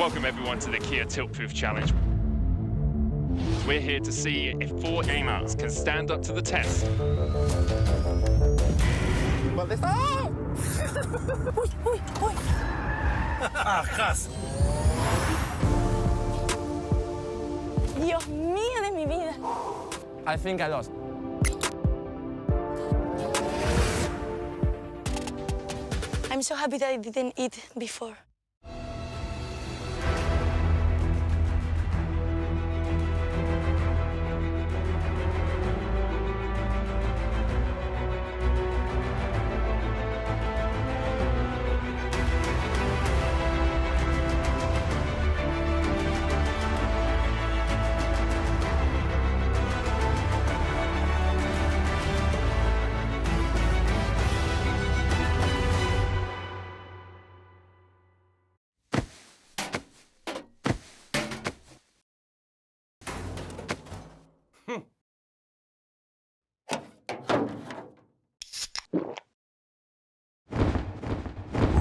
Welcome everyone to the Kia Tilt-Proof Challenge. We're here to see if 4 gamers can stand up to the test. But this... ¡Ah! ¡Uy, uy, uy! ¡Ah, gas! Dios mío de mi vida. I think I lost. I'm so happy that I didn't eat before.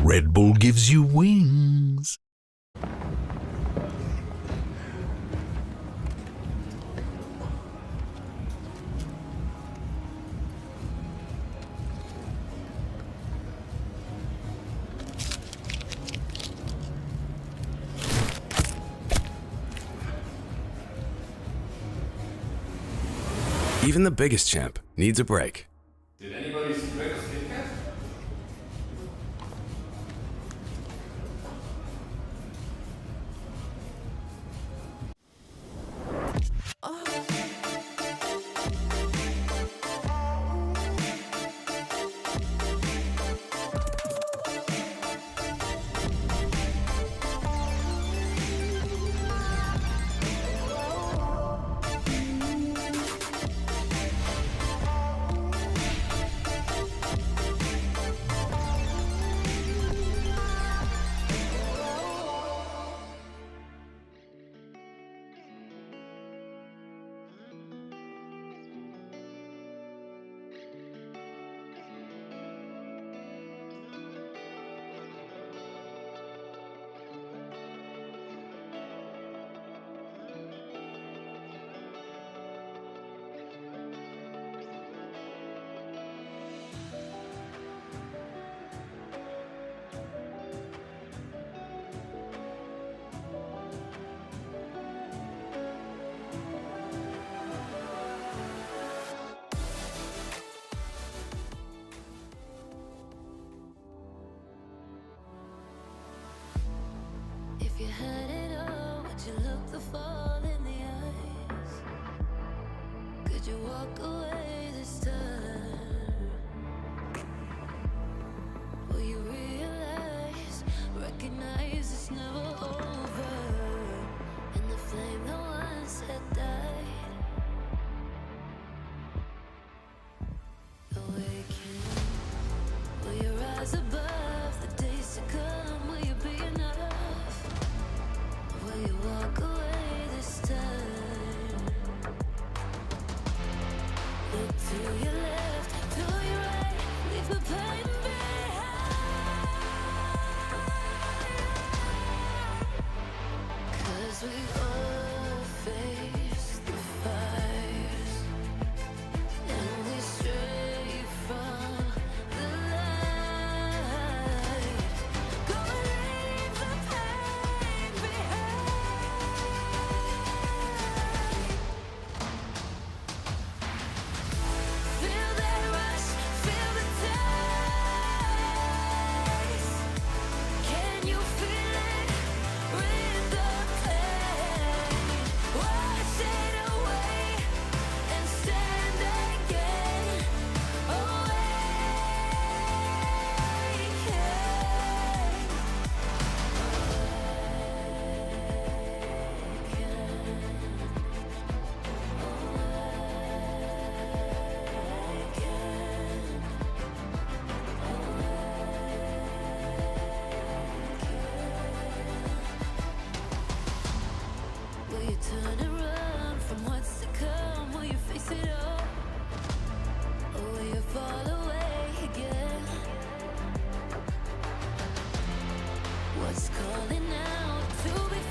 Red Bull gives you wings. Even the biggest champ needs a break. Did anybody see Greg's Kit Kat? If you had it all, would you look the fall in the eyes? Could you walk away this time? Will you realize, recognize it's never over? And the flame that once had died, awaken. Will you rise above the days to come? Will you be enough? Will you walk away this time? Look to your left, to your right, leave the pain behind. 'Cause we all face the fires, and we stray from the light. Go and leave the pain behind. Feel that rush, feel the taste. Can you feel it? Rid the pain. Wash it away and stand again. Will you turn and run from what's to come? Will you face it all? Or will you fall away again? What's calling out to be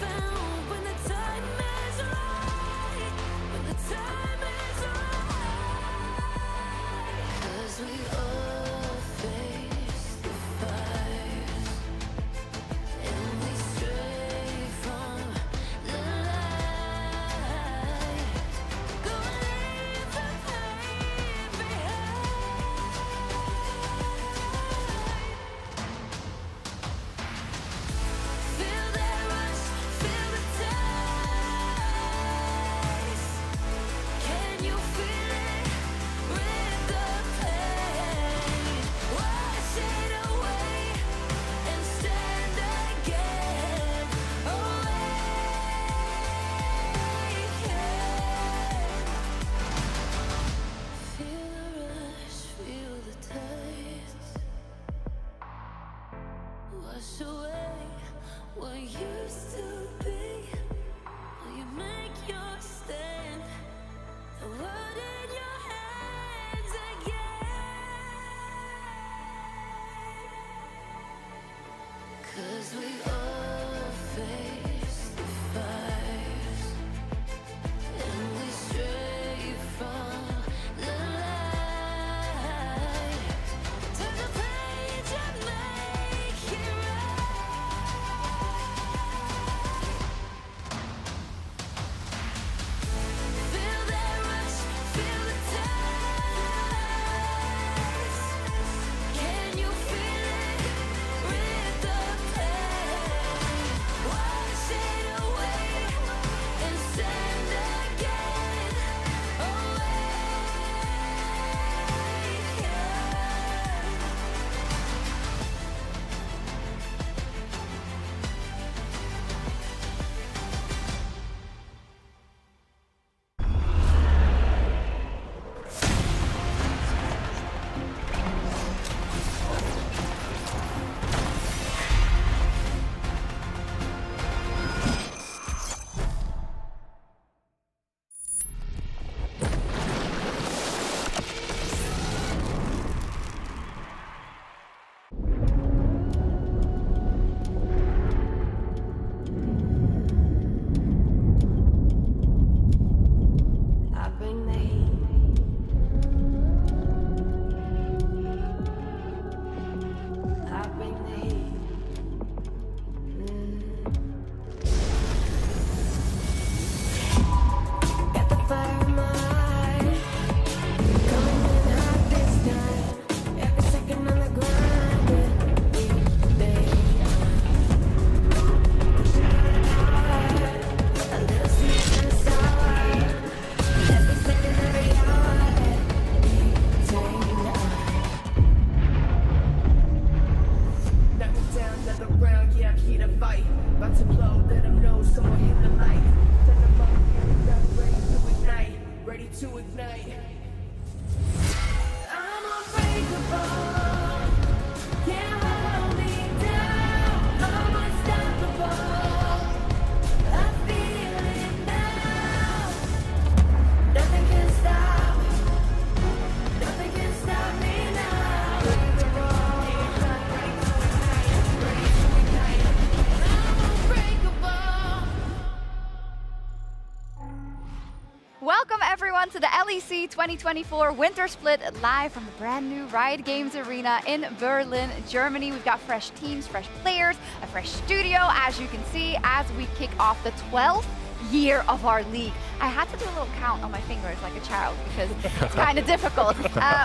Welcome everyone to the LEC 2024 Winter Split live from the brand new Riot Games Arena in Berlin, Germany. We've got fresh teams, fresh players, a fresh studio, as you can see, as we kick off the 12th year of our league. I had to do a little count on my fingers like a child because it's kind of difficult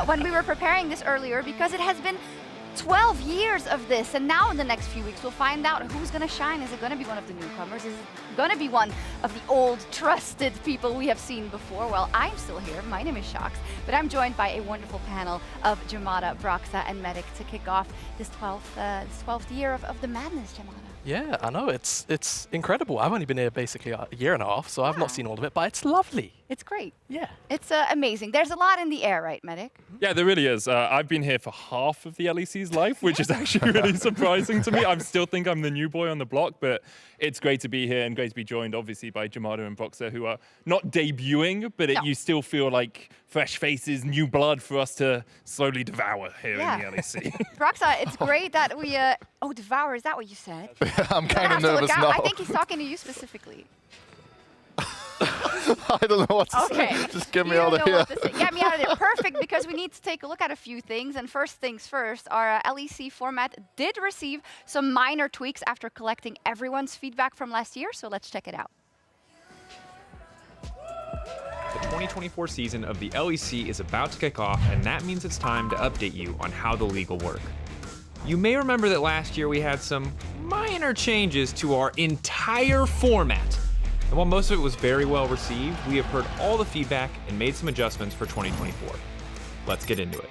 when we were preparing this earlier, because it has been 12 years of this, and now in the next few weeks we'll find out who's going to shine. Is it going to be one of the newcomers? Is it going to be one of the old trusted people we have seen before? Well, I'm still here. My name is Shocks, but I'm joined by a wonderful panel of Jamada, Broxa, and Medic to kick off this 12th year of the madness, Jamada. Yeah, I know, it's incredible. I've only been here basically a year and a half, so I've not seen all of it, but it's lovely. It's great. Yeah. It's amazing. There's a lot in the air, right, Medic? Yeah, there really is. I've been here for half of the LEC's life, which is actually really surprising to me. I still think I'm the new boy on the block, but it's great to be here and great to be joined, obviously, by Jamada and Broxa, who are not debuting, but you still feel like fresh faces, new blood for us to slowly devour here in the LEC. Broxa, it's great that we... oh, devour, is that what you said? I'm kind of nervous now. I think he's talking to you specifically. I don't know what to say. Just get me out of here. Get me out of there. Perfect, because we need to take a look at a few things. And first things first, our LEC format did receive some minor tweaks after collecting everyone's feedback from last year. So let's check it out. The 2024 season of the LEC is about to kick off, and that means it's time to update you on how the league will work. You may remember that last year we had some minor changes to our entire format. And while most of it was very well received, we have heard all the feedback and made some adjustments for 2024. Let's get into it.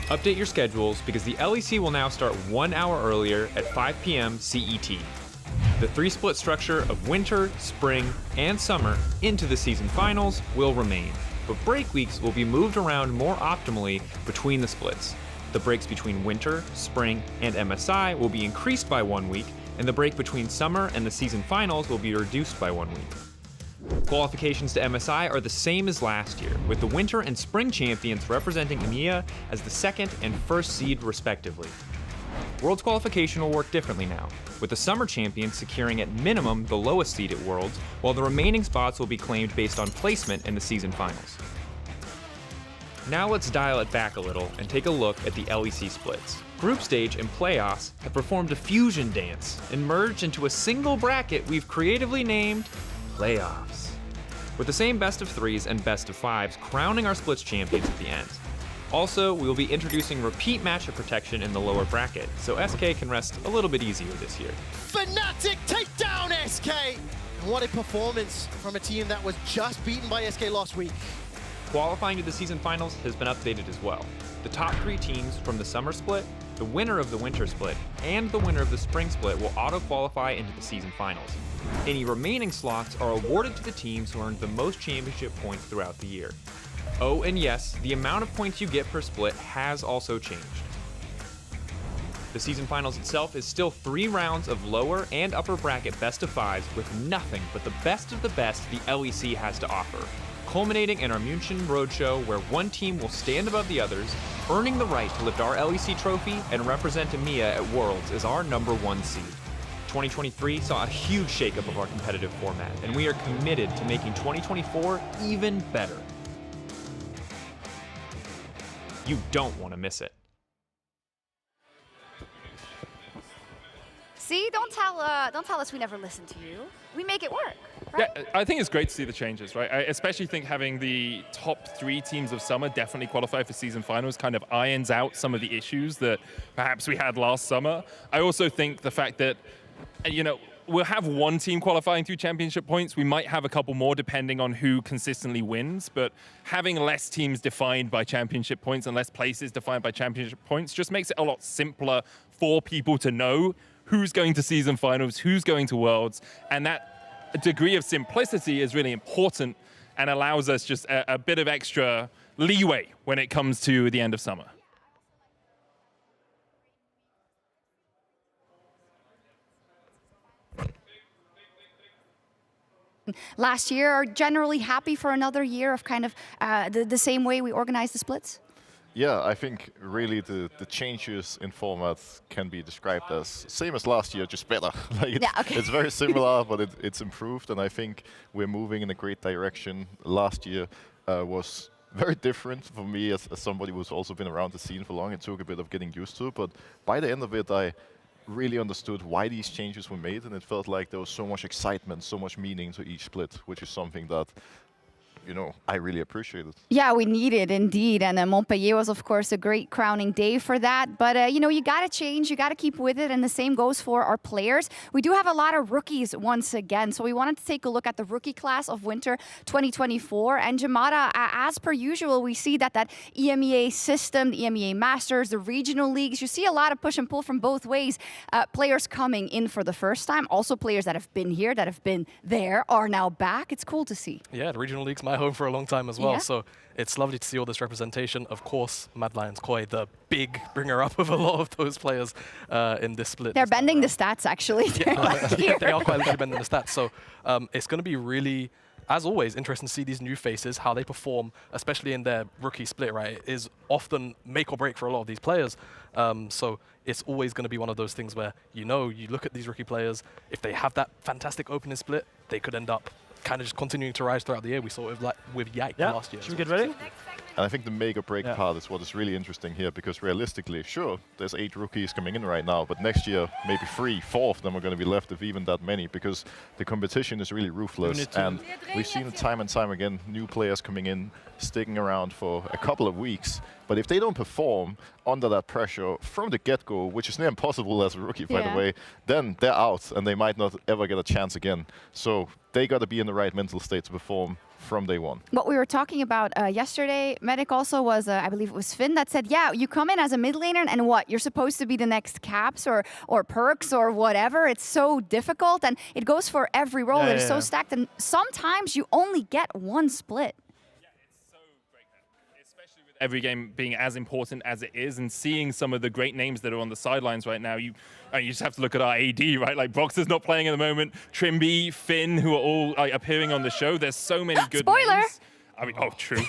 Update your schedules, because the LEC will now start 1 hour earlier at 5 p.m. CET. The 3-split structure of winter, spring, and summer into the season finals will remain, but break weeks will be moved around more optimally between the splits. The breaks between winter, spring, and MSI will be increased by 1 week, and the break between summer and the season finals will be reduced by 1 week. Qualifications to MSI are the same as last year, with the winter and spring champions representing EMEA as the 2nd and 1st seed respectively. Worlds qualification will work differently now, with the summer champions securing at minimum the lowest seed at Worlds, while the remaining spots will be claimed based on placement in the season finals. Now let's dial it back a little and take a look at the LEC splits. Group stage and playoffs have performed a fusion dance and merged into a single bracket we've creatively named Playoffs, with the same best of 3s and best of 5s crowning our splits champions at the end. Also, we will be introducing repeat matchup protection in the lower bracket, so SK can rest a little bit easier this year. Fnatic take down SK! And what a performance from a team that was just beaten by SK last week. Qualifying to the season finals has been updated as well. The top 3 teams from the summer split, the winner of the winter split, and the winner of the spring split will auto-qualify into the season finals. Any remaining slots are awarded to the teams who earned the most championship points throughout the year. Oh, and yes, the amount of points you get per split has also changed. The season finals itself is still 3 rounds of lower and upper bracket best of 5s with nothing but the best of the best the LEC has to offer, culminating in our München Roadshow, where one team will stand above the others, earning the right to lift our LEC trophy and represent EMEA at Worlds as our #1 seed. 2023 saw a huge shakeup of our competitive format, and we are committed to making 2024 even better. You don't want to miss it. See, don't tell us we never listen to you. We make it work, right? Yeah, I think it's great to see the changes, right? I especially think having the top 3 teams of summer definitely qualify for season finals kind of irons out some of the issues that perhaps we had last summer. I also think the fact that, you know, we'll have 1 team qualifying through championship points. We might have a couple more depending on who consistently wins, but having less teams defined by championship points and less places defined by championship points just makes it a lot simpler for people to know who's going to season finals, who's going to Worlds, and that degree of simplicity is really important and allows us just a bit of extra leeway when it comes to the end of summer. Last year, are generally happy for another year of kind of the same way we organize the splits? Yeah, I think really the changes in formats can be described as same as last year, just better. Like it's very similar, but it's improved, and I think we're moving in a great direction. Last year was very different for me as somebody who's also been around the scene for long. It took a bit of getting used to, but by the end of it, I really understood why these changes were made, and it felt like there was so much excitement, so much meaning to each split, which is something that I really appreciate it. Yeah, we need it indeed. And Montpellier was, of course, a great crowning day for that. But, you got to change. You got to keep with it. And the same goes for our players. We do have a lot of rookies once again. So we wanted to take a look at the rookie class of Winter 2024. And Jamada, as per usual, we see that EMEA system, the EMEA Masters, the regional leagues, you see a lot of push and pull from both ways. Players coming in for the first time. Also players that have been here, that have been there, are now back. It's cool to see. Yeah, the regional leagues, my home for a long time as well, so it's lovely to see all this representation. Of course, Mad Lions Koi, the big bringer up of a lot of those players in this split. They're bending the stats, actually. Yeah, they are quite literally bending the stats. So it's going to be really, as always, interesting to see these new faces, how they perform, especially in their rookie split, right? It is often make or break for a lot of these players. So it's always going to be one of those things where, you look at these rookie players, if they have that fantastic opening split, they could end up kind of just continuing to rise throughout the year. We saw it with Yike last year. Should we get ready? And I think the make or break part is what is really interesting here, because realistically, sure, there's 8 rookies coming in right now, but next year, maybe 3, 4 of them are going to be left, if even that many, because the competition is really ruthless. And we've seen it time and time again, new players coming in, sticking around for a couple of weeks. But if they don't perform under that pressure from the get-go, which is near impossible as a rookie, by the way, then they're out and they might not ever get a chance again. So they got to be in the right mental state to perform from day one. What we were talking about yesterday, Medic also was, I believe it was Finn, that said, yeah, you come in as a mid laner and what? You're supposed to be the next Caps or Perks or whatever. It's so difficult, and it goes for every role. It's so stacked, and sometimes you only get one split. Every game being as important as it is, and seeing some of the great names that are on the sidelines right now, you just have to look at our AD, right? Like Broxer's not playing at the moment, Trimby, Finn, who are all appearing on the show. There's so many good names. I mean, true.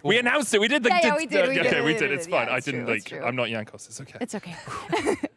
We announced it. We did the. We did. It's fine. Yeah, I didn't true. I'm not Yankos. It's okay. It's okay.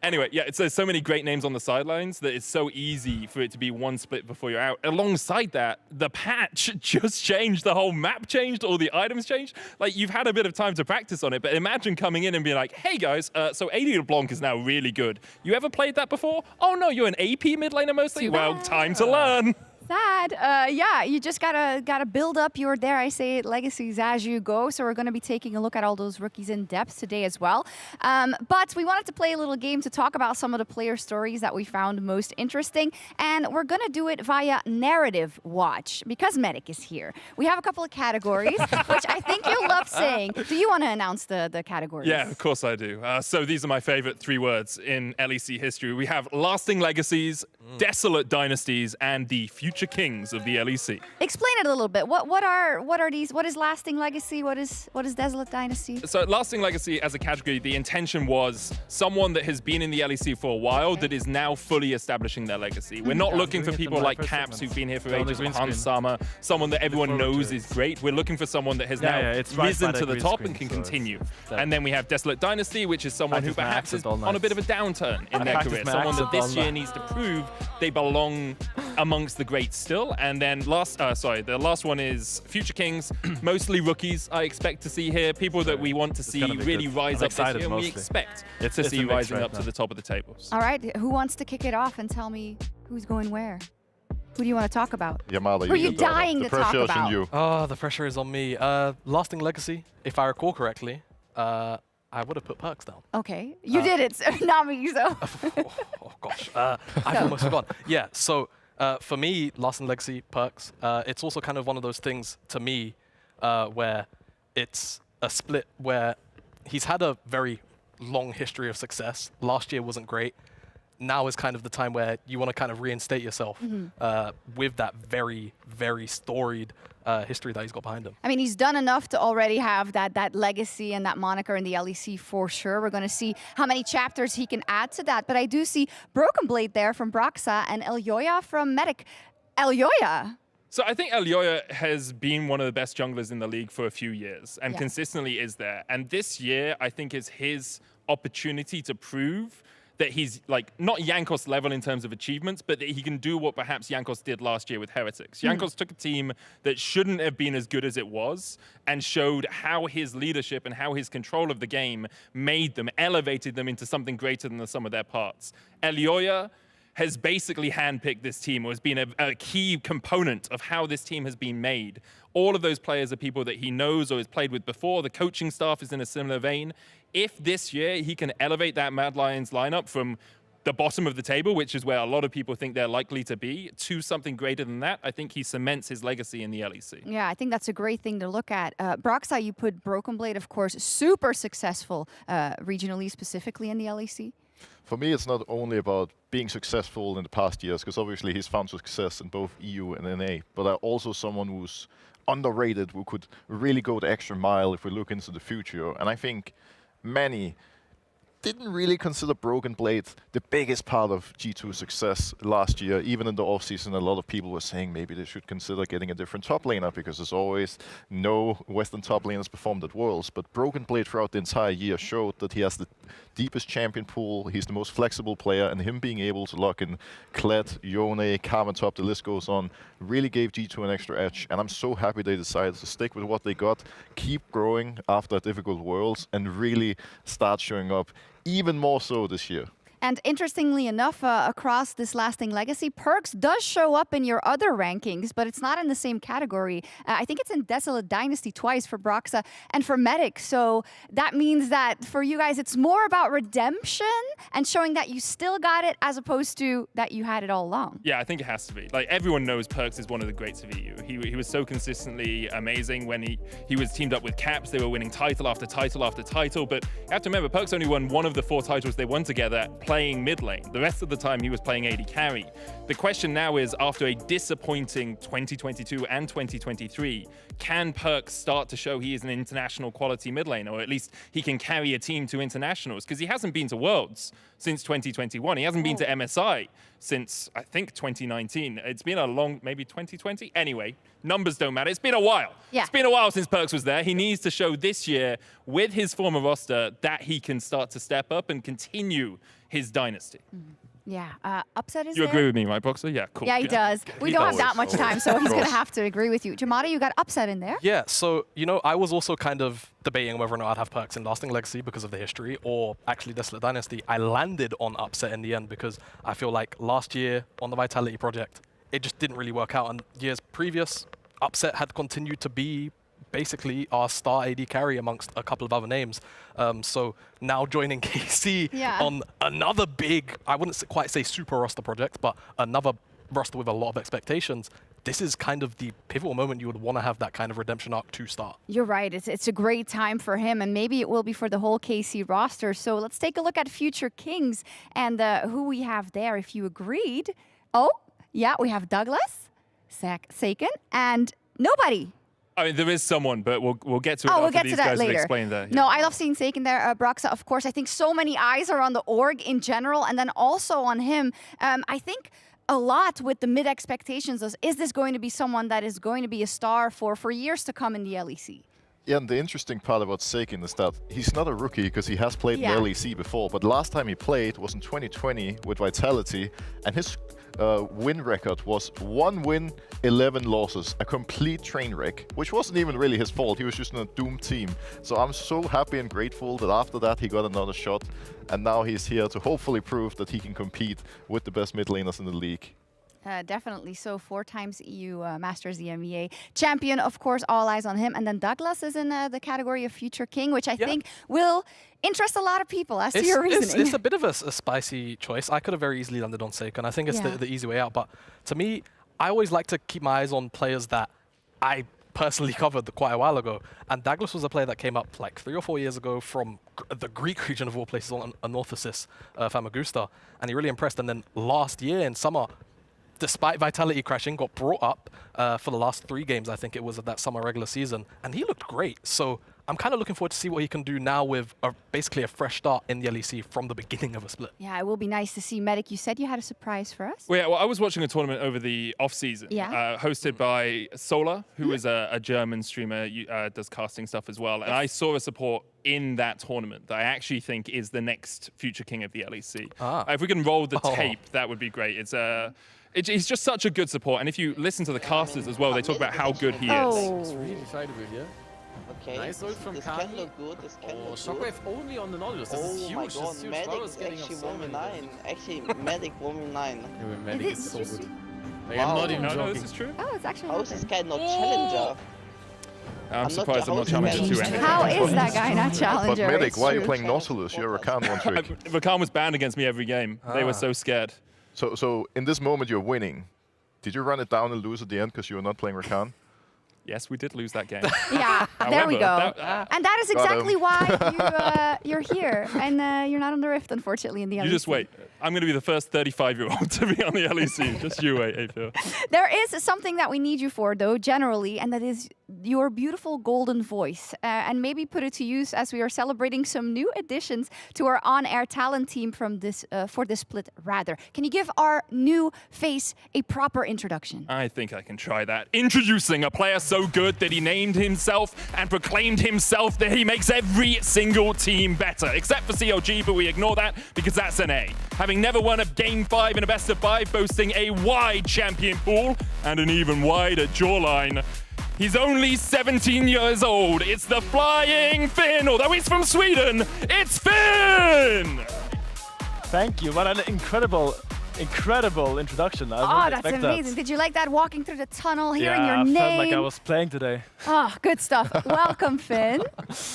Anyway, there's so many great names on the sidelines that it's so easy for it to be one split before you're out. Alongside that, the patch just changed. The whole map changed. All the items changed. Like, you've had a bit of time to practice on it, but imagine coming in and being like, hey guys, so AD LeBlanc is now really good. You ever played that before? Oh no, you're an AP mid laner mostly? Well, time to learn. Sad. Yeah, you just gotta build up your, dare I say it, legacies as you go. So we're going to be taking a look at all those rookies in depth today as well. But we wanted to play a little game to talk about some of the player stories that we found most interesting. And we're going to do it via Narrative Watch, because Medic is here. We have a couple of categories, which I think you'll love saying. Do you want to announce the categories? Yeah, of course I do. So these are my favorite 3 words in LEC history. We have Lasting Legacies, Desolate Dynasties, and the Future Kings of the LEC. Explain it a little bit. What are these? What is Lasting Legacy? What is Desolate Dynasty? So Lasting Legacy as a category, the intention was someone that has been in the LEC for a while that is now fully establishing their legacy. We're not looking for people like Caps who've been here for ages, or Hans Sama, someone that everyone knows is great. We're looking for someone that has now risen to the top and can continue. And then we have Desolate Dynasty, which is someone who perhaps is on a bit of a downturn in their career. Someone that this year needs to prove they belong amongst the greats still. And then the last one is Future Kings, mostly rookies I expect to see here, people that we want to see really rise up this year, and we expect to see rising up to the top of the tables. All right, who wants to kick it off and tell me who's going where? Who do you want to talk about? Yamala, who are you dying to talk about? On you. Oh, the pressure is on me. Lasting Legacy, if I recall correctly, I would have put Perks down. Okay, you did it, so not me, so. Oh gosh, I've almost forgotten. Yeah, so for me, Lasting Legacy, Perks, it's also kind of one of those things to me where it's a split where he's had a very long history of success. Last year wasn't great. Now is kind of the time where you want to kind of reinstate yourself with that very, very storied history that he's got behind him. I mean, he's done enough to already have that legacy and that moniker in the LEC for sure. We're going to see how many chapters he can add to that. But I do see Broken Blade there from Broxa and Elyoya from Medic. Elyoya, So I think Elioya has been one of the best junglers in the league for a few years and consistently is there. And this year, I think, is his opportunity to prove that he's like not Jankos level in terms of achievements, but that he can do what perhaps Jankos did last year with Heretics. Jankos took a team that shouldn't have been as good as it was and showed how his leadership and how his control of the game made them, elevated them into something greater than the sum of their parts. Elioya has basically handpicked this team, or has been a key component of how this team has been made. All of those players are people that he knows or has played with before. The coaching staff is in a similar vein. If this year he can elevate that Mad Lions lineup from the bottom of the table, which is where a lot of people think they're likely to be, to something greater than that, I think he cements his legacy in the LEC. Yeah, I think that's a great thing to look at. Broxa, you put Broken Blade, of course, super successful regionally, specifically in the LEC. For me, it's not only about being successful in the past years, because obviously he's found success in both EU and NA, but also someone who's underrated, who could really go the extra mile if we look into the future. And I think many didn't really consider Broken Blade the biggest part of G2's success last year. Even in the offseason, a lot of people were saying maybe they should consider getting a different top laner, because there's always no Western top laners performed at Worlds. But Broken Blade throughout the entire year showed that he has the deepest champion pool, he's the most flexible player, and him being able to lock in Kled, Yone, Karma top, the list goes on, really gave G2 an extra edge. And I'm so happy they decided to stick with what they got, keep growing after difficult Worlds, and really start showing up even more so this year. And interestingly enough, across this lasting legacy, Perks does show up in your other rankings, but it's not in the same category. I think it's in Desolate Dynasty twice for Broxa and for Medic. So that means that for you guys, it's more about redemption and showing that you still got it as opposed to that you had it all along. Yeah, I think it has to be. Like, everyone knows Perks is one of the greats of EU. He was so consistently amazing when he was teamed up with Caps. They were winning title after title after title. But you have to remember, Perks only won one of the 4 titles they won together playing mid lane. The rest of the time he was playing AD carry. The question now is, after a disappointing 2022 and 2023, can Perks start to show he is an international quality mid lane, or at least he can carry a team to internationals? Because he hasn't been to Worlds since 2021. He hasn't been to MSI since, I think, 2019. It's been a long, maybe 2020? Anyway, numbers don't matter. It's been a while. Yeah. It's been a while since Perks was there. He needs to show this year, with his former roster, that he can start to step up and continue his dynasty. Yeah, Upset is You there? agree with me, right, Boxer? Yeah, cool. Yeah, he does. We don't have that much time, so he's going to have to agree with you. Jamada, you got Upset in there? Yeah, so, you know, I was also kind of debating whether or not I'd have Perks in Lasting Legacy because of the history, or actually Desolate Dynasty. I landed on Upset in the end because I feel like last year on the Vitality project, it just didn't really work out. And years previous, Upset had continued to be basically our star AD carry amongst a couple of other names. So now joining KC on another big, I wouldn't quite say super roster project, but another roster with a lot of expectations. This is kind of the pivotal moment you would want to have that kind of redemption arc to start. You're right. It's a great time for him, and maybe it will be for the whole KC roster. So let's take a look at Future Kings and who we have there, if you agreed. Oh, yeah, we have Douglas, Saken, and nobody. I mean, there is someone, but we'll get to it we'll after get these to that guys have later. explained that. Yeah. No, I love seeing Saken there. Broxa, of course. I think so many eyes are on the org in general, and then also on him. I think a lot with the mid expectations is this going to be someone that is going to be a star for years to come in the LEC? Yeah, and the interesting part about Saken is that he's not a rookie because he has played in the LEC before, but last time he played was in 2020 with Vitality, and his win record was 1 win, 11 losses, a complete train wreck, which wasn't even really his fault. He was just in a doomed team. So I'm so happy and grateful that after that he got another shot, and now he's here to hopefully prove that he can compete with the best mid laners in the league. Definitely so. 4 times EU Masters EMEA champion, of course, all eyes on him. And then Douglas is in the category of Future King, which I think will interest a lot of people as to your reasoning. It's a bit of a spicy choice. I could have very easily landed on Saken. I think it's the easy way out. But to me, I always like to keep my eyes on players that I personally covered quite a while ago. And Douglas was a player that came up like 3 or 4 years ago from the Greek region of all places, on Anorthosis, Famagusta. And he really impressed. And then last year in summer, despite Vitality crashing, got brought up for the last 3 games, I think it was, of that summer regular season, and he looked great. So I'm kind of looking forward to see what he can do now with basically a fresh start in the LEC from the beginning of a split. Yeah, it will be nice to see. Medic, you said you had a surprise for us? Well, yeah, well, I was watching a tournament over the off-season, hosted by Solar, who is a German streamer, does casting stuff as well. And I saw a support in that tournament that I actually think is the next future king of the LEC. If we can roll the tape, that would be great. He's just such a good support. And if you listen to the casters as well, they talk about how good he is. It's really sideways, yeah. Okay, nice ult from this Kani. can look good, this can look Shockwave good. only on the Nautilus, this is huge, my this god, is huge. Medic Flowers is getting actually up so 1v9. many. Actually, Medic 1v9. Yeah, Medic is so good. Like, Wow. I'm not even No, joking. this is true. Oh, it's actually How is this guy not challenger? I'm surprised I'm not how is challenger he 2 How is that guy not But challenger? Medic, It's why are you true. playing Nautilus? You're a Rakan one trick. Rakan was banned against me every game. They were so scared. So in this moment you're winning. Did you run it down and lose at the end because you were not playing Rakan? Yes, we did lose that game. Yeah, there we go. However, And that is Got exactly him. why you're here. And you're not on the Rift, unfortunately, in the LEC. You just wait. I'm going to be the first 35-year-old to be on the LEC. Just you wait, Aphil. There is something that we need you for, though, generally, and that is your beautiful golden voice. And maybe put it to use as we are celebrating some new additions to our on-air talent team from this for this split, rather. Can you give our new face a proper introduction? I think I can try that. Introducing a player so good that he named himself and proclaimed himself that he makes every single team better, except for CLG, but we ignore that because that's an A. Having never won a Game 5 in a best of 5, boasting a wide champion pool and an even wider jawline. He's only 17 years old. It's the Flying Finn, although he's from Sweden. It's Finn! Thank you. What an incredible introduction. Oh, that's amazing. Did you like that, walking through the tunnel, hearing your name? Yeah, I felt like I was playing today. Oh, good stuff. Welcome, Finn.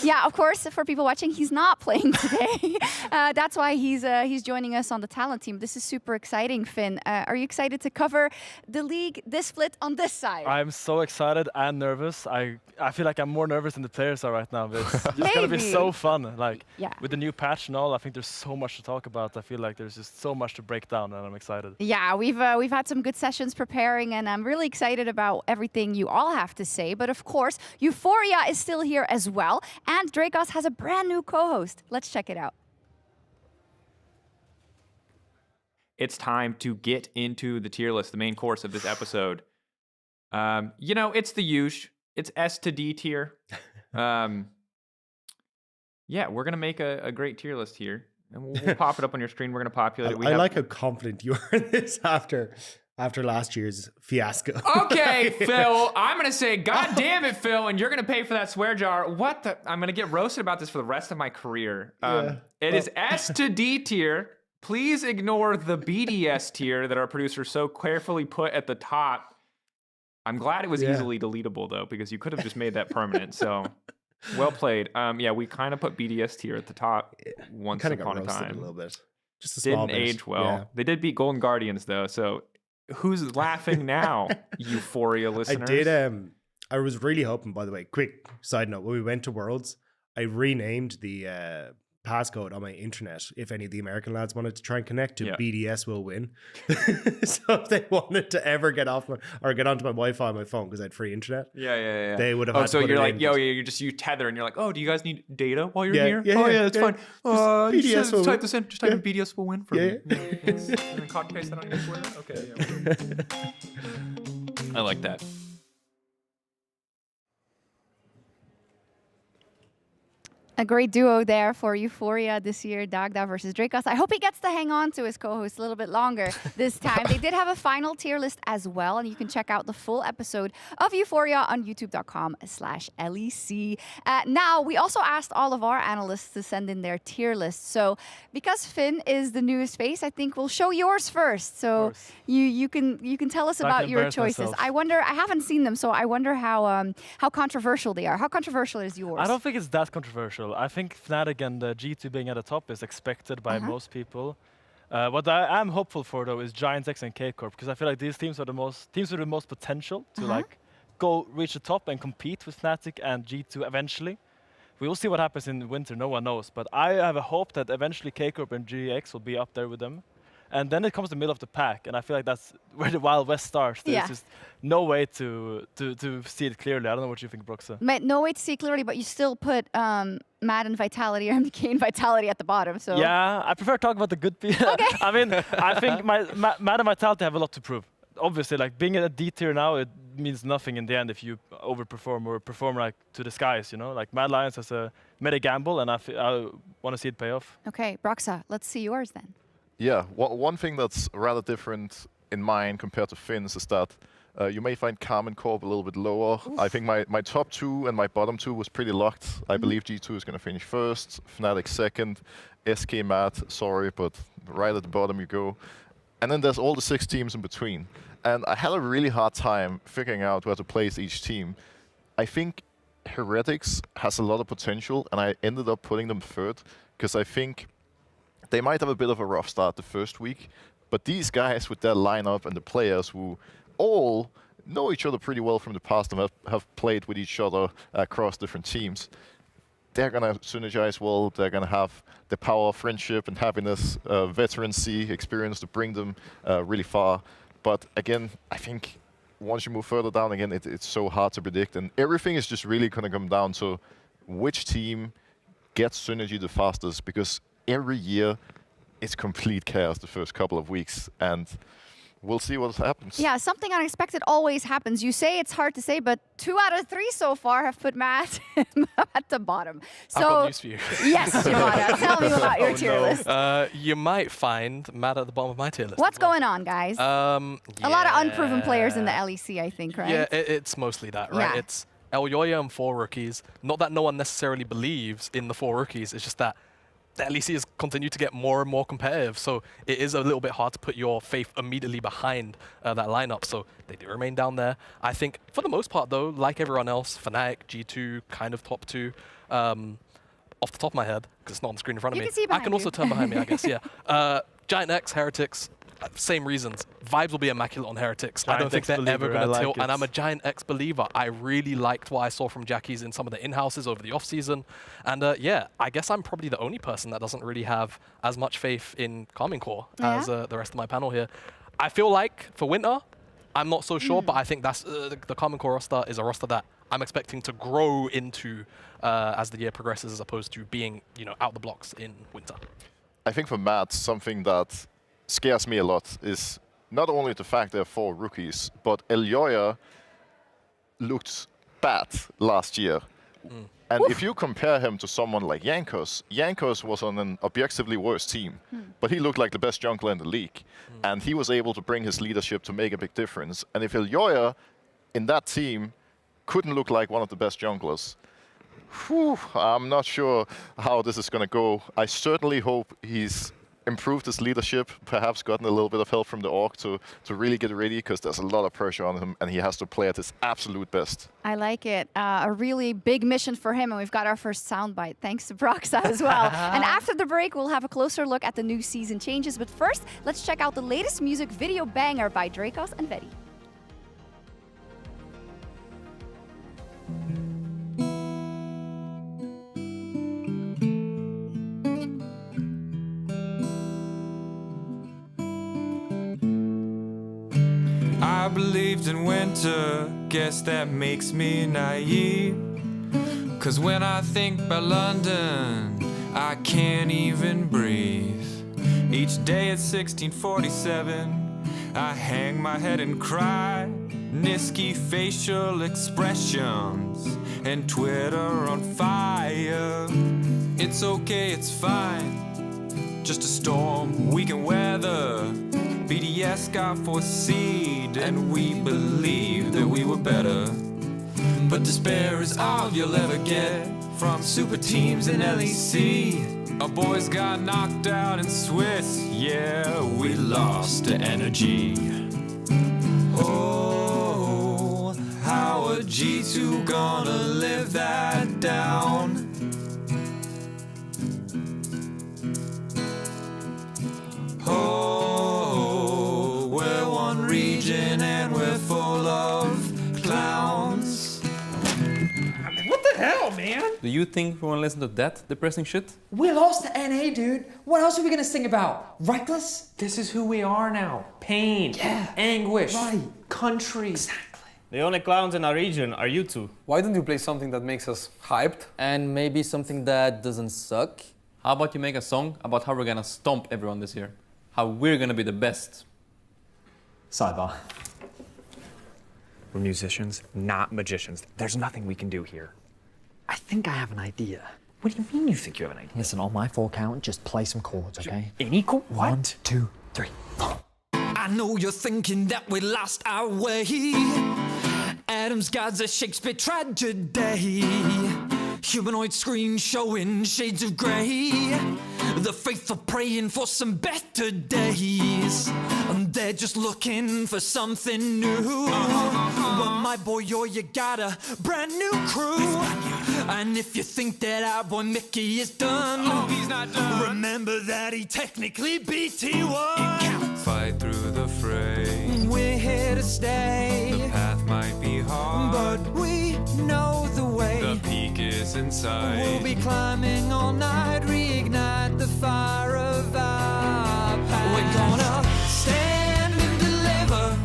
Yeah, of course, for people watching, he's not playing today. That's why he's joining us on the talent team. This is super exciting, Finn. Are you excited to cover the league, this split on this side? I'm so excited and nervous. I feel like I'm more nervous than the players are right now, but it's just going to be so fun. Like, with the new patch and all, I think there's so much to talk about. I feel like there's just so much to break down, and I'm excited. Yeah, we've had some good sessions preparing, and I'm really excited about everything you all have to say. But of course, Euphoria is still here as well, and Dracos has a brand new co-host. Let's check it out. It's time to get into the tier list, the main course of this episode. You know, it's the usual. It's S to D tier. Yeah, we're going to make a great tier list here. And we'll pop it up on your screen. We're going to populate it. I like how confident you are in this after last year's fiasco. Okay, Phil, I'm going to say, God damn it, Phil, and you're going to pay for that swear jar. What the? I'm going to get roasted about this for the rest of my career. It is S to D tier. Please ignore the BDS tier that our producer so carefully put at the top. I'm glad it was easily deletable, though, because you could have just made that permanent. So, well played. Yeah, we kind of put BDS tier at the top once upon a time. A little bit. Just a small Didn't bit. age well. Yeah. They did beat Golden Guardians, though. So, who's laughing now, Euphoria listeners? I did. I was really hoping, by the way, quick side note, when we went to Worlds, I renamed the passcode on my internet if any of the American lads wanted to try and connect to BDS will win. So if they wanted to ever get off or get onto my Wi-Fi on my phone because I had free internet, they would have had so to put you're it like, in. you tether and you're like, oh, do you guys need data while you're here? That's fine. BDS just will type win. this in. Just type in BDS will win for me. Yeah. And then copy paste that on your Twitter. Okay. I like that. A great duo there for Euphoria this year, Dagda versus Dracos. I hope he gets to hang on to his co-host a little bit longer this time. They did have a final tier list as well, and you can check out the full episode of Euphoria on youtube.com/LEC. Now, we also asked all of our analysts to send in their tier list. So because Finn is the newest face, I think we'll show yours first. So you can tell us about your choices. I haven't seen them, so I wonder how controversial they are. How controversial is yours? I don't think it's that controversial. I think Fnatic and G2 being at the top is expected by most people. What I am hopeful for, though, is Giants X and K-Corp, because I feel like these teams are the most with the most potential to like go reach the top and compete with Fnatic and G2 eventually. We will see what happens in winter. No one knows, but I have a hope that eventually K-Corp and GX will be up there with them. And then it comes to the middle of the pack, and I feel like that's where the Wild West starts. There's just no way to see it clearly. I don't know what you think, Broxa. No way to see clearly, but you still put Mad and Vitality or MDK and Vitality at the bottom. So yeah, I prefer talking about the good people. Okay. I mean, I think Mad and Vitality have a lot to prove. Obviously, like being in a D tier now, it means nothing in the end if you overperform or perform like to the skies, you know? Like Mad Lions has a meta gamble, and I want to see it pay off. Okay, Broxa, let's see yours then. Yeah, one thing that's rather different in mine compared to Finn's is that you may find Carmen Corp a little bit lower. Oof. I think my top 2 and my bottom 2 was pretty locked. I believe G2 is going to finish first, Fnatic second, SK Mad, sorry, but right at the bottom you go. And then there's all the 6 teams in between. And I had a really hard time figuring out where to place each team. I think Heretics has a lot of potential, and I ended up putting them third, because I think they might have a bit of a rough start the first week, but these guys with their lineup and the players who all know each other pretty well from the past and have played with each other across different teams, they're going to synergize well. They're going to have the power of friendship and happiness, veterancy, experience to bring them really far. But again, I think once you move further down again, it's so hard to predict. And everything is just really going to come down to which team gets synergy the fastest, because every year it's complete chaos the first couple of weeks, and we'll see what happens. Yeah, something unexpected always happens. You say it's hard to say, but 2 out of 3 so far have put Matt at the bottom. So, I've got news for you. Yes, Giovanna, tell me about your tier list. You might find Matt at the bottom of my tier list. What's going on, guys? A lot of unproven players in the LEC, I think, right? Yeah, it's mostly that, right? Yeah. It's Elyoya and 4 rookies. Not that no one necessarily believes in the 4 rookies, it's just that the LEC has continued to get more and more competitive, so it is a little bit hard to put your faith immediately behind that lineup, so they do remain down there. I think, for the most part, though, like everyone else, Fnatic, G2, kind of top 2, off the top of my head, because it's not on the screen in front of me. I can also turn behind me, I guess, yeah. Giant X, Heretics, same reasons. Vibes will be immaculate on Heretics. I don't think they're ever going to tilt, and I'm a Giant X believer. I really liked what I saw from Jackie's in some of the in-houses over the off-season. And yeah, I guess I'm probably the only person that doesn't really have as much faith in Carmine Core as the rest of my panel here. I feel like for Winter, I'm not so sure, but I think that's the Carmine Core roster is a roster that I'm expecting to grow into as the year progresses, as opposed to being, you know, out the blocks in Winter. I think for Matt, something that scares me a lot is not only the fact there are 4 rookies, but Elyoya looked bad last year. And if you compare him to someone like Jankos, Jankos was on an objectively worse team, but he looked like the best jungler in the league. And he was able to bring his leadership to make a big difference. And if Elyoya in that team couldn't look like one of the best junglers, I'm not sure how this is going to go. I certainly hope he's improved his leadership, perhaps gotten a little bit of help from the org to really get ready, because there's a lot of pressure on him and he has to play at his absolute best. I like it. A really big mission for him, and we've got our first soundbite thanks to Broxa as well. And after the break, we'll have a closer look at the new season changes. But first, let's check out the latest music video banger by Dracos and Vetti. I believed in winter, guess that makes me naive. Cause when I think about London, I can't even breathe. Each day at 1647, I hang my head and cry. Nisky facial expressions and Twitter on fire. It's okay, it's fine, just a storm we can weather. BDS got foreseed, and we believed that we were better. But despair is all you'll ever get from super teams in LEC. Our boys got knocked out in Swiss, yeah, we lost the energy. Oh, how are G2 gonna live that down? Oh, we're one region and we're full of clowns. What the? hell, man? Do you think we want to listen to that depressing shit? We lost to NA, dude. What else are we gonna sing about? Reckless? This is who we are now. Pain, anguish, country. Exactly. The only clowns in our region are you two. Why don't you play something that makes us hyped? And maybe something that doesn't suck? How about you make a song about how we're gonna stomp everyone this year? How we're gonna be the best. Sidebar. We're musicians, not magicians. There's nothing we can do here. I think I have an idea. What do you mean you think you have an idea? Listen, on my full count, just play some chords, okay? Any chord? What? 1, 2, 3. I know you're thinking that we lost our way. Adam's gods a Shakespeare tragedy. Humanoid screen showing shades of grey. The faithful praying for some better days. And they're just looking for something new. But my boy, you got a brand new crew. And if you think that our boy Mickey is done, he's not done. Remember that he technically beat T1. Fight through the fray. We're here to stay. The path might be hard, but we know the way. The peak is in sight. We'll be climbing all night, reignite the fire of our past. We're gonna stand and deliver,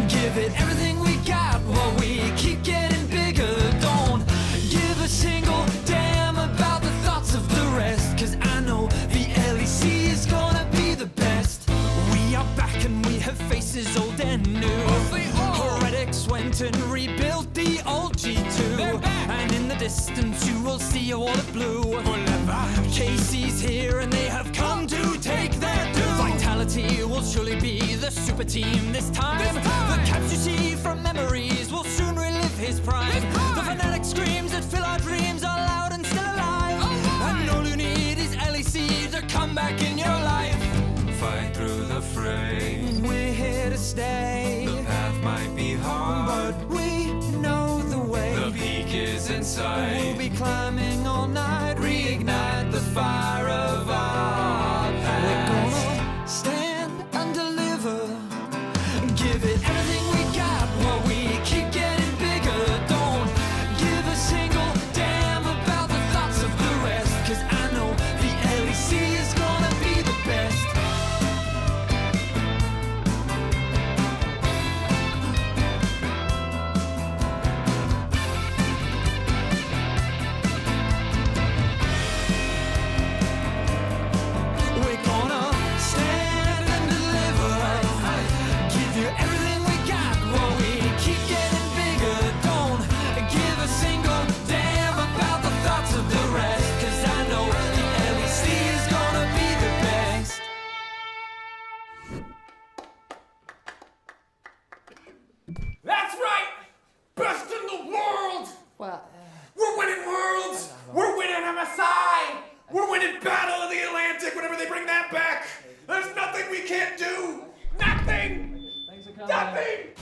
give it everything we got while we keep getting bigger. Don't give a single damn about the thoughts of the rest, 'cause I know the LEC is gonna be the best. We are back and we have faces old and new. Heretics went and rebuilt the old G2. And in the distance you will see a wall of blue. Casey's here and they have come to take their due. Vitality will surely be the super team this time. The caps you see from memories will soon relive his prime. The fanatic screams that fill our dreams are loud and still alive. And all you need is LEC to come back in your life. Fight through the fray. We're here to stay. The path might be hard, but we know the way. The peak is in sight. We'll be climbing all night, reignite the fire of our past. We're gonna stand and deliver, give it everything we got while we keep getting bigger. Don't give a single damn about the thoughts of the rest, 'cause I know the LEC is gonna be the best. We're gonna stand and deliver, give you everything we got while we keep getting bigger. Don't give a single damn about the thoughts of the rest, 'cause I know the LEC is gonna be the best. That's right! Best in the world! We're winning worlds! We're winning MSI! We're winning Battle of the Atlantic whenever they bring that back! There's nothing we can't do! Nothing! Nothing!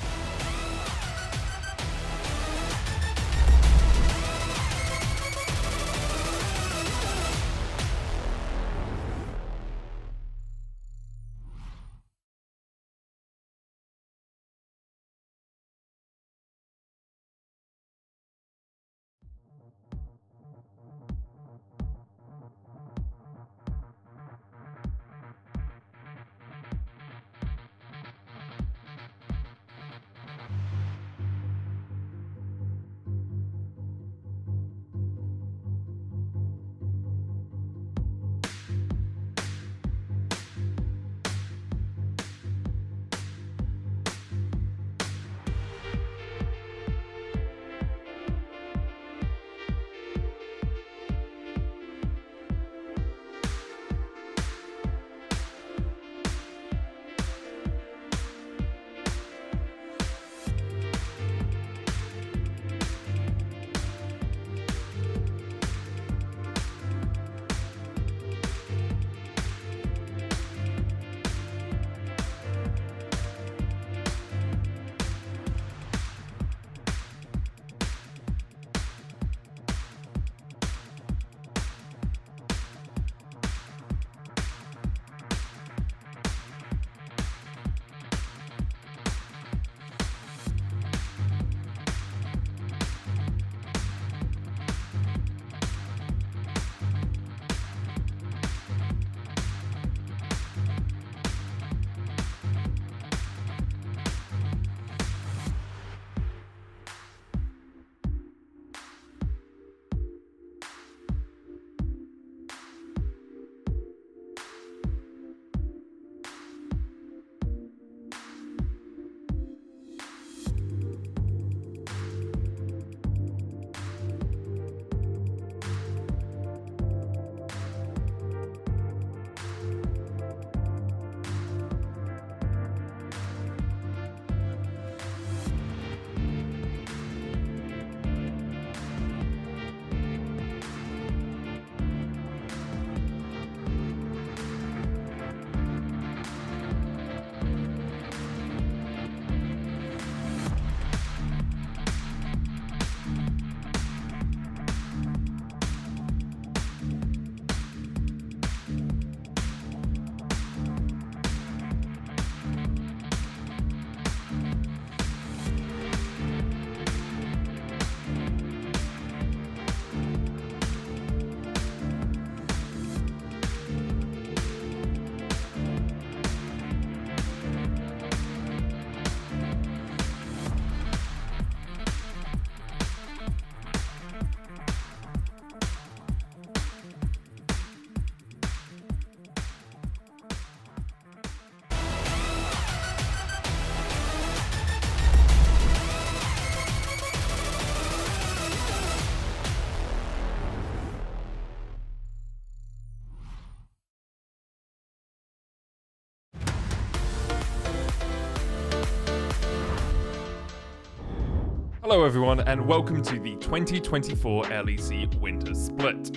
Hello everyone and welcome to the 2024 LEC Winter Split.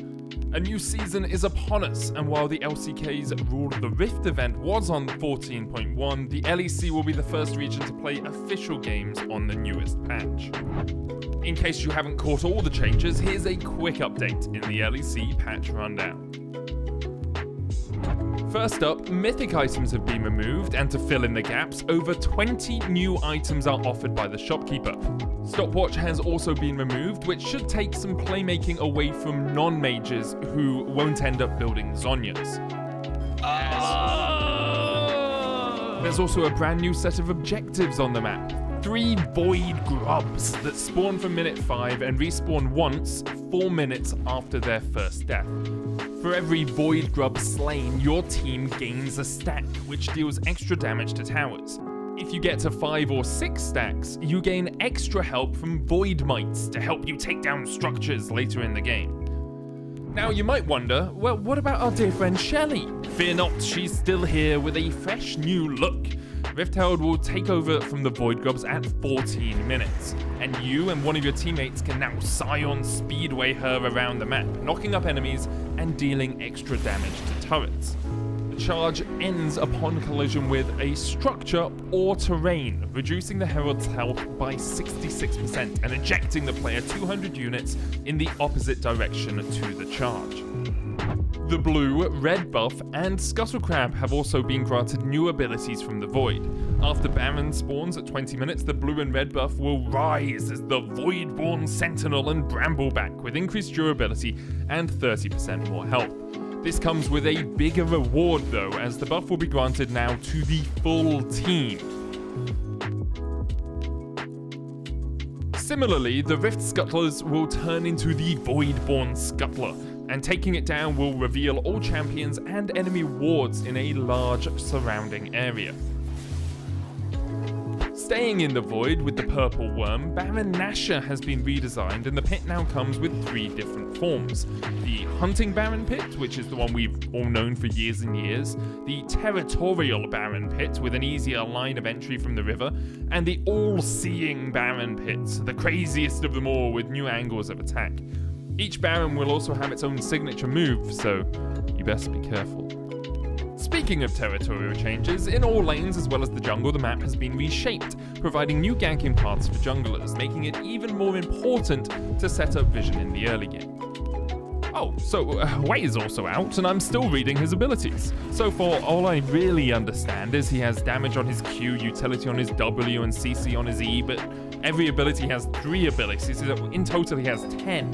A new season is upon us, and while the LCK's Rule of the Rift event was on 14.1, the LEC will be the first region to play official games on the newest patch. In case you haven't caught all the changes, here's a quick update in the LEC patch rundown. First up, mythic items have been removed, and to fill in the gaps, over 20 new items are offered by the shopkeeper. Stopwatch has also been removed, which should take some playmaking away from non-mages who won't end up building Zhonyas. There's also a brand new set of objectives on the map. 3 void grubs that spawn from minute 5 and respawn once 4 minutes after their first death. For every void grub slain, your team gains a stack, which deals extra damage to towers. If you get to 5 or 6 stacks, you gain extra help from void mites to help you take down structures later in the game. Now you might wonder, well, what about our dear friend Shelly? Fear not, she's still here with a fresh new look. Riftherald will take over from the Void Grubs at 14 minutes, and you and one of your teammates can now Scion Speedway her around the map, knocking up enemies and dealing extra damage to turrets. The charge ends upon collision with a structure or terrain, reducing the Herald's health by 66% and ejecting the player 200 units in the opposite direction to the charge. The blue, red buff, and Scuttlecrab have also been granted new abilities from the Void. After Baron spawns at 20 minutes, the blue and red buff will rise as the Voidborn Sentinel and Brambleback with increased durability and 30% more health. This comes with a bigger reward though, as the buff will be granted now to the full team. Similarly, the Rift Scuttlers will turn into the Voidborn Scuttler, and taking it down will reveal all champions and enemy wards in a large surrounding area. Staying in the Void with the purple worm, Baron Nashor has been redesigned, and the pit now comes with 3 different forms. The Hunting Baron Pit, which is the one we've all known for years and years, the Territorial Baron Pit with an easier line of entry from the river, and the All-Seeing Baron Pit, the craziest of them all with new angles of attack. Each Baron will also have its own signature move, so you best be careful. Speaking of territorial changes, in all lanes as well as the jungle, the map has been reshaped, providing new ganking paths for junglers, making it even more important to set up vision in the early game. Oh, so Wei is also out, and I'm still reading his abilities. So far, all I really understand is he has damage on his Q, utility on his W, and CC on his E, but every ability has 3 abilities, so in total he has 10.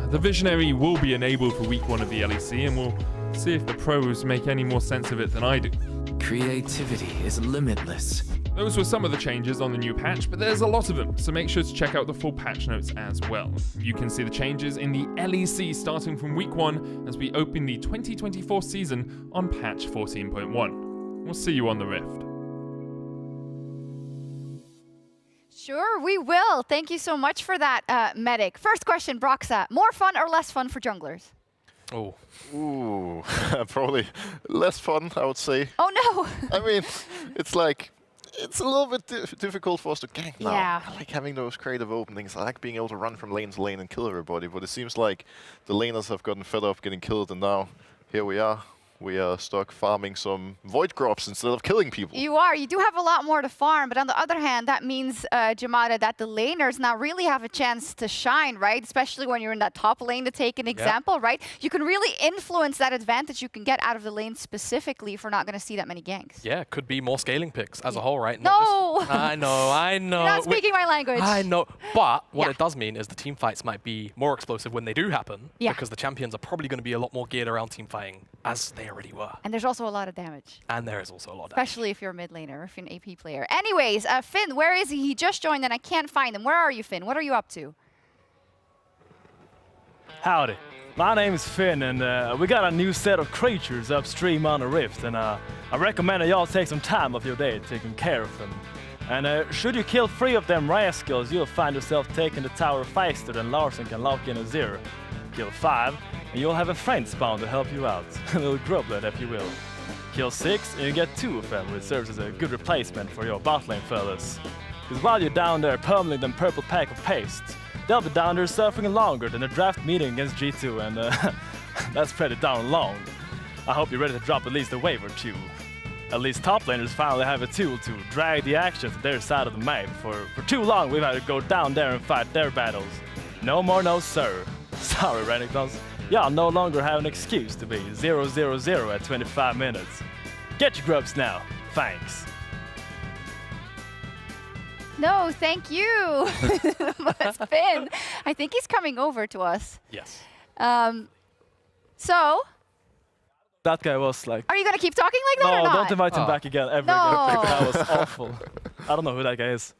The Visionary will be enabled for week 1 of the LEC, and we'll see if the pros make any more sense of it than I do. Creativity is limitless. Those were some of the changes on the new patch, but there's a lot of them, so make sure to check out the full patch notes as well. You can see the changes in the LEC starting from week 1 as we open the 2024 season on patch 14.1. We'll see you on the Rift. Sure, we will. Thank you so much for that, Medic. First question, Broxa. More fun or less fun for junglers? Oh. Ooh, probably less fun, I would say. Oh no! I mean, it's like, it's a little bit difficult for us to gank now. Yeah. I like having those creative openings. I like being able to run from lane to lane and kill everybody, but it seems like the laners have gotten fed up getting killed, and now here we are. We are stuck farming some void grubs instead of killing people. You are. You do have a lot more to farm, but on the other hand, that means, Jamada, that the laners now really have a chance to shine, right? Especially when you're in that top lane, to take an example, right? You can really influence that advantage you can get out of the lane specifically if we're not going to see that many ganks. Yeah, could be more scaling picks as a whole, right? No! I know. You're not speaking my language. I know. But what it does mean is the team fights might be more explosive when they do happen, because the champions are probably going to be a lot more geared around team fighting, as they already were. And there's also a lot of damage. And there is also a lot of damage. Especially if you're a mid laner or if you're an AP player. Anyways, Finn, where is he? He just joined and I can't find him. Where are you, Finn? What are you up to? Howdy. My name is Finn, and we got a new set of creatures upstream on the Rift, and I recommend that y'all take some time of your day taking care of them. And should you kill 3 of them rascals, you'll find yourself taking the tower faster than Larsen can lock in a 0. Kill 5, and you'll have a friend spawn to help you out. A little grublet, if you will. Kill 6, and you get 2 of them, which serves as a good replacement for your bot lane fellas. Because while you're down there pummeling them purple pack of pastes, they'll be down there suffering longer than a draft meeting against G2, and that's pretty darn long. I hope you're ready to drop at least a wave or two. At least top laners finally have a tool to drag the action to their side of the map. For too long, we've had to go down there and fight their battles. No more, no sir. Sorry, Renekton. Y'all no longer have an excuse to be 0-0-0 at 25 minutes. Get your grubs now. Thanks. No, thank you. But Finn, I think he's coming over to us. Yes. So, that guy was like... are you going to keep talking like that or No, not? don't invite him back again, ever No. again. That was awful. I don't know who that guy is.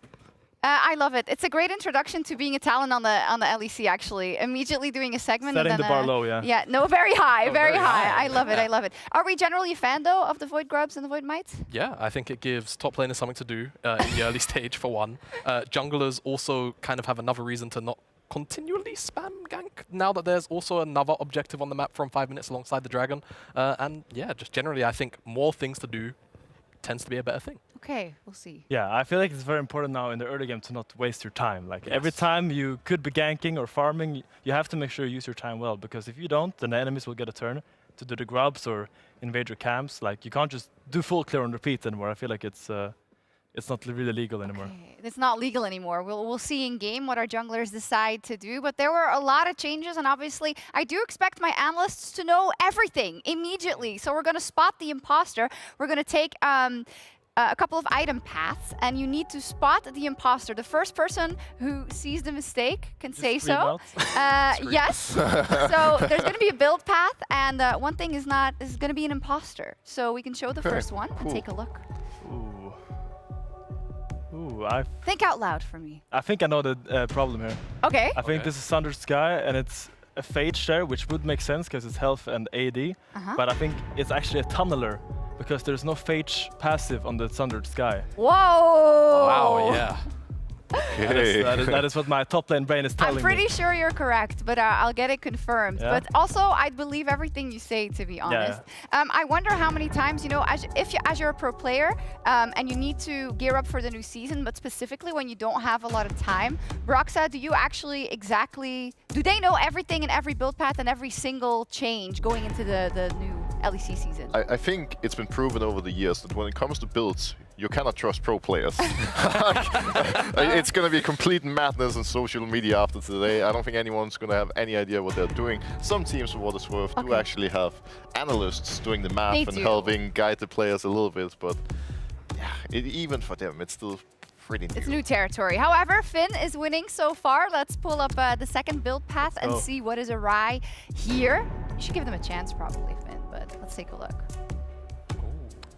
I love it. It's a great introduction to being a talent on the LEC, actually. Immediately doing a segment. Setting and then the bar low, yeah. Yeah, no, very high, Oh, very very high. high. I love it, I love it. Are we generally a fan, though, of the Void Grubs and the Void Mites? Yeah, I think it gives top laners something to do in the early stage, for one. Junglers also kind of have another reason to not continually spam gank, now that there's also another objective on the map from 5 minutes alongside the dragon. And yeah, just generally, I think more things to do tends to be a better thing. Okay, we'll see. Yeah, I feel like it's very important now in the early game to not waste your time. Like every time you could be ganking or farming, you have to make sure you use your time well, because if you don't, then the enemies will get a turn to do the grubs or invade your camps. Like you can't just do full clear and repeat anymore. I feel like it's not really legal anymore. Okay. It's not legal anymore. We'll see in game what our junglers decide to do, but there were a lot of changes, and obviously I do expect my analysts to know everything immediately. So we're going to spot the imposter. We're going to take a couple of item paths, and you need to spot the imposter. The first person who sees the mistake can say so. Yes. So there's going to be a build path, and one thing is going to be an imposter. So we can show the first one and take a look. Ooh, Think out loud for me. I think I know the problem here. Okay. I think this is Sundered Sky, and it's a Phage there, which would make sense because it's health and AD. But I think it's actually a tunneler, because there's no Phage passive on the Sundered Sky. Whoa! Wow, yeah. That is what my top lane brain is telling me. I'm pretty sure you're correct, but I'll get it confirmed. Yeah. But also, I'd believe everything you say, to be honest. I wonder how many times, you know, as you're a pro player and you need to gear up for the new season, but specifically when you don't have a lot of time, Broxa, do you actually do they know everything in every build path and every single change going into the new LEC season? I think it's been proven over the years that when it comes to builds, you cannot trust pro players. It's going to be complete madness on social media after today. I don't think anyone's going to have any idea what they're doing. Some teams, for what it's worth, do actually have analysts doing the math and helping guide the players a little bit. But yeah, even for them, it's still pretty new. It's new territory. However, Finn is winning so far. Let's pull up the second build path and see what is awry here. You should give them a chance, probably, Finn, but let's take a look.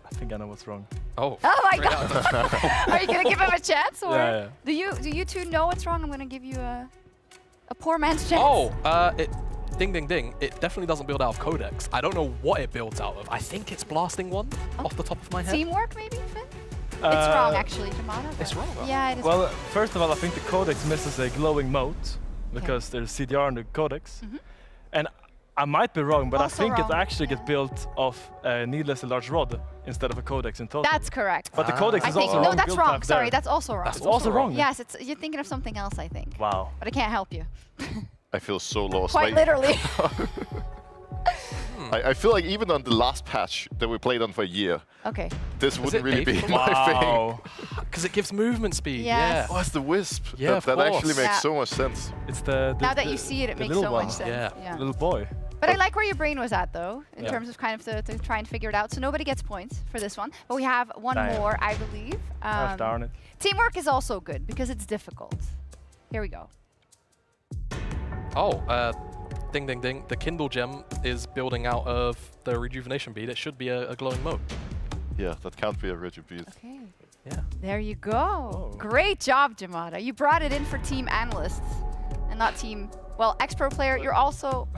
I think I know what's wrong. Oh my God! Are you gonna give him a chance, or yeah. do you two know what's wrong? I'm gonna give you a poor man's chance. Oh, ding ding ding! It definitely doesn't build out of Codex. I don't know what it builds out of. I think it's blasting one off the top of my head. Teamwork, maybe, Finn? It's wrong, actually, Jamada. It's wrong. Yeah, it is. Well, first of all, I think the Codex misses a glowing moat because there's CDR in the Codex, and I might be wrong, but Also I think wrong, it actually gets built off a needlessly large rod instead of a Codex in total. That's correct. But the Codex is also no, wrong. that's built wrong. up Sorry, there. that's also wrong. That's also wrong. Yes, you're thinking of something else, I think. Wow. But I can't help you. I feel so lost. Quite literally. I feel like even on the last patch that we played on for a year, this wouldn't really be my thing. Because it gives movement speed. Yes. Oh, it's the Wisp. Yeah, that actually makes so much sense. It's the now that you see it, it makes so much sense. Yeah, little boy. But I like where your brain was at, though, in terms of kind of to try and figure it out. So nobody gets points for this one. But we have one more, I believe. Gosh darn it. Teamwork is also good because it's difficult. Here we go. Oh, ding ding ding. The Kindle gem is building out of the rejuvenation bead. It should be a glowing moat. Yeah, that can't be a rigid bead. Okay. Yeah. There you go. Great job, Jamada. You brought it in for team analysts and not team, well, ex-pro player. You're also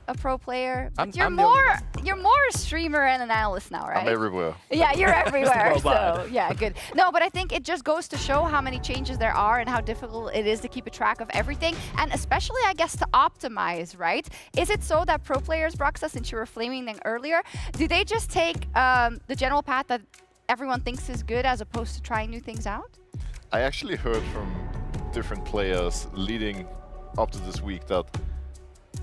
a pro player. But you're more a streamer and an analyst now, right? I'm everywhere. Yeah, you're everywhere. So yeah, good. No, but I think it just goes to show how many changes there are and how difficult it is to keep a track of everything, and especially, I guess, to optimize, right? Is it so that pro players, Broxa, since you were flaming them earlier, do they just take the general path that everyone thinks is good as opposed to trying new things out? I actually heard from different players leading up to this week that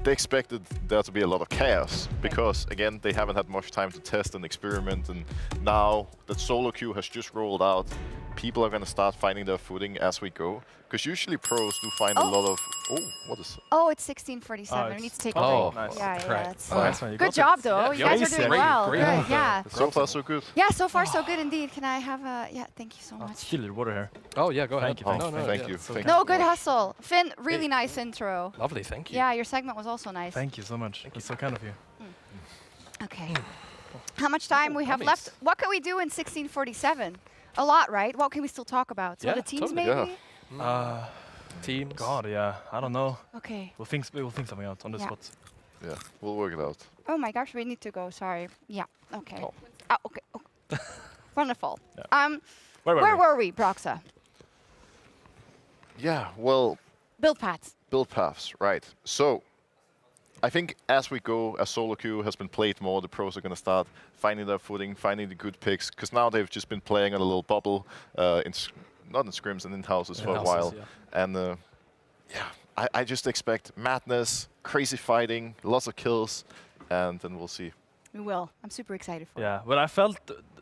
they expected there to be a lot of chaos because, again, they haven't had much time to test and experiment, and now that solo queue has just rolled out, people are going to start finding their footing as we go. Because usually pros do find a lot of... Oh, what is... Oh, it's 16:47. We need to take a break. nice. Yeah, Right. that's Nice one. You good got job, it. though. Yeah, You guys are doing well. great. Good, yeah. So far, so good. Yeah, so far so good indeed. Can I have a... Yeah, thank you so much. Steal your water here. Oh, yeah, go ahead. Thank you. Thank you. so Thank No, you. good hustle. Finn, really nice intro. Lovely, thank you. Yeah, your segment was also nice. Thank you so much. That's so kind of you. Okay. How much time we have left? What can we do in 16:47? A lot, right? What can we still talk about? So Yeah, the teams, totally. maybe? Teams. God, yeah. I don't know. Okay. We'll think something out on the Yeah. spot. Yeah, we'll work it out. Oh my gosh, we need to go. Sorry. Yeah. Okay. Oh. Okay. Wonderful. Yeah. Where were we, Broxa? Yeah, well, Build paths. build paths, right. So, I think as we go, as solo queue has been played more, the pros are going to start finding their footing, finding the good picks, because now they've just been playing on a little bubble, not in scrims and in houses for a while. Yeah. And yeah, I just expect madness, crazy fighting, lots of kills, and then we'll see. We will. I'm super excited for it. Yeah, what I felt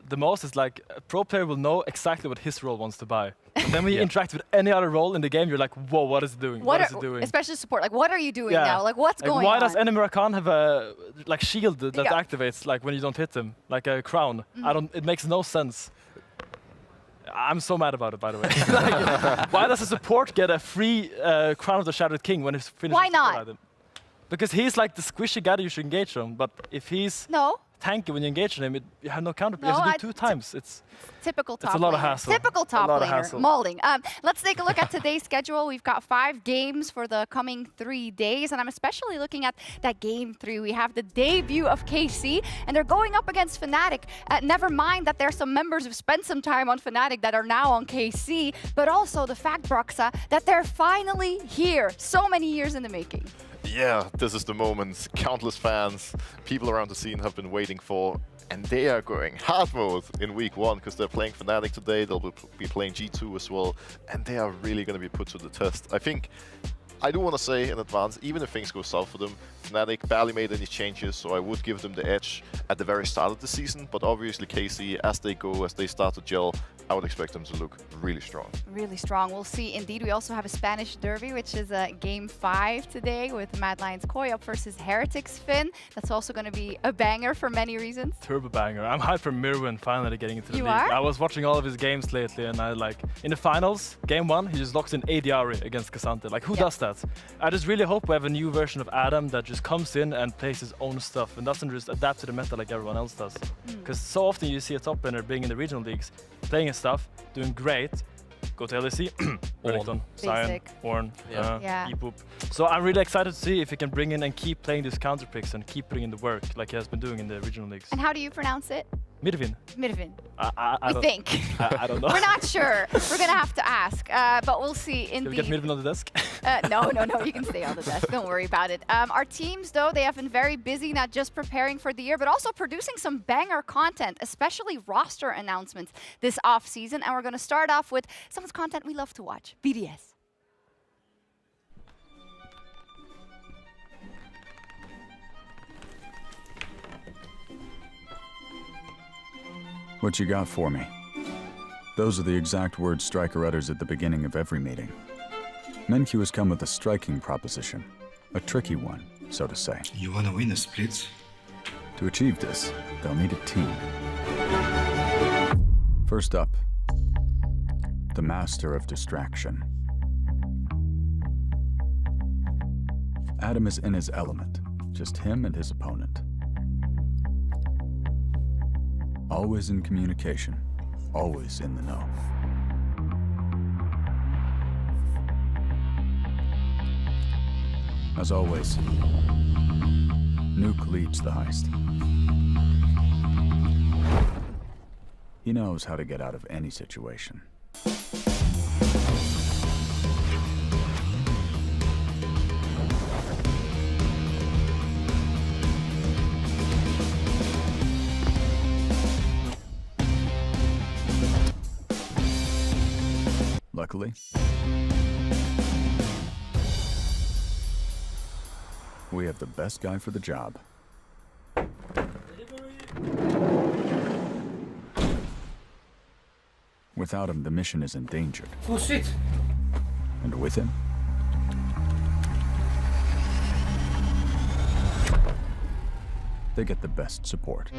the most is like a pro player will know exactly what his role wants to buy. And then when you interact with any other role in the game, you're like, whoa, what is it doing? What is it doing? Especially support. Like, what are you doing now? Like, what's going why on? does enemy Rakan have a like shield that activates like when you don't hit them, like a crown? It makes no sense. I'm so mad about it, by the way. Like, why does a support get a free Crown of the Shattered King when he's finished? Why not? Item? Because he's like the squishy guy that you should engage on. But if he's tanky when you engage on him, you have no counter. You have to do 2 times. It's typical top It's a lot of laner. hassle. Typical top A lot of laner. hassle. Molding. Let's take a look at today's schedule. We've got 5 games for the coming 3 days, and I'm especially looking at that game 3. We have the debut of KC, and they're going up against Fnatic. Never mind that there's some members who've spent some time on Fnatic that are now on KC, but also the fact, Broxa, that they're finally here. So many years in the making. Yeah, this is the moment countless fans, people around the scene have been waiting for, and they are going hard mode in week 1 because they're playing Fnatic today, they'll be playing G2 as well, and they are really going to be put to the test. I think, I do want to say in advance, even if things go south for them, Fnatic barely made any changes, so I would give them the edge at the very start of the season, but obviously KC, as they start to gel, I would expect them to look really strong. Really strong. We'll see. Indeed, we also have a Spanish derby, which is game 5 today with Mad Lions Koi up versus Heretics Finn. That's also going to be a banger for many reasons. turbo banger. I'm hyped for Mirwin finally getting into the You league. are? I was watching all of his games lately, and I like in the finals, game 1, he just locks in ADR against Cassante. Like, who does that? I just really hope we have a new version of Adam that just comes in and plays his own stuff and doesn't just adapt to the meta like everyone else does. Because so often you see a top laner being in the regional leagues, playing his stuff, doing great, go to LEC, Renekton, Sion, Ornn, Epoop. So I'm really excited to see if he can bring in and keep playing these counter picks and keep putting in the work like he has been doing in the regional leagues. And how do you pronounce it? Mirwin. Mirwin. I We think. I don't know. We're not sure. We're going to have to ask, but we'll see. Can Indeed. we get Mirwin on the desk? No, you can stay on the desk. Don't worry about it. Our teams, though, they have been very busy, not just preparing for the year, but also producing some banger content, especially roster announcements this off-season. And we're going to start off with some of the content we love to watch, BDS. What you got for me? Those are the exact words Stryker utters at the beginning of every meeting. MenQ has come with a striking proposition. A tricky one, so to say. You wanna win the splits? To achieve this, they'll need a team. First up, the Master of Distraction. Adam is in his element, just him and his opponent. Always in communication, always in the know. As always, Nuke leads the heist. He knows how to get out of any situation. Luckily, we have the best guy for the job. Without him, the mission is endangered. Oh shit! And with him, they get the best support.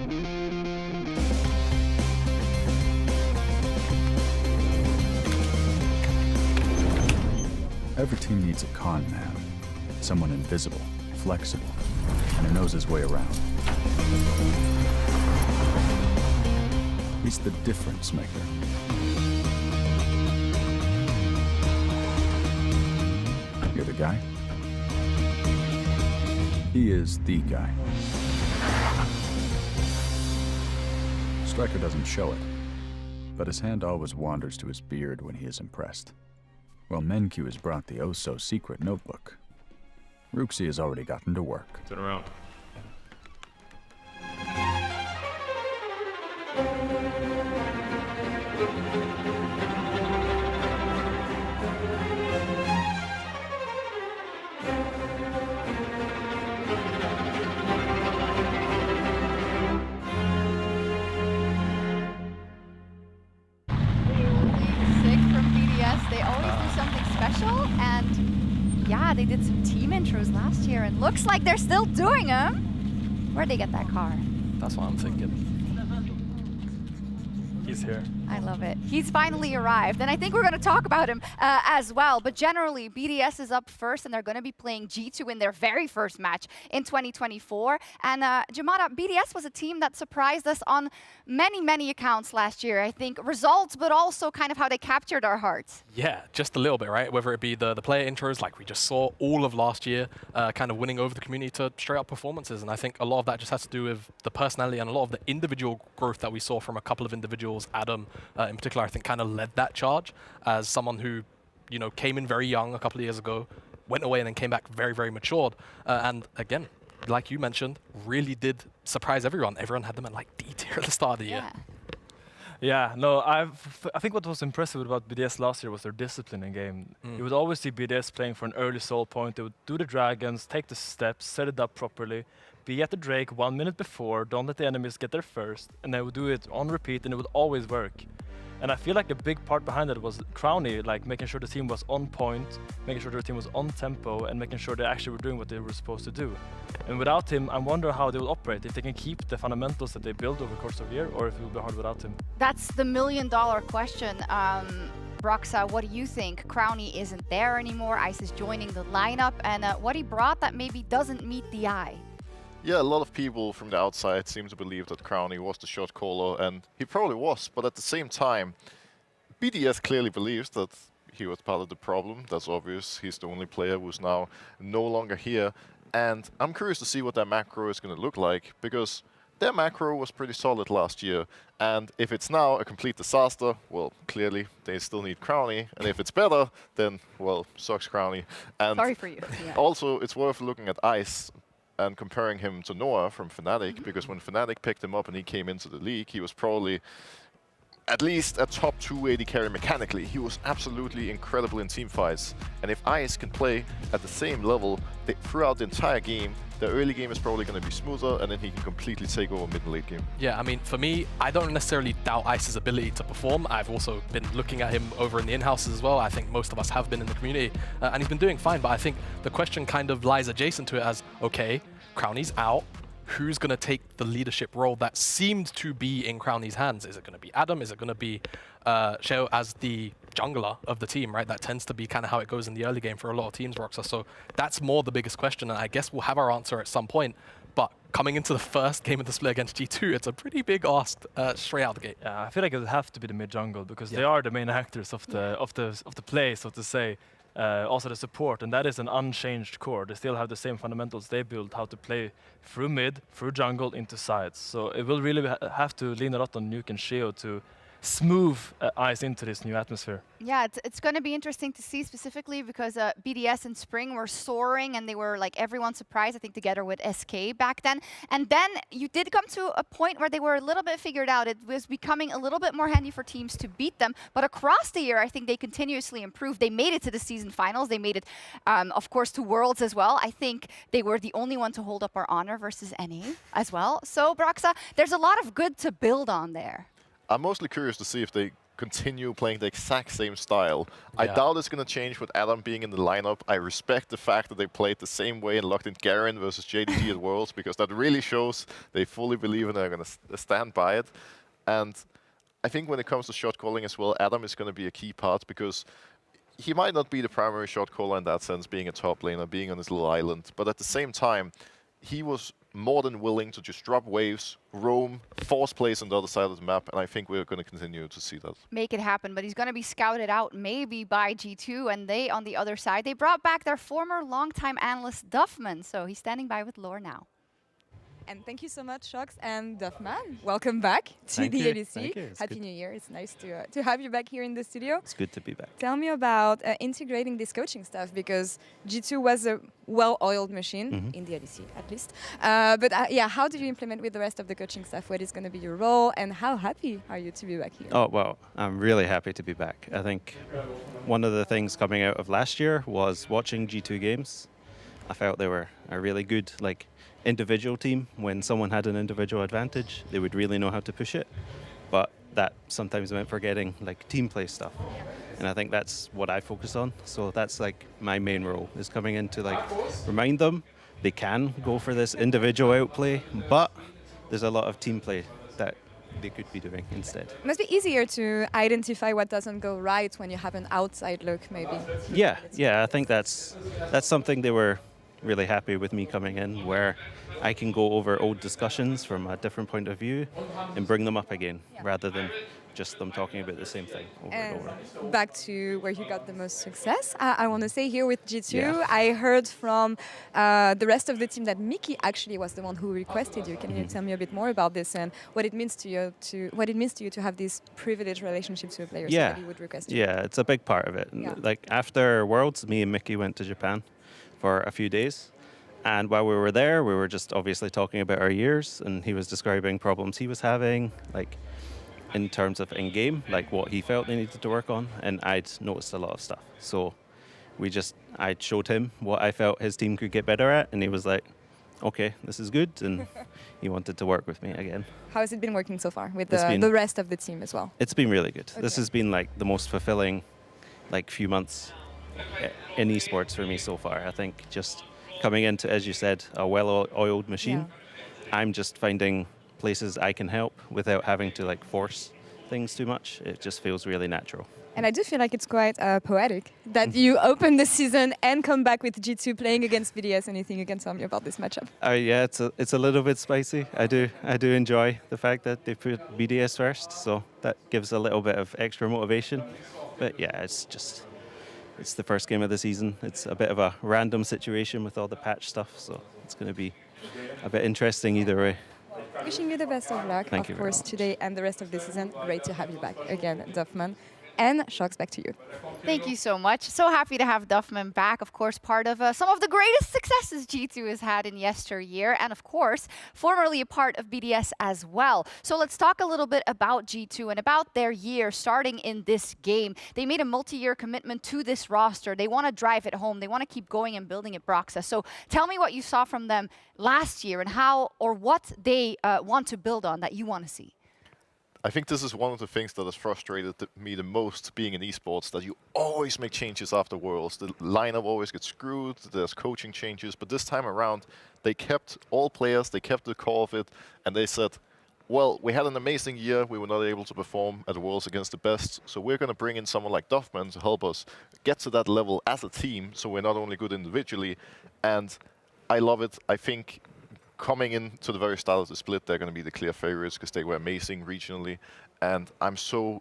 Every team needs a con man. Someone invisible, flexible, and who knows his way around. He's the difference maker. You're the guy? He is the guy. Striker doesn't show it, but his hand always wanders to his beard when he is impressed. Well, MenQ has brought the oh-so-secret notebook. Rooksy has already gotten to work. Turn around. Sick from BDS. They always do something special, and yeah, they did some team intros last year, and looks like they're still doing them. Where'd they get that car? That's what I'm thinking. He's here. I love it. He's finally arrived, and I think we're going to talk about him as well. But generally, BDS is up first, and they're going to be playing G2 in their very first match in 2024. And Jamada, BDS was a team that surprised us on many, many accounts last year. I think results, but also kind of how they captured our hearts. Yeah, just a little bit, right? Whether it be the player intros, like we just saw all of last year, kind of winning over the community to straight up performances. And I think a lot of that just has to do with the personality and a lot of the individual growth that we saw from a couple of individuals. Adam, in particular, I think kind of led that charge as someone who, you know, came in very young a couple of years ago, went away and then came back very, very matured. And again, like you mentioned, really did surprise everyone. Everyone had them at like D tier at the start of the year. Yeah, no, I think what was impressive about BDS last year was their discipline in game. You would always see BDS playing for an early soul point. They would do the dragons, take the steps, set it up properly, be at the Drake 1 minute before, don't let the enemies get there first, and they would do it on repeat, and it would always work. And I feel like a big part behind it was Crowny, like making sure the team was on point, making sure the team was on tempo, and making sure they actually were doing what they were supposed to do. And without him, I wonder how they will operate, if they can keep the fundamentals that they build over the course of the year, or if it will be hard without him. That's the million-dollar question. Broxa, what do you think? Crowny isn't there anymore, Ice is joining the lineup, and what he brought that maybe doesn't meet the eye. Yeah, a lot of people from the outside seem to believe that Crowny was the shot caller, and he probably was, but at the same time, BDS clearly believes that he was part of the problem. That's obvious. He's the only player who's now no longer here, and I'm curious to see what their macro is going to look like, because their macro was pretty solid last year, and if it's now a complete disaster, well, clearly they still need Crowny, and if it's better, then, well, sucks Crowny. And sorry for you. Yeah. Also, it's worth looking at Ice and comparing him to Noah from Fnatic, because when Fnatic picked him up and he came into the league, he was probably at least a top 2 AD carry mechanically. He was absolutely incredible in team fights. And if Ice can play at the same level throughout the entire game, the early game is probably going to be smoother, and then he can completely take over mid and late game. Yeah, I mean, for me, I don't necessarily doubt Ice's ability to perform. I've also been looking at him over in the in-houses as well. I think most of us have been in the community, and he's been doing fine. But I think the question kind of lies adjacent to it as, okay, Crowny's out. Who's going to take the leadership role that seemed to be in Crowny's hands? Is it going to be Adam? Is it going to be Sheo as the jungler of the team, right? That tends to be kind of how it goes in the early game for a lot of teams, Roxa. So that's more the biggest question, and I guess we'll have our answer at some point. But coming into the first game of the split against G2, it's a pretty big ask straight out the gate. Yeah, I feel like it would have to be the mid jungle, because they are the main actors of the play, so to say. Also the support, and that is an unchanged core. They still have the same fundamentals they built, how to play through mid, through jungle, into sides. So it will really have to lean a lot on Nuke and Sheo to smooth eyes into this new atmosphere. Yeah, it's going to be interesting to see specifically because BDS in spring were soaring and they were like everyone surprised, I think, together with SK back then. And then you did come to a point where they were a little bit figured out. It was becoming a little bit more handy for teams to beat them. But across the year, I think they continuously improved. They made it to the season finals. They made it, of course, to Worlds as well. I think they were the only one to hold up our honor versus NA as well. So, Broxa, there's a lot of good to build on there. I'm mostly curious to see if they continue playing the exact same style. I doubt it's going to change with Adam being in the lineup. I respect the fact that they played the same way and locked in Garen versus JDG at Worlds, because that really shows they fully believe and they're going to stand by it. And I think when it comes to shot calling as well, Adam is going to be a key part, because he might not be the primary shot caller in that sense, being a top laner, being on his little island, but at the same time, he was more than willing to just drop waves, roam, force plays on the other side of the map, and I think we're going to continue to see that. Make it happen, but he's going to be scouted out maybe by G2, and they, on the other side, they brought back their former longtime analyst, Duffman, so he's standing by with lore now. And thank you so much, Shox and Duffman. Welcome back to the LEC. Happy New Year. It's nice to have you back here in the studio. It's good to be back. Tell me about integrating this coaching stuff, because G2 was a well-oiled machine, in the LEC at least. But yeah, how did you implement with the rest of the coaching staff? What is going to be your role, and how happy are you to be back here? Oh, well, I'm really happy to be back. I think one of the things coming out of last year was watching G2 games. I felt they were a really good, individual team. When someone had an individual advantage, they would really know how to push it. But that sometimes meant forgetting team play stuff. And I think that's what I focus on. So that's my main role, is coming in to remind them they can go for this individual outplay, but there's a lot of team play that they could be doing instead. It must be easier to identify what doesn't go right when you have an outside look, maybe. Yeah, I think that's something they were really happy with me coming in, where I can go over old discussions from a different point of view and bring them up again, rather than just them talking about the same thing over and over. Back to where you got the most success, I want to say here with G2, Yeah. I heard from the rest of the team that Mickey actually was the one who requested you. Can you tell me a bit more about this and what it means to you to have this privileged relationship to a player? Yeah, Somebody would request you. yeah, it's a big part of it. After Worlds, me and Mickey went to Japan for a few days. And while we were there, we were just obviously talking about our years, and he was describing problems he was having, in terms of in-game, what he felt they needed to work on, and I'd noticed a lot of stuff. So I showed him what I felt his team could get better at, and he was like, okay, this is good, and he wanted to work with me again. How has it been working so far with the rest of the team as well? It's been really good. Okay. This has been the most fulfilling few months in esports for me so far. I think just coming into, as you said, a well-oiled machine, I'm just finding places I can help without having to force things too much. It just feels really natural. And I do feel like it's quite poetic that you open the season and come back with G2 playing against BDS. Anything you can tell me about this matchup? Yeah, it's a little bit spicy. I do enjoy the fact that they put BDS first, so that gives a little bit of extra motivation. But yeah, it's the first game of the season. It's a bit of a random situation with all the patch stuff, so it's going to be a bit interesting either way. Wishing you the best of luck, Thank you of very course, much. today and the rest of the season. Great to have you back again, Duffman. And Shox, back to you. Thank you so much. So happy to have Duffman back. Of course, part of some of the greatest successes G2 has had in yesteryear. And of course, formerly a part of BDS as well. So let's talk a little bit about G2 and about their year starting in this game. They made a multi-year commitment to this roster. They want to drive it home. They want to keep going and building it, Broxa. So tell me what you saw from them last year and how or what they want to build on that you want to see. I think this is one of the things that has frustrated me the most being in esports, that you always make changes after Worlds. The lineup always gets screwed, there's coaching changes, but this time around, they kept all players, they kept the core of it, and they said, well, we had an amazing year, we were not able to perform at Worlds against the best, so we're going to bring in someone like Duffman to help us get to that level as a team, so we're not only good individually, and I love it. I think coming into the very start of the split, they're going to be the clear favorites because they were amazing regionally. And I'm so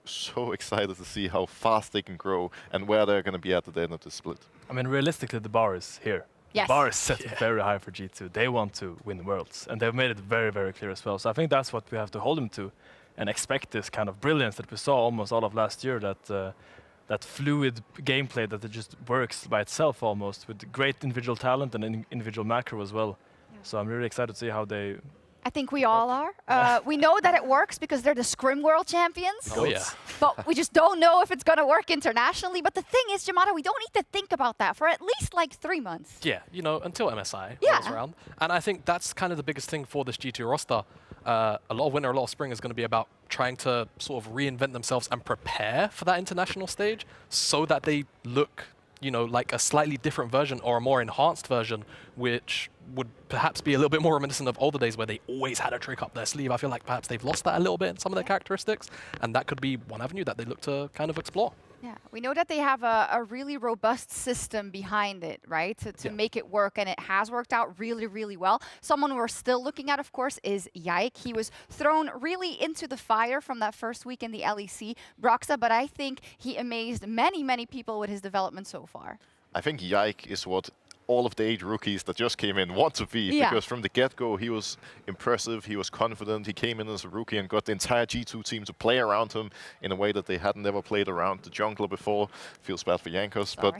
excited to see how fast they can grow and where they're going to be at the end of the split. I mean, realistically, the bar is here. Yes. The bar is set very high for G2. They want to win Worlds, and they've made it very, very clear as well. So I think that's what we have to hold them to. and expect this kind of brilliance that we saw almost all of last year, that fluid gameplay that it just works by itself almost, with great individual talent and individual macro as well. Yeah. So I'm really excited to see how they... I think we all are. We know that it works because they're the Scrim World Champions. Oh, yeah. But we just don't know if it's going to work internationally. But the thing is, Jamada, we don't need to think about that for at least like 3 months. Yeah, until MSI rolls around. And I think that's kind of the biggest thing for this G2 roster. A lot of winter, a lot of spring is going to be about trying to sort of reinvent themselves and prepare for that international stage so that they look, like a slightly different version or a more enhanced version, which would perhaps be a little bit more reminiscent of older days where they always had a trick up their sleeve. I feel like perhaps they've lost that a little bit in some of their characteristics, and that could be one avenue that they look to kind of explore. Yeah, we know that they have a really robust system behind it, right, to make it work, and it has worked out really, really well. Someone we're still looking at, of course, is Yike. He was thrown really into the fire from that first week in the LEC Broxa, but I think he amazed many, many people with his development so far. I think Yike is what all of the 8 rookies that just came in want to be, because from the get-go he was impressive, he was confident, he came in as a rookie and got the entire G2 team to play around him in a way that they hadn't ever played around the jungler before. Feels bad for Jankos, but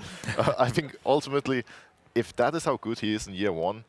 I think ultimately, if that is how good he is in year 1,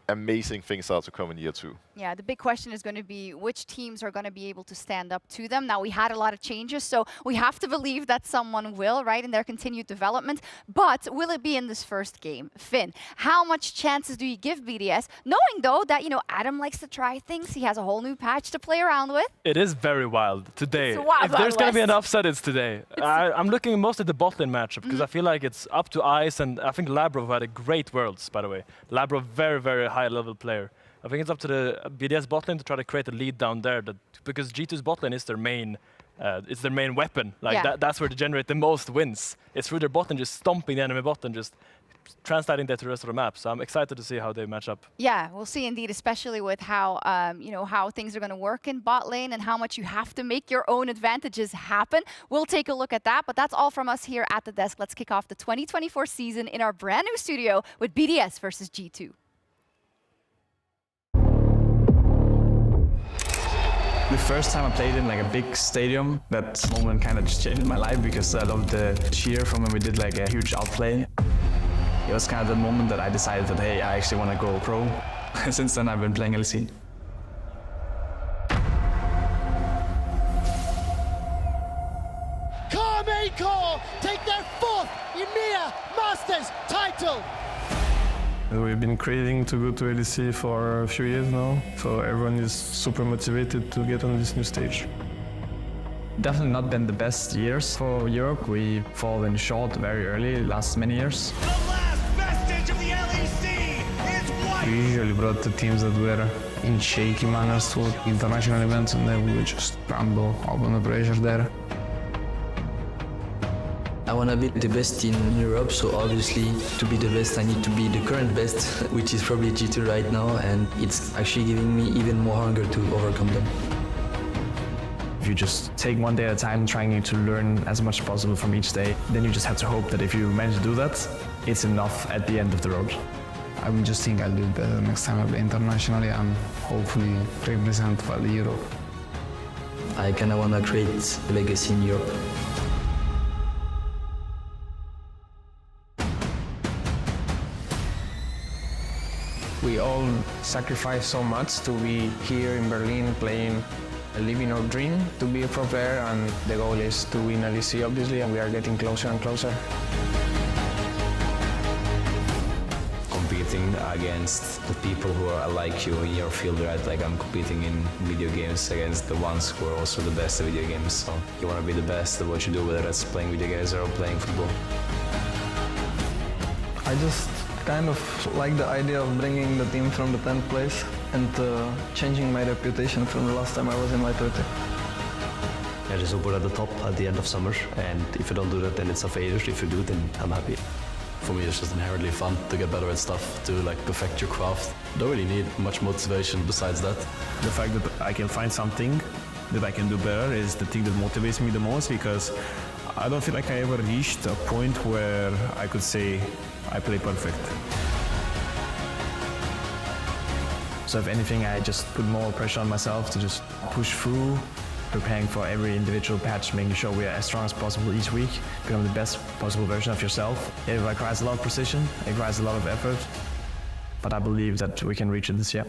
amazing things are to come in year 2. Yeah, the big question is going to be which teams are going to be able to stand up to them. Now, we had a lot of changes, so we have to believe that someone will, right, in their continued development. But will it be in this first game? Finn, how much chances do you give BDS, knowing, though, that, Adam likes to try things. He has a whole new patch to play around with. It is very wild today. It's wild, if there's going to be an upset, it's today. I'm looking most at the bot lane matchup, because I feel like it's up to Ice, and I think Labrov had a great Worlds, by the way. Labrov, very, very high-level player. I think it's up to the BDS bot lane to try to create a lead down there, because G2's bot lane is their main, it's their main weapon. Like that's where they generate the most wins. It's through their bot lane, just stomping the enemy bot and just translating that to the rest of the map. So I'm excited to see how they match up. Yeah, we'll see indeed, especially with how how things are going to work in bot lane and how much you have to make your own advantages happen. We'll take a look at that, but that's all from us here at the desk. Let's kick off the 2024 season in our brand new studio with BDS versus G2. The first time I played in like a big stadium, that moment kind of just changed my life, because I loved the cheer from when we did like a huge outplay. It was kind of the moment that I decided that, hey, I actually want to go pro. Since then I've been playing LEC. Carmaker take their 4th EMEA Masters title. We've been craving to go to LEC for a few years now, so everyone is super motivated to get on this new stage. Definitely not been the best years for Europe. We've fallen short very early, last many years. The last vestige of the LEC is white! We usually brought the teams that were in shaky manners to international events, and then we would just crumble under the pressure there. I want to be the best in Europe, so obviously to be the best I need to be the current best, which is probably G2 right now, and it's actually giving me even more hunger to overcome them. If you just take one day at a time, trying to learn as much as possible from each day, then you just have to hope that if you manage to do that, it's enough at the end of the road. I just think I'll do better next time I play internationally and hopefully represent Valley Europe. I kind of want to create a legacy in Europe. We all sacrifice so much to be here in Berlin playing, living our dream to be a pro player, and the goal is to win LEC obviously, and we are getting closer and closer. Competing against the people who are like you in your field, right? Like I'm competing in video games against the ones who are also the best at video games. So you want to be the best at what you do, whether that's playing video games or playing football. I just kind of like the idea of bringing the team from the 10th place and changing my reputation from the last time I was in my 30. Yeah, just put at the top at the end of summer, and if you don't do that, then it's a failure. If you do, then I'm happy. For me, it's just inherently fun to get better at stuff, to like perfect your craft. Don't really need much motivation besides that. The fact that I can find something that I can do better is the thing that motivates me the most, because I don't feel like I ever reached a point where I could say I play perfect. So if anything, I just put more pressure on myself to just push through preparing for every individual patch, making sure we are as strong as possible each week, become the best possible version of yourself. It requires a lot of precision, it requires a lot of effort, but I believe that we can reach it this year.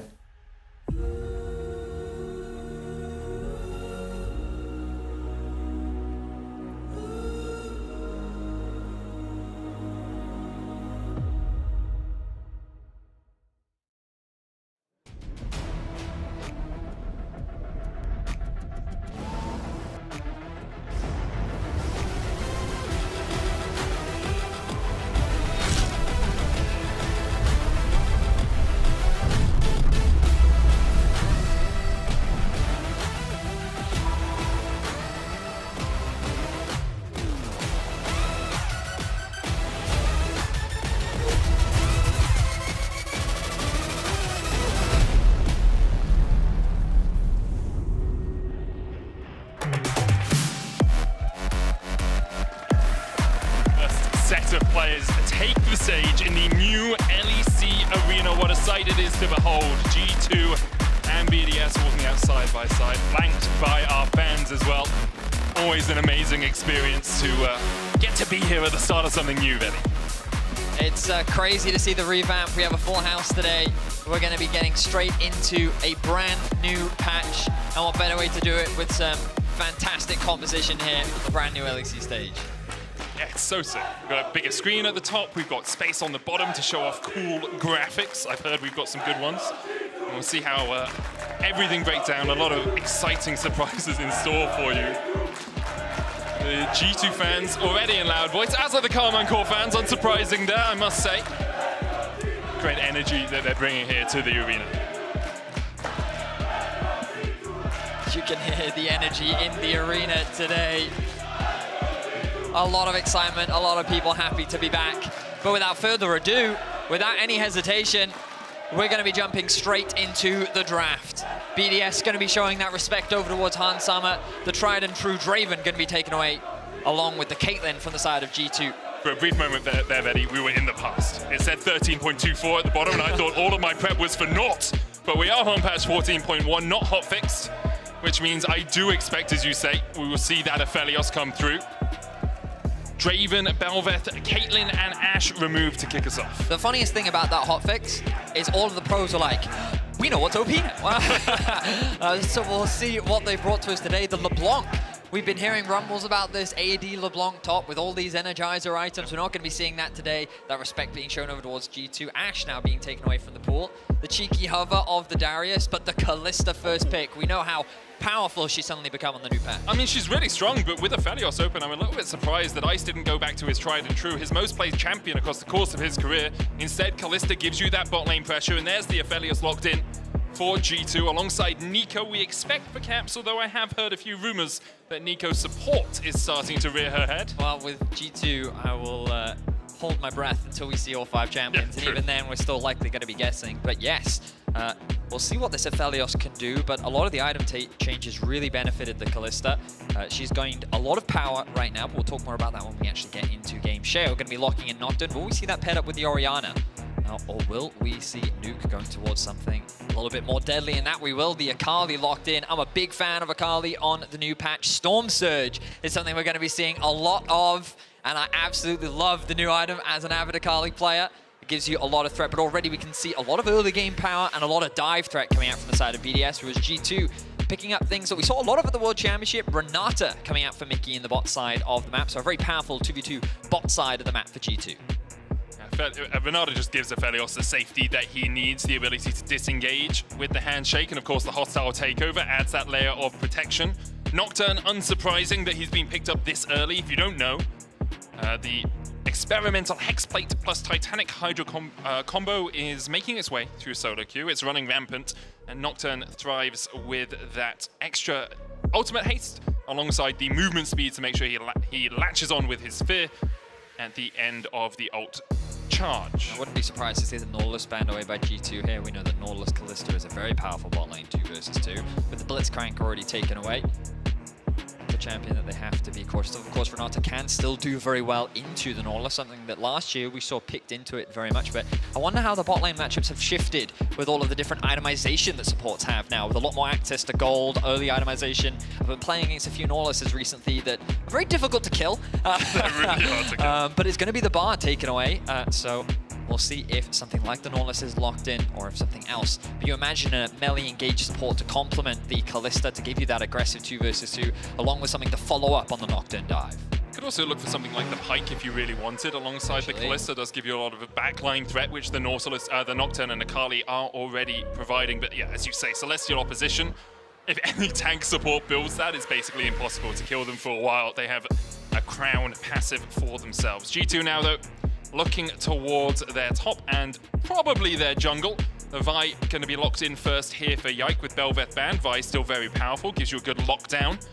Set of players take the stage in the new LEC Arena. What a sight it is to behold. G2 and BDS walking out side by side, flanked by our fans as well. Always an amazing experience to get to be here at the start of something new, Veli. It's crazy to see the revamp. We have a full house today. We're going to be getting straight into a brand new patch. And what better way to do it with some fantastic composition here on the brand new LEC stage. Yeah, it's so sick. We've got a bigger screen at the top. We've got space on the bottom to show off cool graphics. I've heard we've got some good ones. And we'll see how everything breaks down. A lot of exciting surprises in store for you. The G2 fans already in loud voice, as are the Carmine Core fans. Unsurprising there, I must say. Great energy that they're bringing here to the arena. You can hear the energy in the arena today. A lot of excitement, a lot of people happy to be back. But without further ado, without any hesitation, we're going to be jumping straight into the draft. BDS going to be showing that respect over towards Hans Sama. The tried and true Draven going to be taken away, along with the Caitlyn from the side of G2. For a brief moment there, Eddie, we were in the past. It said 13.24 at the bottom, and I thought all of my prep was for naught. But we are on patch 14.1, not hotfixed, which means I do expect, as you say, we will see that Aphelios come through. Draven, Belveth, Caitlyn, and Ashe removed to kick us off. The funniest thing about that hotfix is all of the pros are like, we know what's OP now. So we'll see what they brought to us today. The LeBlanc. We've been hearing rumbles about this AD LeBlanc top with all these Energizer items. We're not going to be seeing that today. That respect being shown over towards G2. Ashe now being taken away from the pool. The cheeky hover of the Darius, but the Kalista first pick. We know how powerful she's suddenly become on the new patch. I mean, she's really strong, but with Aphelios open, I'm a little bit surprised that Ice didn't go back to his tried and true, his most played champion across the course of his career. Instead, Kalista gives you that bot lane pressure, and there's the Aphelios locked in for G2 alongside Nico. We expect for Caps, although I have heard a few rumors that Nico's support is starting to rear her head. Well, with G2, I will hold my breath until we see all 5 champions, and even then we're still likely going to be guessing. But yes, we'll see what this Aphelios can do, but a lot of the item changes really benefited the Kalista. She's gained a lot of power right now, but we'll talk more about that when we actually get into game share. We're going to be locking in Nocturne. Will we see that paired up with the Orianna? Or will we see Nuke going towards something a little bit more deadly? And that we will. The Akali locked in. I'm a big fan of Akali on the new patch. Storm Surge is something we're going to be seeing a lot of, and I absolutely love the new item as an avid Akali player. It gives you a lot of threat, but already we can see a lot of early game power and a lot of dive threat coming out from the side of BDS, whereas G2 picking up things that we saw a lot of at the World Championship. Renata coming out for Mickey in the bot side of the map, so a very powerful 2v2 bot side of the map for G2. Renata just gives Aphelios the safety that he needs, the ability to disengage with the handshake, and of course the hostile takeover adds that layer of protection. Nocturne, unsurprising that he's been picked up this early. If you don't know, the experimental Hexplate plus Titanic Hydro combo is making its way through solo queue. It's running rampant, and Nocturne thrives with that extra ultimate haste alongside the movement speed to make sure he latches on with his fear at the end of the ult charge. I wouldn't be surprised to see the Nautilus banned away by G2 here. We know that Nautilus Kalista is a very powerful bot lane 2 versus 2, with the Blitzcrank already taken away. a champion that they have to be cautious of. Of course, Renata can still do very well into the Nautilus, something that last year we saw picked into it very much. But I wonder how the bot lane matchups have shifted with all of the different itemization that supports have now, with a lot more access to gold, early itemization. I've been playing against a few Nautiluses recently that are very difficult to kill. They're really hard to kill. But it's going to be the bar taken away. So we'll see if something like the Nautilus is locked in or if something else. But you imagine a melee engaged support to complement the Kalista to give you that aggressive 2 versus 2, along with something to follow up on the Nocturne dive. Could also look for something like the Pike if you really wanted, alongside the Kalista. Does give you a lot of a backline threat, which the Nautilus, the Nocturne and Akali are already providing. But yeah, as you say, Celestial opposition. If any tank support builds that, it's basically impossible to kill them for a while. They have a crown passive for themselves. G2 now, though, looking towards their top and probably their jungle. The Vi going to be locked in first here for Yike with Belveth banned. Vi still very powerful, gives you a good lockdown.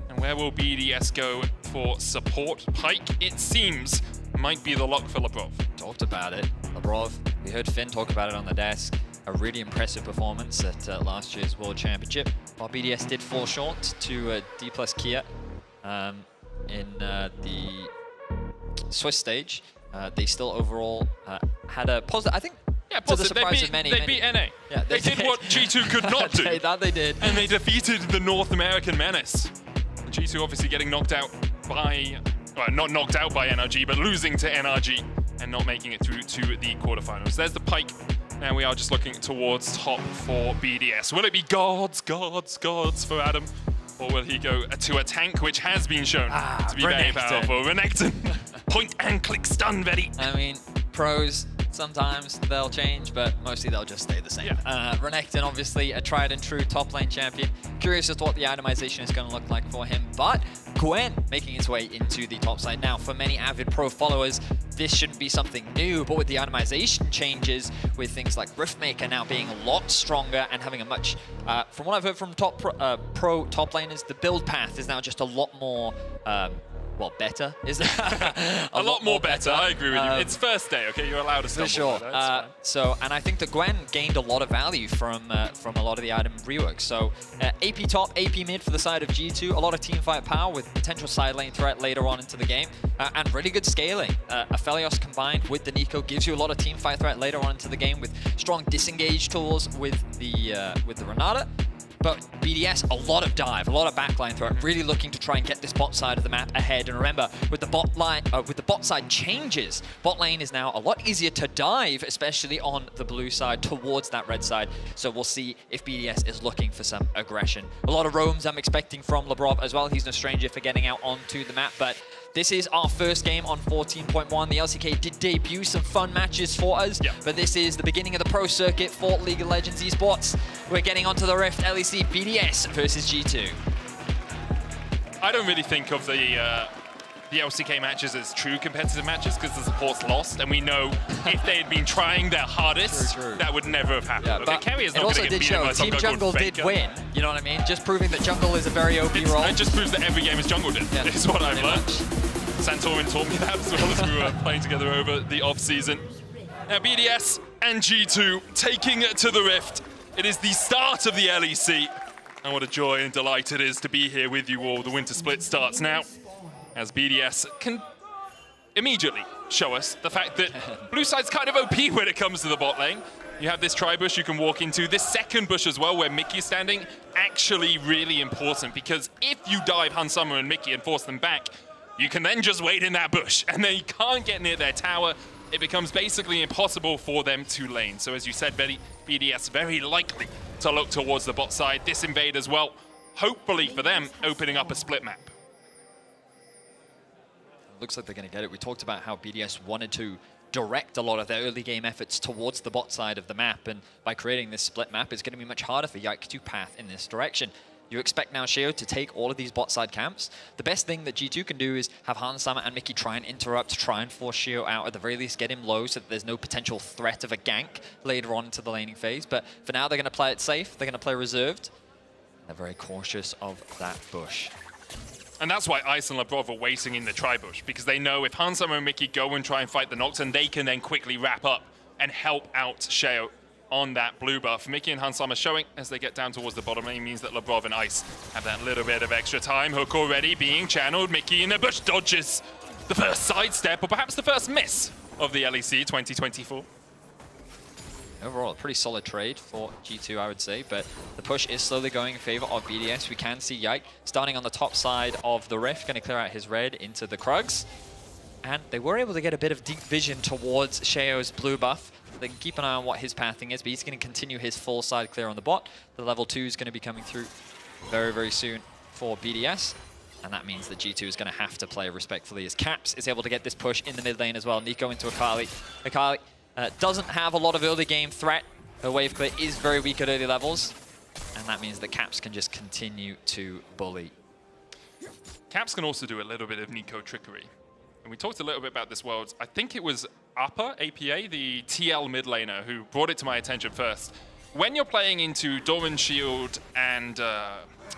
And where will BDS go for support? Pike, it seems, might be the lock for Labrov. Talked about it. Labrov, we heard Finn talk about it on the desk. A really impressive performance at last year's World Championship. While BDS did fall short to D plus Kia in the Swiss stage, they still overall had a positive, I think, to the surprise of many. They beat NA. Yeah, they did what G2 could not do. That they did. And they defeated the North American menace. G2 obviously getting knocked out by, well, not knocked out by NRG, but losing to NRG and not making it through to the quarterfinals. There's the Pike. Now we are just looking towards top for BDS. Will it be gods for Adam? Or will he go to a tank, which has been shown to be very powerful? Renekton. Point and click stun, Betty. I mean, pros, sometimes they'll change, but mostly they'll just stay the same. Yeah. Renekton, obviously, a tried and true top lane champion. Curious as to what the itemization is going to look like for him, but Gwen making his way into the top side. Now, for many avid pro followers, this shouldn't be something new, but with the itemization changes, with things like Riftmaker now being a lot stronger and having a much, from what I've heard from pro top laners, the build path is now just a lot more, well, better, is it? a lot more better. I agree with you. It's first day, okay? You're allowed to stumble. For sure. So, and I think that Gwen gained a lot of value from a lot of the item reworks. So AP top, AP mid for the side of G2. A lot of teamfight power with potential side lane threat later on into the game, and really good scaling. Aphelios combined with the Nico gives you a lot of teamfight threat later on into the game with strong disengage tools with the Renata. But BDS, a lot of dive, a lot of backline threat, really looking to try and get this bot side of the map ahead. And remember, with the bot side changes, bot lane is now a lot easier to dive, especially on the blue side towards that red side. So we'll see if BDS is looking for some aggression. A lot of roams I'm expecting from Labrov as well. He's no stranger for getting out onto the map, but this is our first game on 14.1. The LCK did debut some fun matches for us, but this is the beginning of the pro circuit for League of Legends esports. We're getting onto the Rift, LEC BDS versus G2. I don't really think of the LCK matches as true competitive matches because the support's lost, and we know if they had been trying their hardest, that would never have happened. Yeah, okay, but Carrier's it not also gonna get did beaten show by some Team guy called Jungle did Faker. win, you know what I mean? Just proving that jungle is a very OP role. It just proves that every game is jungle did, is what I've learned. Santorin taught me that as well as we were playing together over the off-season. Now BDS and G2 taking it to the Rift. It is the start of the LEC. And what a joy and delight it is to be here with you all. The winter split starts now, as BDS can immediately show us the fact that blue side's kind of OP when it comes to the bot lane. You have this tri-bush you can walk into. This second bush as well, where Mickey is standing, actually really important, because if you dive Hansummer and Mickey and force them back, you can then just wait in that bush, and they can't get near their tower. It becomes basically impossible for them to lane. So as you said, Betty, BDS very likely to look towards the bot side. This invade as well, hopefully for them, opening up a split map. Looks like they're going to get it. We talked about how BDS wanted to direct a lot of their early game efforts towards the bot side of the map, and by creating this split map, it's going to be much harder for Yike to path in this direction. You expect now Sheo to take all of these bot side camps. The best thing that G2 can do is have Hansama and Mickey try and interrupt, try and force Sheo out, at the very least get him low so that there's no potential threat of a gank later on into the laning phase. But for now, they're going to play it safe, they're going to play reserved. They're very cautious of that bush. And that's why Ice and Labrov are waiting in the tri-bush, because they know if Hansama and Mickey go and try and fight the Nocturne, they can then quickly wrap up and help out Sheo on that blue buff. Mickey and Hansama showing as they get down towards the bottom lane means that Labrov and Ice have that little bit of extra time. Hook already being channeled. Mickey in the bush dodges the first sidestep, or perhaps the first miss of the LEC 2024. Overall, a pretty solid trade for G2, I would say, but the push is slowly going in favor of BDS. We can see Yike starting on the top side of the Rift, going to clear out his red into the Krugs. And they were able to get a bit of deep vision towards Sheo's blue buff. They can keep an eye on what his pathing is, but he's going to continue his full side clear on the bot. The level 2 is going to be coming through very, very soon for BDS. And that means that G2 is going to have to play respectfully as Caps is able to get this push in the mid lane as well. Nico into Akali. Akali doesn't have a lot of early game threat. Her wave clear is very weak at early levels. And that means that Caps can just continue to bully. Caps can also do a little bit of Nico trickery. And we talked a little bit about this world. I think it was APA, the TL mid laner, who brought it to my attention first. When you're playing into Doran Shield and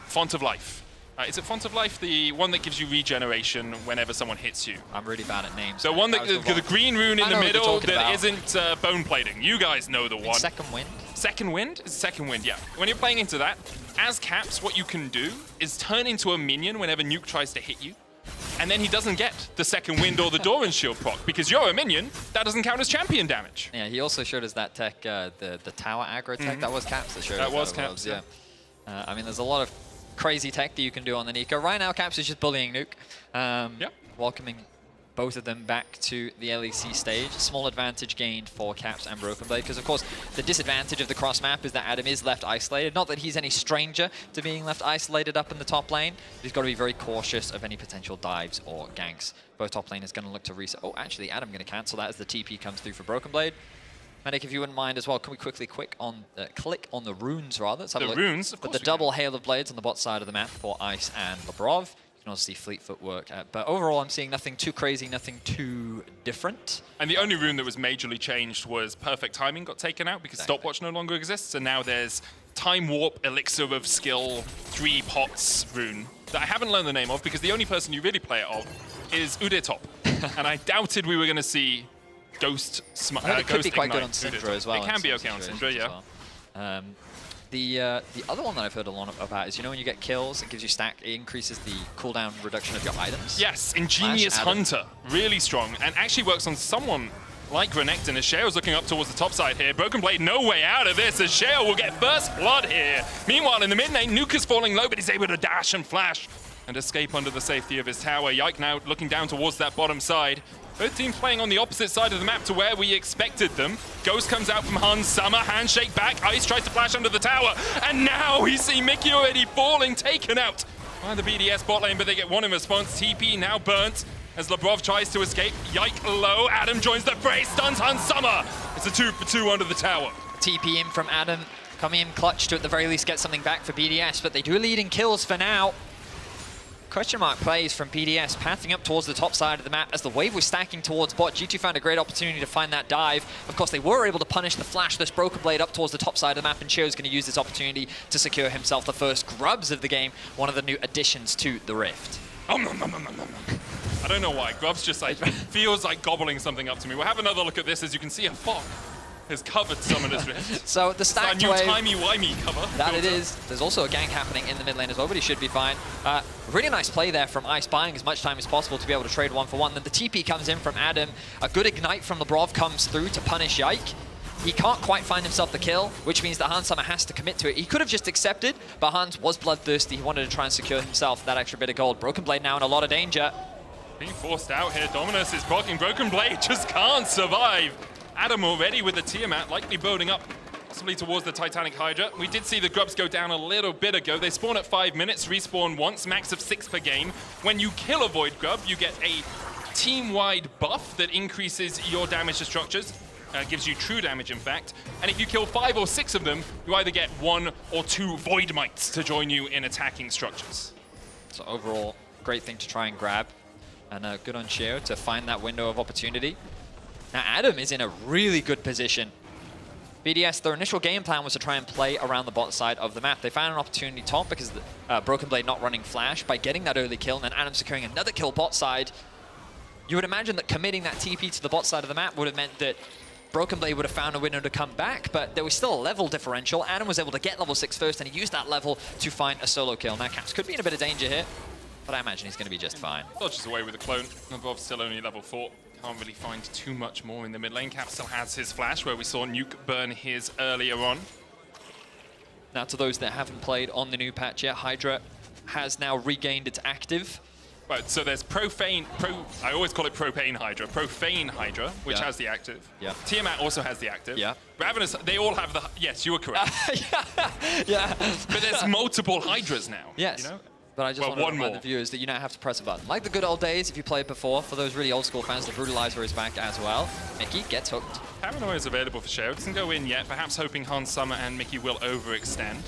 Font of Life, is it Font of Life, the one that gives you regeneration whenever someone hits you? I'm really bad at names. The one that the green rune in the middle that isn't bone plating. You guys know the one. Second Wind. Second Wind? It's Second Wind, yeah. When you're playing into that, as Caps, what you can do is turn into a minion whenever Nuke tries to hit you. And then he doesn't get the Second Wind or the Doran Shield proc, because you're a minion, that doesn't count as champion damage. Yeah, he also showed us that tech, the tower aggro tech. That was Caps that showed us. That was Caps, yeah. I mean, there's a lot of crazy tech that you can do on the Nico. Right now, Caps is just bullying Nuke. Welcoming both of them back to the LEC stage. Small advantage gained for Caps and Broken Blade, because of course the disadvantage of the cross map is that Adam is left isolated. Not that he's any stranger to being left isolated up in the top lane. He's got to be very cautious of any potential dives or ganks. Both top lane is going to look to reset. Oh, actually, Adam going to cancel that as the TP comes through for Broken Blade. Medic, if you wouldn't mind as well, can we quickly click on the runes rather? Let's have a look. Runes, of course. But the double hail of blades on the bot side of the map for Ice and Labrov. You can also see fleet footwork. But overall, I'm seeing nothing too crazy, nothing too different. And the only rune that was majorly changed was Perfect Timing got taken out because Stopwatch no longer exists. And now there's Time Warp, Elixir of Skill, 3 Pots rune that I haven't learned the name of because the only person you really play it of is Udetop. And I doubted we were going to see Ghost it could be quite good on Syndra as well. It can be okay on Syndra, yeah. Well. The other one that I've heard a lot about is, you know, when you get kills, it gives you stack, it increases the cooldown reduction of your items. Yes, Ingenious Hunter, really strong, and actually works on someone like Renekton as Sheo's looking up towards the top side here. Broken Blade, no way out of this as Sheo will get first blood here. Meanwhile, in the mid lane, Nuke is falling low, but he's able to dash and flash and escape under the safety of his tower. Yike now looking down towards that bottom side. Both teams playing on the opposite side of the map to where we expected them. Ghost comes out from Hansama, handshake back, Ice tries to flash under the tower, and now we see Mickey already falling, taken out by the BDS bot lane, but they get one in response. TP now burnt as Labrov tries to escape. Yike low, Adam joins the fray, stuns Hansama. It's a 2-for-2 under the tower. TP in from Adam, coming in clutch to at the very least get something back for BDS, but they do lead in kills for now. Question mark plays from BDS, pathing up towards the top side of the map as the wave was stacking towards bot. G2 found a great opportunity to find that dive. Of course, they were able to punish the flashless Broken Blade up towards the top side of the map, and Sheo's going to use this opportunity to secure himself the first grubs of the game, one of the new additions to the Rift. I don't know why, grubs just like feels like gobbling something up to me. We'll have another look at this. As you can see, a fog has covered Summoner's Rift. So the stack new timey-wimey cover. That it is. There's also a gank happening in the mid lane as well, but he should be fine. Really nice play there from Ice, buying as much time as possible to be able to trade 1-for-1. Then the TP comes in from Adam. A good ignite from Labrov comes through to punish Yike. He can't quite find himself the kill, which means that Hansama has to commit to it. He could have just accepted, but Hans was bloodthirsty. He wanted to try and secure himself that extra bit of gold. Broken Blade now in a lot of danger. Being forced out here, Dominus is blocking. Broken Blade just can't survive. Adam already with the Tiamat, likely building up possibly towards the Titanic Hydra. We did see the grubs go down a little bit ago. They spawn at 5 minutes, respawn once, max of 6 per game. When you kill a Void Grub, you get a team-wide buff that increases your damage to structures. Gives you true damage, in fact. And if you kill 5 or 6 of them, you either get 1 or 2 Void Mites to join you in attacking structures. So overall, great thing to try and grab. And good on Sheo to find that window of opportunity. Now Adam is in a really good position. BDS, their initial game plan was to try and play around the bot side of the map. They found an opportunity top because the Broken Blade not running flash by getting that early kill, and then Adam securing another kill bot side. You would imagine that committing that TP to the bot side of the map would have meant that Broken Blade would have found a window to come back, but there was still a level differential. Adam was able to get level 6 first, and he used that level to find a solo kill. Now, Caps could be in a bit of danger here, but I imagine he's going to be just fine. Dodges away with a clone. LeBrov still only level 4. Can't really find too much more in the mid lane. Cap still has his flash, where we saw Nuke burn his earlier on. Now, to those that haven't played on the new patch yet, Hydra has now regained its active. Right, so there's I always call it Propane Hydra. Profane Hydra, which has the active. Yeah. Tiamat also has the active. Yeah. Ravenous, they all have the... Yes, you were correct. Yeah. But there's multiple Hydras now. Yes. You know? But I just want to remind the viewers that you now have to press a button. Like the good old days, if you played before, for those really old school fans, the Brutalizer is back as well. Mickey gets hooked. Paranoia is available for Sheo. Doesn't go in yet, perhaps hoping Hans Summer and Mickey will overextend.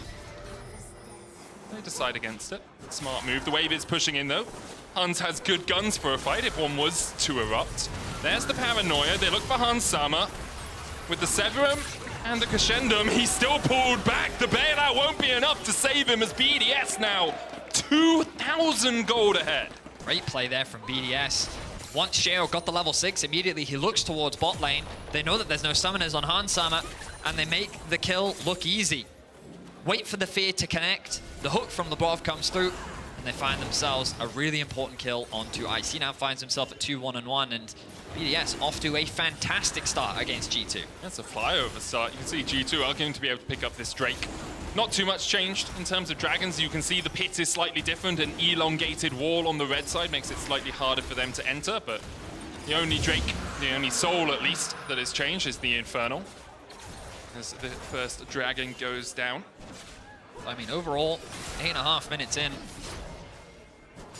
They decide against it. Smart move. The wave is pushing in though. Hans has good guns for a fight if one was to erupt. There's the Paranoia. They look for Hans Summer. With the Severum and the Crescendum, he's still pulled back. The bailout won't be enough to save him as BDS now 2,000 gold ahead. Great play there from BDS. Once Sheo got the level 6, immediately he looks towards bot lane. They know that there's no summoners on Hans Summer, and they make the kill look easy. Wait for the fear to connect. The hook from LeBrov comes through, and they find themselves a really important kill onto Ice. He now finds himself at 2-1-1, and BDS off to a fantastic start against G2. That's a flyover start. You can see G2 are going to be able to pick up this Drake. Not too much changed in terms of dragons. You can see the pit is slightly different. An elongated wall on the red side makes it slightly harder for them to enter, but the only Drake, the only soul at least, that has changed is the Infernal. As the first dragon goes down. I mean, overall, 8.5 minutes in,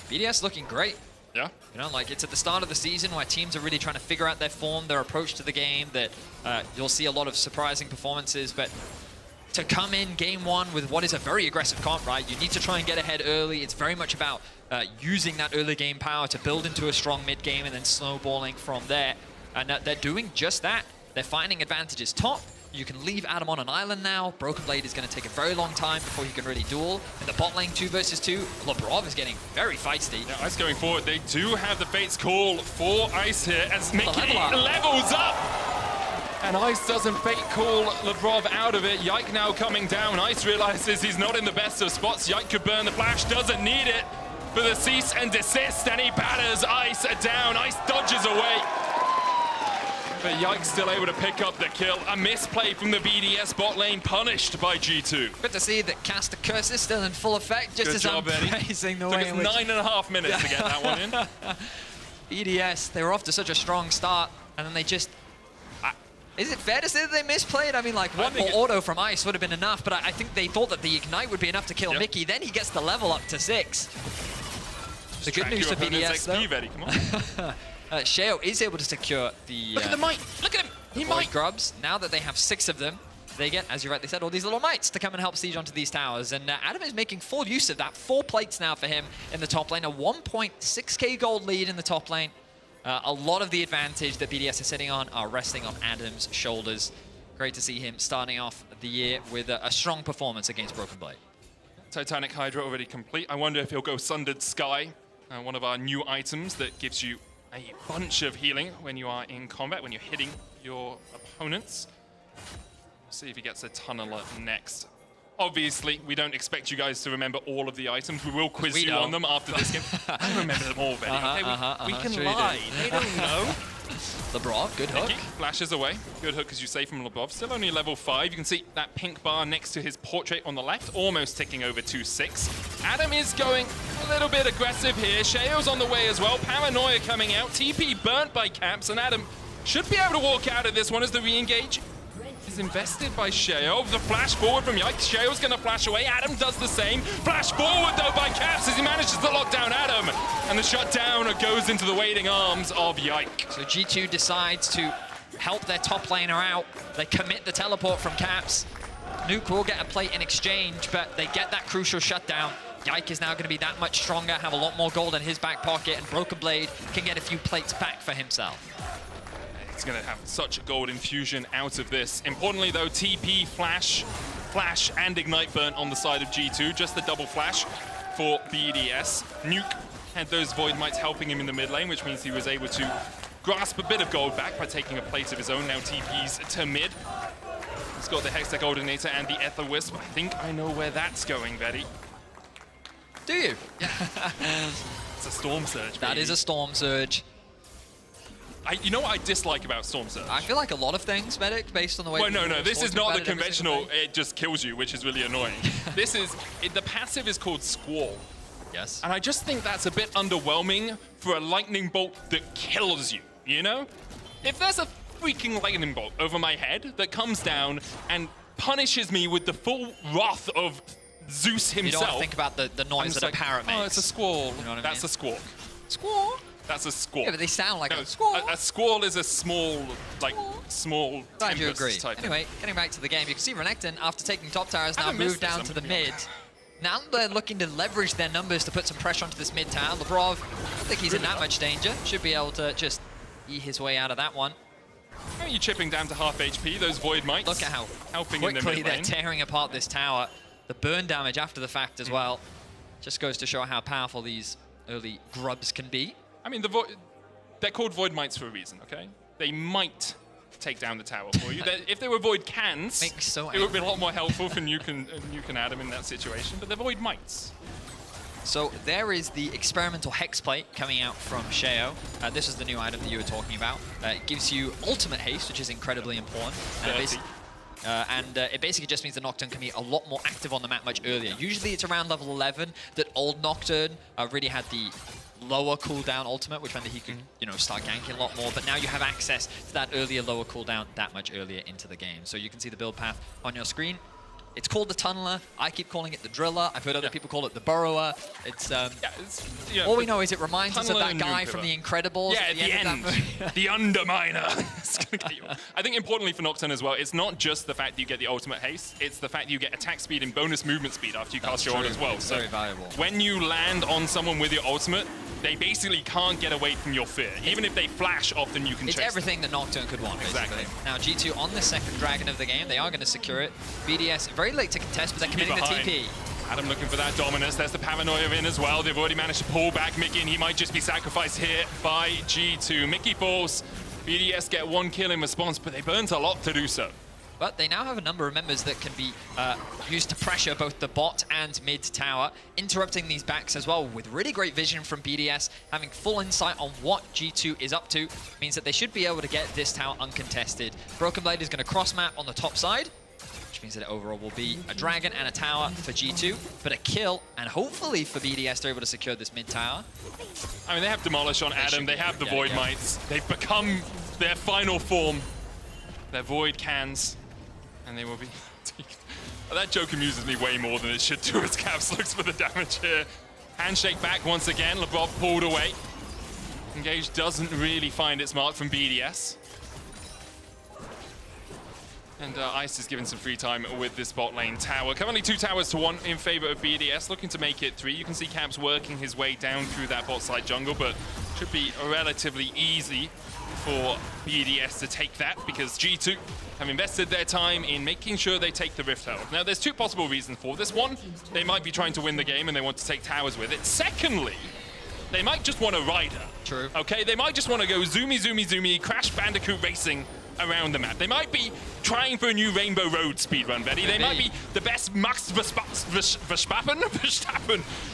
BDS looking great. Yeah. You know, like, it's at the start of the season where teams are really trying to figure out their form, their approach to the game, that you'll see a lot of surprising performances, but to come in game one with what is a very aggressive comp, right? You need to try and get ahead early. It's very much about using that early game power to build into a strong mid game and then snowballing from there. And they're doing just that. They're finding advantages top. You can leave Adam on an island now. Broken Blade is going to take a very long time before he can really duel. In the bot lane, 2 versus 2, LeBrov is getting very feisty. Yeah, Ice going forward. They do have the Fates call for Ice here as Mickey levels up. And Ice doesn't fate call LeBrov out of it. Yike now coming down. Ice realizes he's not in the best of spots. Yike could burn the flash, doesn't need it for the cease and desist, and he batters Ice down. Ice dodges away. But Yike's still able to pick up the kill. A misplay from the BDS bot lane, punished by G2. Good to see that Caster Curse is still in full effect, just as I'm praising the way in which... Took us 9.5 minutes to get that one in. BDS, they were off to such a strong start, and then they just... Is it fair to say that they misplayed? I mean, like, one more auto from Ice would have been enough, but I think they thought that the Ignite would be enough to kill Mickey. Then he gets the level up to 6. The good news for BDS, though... Ready. Come on. Sheo is able to secure the... Look at the mite! Look at him! He might! Grubs. Now that they have 6 of them, they get, as you rightly said, all these little mites to come and help siege onto these towers. And Adam is making full use of that. 4 plates now for him in the top lane. A 1.6k gold lead in the top lane. A lot of the advantage that BDS is sitting on are resting on Adam's shoulders. Great to see him starting off the year with a strong performance against Broken Blade. Titanic Hydra already complete. I wonder if he'll go Sundered Sky, one of our new items that gives you a bunch of healing when you are in combat, when you're hitting your opponents. We'll see if he gets a Tunneler next. Obviously, we don't expect you guys to remember all of the items. We will quiz you on them after this game. I remember them all, Benny. We can sure lie. They don't know. LeBrov, good hook. Mickey flashes away. Good hook, as you say, from LeBrov. Still only level 5. You can see that pink bar next to his portrait on the left, almost ticking over to 6. Adam is going a little bit aggressive here. Sheo's on the way as well. Paranoia coming out. TP burnt by Caps, and Adam should be able to walk out of this one as the re-engage is invested by Sheo. The flash forward from Yike. Sheo's going to flash away. Adam does the same. Flash forward, though, by Caps as he manages to lock down Adam. And the shutdown goes into the waiting arms of Yike. So G2 decides to help their top laner out. They commit the teleport from Caps. Nuke will get a plate in exchange, but they get that crucial shutdown. Yike is now going to be that much stronger, have a lot more gold in his back pocket, and Broken Blade can get a few plates back for himself. He's going to have such a gold infusion out of this. Importantly, though, TP, Flash, and Ignite burnt on the side of G2. Just the double flash for BDS. Nuke had those Void Mites helping him in the mid lane, which means he was able to grasp a bit of gold back by taking a plate of his own. Now TP's to mid. He's got the Hextech Ordinator and the Ether Wisp. I think I know where that's going, Betty. Do you? Yeah. It's a Storm Surge, That baby. is a Storm Surge. You know what I dislike about Storm Surge? I feel like a lot of things, Medic, based on the way... Well, no, this is not the about it every single conventional, day. it just kills you, which is really annoying. This is, the passive is called Squall. Yes. And I just think that's a bit underwhelming for a lightning bolt that kills you, you know? If there's a freaking lightning bolt over my head that comes down and punishes me with the full wrath of Zeus himself... You don't want to think about the noise that a parrot makes. Oh, it's a squall. You know what I That's mean? a squawk. Squall? That's a squawk. Yeah, but they sound like No, a squall. A squall is a small, small Glad you tempest agree. type thing. Anyway, getting back to the game, you can see Renekton, after taking top tower, has I now haven't missed moved down this, to the I'm gonna be mid. Now they're looking to leverage their numbers to put some pressure onto this mid tower. Labrov, I don't think he's in that much danger. Should be able to just eat his way out of that one. How are you chipping down to half HP? Those Void Mites Look at how helping in the quickly mid they're lane. tearing apart this tower. The burn damage after the fact as well. Just goes to show how powerful these early grubs can be. I mean, they're called Void Mites for a reason, okay? They might take down the tower for you. If they were Void Cans, it would be a lot more helpful for Nuke and Adam in that situation, but they're Void Mites. So there is the experimental Hex Plate coming out from Sheo. This is the new item that you were talking about. It gives you ultimate haste, which is incredibly important. It basically just means the Nocturne can be a lot more active on the map much earlier. Usually it's around level 11 that old Nocturne really had the lower cooldown ultimate, which meant that he could, start ganking a lot more. But now you have access to that earlier lower cooldown that much earlier into the game. So you can see the build path on your screen. It's called the Tunneler. I keep calling it the Driller. I've heard other people call it the Burrower. It's all we know is it reminds us of that guy from The Incredibles. Yeah, at the end. The Underminer. It's gonna get you. I think importantly for Nocturne as well, it's not just the fact that you get the ultimate haste, it's the fact that you get attack speed and bonus movement speed after you cast your own as well. It's very valuable. When you land on someone with your ultimate, they basically can't get away from your fear. Even if they flash, often you can chase It's everything that Nocturne could want, basically. Exactly. Now, G2 on the second dragon of the game. They are going to secure it. BDS, very late to contest, but they're committing the TP. Adam looking for that dominance. There's the Paranoia in as well. They've already managed to pull back Mickey, and he might just be sacrificed here by G2. Mickey falls. BDS get 1 kill in response, but they burnt a lot to do so. But they now have a number of members that can be used to pressure both the bot and mid tower, interrupting these backs as well with really great vision from BDS, having full insight on what G2 is up to, means that they should be able to get this tower uncontested. Broken Blade is going to cross map on the top side, which means that it overall will be a dragon and a tower for G2, but a kill, and hopefully for BDS, they're able to secure this mid tower. I mean, they have Demolish on Adam, they have the Void Mites, they've become their final form. They're Void Cans. And they will be taken. That joke amuses me way more than it should do as Caps looks for the damage here. Handshake back once again, Labrov pulled away. Engage doesn't really find its mark from BDS. And Ice is given some free time with this bot lane tower. Currently 2 towers to 1 in favor of BDS, looking to make it 3. You can see Caps working his way down through that bot side jungle, but should be relatively easy for BDS to take that because G2 have invested their time in making sure they take the Rift Herald. Now, there's 2 possible reasons for this. One, they might be trying to win the game and they want to take towers with it. Secondly, they might just want a rider. True. Okay, they might just want to go zoomy, zoomy, zoomy, Crash Bandicoot racing around the map. They might be trying for a new Rainbow Road speedrun, Betty. They might be the best Max Verstappen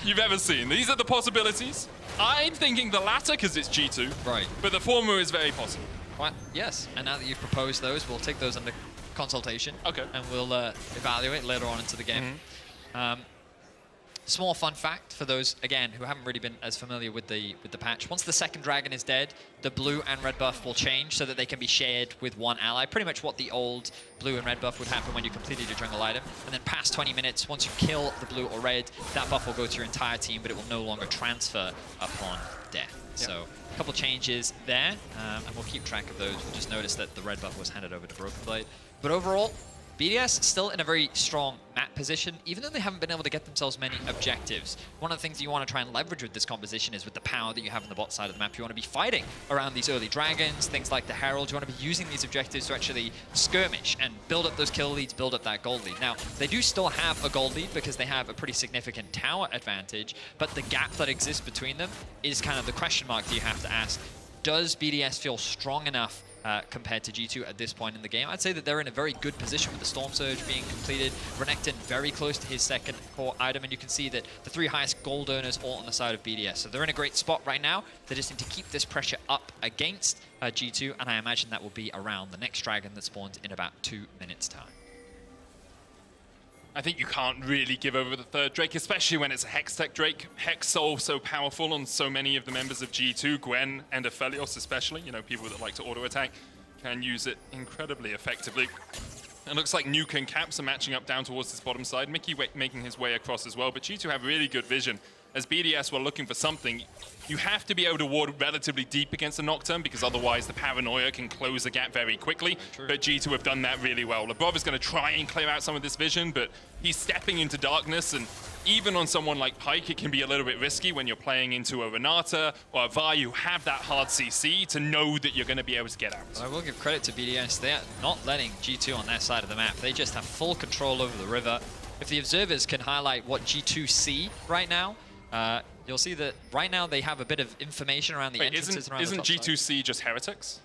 you've ever seen. These are the possibilities. I'm thinking the latter because it's G2. Right. But the former is very possible. Well, yes, and now that you've proposed those, we'll take those under consultation. Okay. And we'll evaluate later on into the game. Small fun fact for those, again, who haven't really been as familiar with the patch. Once the second dragon is dead, the blue and red buff will change so that they can be shared with one ally. Pretty much what the old blue and red buff would happen when you completed your jungle item. And then past 20 minutes, once you kill the blue or red, that buff will go to your entire team, but it will no longer transfer upon death. Yep. So a couple changes there, and we'll keep track of those. We'll just notice that the red buff was handed over to Broken Blade. But overall, BDS still in a very strong map position, even though they haven't been able to get themselves many objectives. One of the things that you want to try and leverage with this composition is with the power that you have on the bot side of the map. You want to be fighting around these early dragons, things like the Herald. You want to be using these objectives to actually skirmish and build up those kill leads, build up that gold lead. Now, they do still have a gold lead because they have a pretty significant tower advantage, but the gap that exists between them is kind of the question mark that you have to ask. does BDS feel strong enough compared to G2 at this point in the game? I'd say that they're in a very good position with the Storm Surge being completed. Renekton very close to his second core item, and you can see that the 3 highest gold earners all on the side of BDS. So they're in a great spot right now. They just need to keep this pressure up against G2, and I imagine that will be around the next dragon that spawns in about 2 minutes' time. I think you can't really give over the third Drake, especially when it's a Hex-Tech Drake. Hex so powerful on so many of the members of G2, Gwen and Aphelios especially, you know, people that like to auto-attack, can use it incredibly effectively. It looks like Nuke and Caps are matching up down towards this bottom side. Mickey making his way across as well, but G2 have really good vision. As BDS were looking for something, you have to be able to ward relatively deep against the Nocturne because otherwise the Paranoia can close the gap very quickly. But G2 have done that really well. Labrov is going to try and clear out some of this vision, but he's stepping into darkness, and even on someone like Pyke, it can be a little bit risky when you're playing into a Renata or a Vi who have that hard CC to know that you're going to be able to get out. I will give credit to BDS. They're not letting G2 on their side of the map. They just have full control over the river. If the observers can highlight what G2 see right now, you'll see that right now they have a bit of information around the entrances around isn't the top G2C side. just heretics?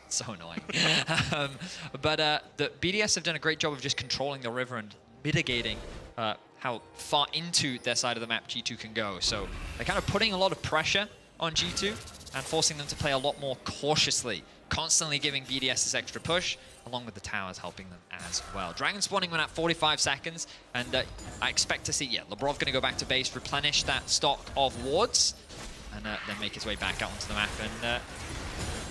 So annoying. But the BDS have done a great job of just controlling the river and mitigating how far into their side of the map G2 can go. So they're kind of putting a lot of pressure on G2 and forcing them to play a lot more cautiously, constantly giving BDS this extra push, along with the towers helping them as well. Dragon spawning went at 45 seconds, and I expect to see, Labrov going to go back to base, replenish that stock of wards, and then make his way back out onto the map and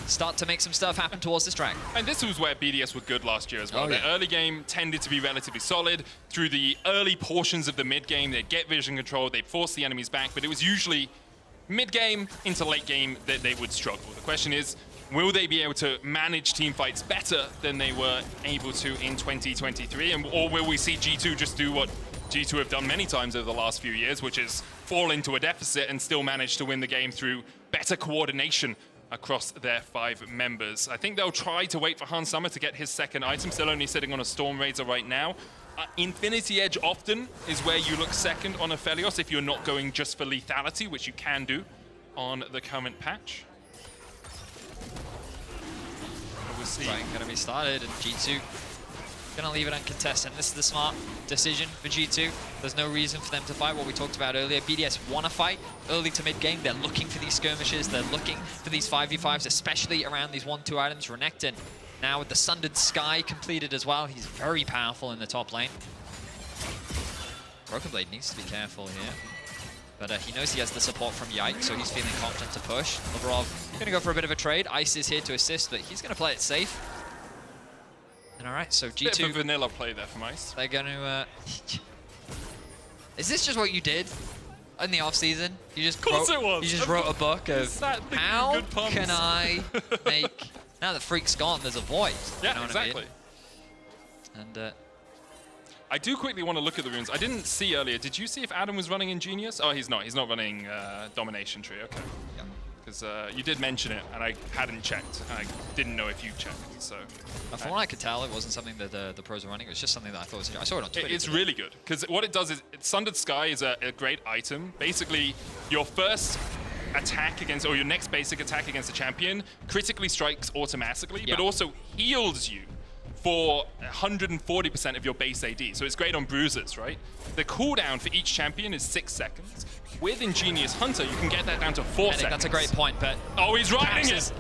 start to make some stuff happen towards this dragon. And this was where BDS were good last year as well. Oh, Their early game tended to be relatively solid. Through the early portions of the mid game, they'd get vision control, they'd force the enemies back, but it was usually mid game into late game that they would struggle. The question is, will they be able to manage team fights better than they were able to in 2023? Or will we see G2 just do what G2 have done many times over the last few years, which is fall into a deficit and still manage to win the game through better coordination across their 5 members? I think they'll try to wait for Hans Summer to get his second item, still only sitting on a Storm Raider right now. Infinity Edge often is where you look second on Aphelios if you're not going just for lethality, which you can do on the current patch. We'll see. Right, gonna be started, and G2 gonna leave it uncontested. This is the smart decision for G2. There's no reason for them to fight, what we talked about earlier. BDS want to fight early to mid-game. They're looking for these skirmishes. They're looking for these 5v5s, especially around these 1-2 items. Renekton now with the Sundered Sky completed as well. He's very powerful in the top lane. Broken Blade needs to be careful here. But he knows he has the support from Yike, so he's feeling confident to push. Labrov gonna go for a bit of a trade. Ice is here to assist, but he's gonna play it safe. And all right, so G2... Bit of a vanilla play there from Ice. They're gonna... Is this just what you did in the off-season? You just wrote a book of how can I make... Now the Freak's gone, there's a void. Yeah, you know exactly. I mean? And I do quickly want to look at the runes. I didn't see earlier. Did you see if Adam was running Ingenious? Oh, he's not. He's not running Domination Tree. Okay. Yeah. Because you did mention it, and I hadn't checked. I didn't know if you checked, so... From what I could tell, it wasn't something that the pros were running. It was just something that I thought was... I saw it on Twitter. It's really good, because what it does is... Sundered Sky is a great item. Basically, your first attack against, or your next basic attack against a champion critically strikes automatically, but also heals you for 140% of your base AD. So it's great on bruisers, right? The cooldown for each champion is 6 seconds. With Ingenious Hunter, you can get that down to 4 seconds. That's a great point, but... Oh, he's riding it!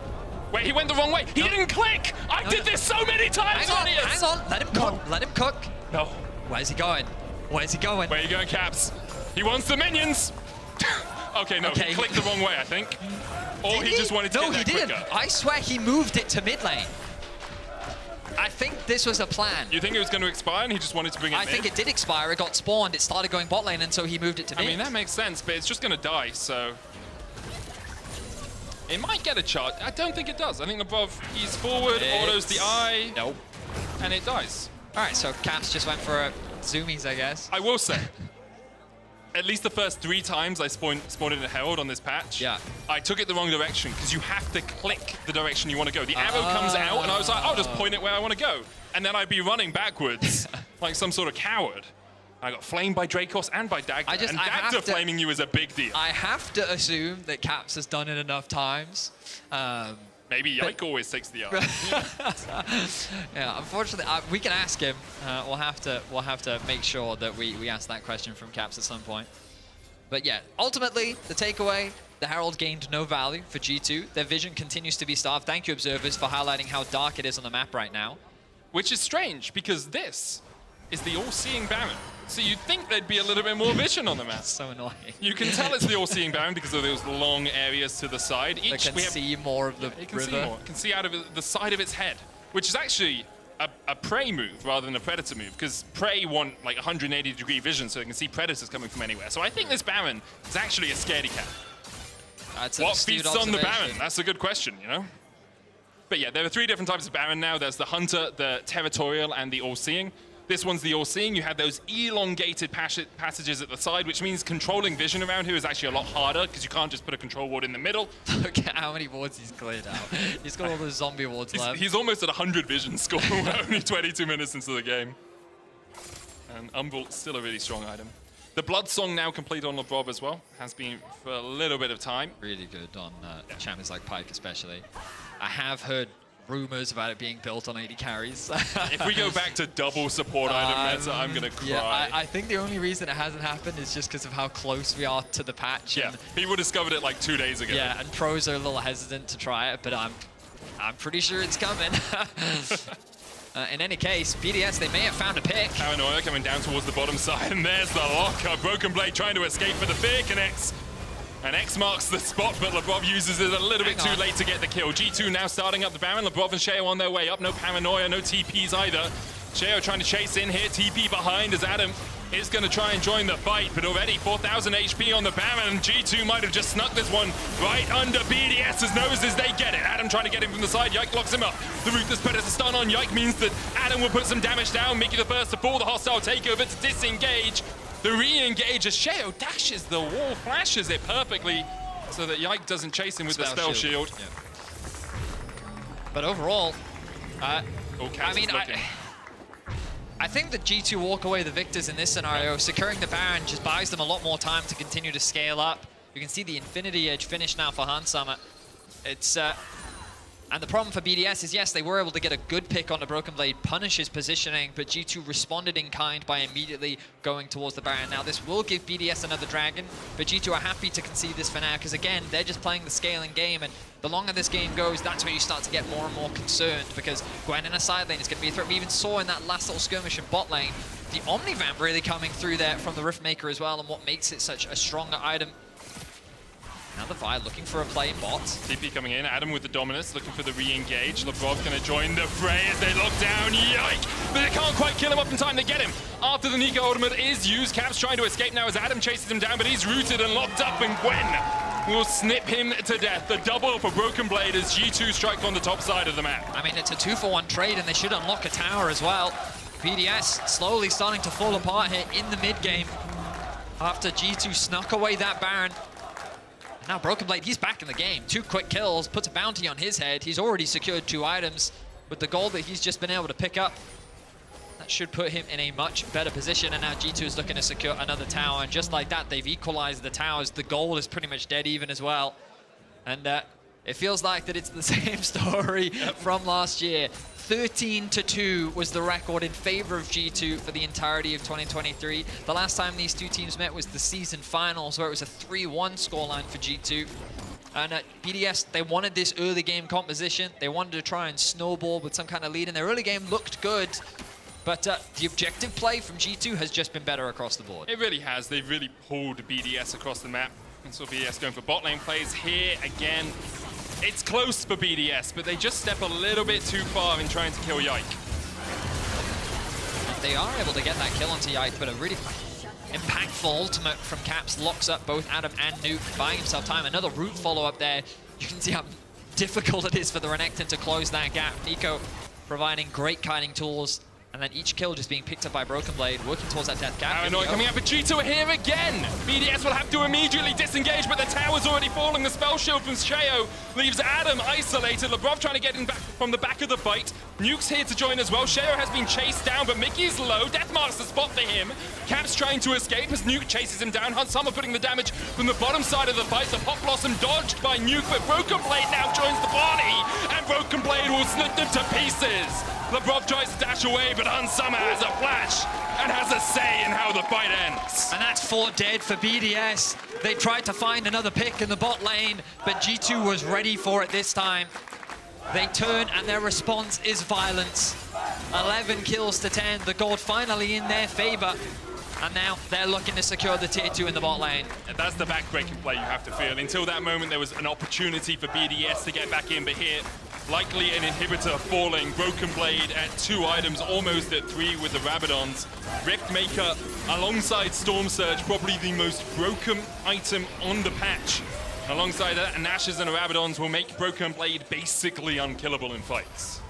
Wait, he went the wrong way. He didn't click! I did this so many times! Hang on, let him cook. Let him cook. No. Where's he going? Where's he going? Where are you going, Caps? He wants the minions! Okay, no, he clicked the wrong way, I think. Or he just wanted to get there quicker. No, he didn't. I swear he moved it to mid lane. I think this was a plan. You think it was going to expire and he just wanted to bring it mid? I think it did expire. It got spawned. It started going bot lane, and so he moved it to mid. I mean, that makes sense, but it's just going to die, so... It might get a charge. I don't think it does. I think above, he's forward, autos the eye. Nope. And it dies. All right, so Caps just went for a zoomies, I guess. I will say, at least the first 3 times I spawned in a Herald on this patch, I took it the wrong direction, because you have to click the direction you want to go. The arrow comes out, and I was like, I'll just point it where I want to go. And then I'd be running backwards like some sort of coward. I got flamed by Dracos and by Dagda. And Dagda flaming you is a big deal. I have to assume that Caps has done it enough times. Maybe Yike always takes the R. Yeah, unfortunately, we can ask him. We'll have to make sure that we ask that question from Caps at some point. But yeah, ultimately, the takeaway, the Herald gained no value for G2. Their vision continues to be starved. Thank you, observers, for highlighting how dark it is on the map right now. Which is strange, because this is the all-seeing Baron. So you'd think there'd be a little bit more vision on the map. So annoying. You can tell it's the all-seeing Baron because of those long areas to the side. They can see more of the river. Can see more. Can see out of the side of its head, which is actually a prey move rather than a predator move, because prey want like 180-degree vision so they can see predators coming from anywhere. So I think this Baron is actually a scaredy cat. What feasts on the Baron? That's a good question, you know? But yeah, there are 3 different types of Baron now. There's the Hunter, the Territorial, and the All-Seeing. This one's the All-Seeing. You have those elongated passages at the side, which means controlling vision around here is actually a lot harder because you can't just put a control ward in the middle. Look at how many wards he's cleared out. He's got all those zombie wards left. He's almost at 100 vision score, only 22 minutes into the game. And Umbral, still a really strong item. The Blood Song now complete on Labrov as well. Has been for a little bit of time. Really good on champions like Pyke especially. I have heard rumors about it being built on 80 carries. If we go back to double support item meta, I'm gonna cry. Yeah, I think the only reason it hasn't happened is just because of how close we are to the patch. Yeah, people discovered it like 2 days ago. Yeah, and pros are a little hesitant to try it, but I'm pretty sure it's coming. In any case, BDS, they may have found a pick. Paranoia coming down towards the bottom side, and there's the lock. Broken Blade trying to escape, but the fear connects. And X marks the spot, but Labrov uses it a little bit too late to get the kill. G2 now starting up the Baron. Labrov and Sheo on their way up. No Paranoia, no TPs either. Sheo trying to chase in here. TP behind as Adam is going to try and join the fight, but already 4,000 HP on the Baron. G2 might have just snuck this one right under BDS's nose as they get it. Adam trying to get him from the side. Yike locks him up. The Ruthless Predator stun on Yike means that Adam will put some damage down. Mickey the first to fall. The hostile takeover to disengage. The re-engage as Sheo dashes the wall, flashes it perfectly so that Yike doesn't chase him with the spell shield. Yeah. But overall, I think that G2 walk away the victors in this scenario. Securing the Baron just buys them a lot more time to continue to scale up. You can see the Infinity Edge finish now for Handsummer. It's and the problem for BDS is, yes, they were able to get a good pick on the Broken Blade, punish his positioning, but G2 responded in kind by immediately going towards the Baron. Now, this will give BDS another dragon, but G2 are happy to concede this for now, because again, they're just playing the scaling game, and the longer this game goes, that's where you start to get more and more concerned, because Gwen in a side lane is going to be a threat. We even saw in that last little skirmish in bot lane, the Omnivamp really coming through there from the Riftmaker as well, and what makes it such a stronger item. Now the Vi looking for a play in bot. TP coming in, Adam with the Dominus, looking for the re-engage. Labrov gonna join the fray as they lock down Yike, but they can't quite kill him up in time to get him. After the Nico ultimate is used, Caps trying to escape now as Adam chases him down, but he's rooted and locked up, and Gwen will snip him to death. The double for Broken Blade as G2 strike on the top side of the map. I mean, it's a 2-for-1 trade, and they should unlock a tower as well. BDS slowly starting to fall apart here in the mid game after G2 snuck away that Baron. Now Broken Blade, he's back in the game. 2 quick kills, puts a bounty on his head. He's already secured 2 items with the gold that he's just been able to pick up. That should put him in a much better position, and now G2 is looking to secure another tower, and just like that, they've equalized the towers. The gold is pretty much dead even as well. And it feels like that it's the same story from last year. 13-2 was the record in favor of G2 for the entirety of 2023. The last time these two teams met was the season finals, where it was a 3-1 scoreline for G2. And at BDS, they wanted this early game composition. They wanted to try and snowball with some kind of lead, and their early game looked good. But the objective play from G2 has just been better across the board. It really has. They've really pulled BDS across the map. And so BDS going for bot lane plays here again. It's close for BDS, but they just step a little bit too far in trying to kill Yike. They are able to get that kill onto Yike, but a really impactful ultimate from Caps locks up both Adam and Nuke, buying himself time. Another root follow-up there. You can see how difficult it is for the Renekton to close that gap. Nico providing great kiting tools, and then each kill just being picked up by Broken Blade, working towards that death gap. Paranoia coming out, but G2 are here again! BDS will have to immediately disengage, but the tower's already falling. The spell shield from Sheo leaves Adam isolated. Labrov trying to get him back from the back of the fight. Nuke's here to join as well. Sheo has been chased down, but Mickey's low. Death marks the spot for him. Cap's trying to escape as Nuke chases him down. Hansama putting the damage from the bottom side of the fight. The Pop Blossom dodged by Nuke, but Broken Blade now joins the party, and Broken Blade will snip them to pieces. Lebrov tries to dash away, but Hansama has a flash and has a say in how the fight ends. And that's 4 dead for BDS. They tried to find another pick in the bot lane, but G2 was ready for it this time. They turn and their response is violence. 11 kills to 10, the gold finally in their favor. And now they're looking to secure the tier 2 in the bot lane. And that's the backbreaking play you have to feel. Until that moment, there was an opportunity for BDS to get back in, but here, likely an inhibitor falling. Broken Blade at 2 items, almost at 3 with the Rabadons. Riftmaker alongside Storm Surge, probably the most broken item on the patch. Alongside that, Nash's and Rabadons will make Broken Blade basically unkillable in fights.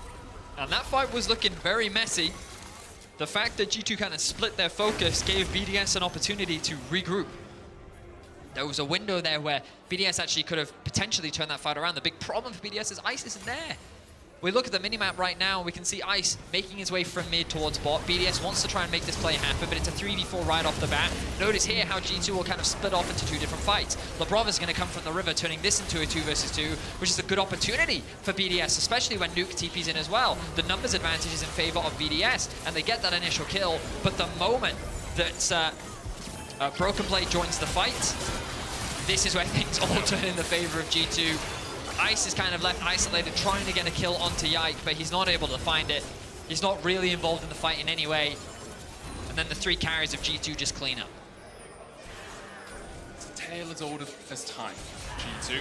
And that fight was looking very messy. The fact that G2 kind of split their focus gave BDS an opportunity to regroup. There was a window there where BDS actually could have potentially turned that fight around. The big problem for BDS is Ice isn't there. We look at the minimap right now, and we can see Ice making his way from mid towards bot. BDS wants to try and make this play happen, but it's a 3v4 right off the bat. Notice here how G2 will kind of split off into 2 different fights. Lebrov is going to come from the river, turning this into a 2 versus 2, which is a good opportunity for BDS, especially when Nuke TP's in as well. The numbers advantage is in favor of BDS, and they get that initial kill, but the moment that Broken Blade joins the fight, this is where things all turn in the favor of G2. Ice is kind of left isolated, trying to get a kill onto Yike, but he's not able to find it. He's not really involved in the fight in any way. And then the 3 carries of G2 just clean up. It's a tale as old as time. G2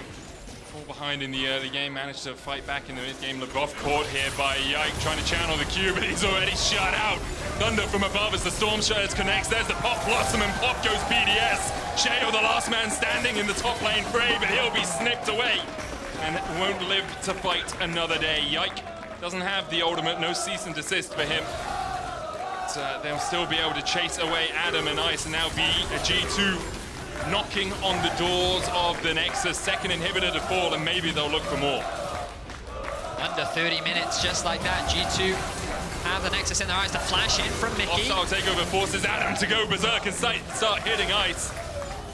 fall behind in the early game, managed to fight back in the mid game. Lebrov caught here by Yike, trying to channel the Q, but he's already shut out. Thunder from above as the Storm Shutters connects. There's the Pop Blossom, and pop goes BDS. Sheo, the last man standing in the top lane fray, but he'll be snipped away and won't live to fight another day. Yike doesn't have the ultimate, no cease and desist for him. But they'll still be able to chase away Adam and Ice, and now G2 knocking on the doors of the Nexus. Second inhibitor to fall, and maybe they'll look for more. Under 30 minutes, just like that, G2 have the Nexus in their eyes to flash in from Mickey. Hostile takeover forces Adam to go berserk and start hitting Ice.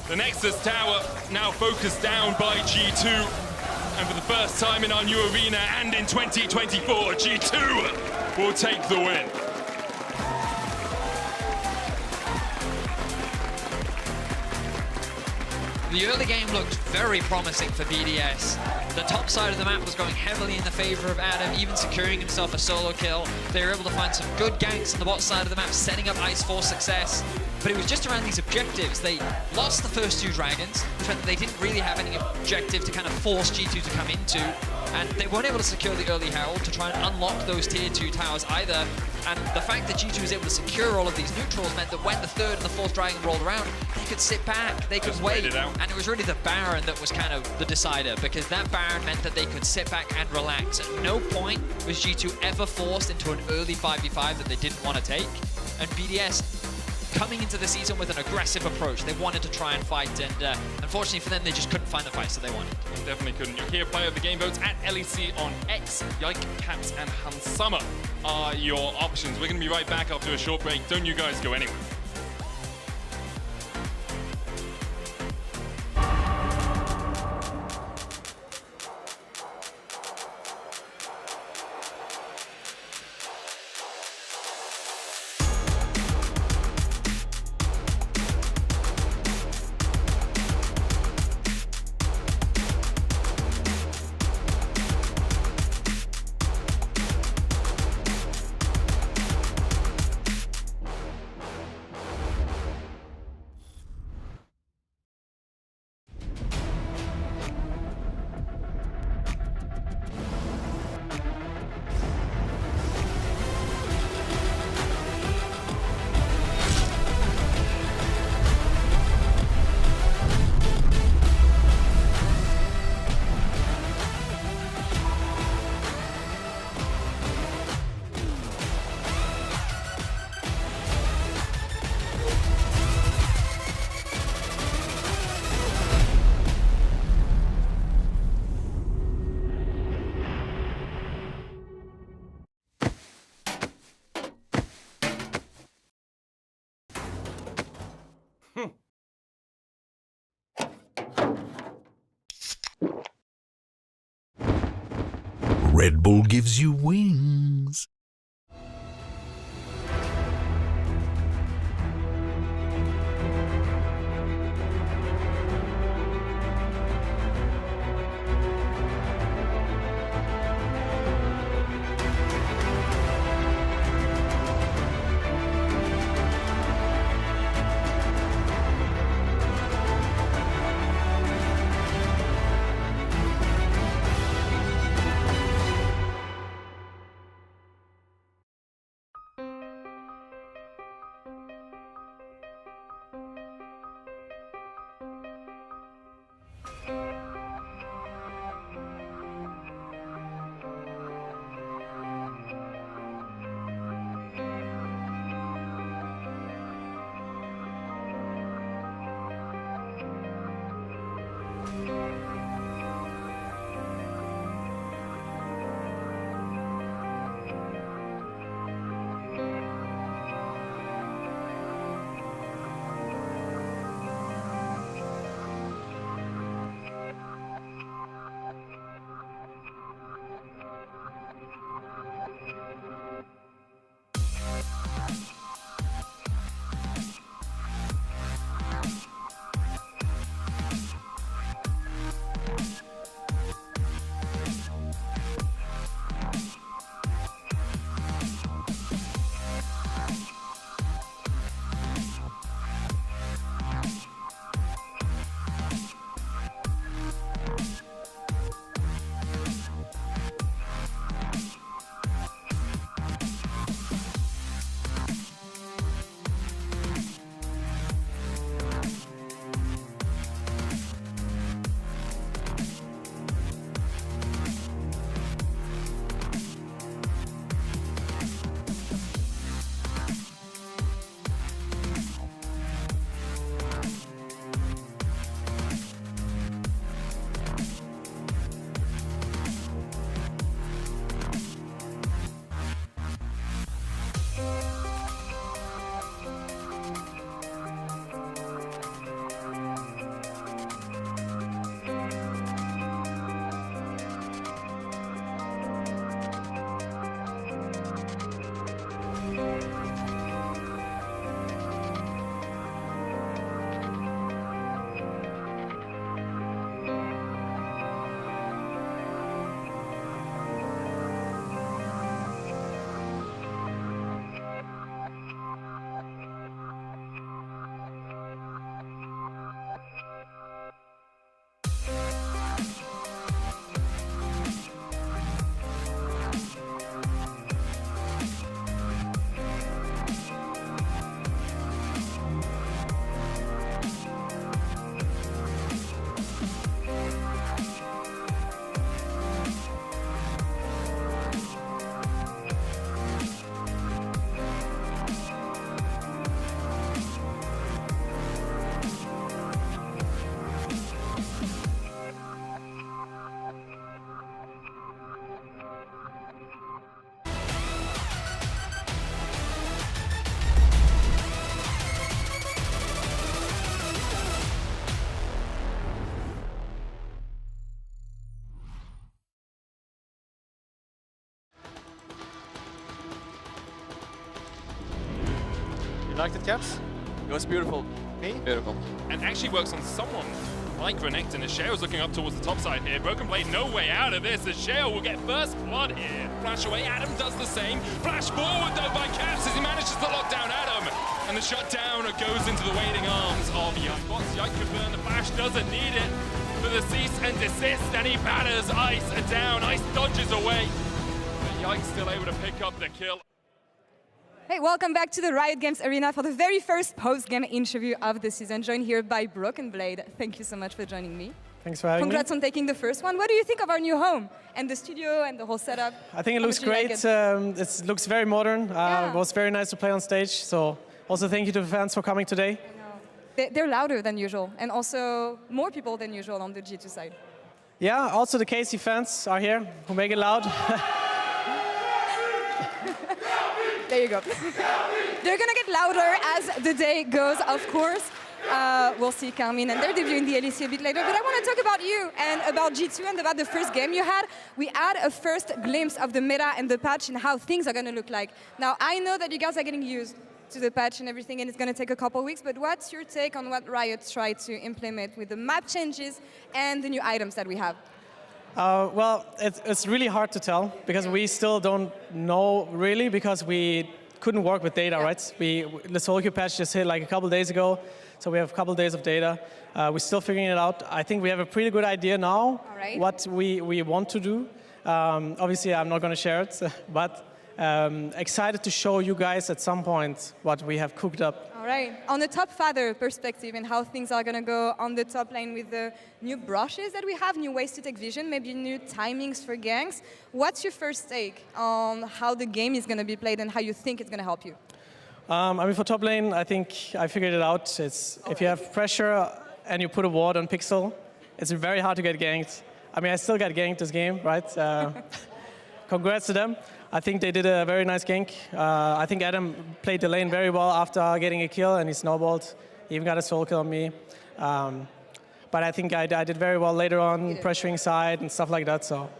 The Nexus tower now focused down by G2. And for the first time in our new arena and in 2024, G2 will take the win. The early game looked very promising for BDS. The top side of the map was going heavily in the favor of Adam, even securing himself a solo kill. They were able to find some good ganks on the bot side of the map, setting up Ice for success. But it was just around these objectives. They lost the first 2 dragons, which meant that they didn't really have any objective to kind of force G2 to come into. And they weren't able to secure the early Herald to try and unlock those tier 2 towers either. And the fact that G2 was able to secure all of these neutrals meant that when the 3rd and the 4th dragon rolled around, they could sit back, they could wait. And it was really the Baron that was kind of the decider, because that Baron meant that they could sit back and relax. At no point was G2 ever forced into an early 5v5 that they didn't want to take. And BDS coming into the season with an aggressive approach. They wanted to try and fight, and unfortunately for them, they just couldn't find the fights that they wanted. They definitely couldn't. You hear player of the game votes at LEC on X. Yike, Caps, and Hansama are your options. We're going to be right back after a short break. Don't you guys go anywhere. Red Bull gives you wings. You liked it, Caps? It was beautiful. Me? Beautiful. And actually works on someone like Renekton, as Shale's looking up towards the top side here. Broken Blade, no way out of this, as Shale will get first blood here. Flash away, Adam does the same. Flash forward though by Caps as he manages to lock down Adam. And the shutdown goes into the waiting arms of Yike. Spots Yike could burn, the Flash doesn't need it for the cease and desist, and he batters Ice down. Ice dodges away, but Yike's still able to pick up the kill. Hey, welcome back to the Riot Games Arena for the very first post-game interview of the season, joined here by Broken Blade. Thank you so much for joining me. Thanks for having me. Congrats on taking the first one. What do you think of our new home and the studio and the whole setup? I think it looks great. It looks very modern. It was very nice to play on stage. So also thank you to the fans for coming today. They're louder than usual, and also more people than usual on the G2 side. Yeah, also the KC fans are here who make it loud. There you go. They're gonna get louder as the day goes, of course. We'll see Carmine and their debut in the LEC a bit later. But I want to talk about you and about G2 and about the first game you had. We had a first glimpse of the meta and the patch and how things are going to look like. Now, I know that you guys are getting used to the patch and everything, and it's going to take a couple of weeks, but what's your take on what Riot tried to implement with the map changes and the new items that we have? Well, it's really hard to tell because we still don't know really because we couldn't work with data, right? The solo queue patch just hit like a couple days ago, so we have a couple days of data. We're still figuring it out. I think we have a pretty good idea now what we want to do. Obviously, I'm not going to share it, but excited to show you guys at some point what we have cooked up. All right. On the top father perspective and how things are going to go on the top lane with the new brushes that we have, new ways to take vision, maybe new timings for ganks. What's your first take on how the game is going to be played and how you think it's going to help you? I mean, for top lane, I think I figured it out. If you have pressure and you put a ward on Pixel, it's very hard to get ganked. I mean, I still got ganked this game, right? Congrats to them. I think they did a very nice gank. I think Adam played the lane very well after getting a kill, and he snowballed. He even got a solo kill on me. But I think I did very well later on, pressuring side and stuff like that. So.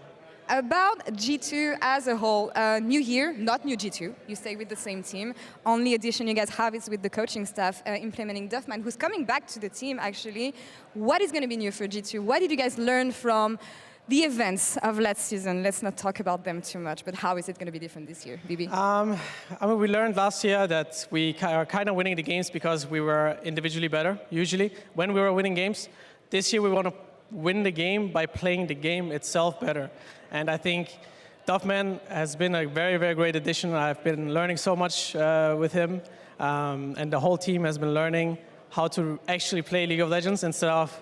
About G2 as a whole, new year, not new G2. You stay with the same team. Only addition you guys have is with the coaching staff implementing Duffman, who's coming back to the team, actually. What is going to be new for G2? What did you guys learn from the events of last season? Let's not talk about them too much, but how is it going to be different this year, Bibi? I mean, we learned last year that we are kind of winning the games because we were individually better, usually, when we were winning games. This year, we want to win the game by playing the game itself better. And I think Duffman has been a very, very great addition. I've been learning so much with him, and the whole team has been learning how to actually play League of Legends instead of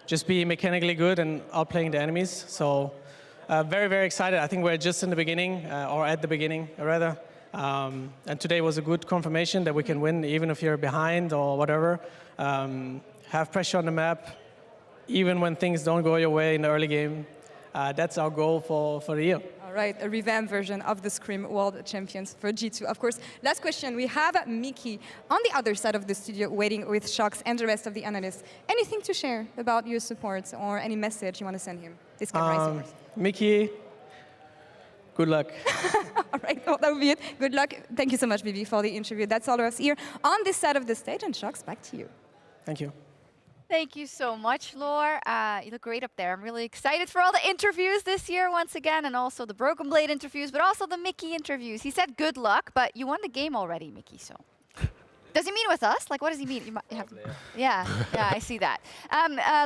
just be mechanically good and outplaying the enemies. So very, very excited. I think we're just in the beginning, or at the beginning, rather. And today was a good confirmation that we can win even if you're behind or whatever. Have pressure on the map, even when things don't go your way in the early game. That's our goal for the year. All right, a revamped version of the Scream World Champions for G2. Of course, last question. We have Mickey on the other side of the studio waiting with Shox and the rest of the analysts. Anything to share about your support or any message you want to send him? This camera is yours. Mickey, good luck. All right, well, that would be it. Good luck. Thank you so much, Bibi, for the interview. That's all of us here on this side of the stage. And Shox, back to you. Thank you. Thank you so much, Laure. You look great up there. I'm really excited for all the interviews this year once again, and also the Broken Blade interviews, but also the Mickey interviews. He said good luck, but you won the game already, Mickey, so. Does he mean with us? Like, what does he mean? You have, yeah, I see that.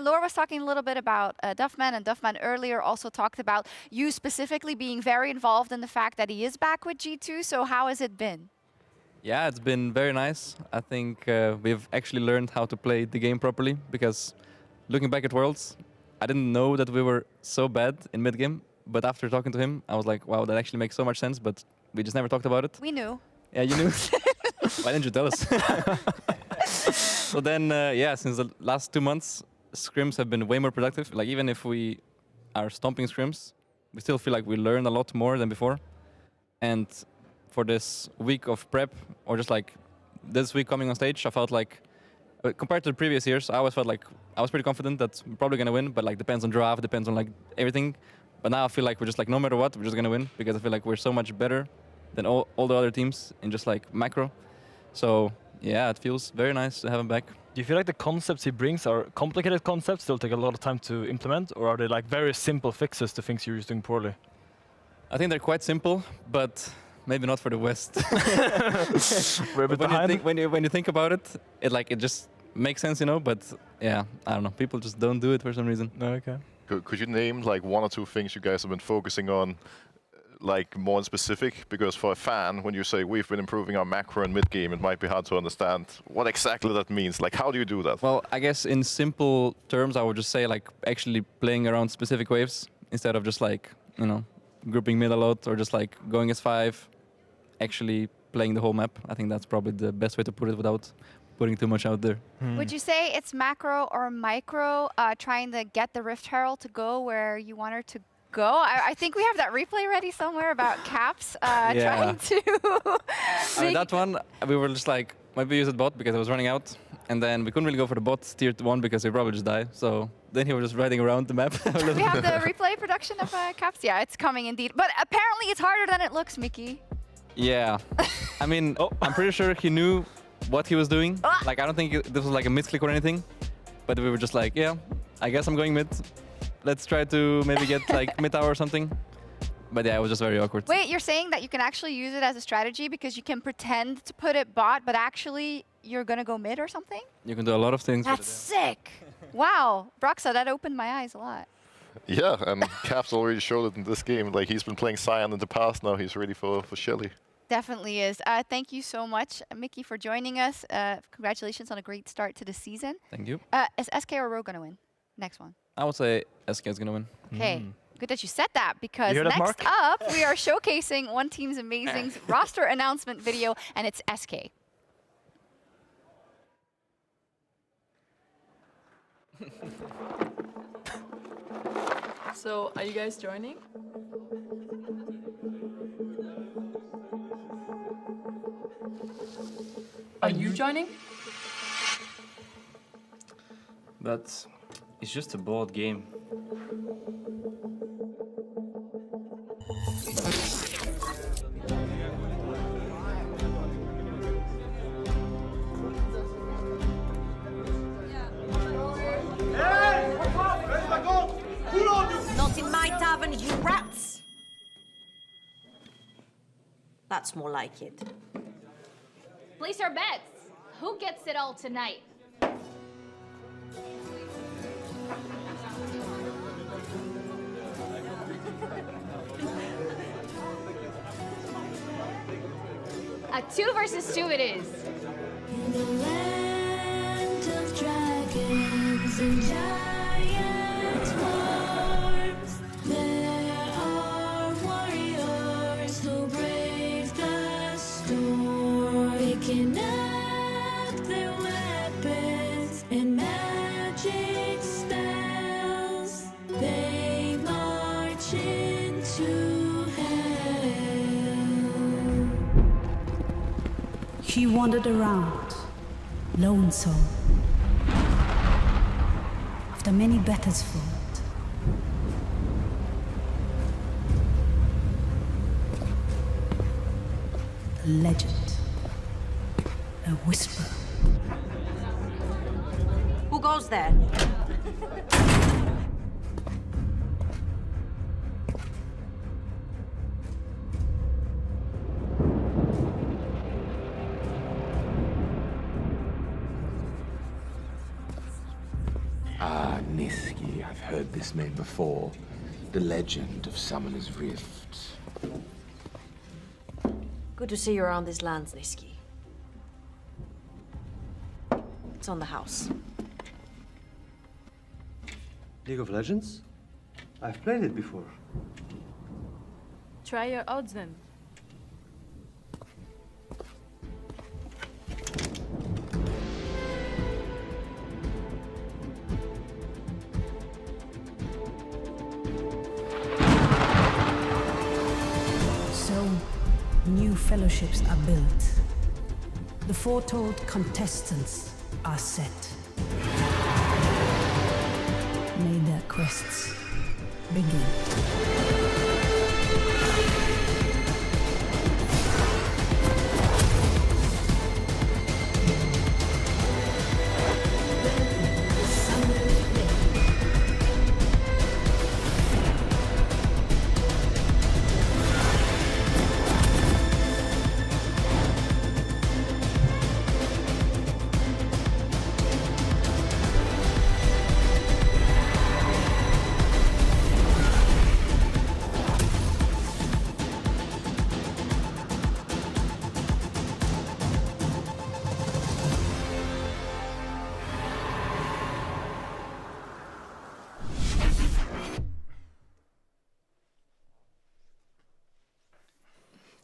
Laure was talking a little bit about Duffman, and Duffman earlier also talked about you specifically being very involved in the fact that he is back with G2, so how has it been? Yeah, it's been very nice. I think we've actually learned how to play the game properly, because looking back at Worlds, I didn't know that we were so bad in mid-game, but after talking to him, I was like, wow, that actually makes so much sense, but we just never talked about it. We knew. Yeah, you knew? Why didn't you tell us? So then, yeah, since the last 2 months, scrims have been way more productive. Like, even if we are stomping scrims, we still feel like we learn a lot more than before. And for this week of prep, or just like this week coming on stage, I felt like, compared to the previous years, I always felt like I was pretty confident that we're probably going to win, but like depends on draft, depends on like everything. But now I feel like we're just like, no matter what, we're just going to win, because I feel like we're so much better than all the other teams in just like macro. So yeah, it feels very nice to have him back. Do you feel like the concepts he brings are complicated concepts, they'll take a lot of time to implement, or are they like very simple fixes to things you're doing poorly? I think they're quite simple, but maybe not for the West. We're a bit behind. When you think about it, it just makes sense, you know. But yeah, I don't know. People just don't do it for some reason. No, okay. Could you name like 1 or 2 things you guys have been focusing on, like more specific? Because for a fan, when you say we've been improving our macro and mid game, it might be hard to understand what exactly that means. Like, how do you do that? Well, I guess in simple terms, I would just say like actually playing around specific waves instead of just like, you know, grouping mid a lot or just like going as 5. Actually playing the whole map. I think that's probably the best way to put it without putting too much out there. Would you say it's macro or micro, trying to get the Rift Herald to go where you want her to go? I think we have that replay ready somewhere about Caps trying to... I mean, that one, we were just like, Might be used bot because I was running out. And then we couldn't really go for the bot tier 1 because we probably just die. So then he was just riding around the map. We have the replay production of Caps. Yeah, it's coming indeed. But apparently it's harder than it looks, Mickey. Yeah. I mean, I'm pretty sure he knew what he was doing. Like, I don't think this was like a misclick or anything. But we were just like, yeah, I guess I'm going mid. Let's try to maybe get like mid tower or something. But yeah, it was just very awkward. Wait, you're saying that you can actually use it as a strategy because you can pretend to put it bot, but actually you're going to go mid or something? You can do a lot of things. That's sick. Wow. Broxa, that opened my eyes a lot. Yeah, and Caps already showed it in this game. Like, he's been playing Cyan in the past, now he's ready for Shelly. Definitely is. Thank you so much, Mickey, for joining us. Congratulations on a great start to the season. Thank you. Is SK or Rogue going to win? Next one. I would say SK is going to win. Okay. Good that you said that, because next up we are showcasing One Team's Amazing roster announcement video, and it's SK. So, are you guys joining? Are you joining? But it's just a board game. Not in my tavern, you rats! That's more like it. Place our bets. Who gets it all tonight? A 2 versus 2 it is. In the land of dragons and giants' forms, there are warriors who brave the storm, picking up their weapons and magic spells. They march into hell. He wandered around, lonesome, after many battles fought. A legend, a whisper. Who goes there? Ah, Niski, I've heard this name before. The legend of Summoner's Rift. Good to see you around these lands, Niski. It's on the house. League of Legends? I've played it before. Try your odds then. So, new fellowships are built. The foretold contestants are set. May their quests begin.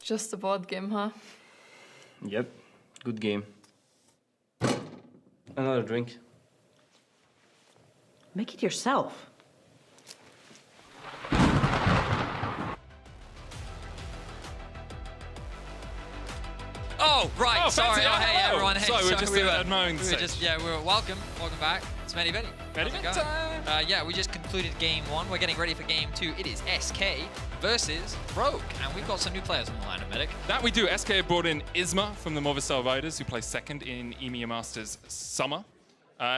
Just a board game, huh? Yep, good game. Another drink. Make it yourself. Oh, right. Oh, sorry. fancy. Oh, hey, Hello. everyone. Hey, Sorry, we're just admiring the we were stage. just, yeah, we were welcome. Welcome back. It's Medi Medi. Medi Medi time. Yeah, we just concluded game 1. We're getting ready for game 2. It is SK versus Rogue, and we've got some new players on the line, Medic. That we do. SK have brought in Isma from the Movistar Riders, who plays second in EMEA Masters Summer.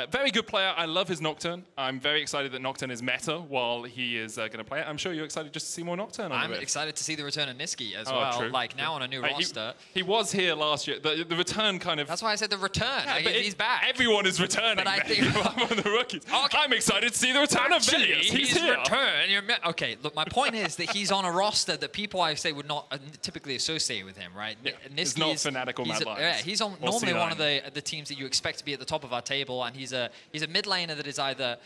Very good player. I love his Nocturne. I'm very excited that Nocturne is meta while he is going to play it. I'm sure you're excited just to see more Nocturne on I'm the Rift. excited to see the return of Niski as Oh, well. true. Like now on a new roster. He was here last year. The return kind of... That's why I said the return. Yeah, Like, but he's back. Everyone is returning. But I think on the rookies. Okay. I'm excited to see the return Actually, of Velius. he's here. returned. Okay, look, my point is that he's on a roster that people I say would not typically associate with him, right? Yeah, Niski it's not Fnatic or Mad Lions. Yeah, he's on Or normally C9. one of the teams that you expect to be at the top of our table, and he's a mid laner that is either,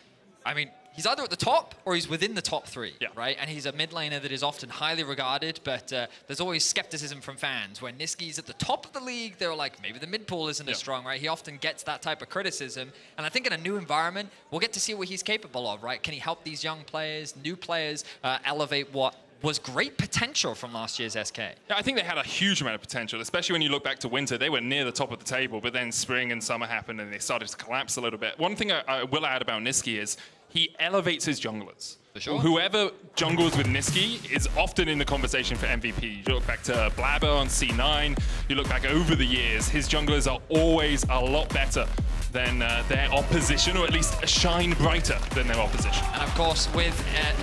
I mean, he's either at the top or he's within the top 3, right? And he's a mid laner that is often highly regarded, but there's always skepticism from fans. When Niski's at the top of the league, they're like, maybe the mid pool isn't as strong, right? He often gets that type of criticism. And I think in a new environment, we'll get to see what he's capable of, right? Can he help these young players, new players, elevate what was great potential from last year's SK? Yeah, I think they had a huge amount of potential, especially when you look back to Winter. They were near the top of the table, but then Spring and Summer happened and they started to collapse a little bit. One thing I will add about Niski is he elevates his junglers. For sure. Whoever jungles with Niski is often in the conversation for MVP. You look back to Blabber on C9, you look back over the years, his junglers are always a lot better than their opposition, or at least shine brighter than their opposition. And of course, with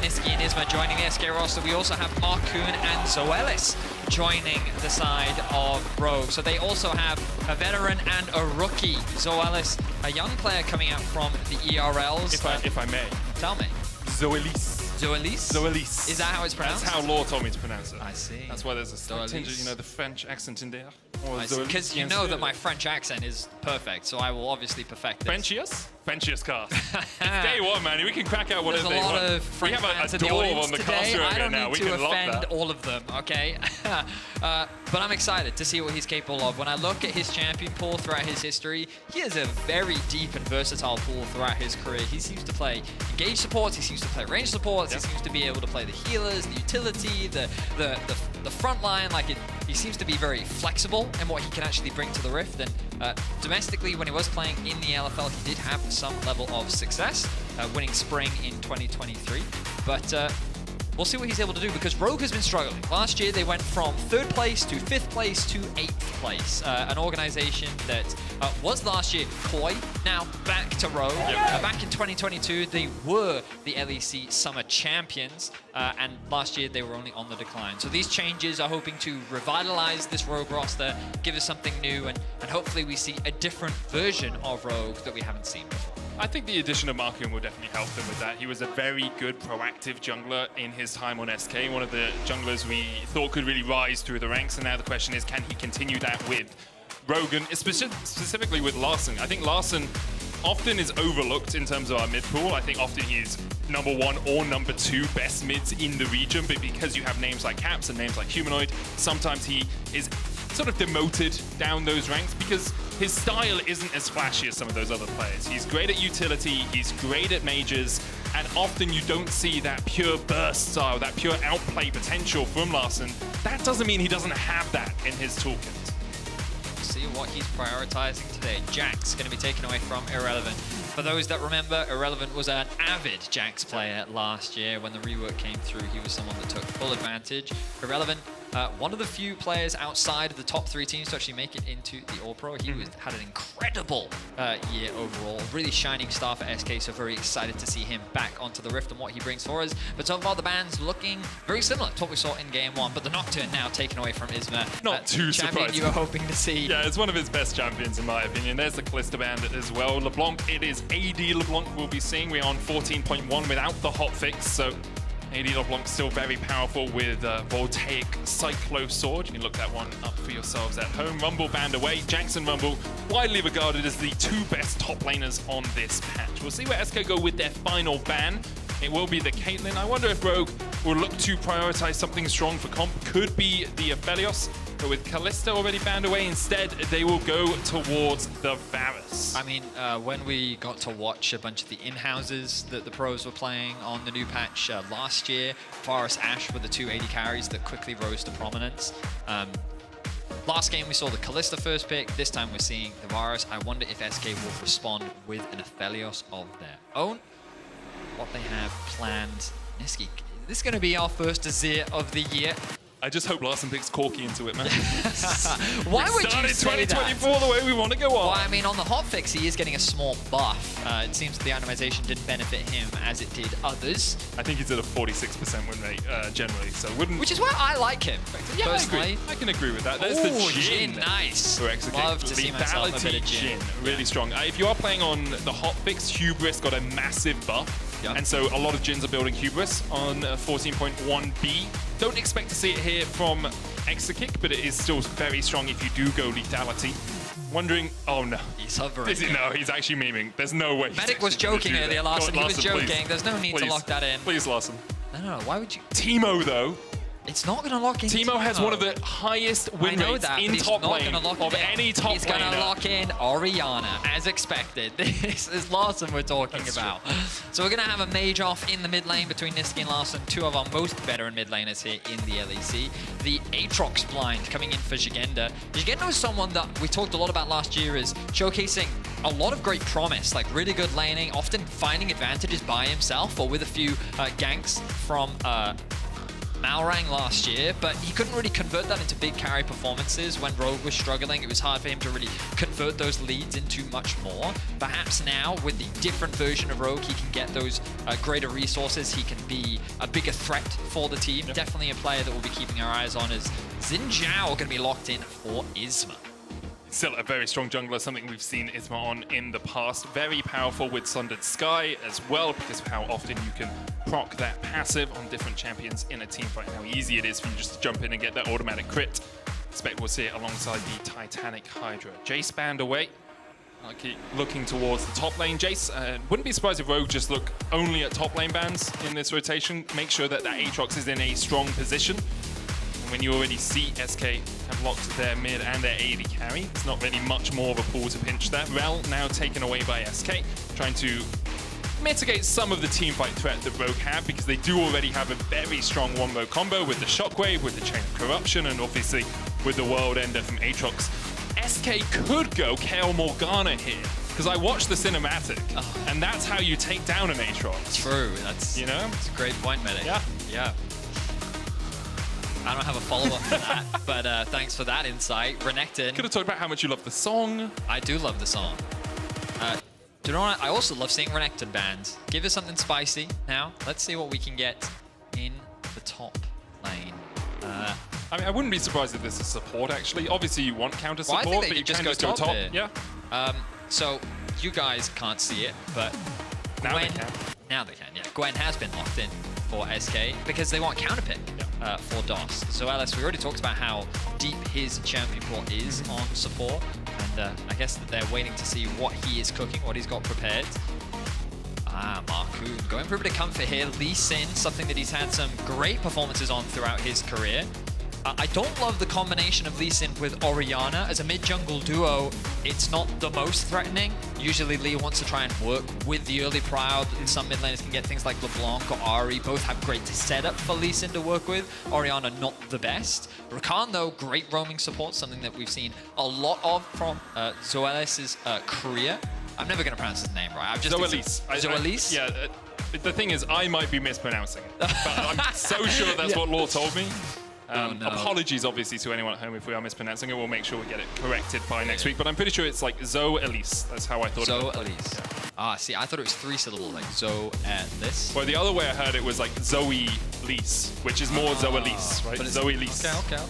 Niski and Isma joining the SK roster, we also have Markoon and Zoelis joining the side of Rogue. So they also have a veteran and a rookie. Zoelis, a young player coming out from the ERLs. If I may. Tell me. Zoelis. Zoelis? Zoelis. Is that how it's pronounced? That's how Law told me to pronounce it. I see. That's why there's a slight tinge of, you know, the French accent in there. Because you know that my French accent is perfect, so I will obviously perfect it. Frenchius? Frenchius cast. It's day one, man. We can crack out whatever There's they a lot want. of French we have fans a in the door audience on the today. caster I area don't now. need We to can lock offend that. all of them, okay? But I'm excited to see what he's capable of. When I look at his champion pool throughout his history, he has a very deep and versatile pool throughout his career. He seems to play engage supports, he seems to play range supports, he seems to be able to play the healers, the utility, the front line. He seems to be very flexible in what he can actually bring to the Rift. And domestically, when he was playing in the LFL, he did have some level of success, winning Spring in 2023. But we'll see what he's able to do, because Rogue has been struggling. Last year, they went from 3rd place to 5th place to 8th place. An organization that was last year Koi, now back to Rogue. Back in 2022, they were the LEC Summer Champions, and last year they were only on the decline. So these changes are hoping to revitalize this Rogue roster, give us something new, and hopefully we see a different version of Rogue that we haven't seen before. I think the addition of Markoon will definitely help them with that. He was a very good proactive jungler in his time on SK, one of the junglers we thought could really rise through the ranks, and now the question is, can he continue that with Rogan, specifically with Larson? I think Larson often is overlooked in terms of our mid pool. I think often he's #1 or #2 best mids in the region, but because you have names like Caps and names like Humanoid, sometimes he is sort of demoted down those ranks because his style isn't as flashy as some of those other players. He's great at utility, he's great at mages, and often you don't see that pure burst style, that pure outplay potential from Larson. That doesn't mean he doesn't have that in his toolkit. See what he's prioritizing today. Jax going to be taken away from Irrelevant. For those that remember, Irrelevant was an avid Jax player last year. When the rework came through, he was someone that took full advantage. Irrelevant, one of the few players outside of the top 3 teams to actually make it into the All-Pro. He had an incredible year overall. Really shining star for SK, so very excited to see him back onto the Rift and what he brings for us. But so far, the band's looking very similar to what we saw in Game 1, but the Nocturne now taken away from Isma. Not too champion surprising. you were hoping to see. Yeah, it's one of his best champions in my opinion. There's the Callisto band as well. LeBlanc, it is AD LeBlanc we'll be seeing. We're on 14.1 without the hotfix, so AD LeBlanc still very powerful with Voltaic Cyclo Sword. You can look that one up for yourselves at home. Rumble banned away. Jax and Rumble widely regarded as the 2 best top laners on this patch. We'll see where SK go with their final ban. It will be the Caitlyn. I wonder if Rogue will look to prioritize something strong for comp. Could be the Aphelios, but with Callisto already banned away, instead they will go towards the Varus. I mean, when we got to watch a bunch of the in-houses that the pros were playing on the new patch last year, Varus Ashe were the 2 AD carries that quickly rose to prominence. Last game, we saw the Kalista first pick. This time, we're seeing the Varus. I wonder if SK will respond with an Aphelios of their own. What they have planned. Niski, this is going to be our first Azir of the year. I just hope Larson picks Corki into it, man. Why would you say 2024 the way we want to go on? Well, I mean, on the hotfix, he is getting a small buff. It seems the animation didn't benefit him as it did others. I think he's at a 46% win rate generally, so wouldn't. Which is why I like him, yeah, personally. I can agree with that. There's Ooh, the Jhin, nice. For execute. Love to see myself a bit of Jhin. Really strong. If you are playing on the hotfix, Hubris got a massive buff. Yep. And so a lot of Jins are building Hubris on 14.1b. Don't expect to see it here from Exekick, but it is still very strong if you do go lethality. Wondering, oh no. He's hovering. No, he's actually memeing. There's no way. Medic was joking earlier, Larson. He was joking. Please. There's no need to lock that in. Please, Larson. No, why would you? Teemo, though. It's not going to lock in. Teemo has one of the highest win rates in top lane of any top laner. He's going to lock in Orianna, as expected. This is Larson we're talking about. So we're going to have a mage off in the mid lane between Niski and Larson, two of our most veteran mid laners here in the LEC. The Aatrox blind coming in for Jigenda. Jigenda was someone that we talked a lot about last year, is showcasing a lot of great promise, like really good laning, often finding advantages by himself or with a few ganks from Malrang last year, but he couldn't really convert that into big carry performances. When Rogue was struggling, it was hard for him to really convert those leads into much more. Perhaps now, with the different version of Rogue, he can get those greater resources. He can be a bigger threat for the team. Yep. Definitely a player that we'll be keeping our eyes on, as Xin Zhao going to be locked in for Isma. Still a very strong jungler, something we've seen Isma on in the past. Very powerful with Sundered Sky as well, because of how often you can proc that passive on different champions in a team fight, how easy it is for you just to jump in and get that automatic crit. Expect we'll see it alongside the Titanic Hydra. Jace banned away. I'll keep looking towards the top lane. Jace, wouldn't be surprised if Rogue just look only at top lane bans in this rotation. Make sure that Aatrox is in a strong position. When you already see SK have locked their mid and their AD carry, there's not really much more of a pool to pinch there. Rel now taken away by SK, trying to mitigate some of the teamfight threat that Rogue have, because they do already have a very strong one-row combo with the Shockwave, with the Chain of Corruption, and obviously with the World Ender from Aatrox. SK could go Kayle Morgana here, because I watched the cinematic, and that's how you take down an Aatrox. True, that's, you know, it's a great point, Medic. Yeah. I don't have a follow-up for that, but thanks for that insight. Renekton. Could have talked about how much you love the song. I do love the song. Do you know what? I also love seeing Renekton bands. Give us something spicy now. Let's see what we can get in the top lane. I mean, I wouldn't be surprised if this is support, actually. Obviously, you want counter support, well, I think but you just can go just go top. here. Yeah. So you guys can't see it, but now Gwen, they can. Now they can, yeah. Gwen has been locked in for SK because they want counterpick for DOS. So Alice, we already talked about how deep his champion pool is on support, and I guess that they're waiting to see what he is cooking, what he's got prepared. Marcoon going for a bit of comfort here. Lee Sin, something that he's had some great performances on throughout his career. I don't love the combination of Lee Sin with Orianna. As a mid-jungle duo, it's not the most threatening. Usually Lee wants to try and work with the early prio. Some mid laners can get things like LeBlanc or Ari. Both have great setup for Lee Sin to work with. Orianna, not the best. Rakan, though, great roaming support, something that we've seen a lot of from Zoelis' career. I'm never going to pronounce his name right. I've just Zoelis. Zoelis? Yeah. The thing is, I might be mispronouncing it, but I'm so sure that's what Law told me. Apologies, obviously, to anyone at home if we are mispronouncing it. We'll make sure we get it corrected by next week. But I'm pretty sure it's like Zoelis. That's how I thought it was. Zoelis. Yeah. See, I thought it was 3 syllable, like Zoelis. Well, the other way I heard it was like Zoe Lease, which is more Zoelis, right? Zoe Lease. Okay.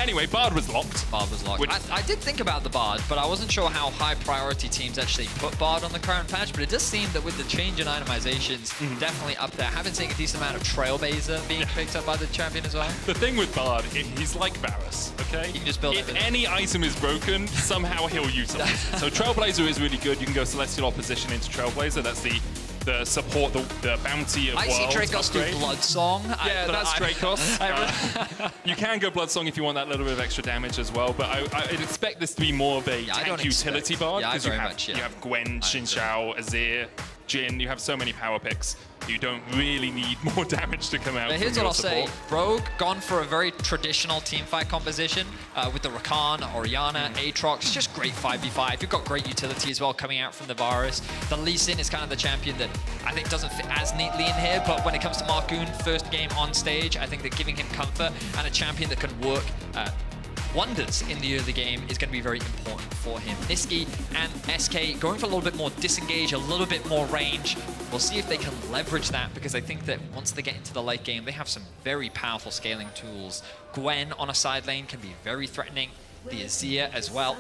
Anyway, Bard was locked. Bard was locked. I did think about the Bard, but I wasn't sure how high priority teams actually put Bard on the current patch, but it does seem that with the change in itemizations, definitely up there. Haven't seen a decent amount of Trailblazer being picked up by the champion as well. The thing with Bard, he's like Varus, okay? You can just build If any item is broken, somehow he'll utilize it. So Trailblazer is really good. You can go Celestial Opposition into Trailblazer. That's the support, the bounty of I worlds see Dracos do Blood Song. Yeah, that's Dracos. You can go Blood Song if you want that little bit of extra damage as well, but I'd expect this to be more of a tank utility Bard, because you have Gwen, Xin Zhao, Azir. Jhin, you have so many power picks. You don't really need more damage to come out. But here's what I'll say. Rogue gone for a very traditional teamfight composition with the Rakan, Orianna, Aatrox. Just great 5v5. You've got great utility as well coming out from the Varus. The Lee Sin is kind of the champion that I think doesn't fit as neatly in here, but when it comes to Markoon, first game on stage, I think that giving him comfort and a champion that can work wonders in the early game is going to be very important for him. Nisqy and SK going for a little bit more disengage, a little bit more range. We'll see if they can leverage that, because I think that once they get into the late game, they have some very powerful scaling tools. Gwen on a side lane can be very threatening. The Azir as well.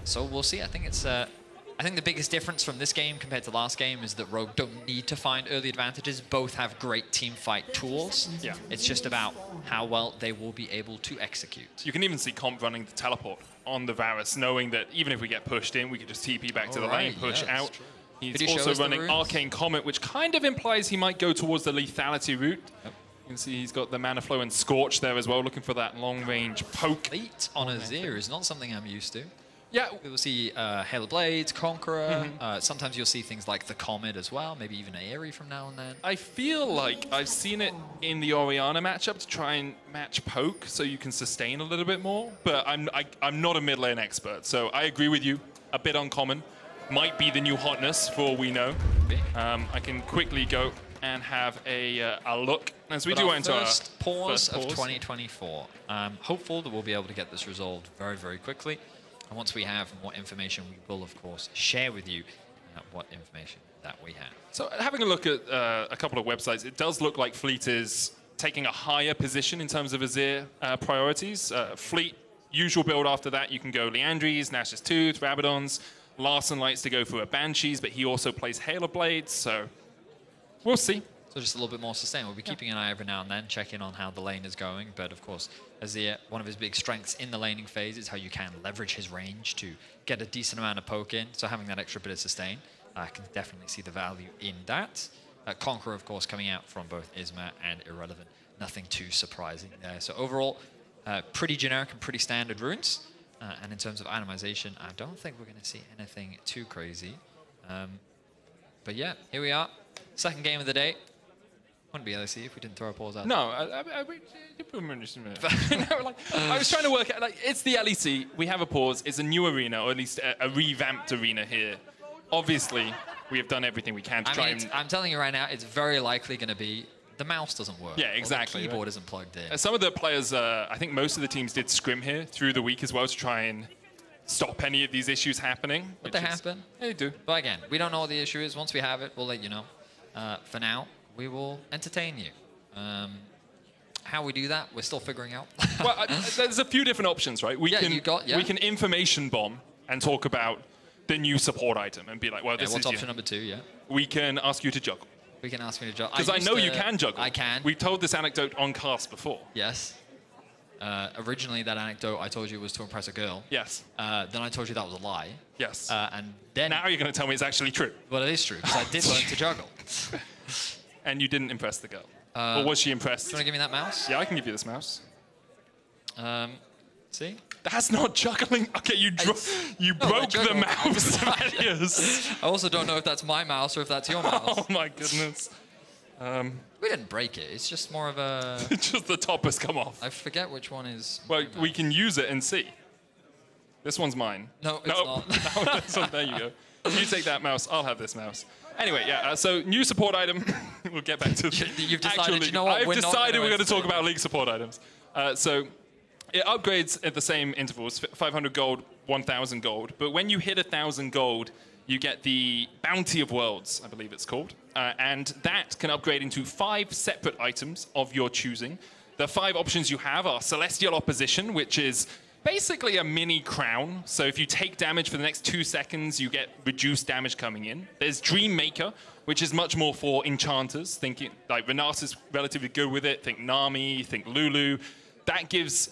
So we'll see. I think it's I think the biggest difference from this game compared to last game is that Rogue don't need to find early advantages. Both have great team fight tools. Yeah. It's just about how well they will be able to execute. You can even see Comp running the teleport on the Varus, knowing that even if we get pushed in, we could just TP back to the lane, push out. He's also running Arcane Comet, which kind of implies he might go towards the lethality route. Yep. You can see he's got the Mana Flow and Scorch there as well, looking for that long-range poke. Elite on Azir is not something I'm used to. Yeah. We'll see Hail of Blades, Conqueror. Sometimes you'll see things like the Comet as well, maybe even Aerie from now and then. I feel like I've seen it in the Orianna matchup to try and match poke so you can sustain a little bit more, but I'm not a mid lane expert, so I agree with you. A bit uncommon. Might be the new hotness for all we know. I can quickly go and have a look as we do enter our first pause of 2024. Hopeful that we'll be able to get this resolved very, very quickly. And once we have more information, we will, of course, share with you what information that we have. So having a look at a couple of websites, it does look like Fleet is taking a higher position in terms of Azir priorities. Fleet, usual build after that, you can go Liandry's, Nash's Tooth, Rabadon's. Larson likes to go for a Banshees, but he also plays Hail of Blades, so we'll see. So just a little bit more sustained. We'll be keeping an eye every now and then, checking on how the lane is going. But of course, Azir, one of his big strengths in the laning phase is how you can leverage his range to get a decent amount of poke in. So having that extra bit of sustain, I can definitely see the value in that. Conqueror, of course, coming out from both Isma and Irrelevant. Nothing too surprising there. So overall, pretty generic and pretty standard runes. And in terms of itemization, I don't think we're going to see anything too crazy. But yeah, here we are. Second game of the day. Wouldn't be LEC if we didn't throw a pause out. No, I was trying to work out, like, it's the LEC, we have a pause, it's a new arena, or at least a revamped arena here. Obviously, we have done everything we can to try and... I'm telling you right now, it's very likely going to be the mouse doesn't work. Yeah, exactly. Or the keyboard isn't plugged in. Some of the players, I think most of the teams did scrim here through the week as well to try and stop any of these issues happening. But they happen. They do. But again, we don't know what the issue is. Once we have it, we'll let you know. For now, we will entertain you. How we do that, we're still figuring out. Well, there's a few different options, right? We can information bomb and talk about the new support item and be like, well, this is what's option number 2, yeah? We can ask you to juggle. We can ask me to juggle. Because I know you can juggle. I can. We've told this anecdote on cast before. Yes. Originally, that anecdote I told you was to impress a girl. Yes. Then I told you that was a lie. Yes. And then... Now you're going to tell me it's actually true. Well, it is true, because I did learn to juggle. And you didn't impress the girl. Or was she impressed? Do you want to give me that mouse? Yeah, I can give you this mouse. See? That's not juggling. Okay, you broke the mouse. I also don't know if that's my mouse or if that's your mouse. Oh my goodness. We didn't break it. It's just more of a... just the top has come off. I forget which one is... Well, we can use it and see. This one's mine. No, it's not. No, this one, there you go. You take that mouse, I'll have this mouse. Anyway, yeah, so new support item. We'll get back to You've decided, you know what, I've decided we're going to talk about League support items. So it upgrades at the same intervals, 500 gold, 1,000 gold. But when you hit 1,000 gold, you get the Bounty of Worlds, I believe it's called. And that can upgrade into 5 separate items of your choosing. The 5 options you have are Celestial Opposition, which is basically a mini crown. So if you take damage for the next 2 seconds, you get reduced damage coming in. There's Dream Maker, which is much more for enchanters. Thinking like Renatus is relatively good with it. Think Nami, think Lulu. That gives,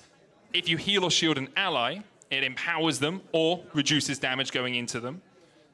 if you heal or shield an ally, it empowers them or reduces damage going into them.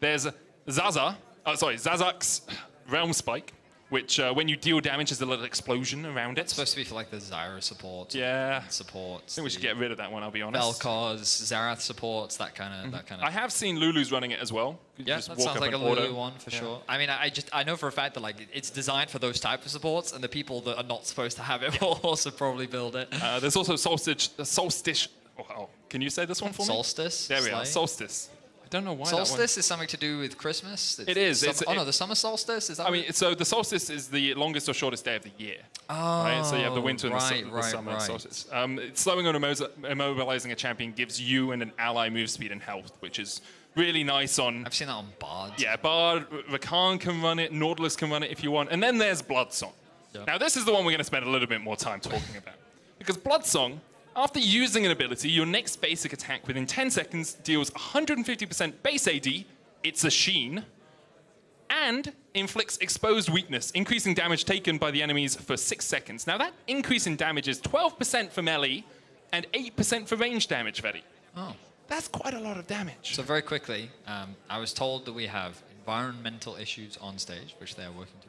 There's Zazak's Realm Spike, which when you deal damage, there's a little explosion around it. It's supposed to be for like the Zyra supports. Yeah. Supports. I think we should get rid of that one, I'll be honest. Vel'Koz, Xerath supports, that kind of. I have seen Lulu's running it as well. You Yeah, just that walk sounds up like a and auto. Lulu one for sure. I mean, I know for a fact that like it's designed for those type of supports, and the people that are not supposed to have it will also probably build it. There's also Solstice. Oh, can you say this one for me? Solstice. There we are. Slay. Solstice. I don't know why Solstice is something to do with Christmas. It is. The summer solstice. Is that? I mean, so the solstice is the longest or shortest day of the year. Oh, right? So you have the winter and right, the summer right. solstice. Slowing or immobilizing a champion gives you and an ally move speed and health, which is really nice on... I've seen that on Bard. Yeah, Bard, Rakan can run it, Nautilus can run it if you want. And then there's Bloodsong. Yep. Now, this is the one we're going to spend a little bit more time talking about. Because Bloodsong, after using an ability, your next basic attack within 10 seconds deals 150% base AD, it's a Sheen, and inflicts exposed weakness, increasing damage taken by the enemies for 6 seconds. Now that increase in damage is 12% for melee and 8% for range damage, Vedi. Oh. That's quite a lot of damage. So very quickly, I was told that we have environmental issues on stage, which they are working to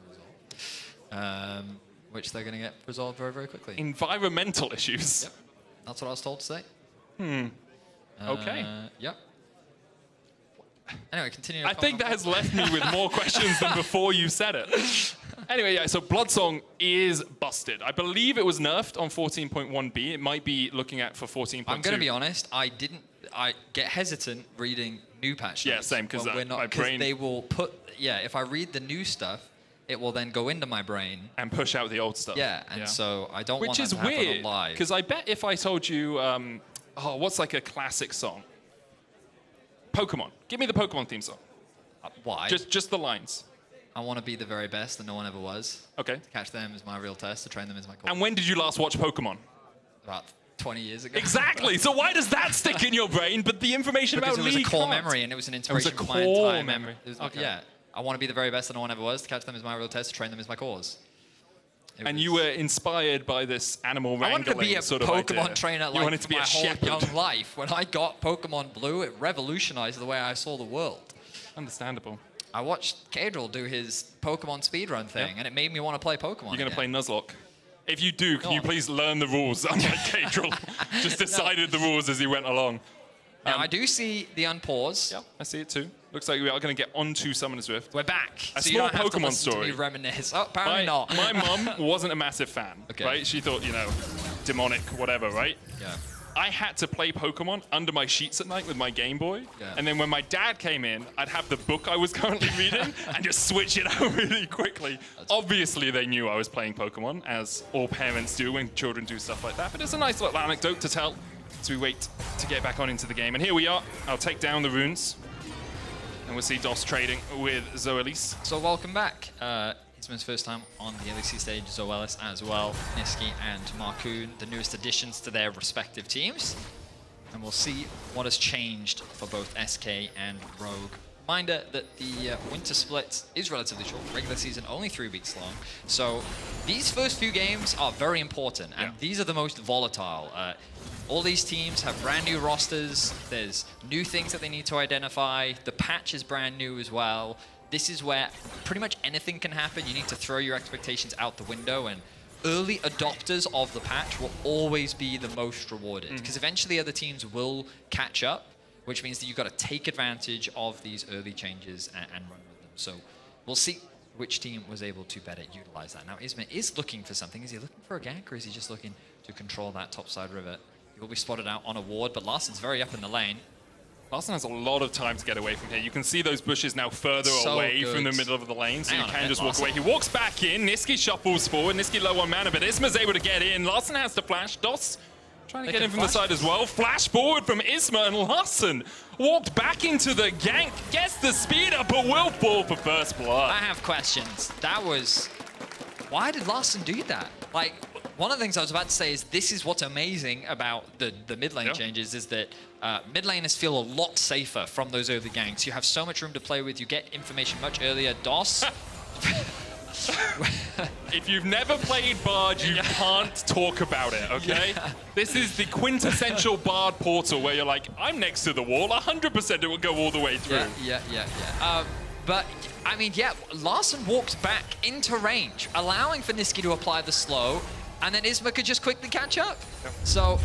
resolve, which they're going to get resolved very, very quickly. Environmental issues? Yep. That's what I was told to say. Okay. Yep. Anyway, continue. I think that has left me with more questions than before you said it. Anyway, yeah, so Bloodsong is busted. I believe it was nerfed on 14.1b. It might be looking at for 14.2. I'm going to be honest, I get hesitant reading new patch notes. Yeah, same, because my because brain... they will put, if I read the new stuff, it will then go into my brain. And push out the old stuff. Yeah, and so I don't want that to happen Which is weird, live. because I bet if I told you, what's like a classic song? Pokemon. Give me the Pokemon theme song. Why? Just the lines. I want to be the very best that no one ever was. Okay. To catch them is my real test. To train them is my goal. And when did you last watch Pokemon? About 20 years ago. Exactly. So why does that stick in your brain, but the information because about it was League a core can't? memory and it was an inspiration It was a for my core entire memory. It was, Okay. Yeah. I want to be the very best that no one ever was. To catch them is my real test. To train them is my cause. And you were inspired by this animal wrangling I wanted to be a sort of Pokemon idea. trainer You like wanted to be my a whole shepherd. young life. When I got Pokemon Blue, it revolutionized the way I saw the world. Understandable. I watched Kadril do his Pokemon speedrun thing, and it made me want to play Pokemon. You're going to play again. Nuzlocke. If you do, can you on. please learn the rules? Unlike Kadril, just decided the rules as he went along. Now, I do see the unpause. Yep, I see it too. Looks like we are going to get onto Summoner's Rift. We're back. A so you small don't have to Pokemon listen story. To me reminisce. Oh, apparently not. My mum wasn't a massive fan, Okay. right? She thought, demonic, whatever, right? Yeah. I had to play Pokemon under my sheets at night with my Game Boy. Yeah. And then when my dad came in, I'd have the book I was currently reading and just switch it out really quickly. Obviously, they knew I was playing Pokemon, as all parents do when children do stuff like that. But it's a nice little anecdote to tell as we wait to get back on into the game. And here we are. I'll take down the runes. And we'll see DOS trading with Zoelis. So welcome back. It's first time on the LEC stage, Zoelis as well, Niski and Marcoon, the newest additions to their respective teams. And we'll see what has changed for both SK and Rogue. Reminder that the winter split is relatively short, regular season only 3 weeks long. So these first few games are very important, and these are the most volatile. All these teams have brand new rosters, there's new things that they need to identify, the patch is brand new as well. This is where pretty much anything can happen. You need to throw your expectations out the window, and early adopters of the patch will always be the most rewarded, because eventually other teams will catch up, which means that you've got to take advantage of these early changes and run with them. So we'll see which team was able to better utilize that. Now, Isma is looking for something. Is he looking for a gank, or is he just looking to control that topside river? He will be spotted out on a ward, but Larsen's very up in the lane. Larsen has a lot of time to get away from here. You can see those bushes now further So away good. from the middle of the lane, so Hang you on a can bit, just walk Larsen. away. He walks back in, Niski shuffles forward, Niski low on mana, but Isma's able to get in. Larsen has to flash. DOS trying to They get can in from the flash. side as well. Flash forward from Isma, and Larsen walked back into the gank, gets the speed up, but will fall for first blood. I have questions. That was... Why did Larsen do that? Like, one of the things I was about to say is this is what's amazing about the mid lane changes is that mid laners feel a lot safer from those early ganks. You have so much room to play with. You get information much earlier. DOS... If you've never played Bard, you can't talk about it, okay? Yeah. This is the quintessential Bard portal where you're like, I'm next to the wall, 100% it will go all the way through. Yeah. But I mean, yeah, Larssen walked back into range, allowing for Nisqy to apply the slow, and then Isma could just quickly catch up. Yep. So,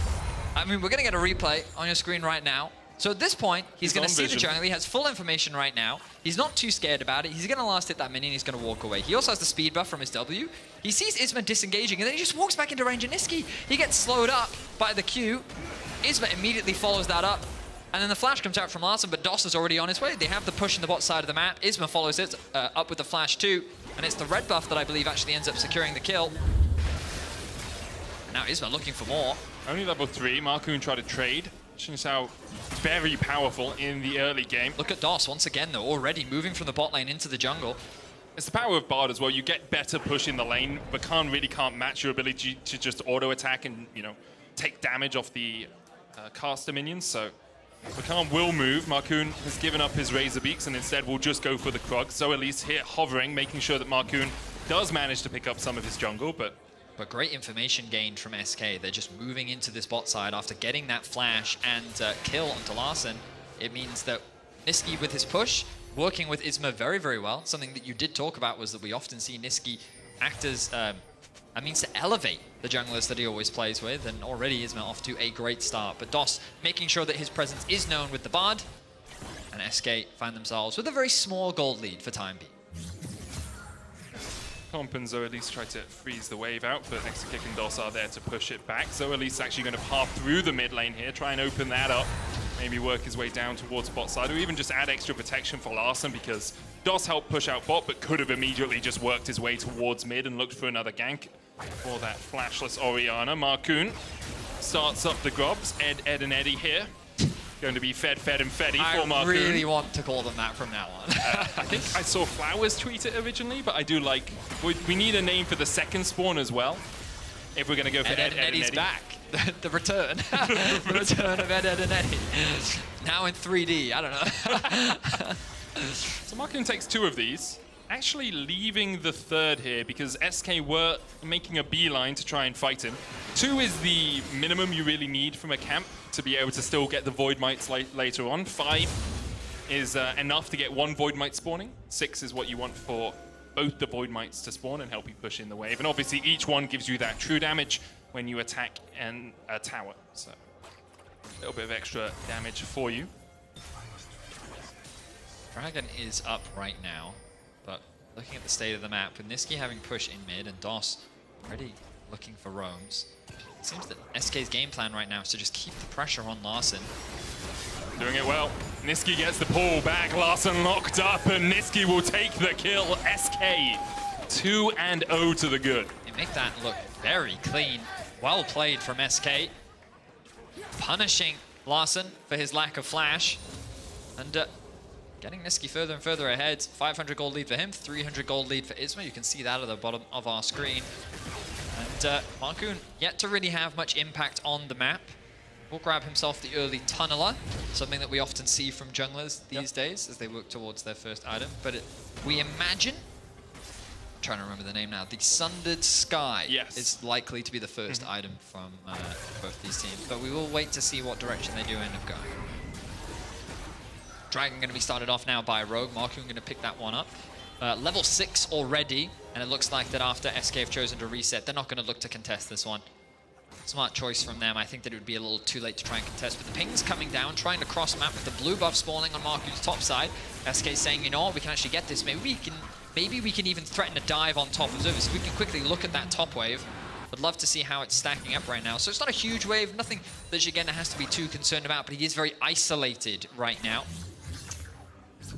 I mean, we're going to get a replay on your screen right now. So at this point, he's going to see the jungle. He has full information right now. He's not too scared about it. He's going to last hit that minion. He's going to walk away. He also has the speed buff from his W. He sees Isma disengaging, and then he just walks back into range. And Nisqy, he gets slowed up by the Q. Isma immediately follows that up. And then the flash comes out from Larssen, but DOS is already on his way. They have the push in the bot side of the map. Isma follows it up with the flash too. And it's the red buff that I believe actually ends up securing the kill. And now Isma looking for more. Only level 3. Markoon tried to trade. Xingsao very powerful in the early game. Look at DOS once again though, already moving from the bot lane into the jungle. It's the power of Bard as well. You get better push in the lane, but can't match your ability to just auto attack and, you know, take damage off the caster minions. So Rakan will move. Markoon has given up his Razor Beaks and instead will just go for the Krug. So at least here hovering, making sure that Markoon does manage to pick up some of his jungle, but great information gained from SK. They're just moving into this bot side after getting that flash and kill onto Larssen. It means that Nisqy with his push, working with Isma very, very well. Something that you did talk about was that we often see Nisqy act as a means to elevate the junglers that he always plays with, and already Isma off to a great start. But DOS making sure that his presence is known with the Bard, and SK find themselves with a very small gold lead for time being. Comp and Zoelis try to freeze the wave out, but Exakick and DOS are there to push it back. Zoelis actually going to path through the mid lane here, try and open that up, maybe work his way down towards bot side, or even just add extra protection for Larssen, because DOS helped push out bot, but could have immediately just worked his way towards mid and looked for another gank for that flashless Orianna. Markoon starts up the grobs. Ed and Eddie here. Going to be fed, and feddy for Markoon. I really want to call them that from now on. I think I saw Flowers tweet it originally, but I do like... We need a name for the second spawn as well, if we're going to go for Ed and Eddie's Eddie. back. The return. The return of Ed and Eddie. Now in 3D, I don't know. So Markoon takes 2 of these, actually leaving the third here because SK were making a beeline to try and fight him. 2 is the minimum you really need from a camp to be able to still get the Void Mites later on. 5 is enough to get 1 Void Mite spawning. 6 is what you want for both the Void Mites to spawn and help you push in the wave. And obviously each one gives you that true damage when you attack a tower. So a little bit of extra damage for you. Dragon is up right now, but looking at the state of the map, with Nisqy having push in mid and DOS already looking for roams, it seems that SK's game plan right now is to just keep the pressure on Larssen. Doing it well. Nisqy gets the pull back, Larssen locked up, and Nisqy will take the kill. SK 2-0 to the good. They make that look very clean. Well played from SK. Punishing Larssen for his lack of flash. And getting Nisqy further and further ahead. 500 gold lead for him, 300 gold lead for Isma. You can see that at the bottom of our screen. And Markoon yet to really have much impact on the map. Will grab himself the early tunneler, something that we often see from junglers these days as they work towards their first item. But we imagine, I'm trying to remember the name now, the Sundered Sky is likely to be the first item from both these teams. But we will wait to see what direction they do end up going. Dragon going to be started off now by Rogue. Markoon going to pick that one up. Level 6 already, and it looks like that after SK have chosen to reset, they're not going to look to contest this one. Smart choice from them. I think that it would be a little too late to try and contest, but the ping's coming down, trying to cross map with the blue buff spawning on Markoon's top side. SK saying, you know what, we can actually get this. Maybe we can even threaten a dive on top of Zervis. We can quickly look at that top wave. Would love to see how it's stacking up right now. So it's not a huge wave, nothing that Shigenda has to be too concerned about, but he is very isolated right now.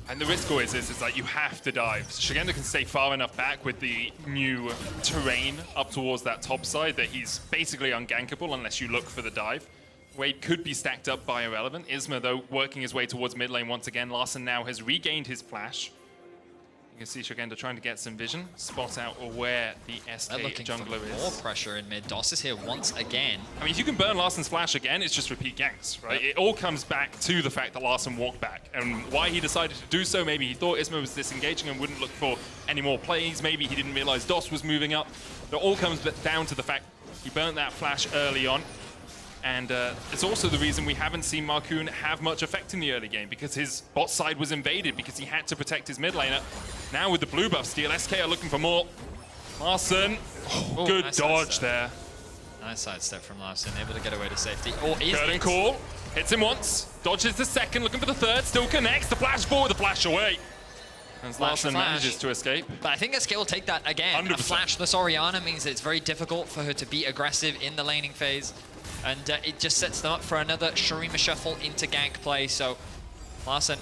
And the risk always is that you have to dive. Shigenda can stay far enough back with the new terrain up towards that top side that he's basically ungankable unless you look for the dive. Wade could be stacked up by Irrelevant. Isma, though, working his way towards mid lane once again. Larssen now has regained his flash. You can see Shigenda trying to get some vision, spot out where the SK jungler is. More pressure in mid. DOS is here once again. I mean, if you can burn Larssen's flash again, it's just repeat ganks, right? It all comes back to the fact that Larssen walked back and why he decided to do so. Maybe he thought Isma was disengaging and wouldn't look for any more plays. Maybe he didn't realize DOS was moving up. It all comes down to the fact he burnt that flash early on. And it's also the reason we haven't seen Markoon have much effect in the early game, because his bot side was invaded, because he had to protect his mid laner. Now with the blue buff steal, SK are looking for more. Larssen, Oh, good nice dodge sidestep. there. Nice sidestep from Larssen, able to get away to safety. Oh, is Curtain it? call, hits him once, dodges the second, looking for the third, still connects, the flash forward, the flash away. As Flash for Larssen flash. manages to escape. But I think SK will take that again. 100%. A flashless Orianna means that it's very difficult for her to be aggressive in the laning phase. And it just sets them up for another Shurima shuffle into gank play. So Larssen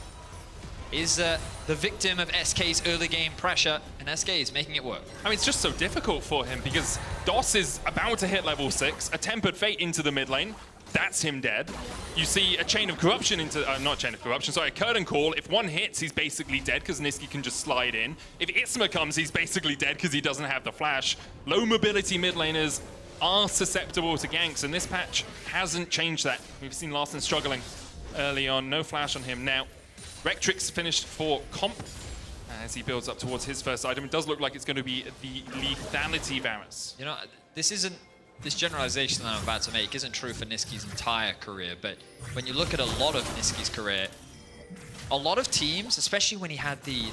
is the victim of SK's early game pressure, and SK is making it work. I mean, it's just so difficult for him because DOS is about to hit level 6, a Tempered Fate into the mid lane. That's him dead. You see a Chain of Corruption into, not Chain of Corruption, sorry, a Curtain Call. If one hits, he's basically dead because Nisqy can just slide in. If Isma comes, he's basically dead because he doesn't have the flash. Low mobility mid laners are susceptible to ganks, and this patch hasn't changed that. We've seen Larssen struggling early on. No flash on him now. Rectrix finished for Comp as he builds up towards his first item. It does look like it's going to be the Lethality Varus. You know, this generalization that I'm about to make isn't true for Nisqy's entire career, but when you look at a lot of Nisqy's career, a lot of teams, especially when he had the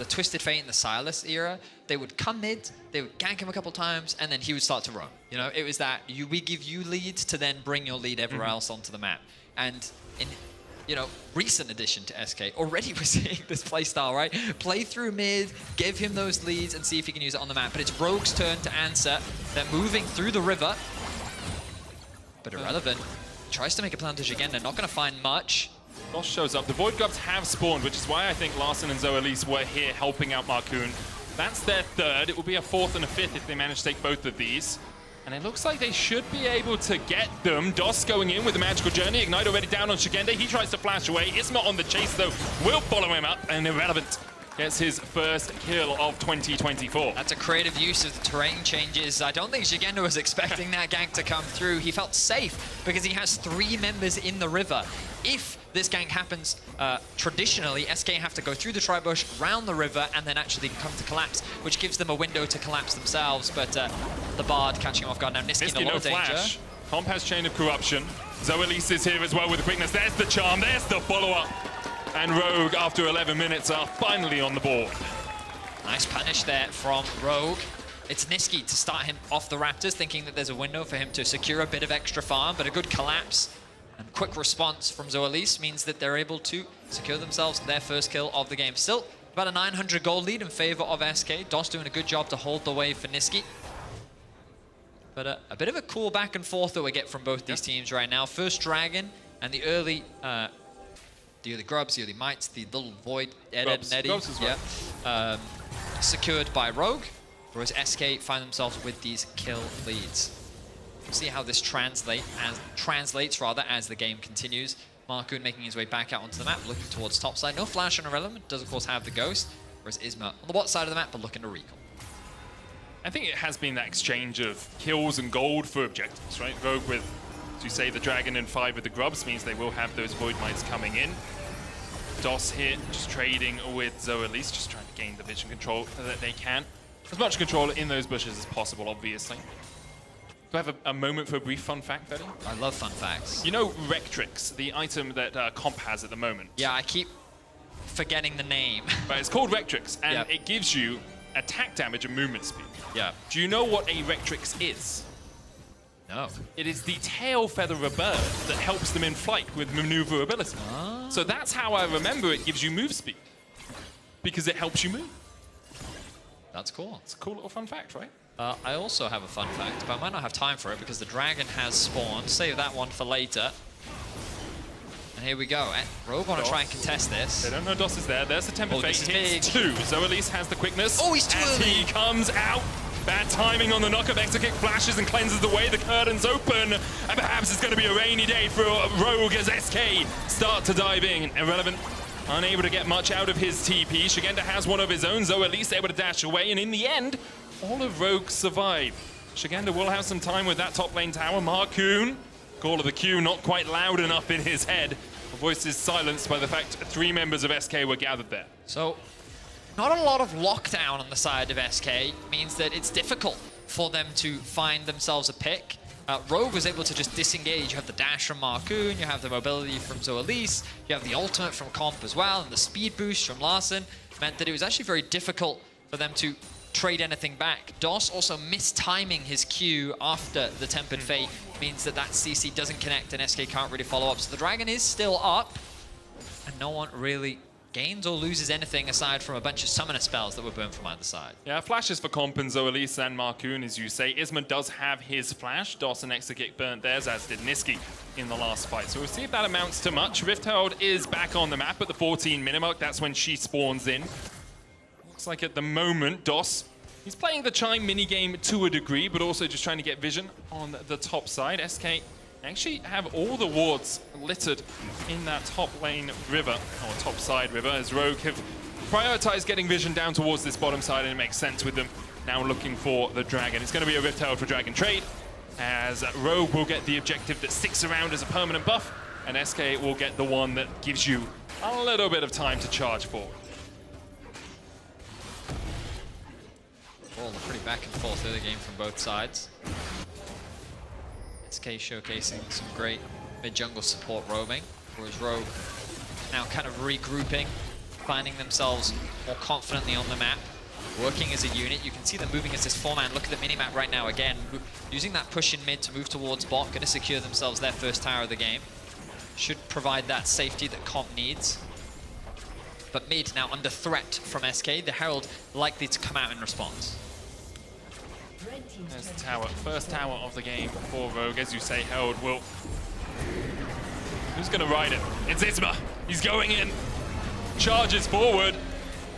Twisted Fate and the Silas era, they would come mid, they would gank him a couple times, and then he would start to roam. You know, it was that we give you leads to then bring your lead everywhere else onto the map. And in, you know, recent addition to SK, already we're seeing this playstyle, right? Play through mid, give him those leads, and see if he can use it on the map. But it's Rogue's turn to answer. They're moving through the river. But Irrelevant tries to make a plan to Jigenda, not going to find much. Boss shows up. The Void Grubs have spawned, which is why I think Larssen and Zoelise were here helping out Markoon. That's their third. It will be a fourth and a fifth if they manage to take both of these. And it looks like they should be able to get them. DOS going in with the Magical Journey. Ignite already down on Shigenda. He tries to flash away. Isma on the chase, though, will follow him up. And Irrelevant gets his first kill of 2024. That's a creative use of the terrain changes. I don't think Shigenda was expecting that gank to come through. He felt safe because he has 3 members in the river. If this gank happens traditionally, SK have to go through the tri-bush, round the river, and then actually come to collapse, which gives them a window to collapse themselves. But the Bard catching off guard now. Nisqy in a lot of danger. Flash. Comp has Chain of Corruption. Zoelise is here as well with the quickness. There's the charm. There's the follow-up. And Rogue, after 11 minutes, are finally on the board. Nice punish there from Rogue. It's Nisqy to start him off the Raptors, thinking that there's a window for him to secure a bit of extra farm, but a good collapse and quick response from Zoelise means that they're able to secure themselves their first kill of the game. Still about a 900 gold lead in favor of SK. DOS doing a good job to hold the wave for Nisqy. But a bit of a cool back and forth that we get from both these teams right now. First Dragon and the early Grubs, the early Mites, the little Void, Ed and Netty, secured by Rogue, whereas SK find themselves with these kill leads. We'll see how this translates as the game continues. Markoon making his way back out onto the map, looking towards topside. No flash on Irrelevant, does of course have the Ghost, whereas Isma on the bot side of the map, but looking to recall. I think it has been that exchange of kills and gold for objectives, right? Rogue with, as you say, the Dragon and 5 with the Grubs means they will have those Void Mites coming in. DOS here, just trading with Zoelise, just trying to gain the vision control that they can. As much control in those bushes as possible, obviously. Do I have a moment for a brief fun fact, Eddie? I love fun facts. You know Rectrix, the item that Comp has at the moment? Yeah, I keep forgetting the name. Right, it's called Rectrix, and it gives you attack damage and movement speed. Yeah. Do you know what a Rectrix is? No. It is the tail feather of a bird that helps them in flight with maneuverability. Ah. So that's how I remember it gives you move speed. Because it helps you move. That's cool. It's a cool little fun fact, right? I also have a fun fact, but I might not have time for it because the Dragon has spawned. Save that one for later. And here we go. Rogue want to try and contest this. They don't know DOS is there. There's the Tempered Fate. Hits 2. Zoelise has the quickness. Oh, he's too early. He comes out. Bad timing on the knock-up. Extra kick flashes and cleanses the way. The curtains open. And perhaps it's going to be a rainy day for Rogue as SK start to dive in. Irrelevant. Unable to get much out of his TP. Shigenda has one of his own. Zoelise able to dash away. And in the end, all of Rogue survive. Shigenda will have some time with that top lane tower. Markoon, call of the Q, not quite loud enough in his head. The voice is silenced by the fact 3 members of SK were gathered there. So, not a lot of lockdown on the side of SK means that it's difficult for them to find themselves a pick. Rogue was able to just disengage. You have the dash from Markoon, you have the mobility from Zoelise, you have the ultimate from Comp as well, and the speed boost from Larssen. meant that it was actually very difficult for them to trade anything back. DOS also mistiming his Q after the Tempered Fate means that CC doesn't connect and SK can't really follow up. So the Dragon is still up, and no one really gains or loses anything aside from a bunch of summoner spells that were burned from either side. Yeah, flashes for Comp and Zoelis and Marcoon, as you say. Isma does have his flash. DOS and Exekick burnt theirs, as did Niski in the last fight. So we'll see if that amounts to much. Rift Herald is back on the map at the 14-minute mark. That's when she spawns in. Looks like at the moment, DOS, he's playing the Chime minigame to a degree, but also just trying to get vision on the top side. SK actually have all the wards littered in that top lane river, or top side river, as Rogue have prioritized getting vision down towards this bottom side, and it makes sense with them now looking for the Dragon. It's going to be a Rift Herald for Dragon trade, as Rogue will get the objective that sticks around as a permanent buff, and SK will get the one that gives you a little bit of time to charge forward. Well, pretty back and forth early game from both sides. SK showcasing some great mid-jungle support roaming, whereas Rogue now kind of regrouping, finding themselves more confidently on the map, working as a unit. You can see them moving as this 4-man. Look at the mini-map right now again, using that push in mid to move towards bot, going to secure themselves their first tower of the game. Should provide that safety that Comp needs. But mid now under threat from SK, the Herald likely to come out in response. There's the tower, first tower of the game for Rogue. As you say, Herald will... Who's going to ride it? It's Isma. He's going in. Charges forward.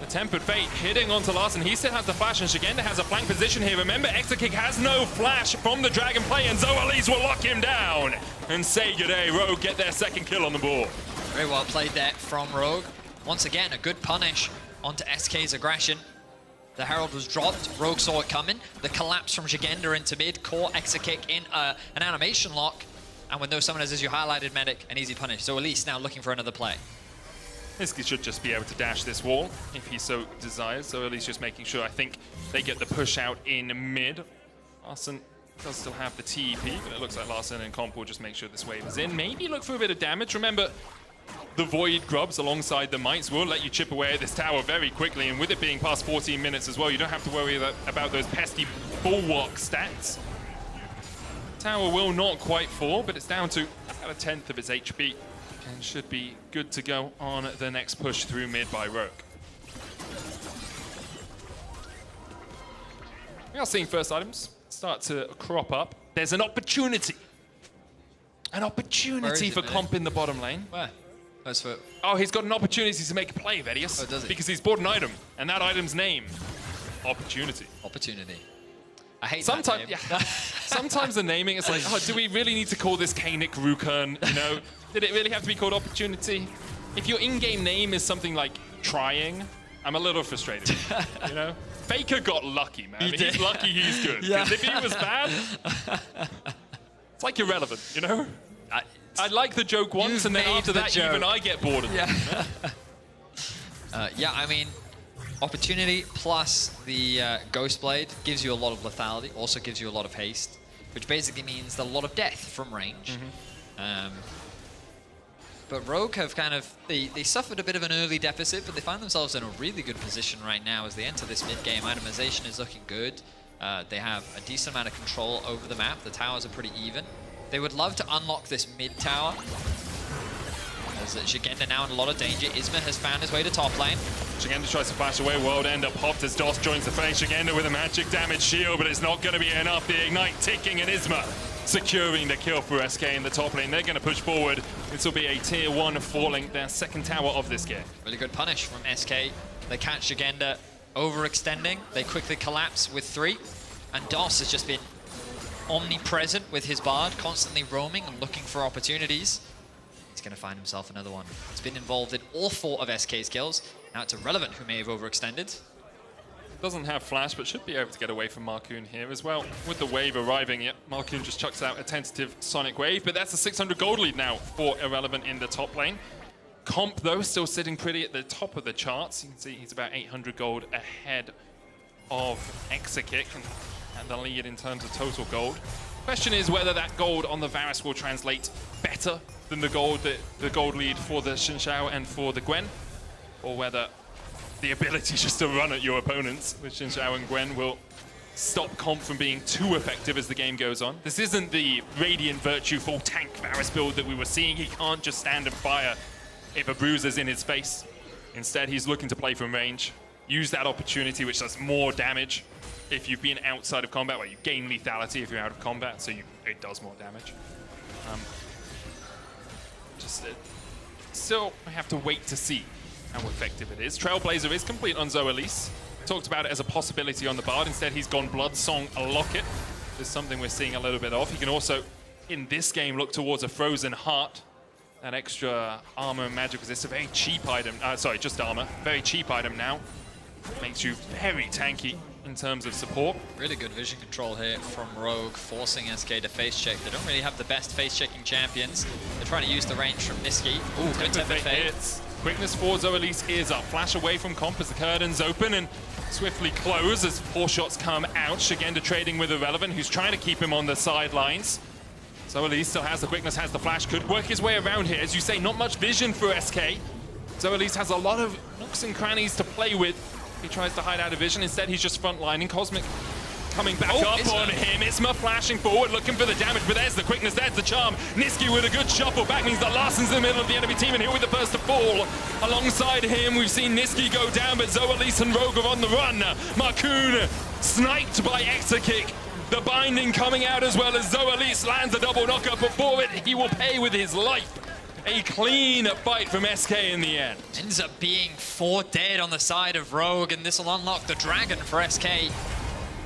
The Tempered Fate hitting onto Larson. He still has the flash, and Shigenda has a flank position here. Remember, Exekick has no flash from the Dragon play, and Zoelis will lock him down and say good day. Rogue get their second kill on the board. Very well played there from Rogue. Once again, a good punish onto SK's aggression. The Herald was dropped, Rogue saw it coming. The collapse from Shigenda into mid, caught Exekick in an animation lock. And with no summoners, as you highlighted, Medic, an easy punish. So Elise now looking for another play. Niski should just be able to dash this wall if he so desires. So at least just making sure, I think, they get the push out in mid. Larson does still have the TP, but it looks like Larson and Comp will just make sure this wave is in. Maybe look for a bit of damage. Remember, the Void Grubs alongside the Mites will let you chip away at this tower very quickly, and with it being past 14 minutes as well, you don't have to worry about those pesky bulwark stats. Tower will not quite fall, but it's down to about a 10th of its HP, and should be good to go on the next push through mid by Rogue. We are seeing first items start to crop up. There's an opportunity. An opportunity for Comp in the bottom lane. Where? Oh, he's got an opportunity to make a play, Vedius. Oh, does he? Because he's bought an item, and that item's name, Opportunity. Opportunity. I hate sometimes, that name. Yeah. Sometimes the naming is like, oh, do we really need to call this Kanik Rukern? You know, did it really have to be called Opportunity? If your in-game name is something like Trying, I'm a little frustrated. You know, Faker got lucky, man. He's lucky he's good. Because if he was bad, it's like irrelevant. You know. I like the joke once, and then after that, even I get bored of it. Yeah, I mean, Opportunity plus the Ghost Blade gives you a lot of lethality, also gives you a lot of haste, which basically means a lot of death from range. But Rogue have kind of, they suffered a bit of an early deficit, but they find themselves in a really good position right now as they enter this mid-game. Itemization is looking good. They have a decent amount of control over the map. The towers are pretty even. They would love to unlock this mid-tower. As Shigenda now in a lot of danger. Isma has found his way to top lane. Shigenda tries to flash away. World End up popped as DOS joins the fray. Shigenda with a magic damage shield, but it's not going to be enough. The Ignite ticking, and Isma securing the kill for SK in the top lane. They're going to push forward. This will be a tier 1 falling, their second tower of this game. Really good punish from SK. They catch Shigenda overextending. They quickly collapse with 3. And DOS has just been omnipresent with his Bard, constantly roaming and looking for opportunities. He's going to find himself another one. He's been involved in all 4 of SK's kills. Now it's Irrelevant who may have overextended. Doesn't have flash, but should be able to get away from Marcoon here as well. With the wave arriving, Marcoon just chucks out a tentative Sonic Wave, but that's a 600 gold lead now for Irrelevant in the top lane. Comp, though, still sitting pretty at the top of the charts. You can see he's about 800 gold ahead of Exekick and the lead in terms of total gold. Question is whether that gold on the Varus will translate better than the gold lead for the Xin Xiao and for the Gwen, or whether the ability just to run at your opponents, which Jin Zhao and Gwen will stop comp from being too effective as the game goes on. This isn't the Radiant Virtue full tank Varus build that we were seeing. He can't just stand and fire if a bruiser's in his face. Instead, he's looking to play from range, use that opportunity, which does more damage if you've been outside of combat. Well, you gain lethality if you're out of combat, so it does more damage. Still, I have to wait to see how effective it is. Trailblazer is complete on Zoelise. Talked about it as a possibility on the Bard. Instead, he's gone Bloodsong Locket. This is something we're seeing a little bit of. He can also, in this game, look towards a Frozen Heart. That extra armor and magic resist, a very cheap item. Sorry, just armor. Very cheap item now. Makes you very tanky in terms of support. Really good vision control here from Rogue, forcing SK to face check. They don't really have the best face checking champions. They're trying to use the range from Niski. Ooh, good temper fade. Hits. Quickness for Zoelise is up. Flash away from comp as the curtains open and swiftly close as 4 shots come out. Shigenda trading with Irrelevant, who's trying to keep him on the sidelines. Zoelise still has the quickness, has the flash, could work his way around here. As you say, not much vision for SK. Zoelise has a lot of nooks and crannies to play with. He tries to hide out of vision. Instead, he's just frontlining. Cosmic coming back up on him. Isma flashing forward, looking for the damage, but there's the quickness, there's the charm. Niski with a good shuffle back means that Larsen's in the middle of the enemy team, and he'll be the first to fall. Alongside him, we've seen Niski go down, but Zoelise and Rogue are on the run. Marcoon sniped by Exakick. The binding coming out as well as Zoelise lands a double knockup, but for it, he will pay with his life. A clean fight from SK in the end. Ends up being 4 dead on the side of Rogue, and this will unlock the dragon for SK.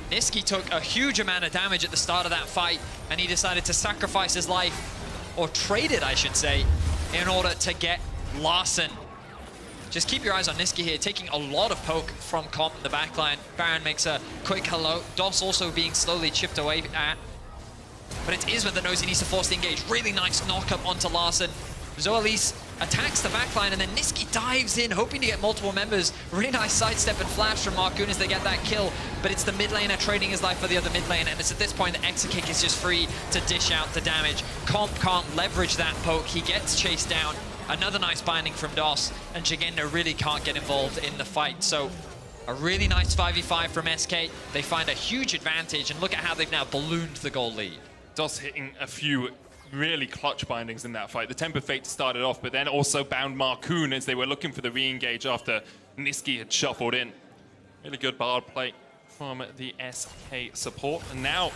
Niski took a huge amount of damage at the start of that fight, and he decided to sacrifice his life, or trade it, I should say, in order to get Larsen. Just keep your eyes on Niski here, taking a lot of poke from comp in the backline. Baron makes a quick hello. Dos also being slowly chipped away at. But it's Isma that knows he needs to force the engage. Really nice knock-up onto Larsen. Zoelise attacks the backline, and then Niski dives in, hoping to get multiple members. Really nice sidestep and flash from Marcoon as they get that kill, but it's the mid laner trading his life for the other mid lane, and it's at this point that Exakick is just free to dish out the damage. Comp can't leverage that poke. He gets chased down. Another nice binding from Dos, and Shigenda really can't get involved in the fight. So a really nice 5v5 from SK. They find a huge advantage, and look at how they've now ballooned the goal lead. Dos hitting a few really clutch bindings in that fight. The Temper Fate started off, but then also bound Marcoon as they were looking for the re-engage after Niski had shuffled in. Really good Bard play from the SK support. And now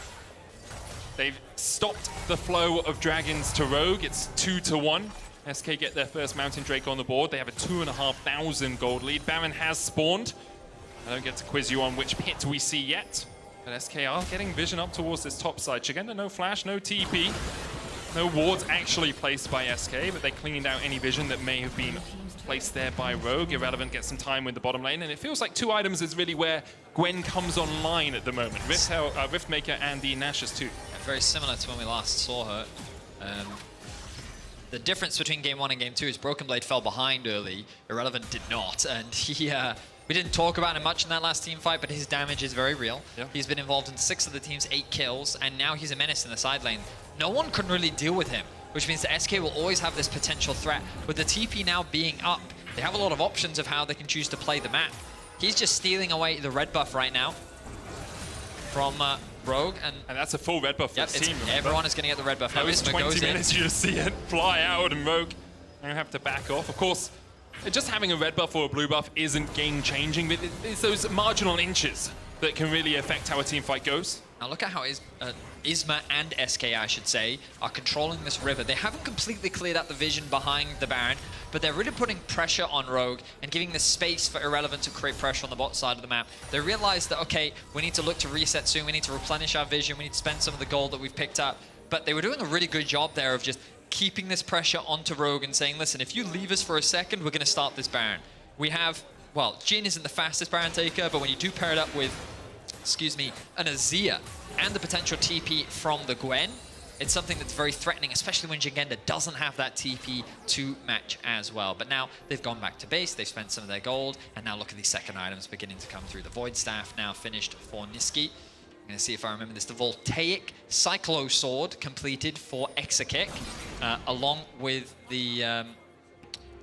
they've stopped the flow of dragons to Rogue. It's 2-1. SK get their first Mountain Drake on the board. They have a 2,500 gold lead. Baron has spawned. I don't get to quiz you on which pit we see yet, but SK are getting vision up towards this top side. Shigenda, no flash, no TP. No wards actually placed by SK, but they cleaned out any vision that may have been placed there by Rogue. Irrelevant gets some time with the bottom lane, and it feels like 2 items is really where Gwen comes online at the moment. Riftmaker and the Nashus too. Very similar to when we last saw her. The difference between Game 1 and Game 2 is Broken Blade fell behind early. Irrelevant did not, and we didn't talk about him much in that last team fight, but his damage is very real. Yep. He's been involved in 6 of the team's 8 kills, and now he's a menace in the side lane. No one can really deal with him, which means that SK will always have this potential threat. With the TP now being up, they have a lot of options of how they can choose to play the map. He's just stealing away the red buff right now from Rogue, and that's a full red buff for his team. Everyone is going to get the red buff. That was 20 minutes, you just see it fly out, and Rogue now have to back off. Of course, just having a red buff or a blue buff isn't game-changing, but it's those marginal inches that can really affect how a team fight goes. Now look at how Isma and SK, I should say, are controlling this river. They haven't completely cleared out the vision behind the Baron, but they're really putting pressure on Rogue and giving the space for Irrelevant to create pressure on the bot side of the map. They realize that, okay, we need to look to reset soon, we need to replenish our vision, we need to spend some of the gold that we've picked up. But they were doing a really good job there of just keeping this pressure onto Rogue and saying, listen, if you leave us for a second, we're going to start this Baron. We have, well, Jhin isn't the fastest Baron taker, but when you do pair it up with, an Azir and the potential TP from the Gwen, it's something that's very threatening, especially when Shigenda doesn't have that TP to match as well. But now they've gone back to base, they've spent some of their gold, and now look at these second items beginning to come through. The Void Staff now finished for Niski. I'm going to see if I remember this. The Voltaic Cyclo Sword completed for Exakick, along with the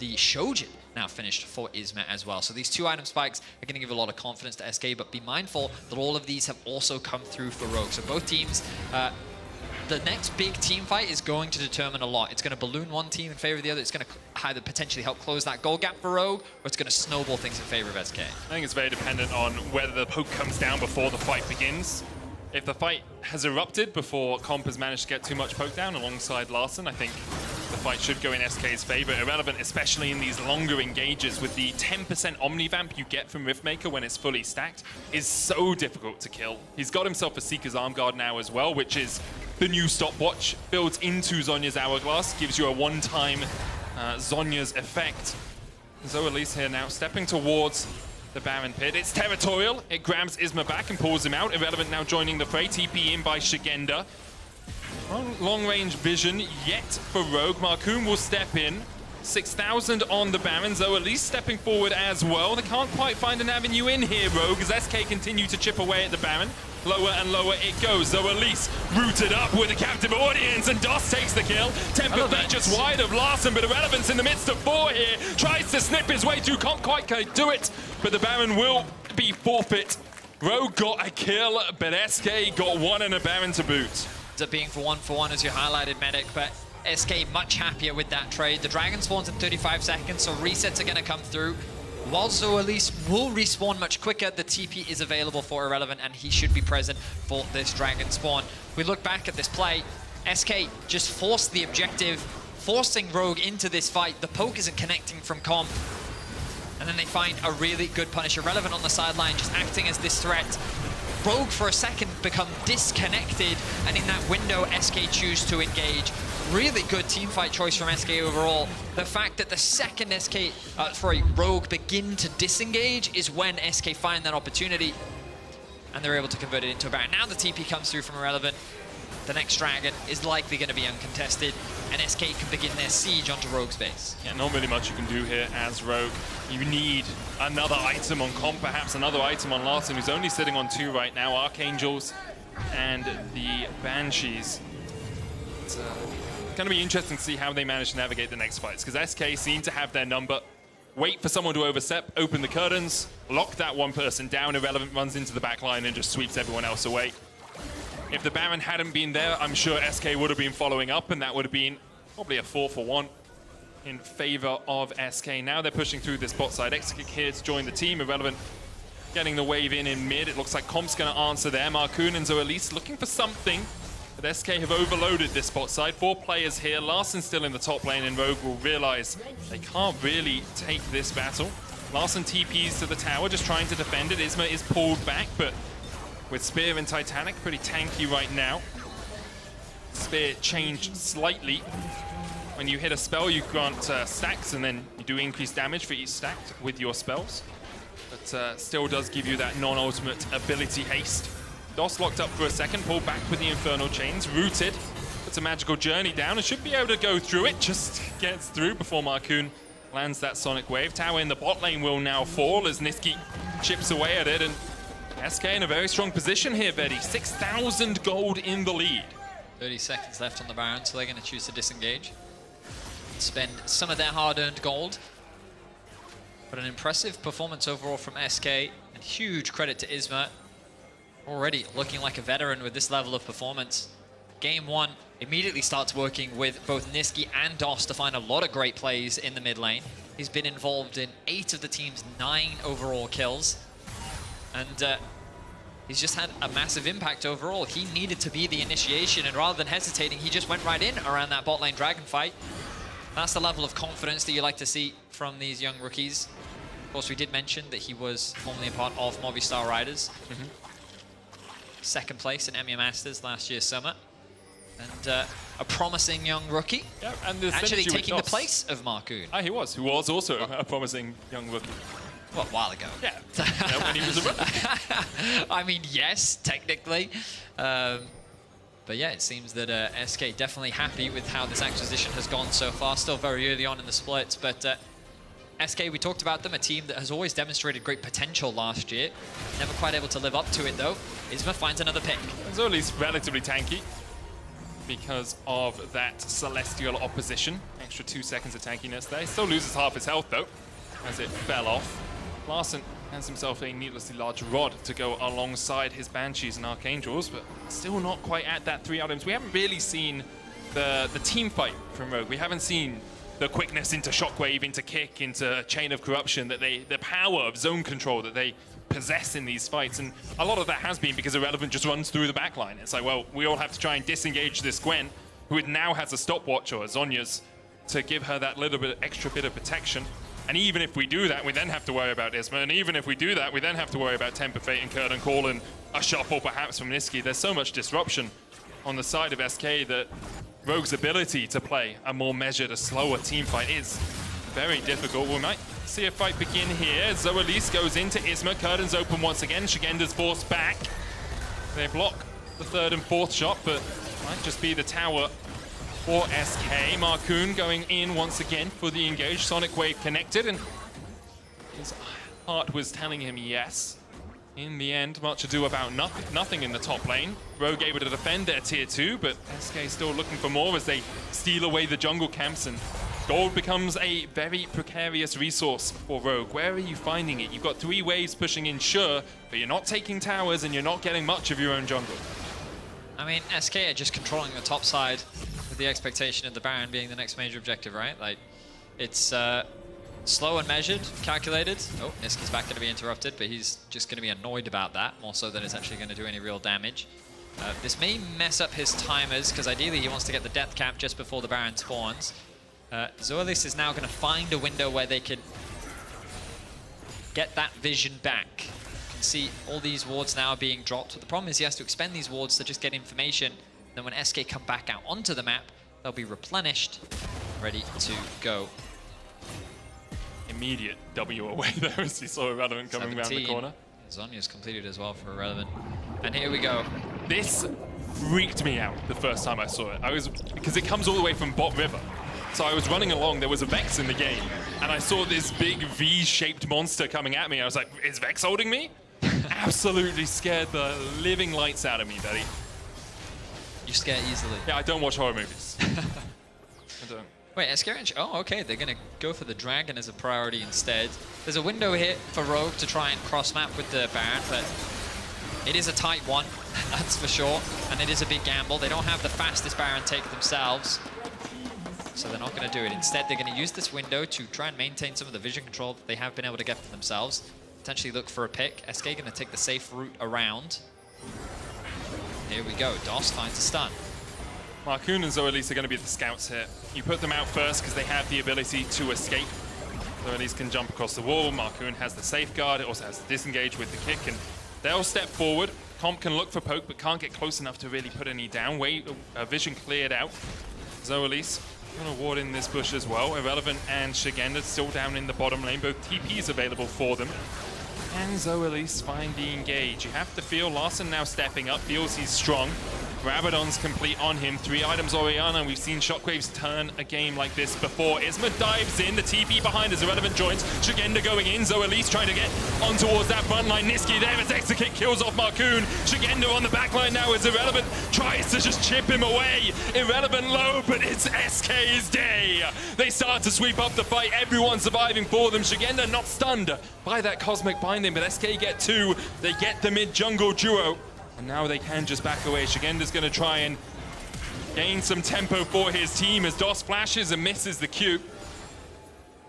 Shojin now finished for Isma as well. So these 2 item spikes are going to give a lot of confidence to SK, but be mindful that all of these have also come through for Rogue. So both teams, the next big team fight is going to determine a lot. It's going to balloon one team in favor of the other. It's going to either potentially help close that goal gap for Rogue, or it's going to snowball things in favor of SK. I think it's very dependent on whether the poke comes down before the fight begins. If the fight has erupted before Comp has managed to get too much poke down alongside Larssen, I think the fight should go in SK's favor. Irrelevant, especially in these longer engages, with the 10% Omnivamp you get from Riftmaker when it's fully stacked, is so difficult to kill. He's got himself a Seeker's Arm Guard now as well, which is the new stopwatch, builds into Zhonya's Hourglass, gives you a one-time Zhonya's effect. Zoelis here now stepping towards the Baron pit. It's territorial. It grabs Isma back and pulls him out. Irrelevant now joining the fray. TP in by Shigenda. Long-range vision yet for Rogue. Markoon will step in. 6,000 on the Baron. Zoelis stepping forward as well. They can't quite find an avenue in here, Rogue, as SK continue to chip away at the Baron. Lower and lower it goes. Zoelis rooted up with a captive audience, and Doss takes the kill. Temper just wide of Larssen, but Irrelevance in the midst of 4 here. Tries to snip his way through, can't quite do it, but the Baron will be forfeit. Rogue got a kill, but SK got 1 and a Baron to boot. Ends up being for one as you highlighted, Medic, but SK much happier with that trade. The Dragon spawns in 35 seconds, so resets are going to come through. While Zoelis will respawn much quicker, the TP is available for Irrelevant, and he should be present for this Dragon spawn. We look back at this play, SK just forced the objective, forcing Rogue into this fight. The poke isn't connecting from Comp. And then they find a really good punish. Irrelevant on the sideline, just acting as this threat. Rogue for a second become disconnected, and in that window, SK choose to engage. Really good teamfight choice from SK overall. The fact that the second Rogue begin to disengage is when SK find that opportunity, and they're able to convert it into a Baron. Now the TP comes through from Irrelevant. The next Dragon is likely going to be uncontested, and SK can begin their siege onto Rogue's base. Yeah, not really much you can do here as Rogue. You need another item on Comp, perhaps another item on Larssen, who's only sitting on 2 right now, Archangels and the Banshees. It's going to be interesting to see how they manage to navigate the next fights, because SK seem to have their number. Wait for someone to overstep, open the curtains, lock that one person down. Irrelevant runs into the back line and just sweeps everyone else away. If the Baron hadn't been there, I'm sure SK would have been following up, and that would have been probably a 4-for-1 in favor of SK. Now they're pushing through this bot side. Exekick here to join the team. Irrelevant getting the wave in mid. It looks like Comp's going to answer there. Markoon and Zoelis looking for something, but SK have overloaded this bot side. 4 players here. Larssen still in the top lane, and Rogue will realize they can't really take this battle. Larssen TPs to the tower, just trying to defend it. Isma is pulled back, but with Spear and Titanic, pretty tanky right now. Spear changed slightly. When you hit a spell, you grant stacks, and then you do increase damage for each stack with your spells. But still does give you that non-ultimate ability haste. Doss locked up for a second, pulled back with the Infernal Chains. Rooted, puts a magical journey down, and should be able to go through it. Just gets through before Markoon lands that Sonic Wave. Tower in the bot lane will now fall as Niski chips away at it, and SK in a very strong position here, Betty. 6,000 gold in the lead. 30 seconds left on the Baron, so they're going to choose to disengage. Spend some of their hard-earned gold. But an impressive performance overall from SK, and huge credit to Isma. Already looking like a veteran with this level of performance. Game 1 immediately starts working with both Niski and Doss to find a lot of great plays in the mid lane. He's been involved in 8 of the team's 9 overall kills. And he's just had a massive impact overall. He needed to be the initiation, and rather than hesitating, he just went right in around that bot lane Dragon fight. That's the level of confidence that you like to see from these young rookies. Of course, we did mention that he was formerly a part of Movistar Riders. Second place in EMEA Masters last year's summer. And a promising young rookie. Yeah, and actually taking the place of Markoon. He was, who was also a promising young rookie. Well, a while ago. Yeah, when he was a rookie. I mean, yes, technically. But yeah, it seems that SK definitely happy with how this acquisition has gone so far. Still very early on in the splits, but SK, we talked about them, a team that has always demonstrated great potential last year. Never quite able to live up to it, though. Isma finds another pick. Zoli's relatively tanky because of that Celestial opposition. Extra 2 seconds of tankiness there. He still loses half his health, though. as it fell off. Larssen has himself a needlessly large rod to go alongside his Banshees and Archangels, but still not quite at that 3 items. We haven't really seen the team fight from Rogue. We haven't seen the quickness into Shockwave, into Kick, into Chain of Corruption, the power of zone control that they possess in these fights. And a lot of that has been because Irrelevant just runs through the backline. It's like, well, we all have to try and disengage this Gwen, who now has a stopwatch, or a Zhonya's, to give her that little bit extra bit of protection. And even if we do that, we then have to worry about Isma. And even if we do that, we then have to worry about Temper Fate and Curtain Call and a shuffle perhaps from Nisqy. There's so much disruption on the side of SK that Rogue's ability to play a more measured, a slower team fight is very difficult. We might see a fight begin here. Zoelise goes into Isma. Curtain's open once again. Shigenda's forced back. They block the 3rd and 4th shot, but might just be the tower for SK. Marcoon going in once again for the engage. Sonic Wave connected, and his heart was telling him yes. In the end, much ado about nothing in the top lane. Rogue able to defend their tier 2, but SK still looking for more as they steal away the jungle camps, and gold becomes a very precarious resource for Rogue. Where are you finding it? You've got 3 waves pushing in, sure, but you're not taking towers and you're not getting much of your own jungle. I mean, SK are just controlling the top side with the expectation of the Baron being the next major objective, right? Like, it's slow and measured, calculated. Oh, Nisqy's back going to be interrupted, but he's just going to be annoyed about that, more so than it's actually going to do any real damage. This may mess up his timers, because ideally he wants to get the death cap just before the Baron spawns. Zoelis is now going to find a window where they can get that vision back. You can see all these wards now are being dropped, but the problem is he has to expend these wards to just get information. Then when SK come back out onto the map, they'll be replenished, ready to go. Immediate W away there as you saw Irrelevant coming around the corner. Zhonya's completed as well for Irrelevant. And here we go. This freaked me out the first time I saw it. Because it comes all the way from bot river. So I was running along, there was a Vex in the game, and I saw this big V-shaped monster coming at me. I was like, is Vex holding me? Absolutely scared the living lights out of me, Betty. You scare easily. Yeah, I don't watch horror movies. I don't. Wait, SK, oh, okay, they're going to go for the Dragon as a priority instead. There's a window here for Rogue to try and cross-map with the Baron, but it is a tight one, that's for sure, and it is a big gamble. They don't have the fastest Baron take themselves, so they're not going to do it. Instead, they're going to use this window to try and maintain some of the vision control that they have been able to get for themselves. Potentially look for a pick. SK going to take the safe route around. Here we go, DOS finds a stun. Marcoon and Zoelis are going to be the scouts here. You put them out first because they have the ability to escape. Zoelis can jump across the wall. Marcoon has the safeguard. It also has the disengage with the kick, and they'll step forward. Comp can look for poke, but can't get close enough to really put any down. Vision cleared out. Zoelis going to ward in this bush as well. Irrelevant and Shigenda still down in the bottom lane. Both TPs available for them. And Zoelis find the engage. You have to feel Larssen now stepping up, feels he's strong. Rabadon's complete on him. 3 items Oriana. We've seen Shockwaves turn a game like this before. Isma dives in. The TP behind as Irrelevant joins. Shigenda going in. Zoelis trying to get on towards that front line. Nisqy there as extra kick kills off Marcoon. Shigenda on the back line now as Irrelevant tries to just chip him away. Irrelevant low, but it's SK's day. They start to sweep up the fight. Everyone surviving for them. Shigenda not stunned by that cosmic binding, but SK get 2. They get the mid-jungle duo. And now they can just back away. Shigenda's going to try and gain some tempo for his team as DOS flashes and misses the Q.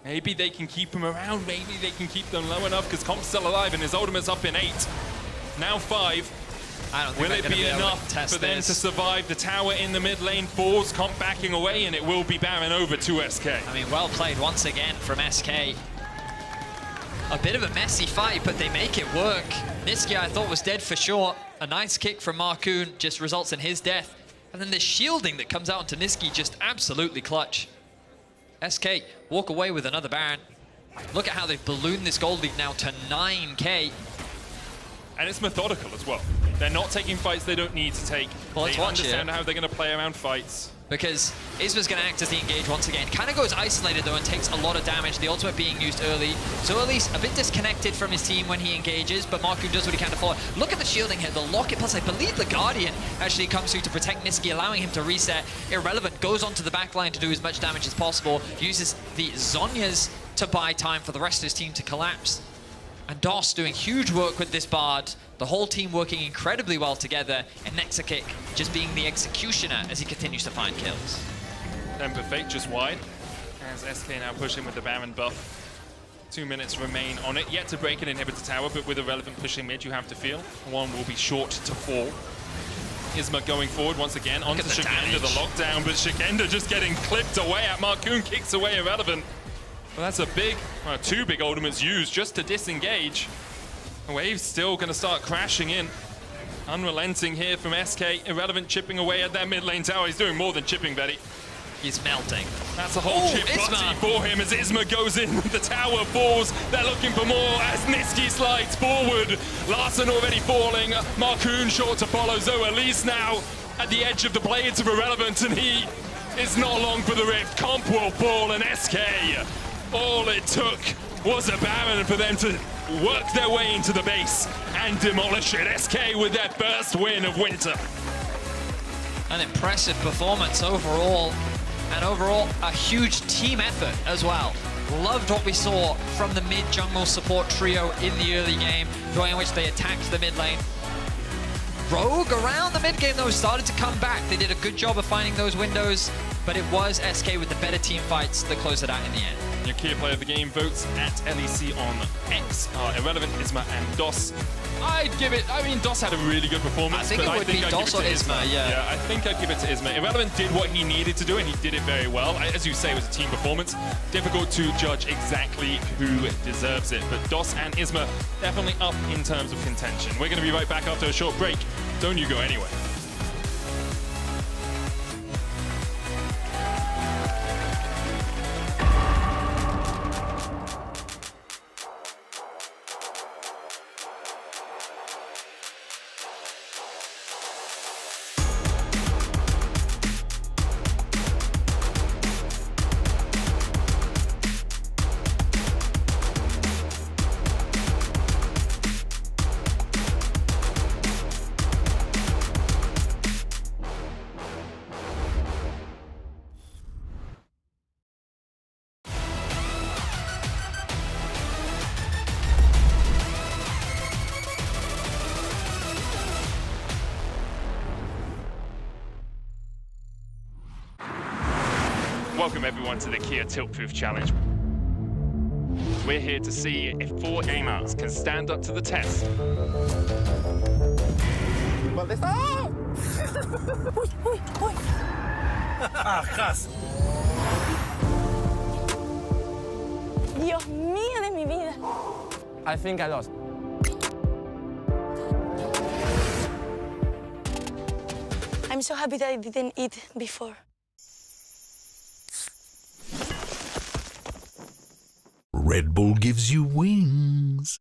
Maybe they can keep him around. Maybe they can keep them low enough because Comp's still alive and his ultimate's up in 8. Now 5. I don't think will it be enough for them to survive? The tower in the mid lane falls. Comp backing away, and it will be Baron over to SK. I mean, well played once again from SK. A bit of a messy fight, but they make it work. Nisqy, I thought, was dead for sure. A nice kick from Marcoon just results in his death. And then the shielding that comes out onto Nisqy, just absolutely clutch. SK walk away with another Baron. Look at how they've ballooned this gold lead now to 9k. And it's methodical as well. They're not taking fights they don't need to take. Well, let's they watch understand how they're going to play around fights. Because Isma's going to act as the engage once again. Kind of goes isolated though and takes a lot of damage. The ultimate being used early. So at least a bit disconnected from his team when he engages, but Marcoon does what he can to follow. Look at the shielding here, the locket, plus I believe the Guardian actually comes through to protect Nisqy, allowing him to reset. Irrelevant goes onto the back line to do as much damage as possible. Uses the Zhonya's to buy time for the rest of his team to collapse. And DOS doing huge work with this Bard, the whole team working incredibly well together, and Nexakick just being the executioner as he continues to find kills. Ember Fate just wide, as SK now pushing with the Baron buff. 2 minutes remain on it, yet to break an inhibitor tower, but with a relevant pushing mid, you have to feel. One will be short to fall. Isma going forward once again onto Shigenda, the lockdown, but Shigenda just getting clipped away at. Marcoon kicks away Irrelevant. Well, that's a big, two big ultimates used just to disengage. The wave's still going to start crashing in. Unrelenting here from SK. Irrelevant chipping away at that mid lane tower. He's doing more than chipping, Betty. He's melting. That's a whole chip butty for him as Isma goes in. The tower falls. They're looking for more as Nisqy slides forward. Larson already falling. Marcoon short to follow. Zoe Elise now at the edge of the blades of Irrelevant, and he is not long for the rift. Comp will fall, and SK, all it took was a Baron for them to work their way into the base and demolish it. SK with their first win of Winter. An impressive performance overall, and overall a huge team effort as well. Loved what we saw from the mid-jungle support trio in the early game, the way in which they attacked the mid lane. Rogue around the mid game though started to come back. They did a good job of finding those windows, but it was SK with the better team fights that closed it out in the end. Your key player of the game votes at LEC on X are Irrelevant, Isma, and DOS. I'd give it, I mean, DOS had a really good performance. I think it would be DOS or Isma, yeah. Yeah, I think I'd give it to Isma. Irrelevant did what he needed to do, and he did it very well. As you say, it was a team performance. Difficult to judge exactly who deserves it, but DOS and Isma definitely up in terms of contention. We're going to be right back after a short break. Don't you go anywhere. Welcome everyone to the Kia Tilt Proof Challenge. We're here to see if 4 gamers can stand up to the test. Dios mío de mi vida. I think I lost. I'm so happy that I didn't eat before. Red Bull gives you wings.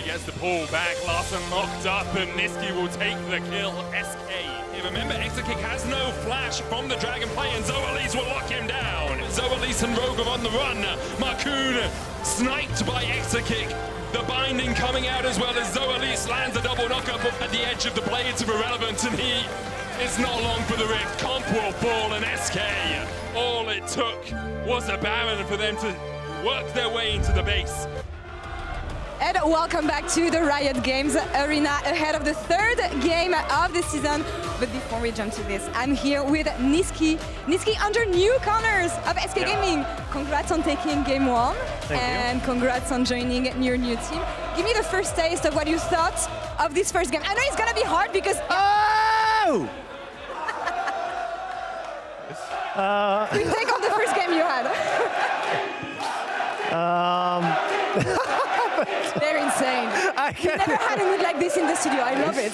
gets the pull back. Larson locked up, and Niski will take the kill. SK. Yeah, remember, Exakick has no flash from the Dragonfly, and Zoalise will lock him down. Zoalise and Rogue are on the run. Marcoon sniped by Exakick. The binding coming out as well as Zoalise lands a double knockup at the edge of the blades of Irrelevant, and he is not long for the rift. Comp will fall, and SK, all it took was a Baron for them to work their way into the base. And welcome back to the Riot Games Arena ahead of the third game of the season. But before we jump to this, I'm here with Niski. Niski, under new corners of SK Gaming. Congrats on taking game one. And congrats on joining your new team. Give me the first taste of what you thought of this first game. I know it's gonna be hard because... Oh! We take on the first game you had. They're insane. You never had a mood like this in the studio. I love it.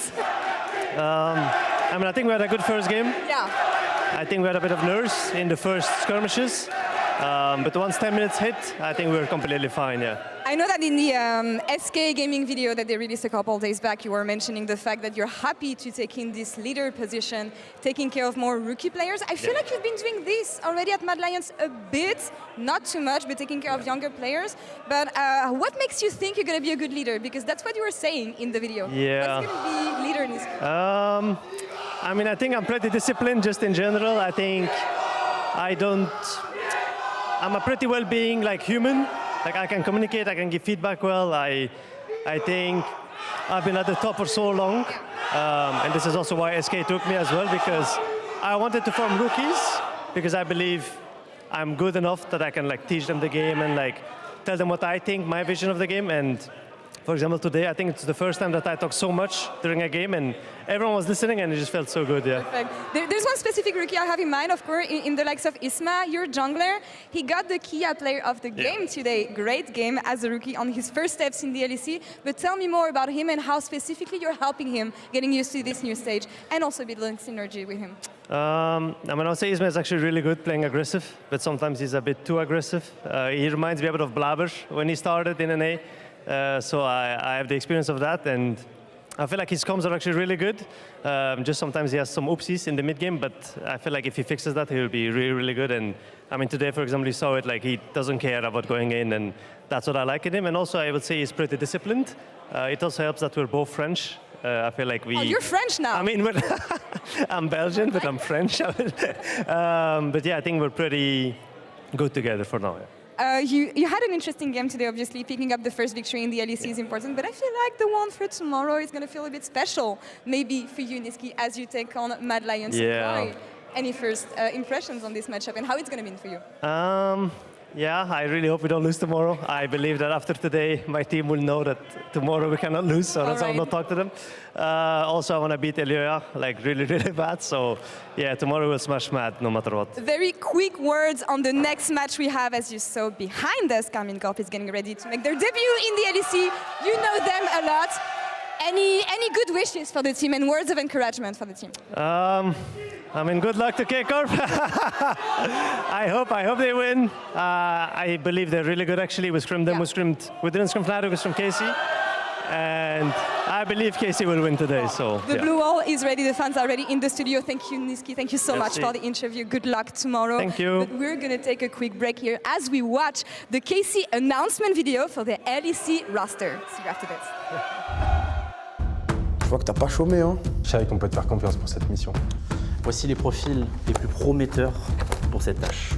I mean, I think we had a good first game. Yeah. I think we had a bit of nerves in the first skirmishes. But once 10 minutes hit, I think we were completely fine, yeah. I know that in the SK Gaming video that they released a couple days back, you were mentioning the fact that you're happy to take in this leader position, taking care of more rookie players. I feel like you've been doing this already at Mad Lions a bit, not too much, but taking care of younger players. But what makes you think you're going to be a good leader? Because that's what you were saying in the video. Yeah. What's going to be leader in this? I mean, I think I'm pretty disciplined just in general. I think I'm a pretty well-being like human. Like I can communicate, I can give feedback well. I think I've been at the top for so long. And this is also why SK took me as well, because I wanted to form rookies, because I believe I'm good enough that I can like teach them the game and like tell them what I think, my vision of the game. And for example, today, I think it's the first time that I talked so much during a game, and everyone was listening, and it just felt so good, yeah. Perfect. There's one specific rookie I have in mind, of course, in the likes of Isma, your jungler. He got the Kia Player of the Game today. Great game as a rookie on his first steps in the LEC. But tell me more about him and how specifically you're helping him getting used to this new stage and also building synergy with him. I mean, I would say Isma is actually really good playing aggressive, but sometimes he's a bit too aggressive. He reminds me a bit of Blabber when he started in NA. So I have the experience of that, and I feel like his comms are actually really good. Just sometimes he has some oopsies in the mid game, but I feel like if he fixes that, he'll be really, really good. And I mean, today, for example, you saw it, like he doesn't care about going in, and that's what I like in him. And also, I would say he's pretty disciplined. It also helps that we're both French. I feel like we... Oh, you're French now. I mean, I'm Belgian, but I'm French. But yeah, I think we're pretty good together for now. Yeah. You had an interesting game today, obviously. Picking up the first victory in the LEC is important, but I feel like the one for tomorrow is going to feel a bit special, maybe for you, Niski, as you take on Mad Lions. Yeah. Any first impressions on this matchup and how it's going to mean for you? Yeah, I really hope we don't lose tomorrow. I believe that after today, my team will know that tomorrow we cannot lose, so that's why I'll not talk to them. Also, I want to beat Elioya, like really, really bad. So yeah, tomorrow we'll smash Mad no matter what. Very quick words on the next match we have. As you saw behind us, Carmine Corp is getting ready to make their debut in the LEC. You know them a lot. Any good wishes for the team and words of encouragement for the team? I mean, good luck to K-Corp. I hope they win. I believe they're really good, actually. We scrimmed them. We didn't scrim Fnatic, we scrimmed Casey. And I believe Casey will win today, so The blue wall is ready. The fans are ready in the studio. Thank you, Niski. Thank you so much for the interview. Good luck tomorrow. Thank you. But we're going to take a quick break here as we watch the Casey announcement video for the LEC roster. See you after this. Je vois que t'as pas chômé, hein. Je savais qu'on peut te faire confiance pour cette mission. Voici les profils les plus prometteurs pour cette tâche.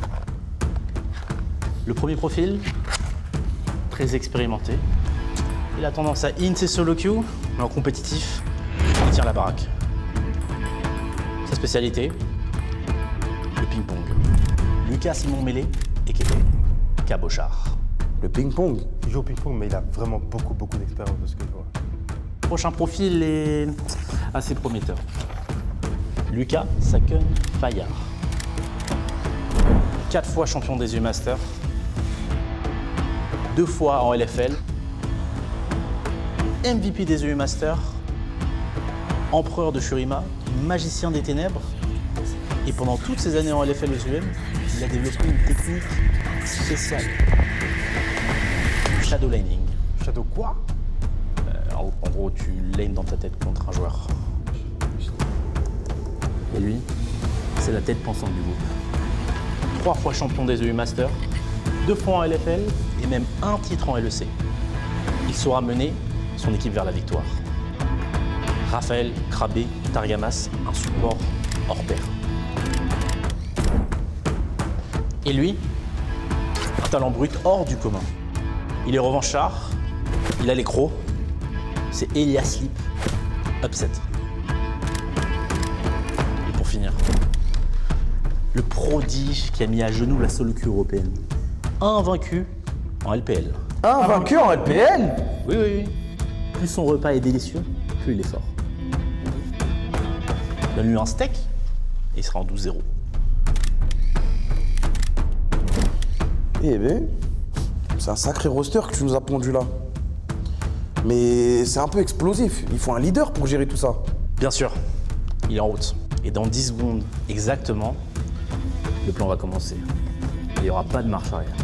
Le premier profil, très expérimenté. Il a tendance à int ses solo queue, mais en compétitif, il tient la baraque. Sa spécialité, le ping-pong. Lucas Simon Mêlé et Cabochard. Le ping-pong? Il joue au ping-pong, mais il a vraiment beaucoup d'expérience de ce que je vois. Le prochain profil est assez prometteur. Lucas Saken Fayard. 4 fois champion des EU Masters. 2 fois en LFL. MVP des EU Masters. Empereur de Shurima. Magicien des ténèbres. Et pendant toutes ces années en LFL aux UM, il a développé une technique spéciale. Shadow Lining. Shadow quoi? En gros, tu lanes dans ta tête contre un joueur. Et lui, c'est la tête pensante du groupe. 3 fois champion des EU Masters, 2 fois en LFL et même un titre en LEC. Il saura mener son équipe vers la victoire. Raphaël Krabé Targamas, un support hors pair. Et lui, un talent brut hors du commun. Il est revanchard, il a les crocs, c'est Elias Sleep, upset. Et pour finir, le prodige qui a mis à genoux la solo queue européenne. Invaincu en LPL. Invaincu en LPL? Oui, oui, oui. Plus son repas est délicieux, plus il est fort. Donne-lui un steak et il sera en 12-0. Eh ben, c'est un sacré roster que tu nous as pondu là. Mais c'est un peu explosif. Il faut un leader pour gérer tout ça. Bien sûr, il est en route. Et dans 10 secondes exactement, le plan va commencer. Il n'y aura pas de marche arrière.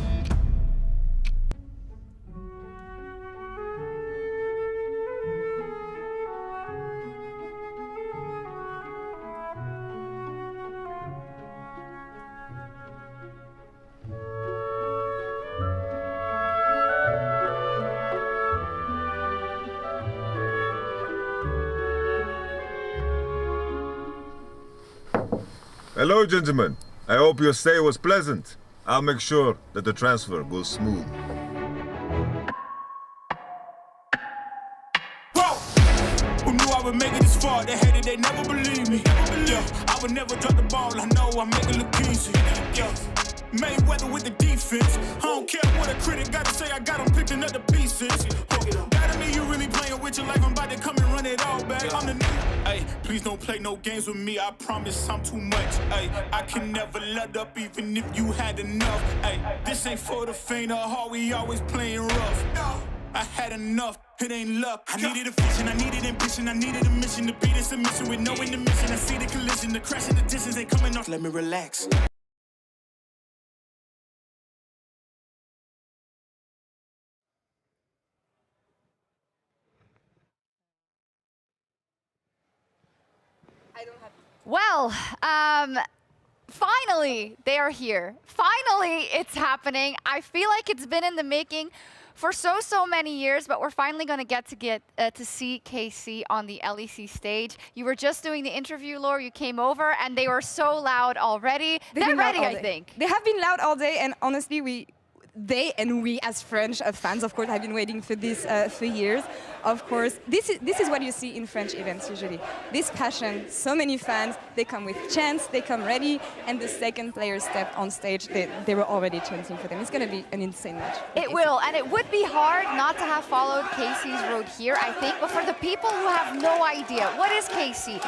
Hello, gentlemen. I hope your stay was pleasant. I'll make sure that the transfer goes smooth. Who knew I would make it this far? They hated, they never believed me. Yeah, I would never drop the ball. I know I make it look easy. Yeah, Mayweather with the defense. I don't care what a critic got to say. I got them picking up the pieces. That mean you really playing with your life. I'm about to come and run it all back. I'm the new. Hey, please don't play no games with me. I promise I'm too much. Hey, I can never let up even if you had enough. Hey, this ain't for the faint of heart. We always playing rough. I had enough, it ain't luck. I needed a vision, I needed ambition, I needed a mission to be this submission with no intermission. I see the collision, the crash in the distance ain't coming off. Let me relax. Well, finally, they are here. Finally, it's happening. I feel like it's been in the making for so many years, but we're finally going to get to see KC on the LEC stage. You were just doing the interview, Laura. You came over, and they were so loud already. They're ready, I think. They have been loud all day, and honestly, we as French fans, of course, have been waiting for this for years. Of course, this is what you see in French events usually. This passion, so many fans, they come with chants, they come ready, and the second player stepped on stage, they were already chanting for them. It's going to be an insane match. It will, and it would be hard not to have followed KC's road here, I think, but for the people who have no idea, what is KC?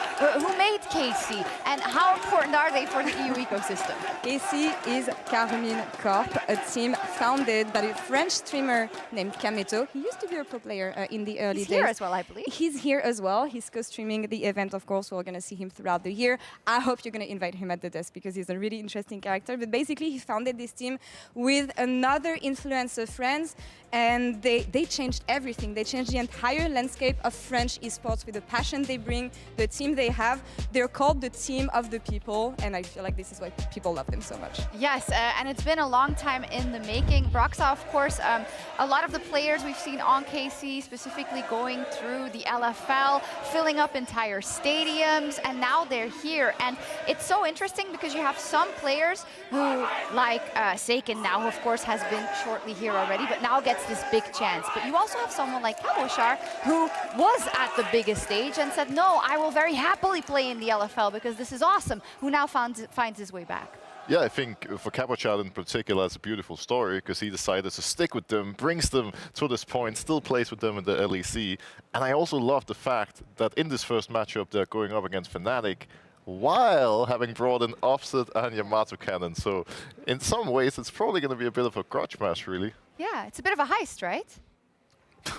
Who made KC? And how important are they for the EU ecosystem? KC is Carmine Corp, a team founded by a French streamer named Kameto. He used to be a pro player in the early days. He's here as well, I believe. He's here as well. He's co-streaming the event, of course. We're going to see him throughout the year. I hope you're going to invite him at the desk because he's a really interesting character. But basically, he founded this team with another influencer friends, and they changed everything. They changed the entire landscape of French esports with the passion they bring, the team they have. They're called the team of the people, and I feel like this is why people love them so much. Yes, and it's been a long time in the making. Broxa, of course, a lot of the players we've seen on KC, specifically going through the LFL, filling up entire stadiums, and now they're here. And it's so interesting because you have some players who, like Seiken now, who of course has been shortly here already, but now gets this big chance. But you also have someone like Kaboshar, who was at the biggest stage and said, no, I will very happily play in the LFL because this is awesome, who now finds his way back. Yeah, I think for Cabochard in particular, it's a beautiful story because he decided to stick with them, brings them to this point, still plays with them in the LEC. And I also love the fact that in this first matchup, they're going up against Fnatic while having brought in Offset and Yamato Cannon. So in some ways, it's probably going to be a bit of a grudge match, really. Yeah, it's a bit of a heist, right?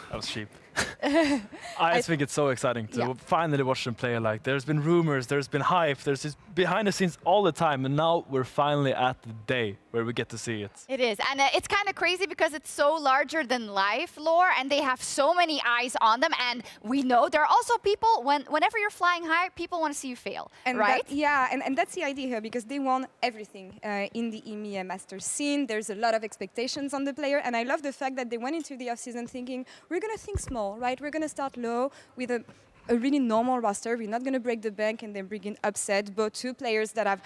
That was cheap. I just think it's so exciting to finally watch them play. Like, there's been rumors, there's been hype, there's this behind the scenes all the time, and now we're finally at the day where where we get to see it. It is, and it's kind of crazy because it's so larger than life lore, and they have so many eyes on them, and we know there are also people, whenever you're flying high, people want to see you fail, and right? And that's the idea here, because they want everything in the EMEA Masters scene. There's a lot of expectations on the player, and I love the fact that they went into the offseason thinking, we're going to think small, right? We're going to start low with a really normal roster. We're not going to break the bank and then bring in upset, but two players that have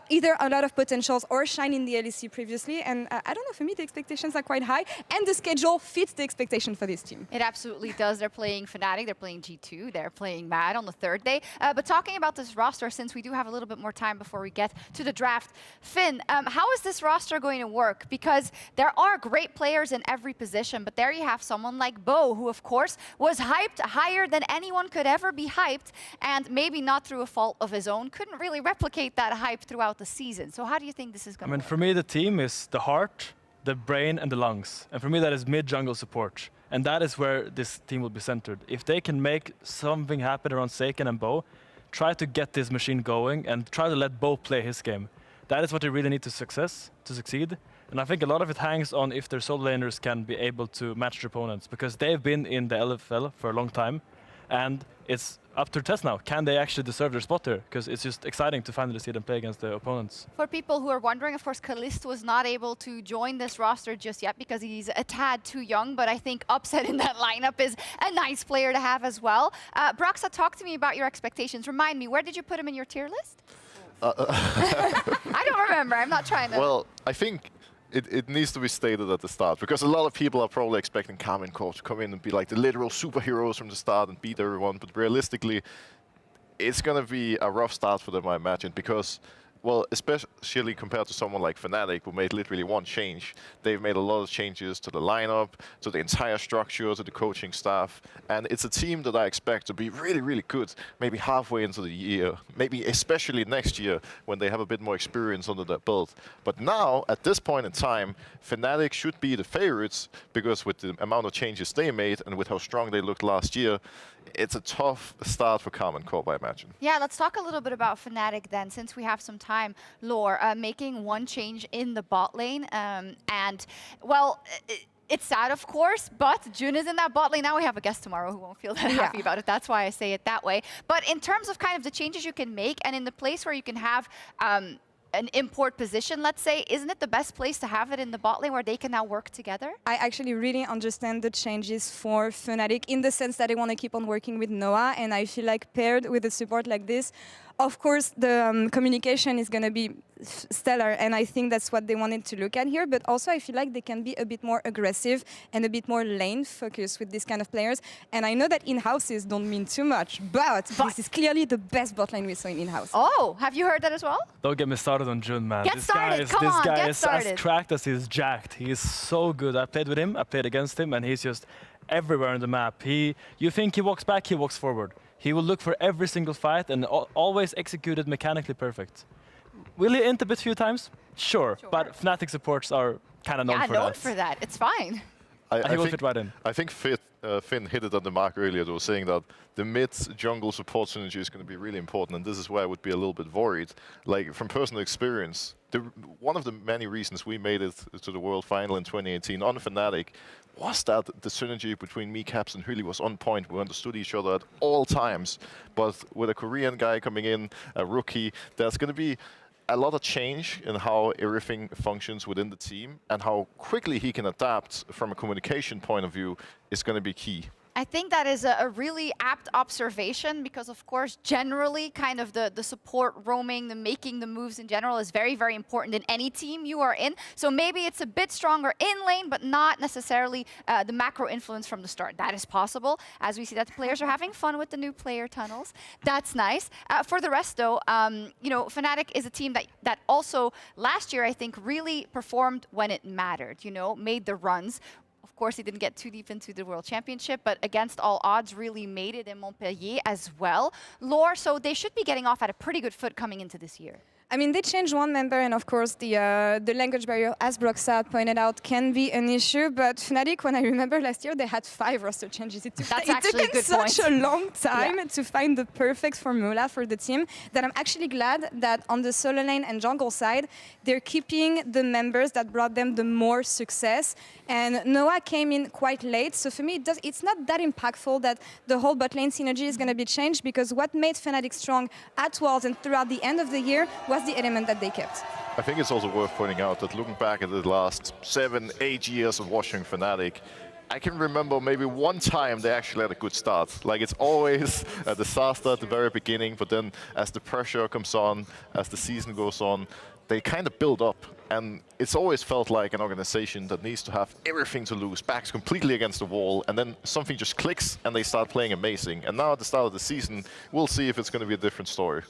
either a lot of potentials or shine in the LEC previously. And I don't know, for me, the expectations are quite high, and the schedule fits the expectation for this team. It absolutely does. They're playing Fnatic, they're playing G2, they're playing MAD on the third day. But talking about this roster, since we do have a little bit more time before we get to the draft, Finn, how is this roster going to work? Because there are great players in every position, but there you have someone like Bo, who of course was hyped higher than anyone could ever be hyped, and maybe not through a fault of his own, couldn't really replicate that hype throughout the season. So how do you think this is going to work? For me, the team is the heart, the brain, and the lungs. And for me, that is mid-jungle support. And that is where this team will be centered. If they can make something happen around Seiken and Bo, try to get this machine going and try to let Bo play his game. That is what they really need to succeed. And I think a lot of it hangs on if their solo laners can be able to match their opponents, because they've been in the LFL for a long time. And it's up to test now. Can they actually deserve their spot there? Because it's just exciting to finally see them play against the opponents. For people who are wondering, of course, Kalist was not able to join this roster just yet because he's a tad too young, but I think Upset in that lineup is a nice player to have as well. Braxa, talk to me about your expectations. Remind me, where did you put him in your tier list? I don't remember. I'm not trying to... Well, I think it needs to be stated at the start, because a lot of people are probably expecting Karmine Corp to come in and be like the literal superheroes from the start and beat everyone, but realistically, it's going to be a rough start for them, I imagine, because, well, especially compared to someone like Fnatic, who made literally one change. They've made a lot of changes to the lineup, to the entire structure, to the coaching staff, and it's a team that I expect to be really, really good, maybe halfway into the year, maybe especially next year when they have a bit more experience under their belt. But now, at this point in time, Fnatic should be the favorites, because with the amount of changes they made and with how strong they looked last year, it's a tough start for Karmine Corp, I imagine. Yeah, let's talk a little bit about Fnatic then, since we have some time. Lore, making one change in the bot lane, and, well, it's sad, of course, but June is in that bot lane. Now we have a guest tomorrow who won't feel that happy about it. That's why I say it that way. But in terms of kind of the changes you can make, and in the place where you can have an import position, let's say, isn't it the best place to have it in the bot lane where they can now work together? I actually really understand the changes for Fnatic in the sense that they want to keep on working with Noah, and I feel like paired with a support like this, of course, the communication is going to be stellar, and I think that's what they wanted to look at here. But also, I feel like they can be a bit more aggressive and a bit more lane-focused with these kind of players. And I know that in-houses don't mean too much, but this is clearly the best bot lane we saw in in-house. Oh, have you heard that as well? Don't get me started on Jun, man. Get started, come on, this guy get is started. as cracked as he's jacked. He is so good. I played with him, I played against him, and he's just everywhere on the map. You think he walks back, he walks forward. He will look for every single fight and always executed mechanically perfect. Will he int a bit few times? Sure. But Fnatic supports are kind of known for that. Yeah, known for that. It's fine. He will fit right in. I think Finn hit it on the mark earlier, though, saying that the mid-jungle support synergy is going to be really important, and this is where I would be a little bit worried. Like, from personal experience, one of the many reasons we made it to the World Final in 2018 on Fnatic was that the synergy between me, Caps, and Huli was on point. We understood each other at all times. But with a Korean guy coming in, a rookie, there's going to be a lot of change in how everything functions within the team, and how quickly he can adapt from a communication point of view is going to be key. I think that is a really apt observation, because of course generally kind of the support roaming, the making the moves in general is very, very important in any team you are in. So maybe it's a bit stronger in lane, but not necessarily the macro influence from the start. That is possible, as we see that the players are having fun with the new player tunnels. That's nice. For the rest though, you know, Fnatic is a team that also last year I think really performed when it mattered, you know, made the runs. Of course, he didn't get too deep into the World Championship, but against all odds, really made it in Montpellier as well. Lore, so they should be getting off at a pretty good foot coming into this year. I mean, they changed one member, and of course, the language barrier, as Broxa pointed out, can be an issue. But Fnatic, when I remember last year, they had 5 roster changes. It took them such a long time to find the perfect formula for the team that I'm actually glad that on the solo lane and jungle side, they're keeping the members that brought them the more success. And Noah came in quite late, so for me, it's not that impactful that the whole bot lane synergy is going to be changed, because what made Fnatic strong at Worlds and throughout the end of the year was the element that they kept. I think it's also worth pointing out that looking back at the last 7-8 years of watching Fnatic, I can remember maybe one time they actually had a good start. Like, it's always a disaster at the very beginning, but then as the pressure comes on, as the season goes on, they kind of build up. And it's always felt like an organization that needs to have everything to lose, backs completely against the wall, and then something just clicks and they start playing amazing. And now at the start of the season, we'll see if it's going to be a different story.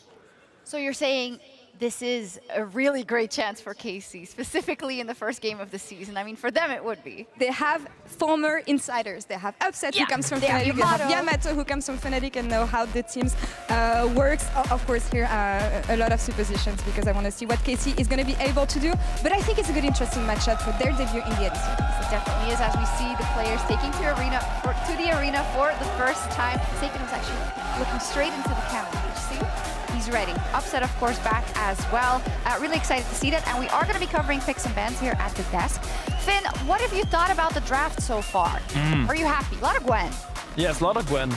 So you're saying this is a really great chance for KC, specifically in the first game of the season. I mean, for them it would be. They have former insiders. They have Upset, who comes from Fnatic. They have Yamato, who comes from Fnatic and know how the teams works. Of course, here a lot of suppositions, because I want to see what KC is going to be able to do. But I think it's a good, interesting matchup for their debut in the LEC. It definitely is, as we see the players taking to the arena for the first time. Seiken was actually looking straight into the camera. Did you see? He's ready. Upset, of course, back as well. Really excited to see that. And we are going to be covering picks and bans here at the desk. Finn, what have you thought about the draft so far? Are you happy? A lot of Gwen. Yes, a lot of Gwen.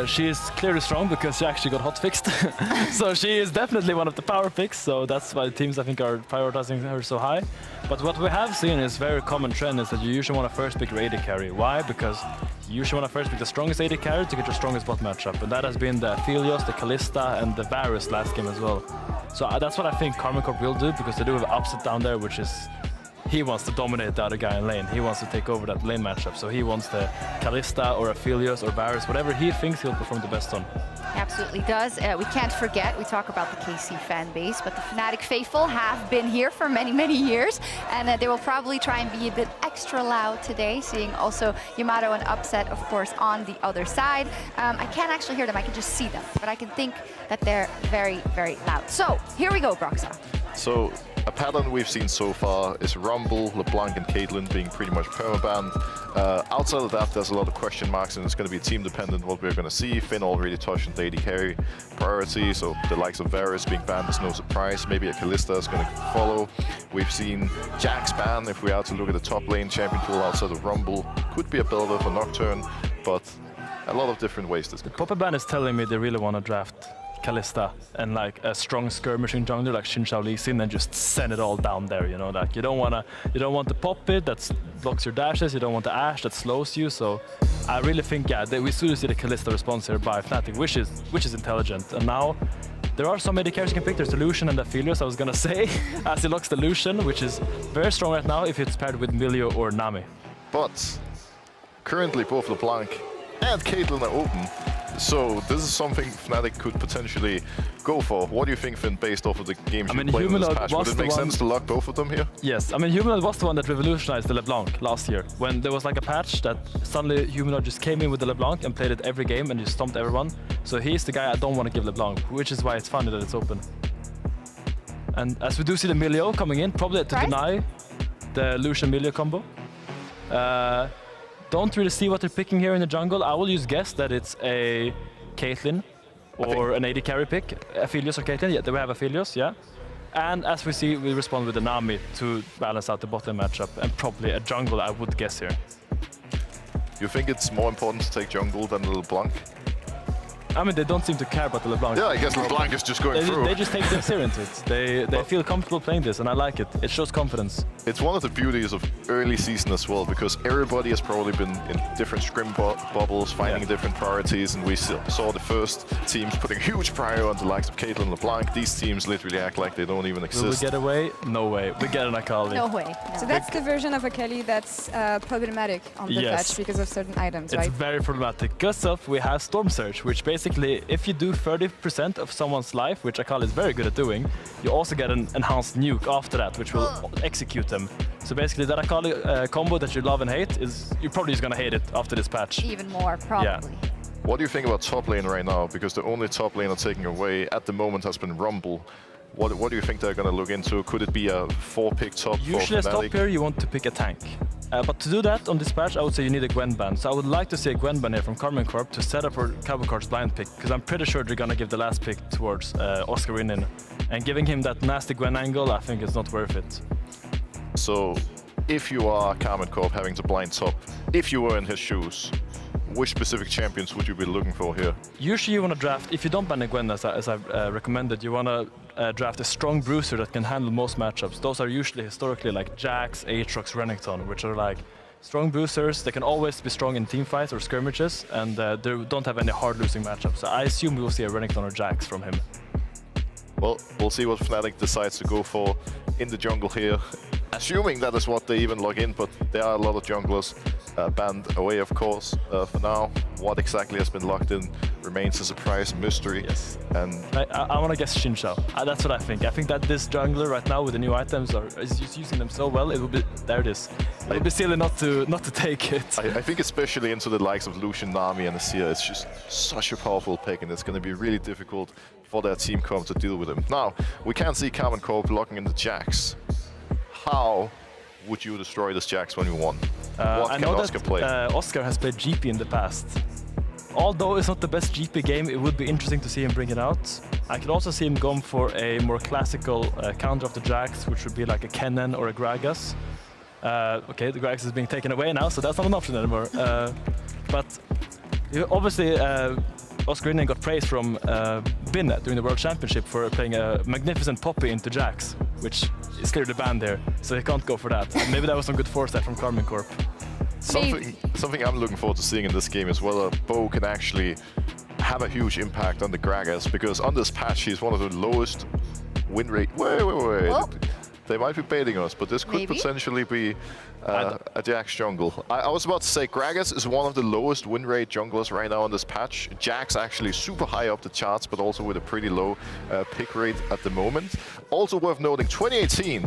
She is clearly strong because she actually got hotfixed. So she is definitely one of the power picks. So that's why teams, I think, are prioritizing her so high. But what we have seen is very common trend is that you usually want to first pick your AD carry. Why? Because you usually want to first pick the strongest AD carry to get your strongest bot matchup. And that has been the Aphelios, the Kalista, and the Varus last game as well. So that's what I think Karma Corp will do, because they do have Upset down there, which is... He wants to dominate the other guy in lane. He wants to take over that lane matchup. So he wants the Kalista or Aphelios or Varus, whatever he thinks he'll perform the best on. He absolutely does. We can't forget, we talk about the KC fan base, but the Fnatic faithful have been here for many, many years. And they will probably try and be a bit extra loud today, seeing also Yamato and Upset, of course, on the other side. I can't actually hear them, I can just see them. But I can think that they're very, very loud. So, here we go, Broxa. So, a pattern we've seen so far is Rumble, LeBlanc, and Caitlyn being pretty much permabanned. Outside of that, there's a lot of question marks, and it's going to be team-dependent what we're going to see. Finn already touched on the AD carry priority, so the likes of Varus being banned is no surprise. Maybe a Kalista is going to follow. We've seen Jax ban, if we are to look at the top lane champion pool outside of Rumble. Could be a builder for Nocturne, but a lot of different ways this could go. Popper ban is telling me they really want to draft Kalista and like a strong skirmishing jungler like Xin Lee Sin and just send it all down there, you know, like you don't want the pop it that blocks your dashes, you don't want the Ashe that slows you. So I really think, yeah, we soon see the Kalista response here by Fnatic, which is intelligent. And now there are some AD carries you can pick. There's the Lucian and the Aphelios, I was gonna say, as he locks the Lucian, which is very strong right now if it's paired with Milio or Nami. But currently both LeBlanc and Caitlyn are open. So this is something Fnatic could potentially go for. What do you think, Finn, based off of the games you played in this patch? Would it make sense to lock both of them here? Yes, I mean, Humanoid was the one that revolutionized the LeBlanc last year, when there was like a patch that suddenly Humanoid just came in with the LeBlanc and played it every game and just stomped everyone. So he's the guy I don't want to give LeBlanc, which is why it's funny that it's open. And as we do see the Milio coming in, probably to deny the Lucian-Milio combo. Don't really see what they're picking here in the jungle. I will use guess that it's a Caitlyn or an AD carry pick. Aphelios or Caitlyn, yeah, they will have Aphelios, yeah. And as we see, we respond with the Nami to balance out the bottom matchup, and probably a jungle, I would guess here. You think it's more important to take jungle than the LeBlanc? I mean, they don't seem to care about the LeBlanc. Yeah, I guess LeBlanc is just going through. They just take their series into it. They feel comfortable playing this, and I like it. It shows confidence. It's one of the beauties of early season as well, because everybody has probably been in different scrim bubbles, finding different priorities, and we saw the first teams putting huge priority on the likes of Caitlyn and LeBlanc. These teams literally act like they don't even exist. Will we get away? No way. We get an Akali. No way. No. So that's the version of Akali that's problematic on the patch because of certain items, right? It's very problematic. Because of we have Storm Surge, which basically, if you do 30% of someone's life, which Akali is very good at doing, you also get an enhanced nuke after that, which will execute them. So basically that Akali combo that you love and hate, you're probably just gonna hate it after this patch. Even more, probably. Yeah. What do you think about top lane right now? Because the only top laner taking away at the moment has been Rumble. What do you think they're going to look into? Could it be a 4-pick top Usually for as top Fnatic? player you want to pick a tank. But to do that on this patch, I would say you need a Gwen ban. So I would like to see a Gwen ban here from Karmine Corp to set up for Cowboy Card's blind pick, because I'm pretty sure they're going to give the last pick towards Oscar Winnin. And giving him that nasty Gwen angle, I think it's not worth it. So if you are Karmine Corp having to blind top, if you were in his shoes, which specific champions would you be looking for here? Usually you want to draft, if you don't ban a Gwen as I recommended, you want to draft a strong bruiser that can handle most matchups. Those are usually historically like Jax, Aatrox, Renekton, which are like strong bruisers. They can always be strong in team fights or skirmishes, and they don't have any hard losing matchups. So I assume we will see a Renekton or Jax from him. Well, we'll see what Fnatic decides to go for in the jungle here. Assuming that is what they even log in, but there are a lot of junglers banned away, of course. For now, what exactly has been locked in remains a surprise mystery. Yes. And I want to guess Xin Zhao. That's what I think. I think that this jungler right now with the new items is just using them so well. It will be there. It is. It would be silly not to take it. I think especially into the likes of Lucian, Nami, and Azir, it's just such a powerful pick, and it's going to be really difficult for their team comp to deal with him. Now, we can see Karmine Corp locking in the Jax. How would you destroy this Jax when you won? What I can know Oscar play? that Oscar has played GP in the past. Although it's not the best GP game, it would be interesting to see him bring it out. I could also see him going for a more classical counter of the Jax, which would be like a Kennen or a Gragas. Okay, the Gragas is being taken away now, so that's not an option anymore. But obviously, Oscar Winning got praise from Binnet during the World Championship for playing a magnificent Poppy into Jax, which is clearly banned there, so he can't go for that. And maybe that was some good foresight from Karmine Corp. Something I'm looking forward to seeing in this game is whether Bo can actually have a huge impact on the Gragas, because on this patch he's one of the lowest win rate. Wait. Well, they might be baiting us, but this could potentially be a Jax jungle. I was about to say Gragas is one of the lowest win rate junglers right now on this patch. Jax actually super high up the charts, but also with a pretty low pick rate at the moment. Also worth noting, 2018,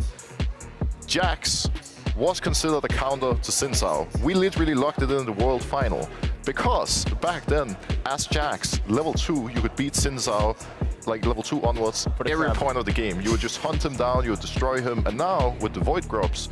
Jax was considered a counter to Xin Zhao. We literally locked it in the world final, because back then, as Jax, level 2, you could beat Xin Zhao like level 2 onwards every point of the game. You would just hunt him down, you would destroy him, and now with the Void Grubs,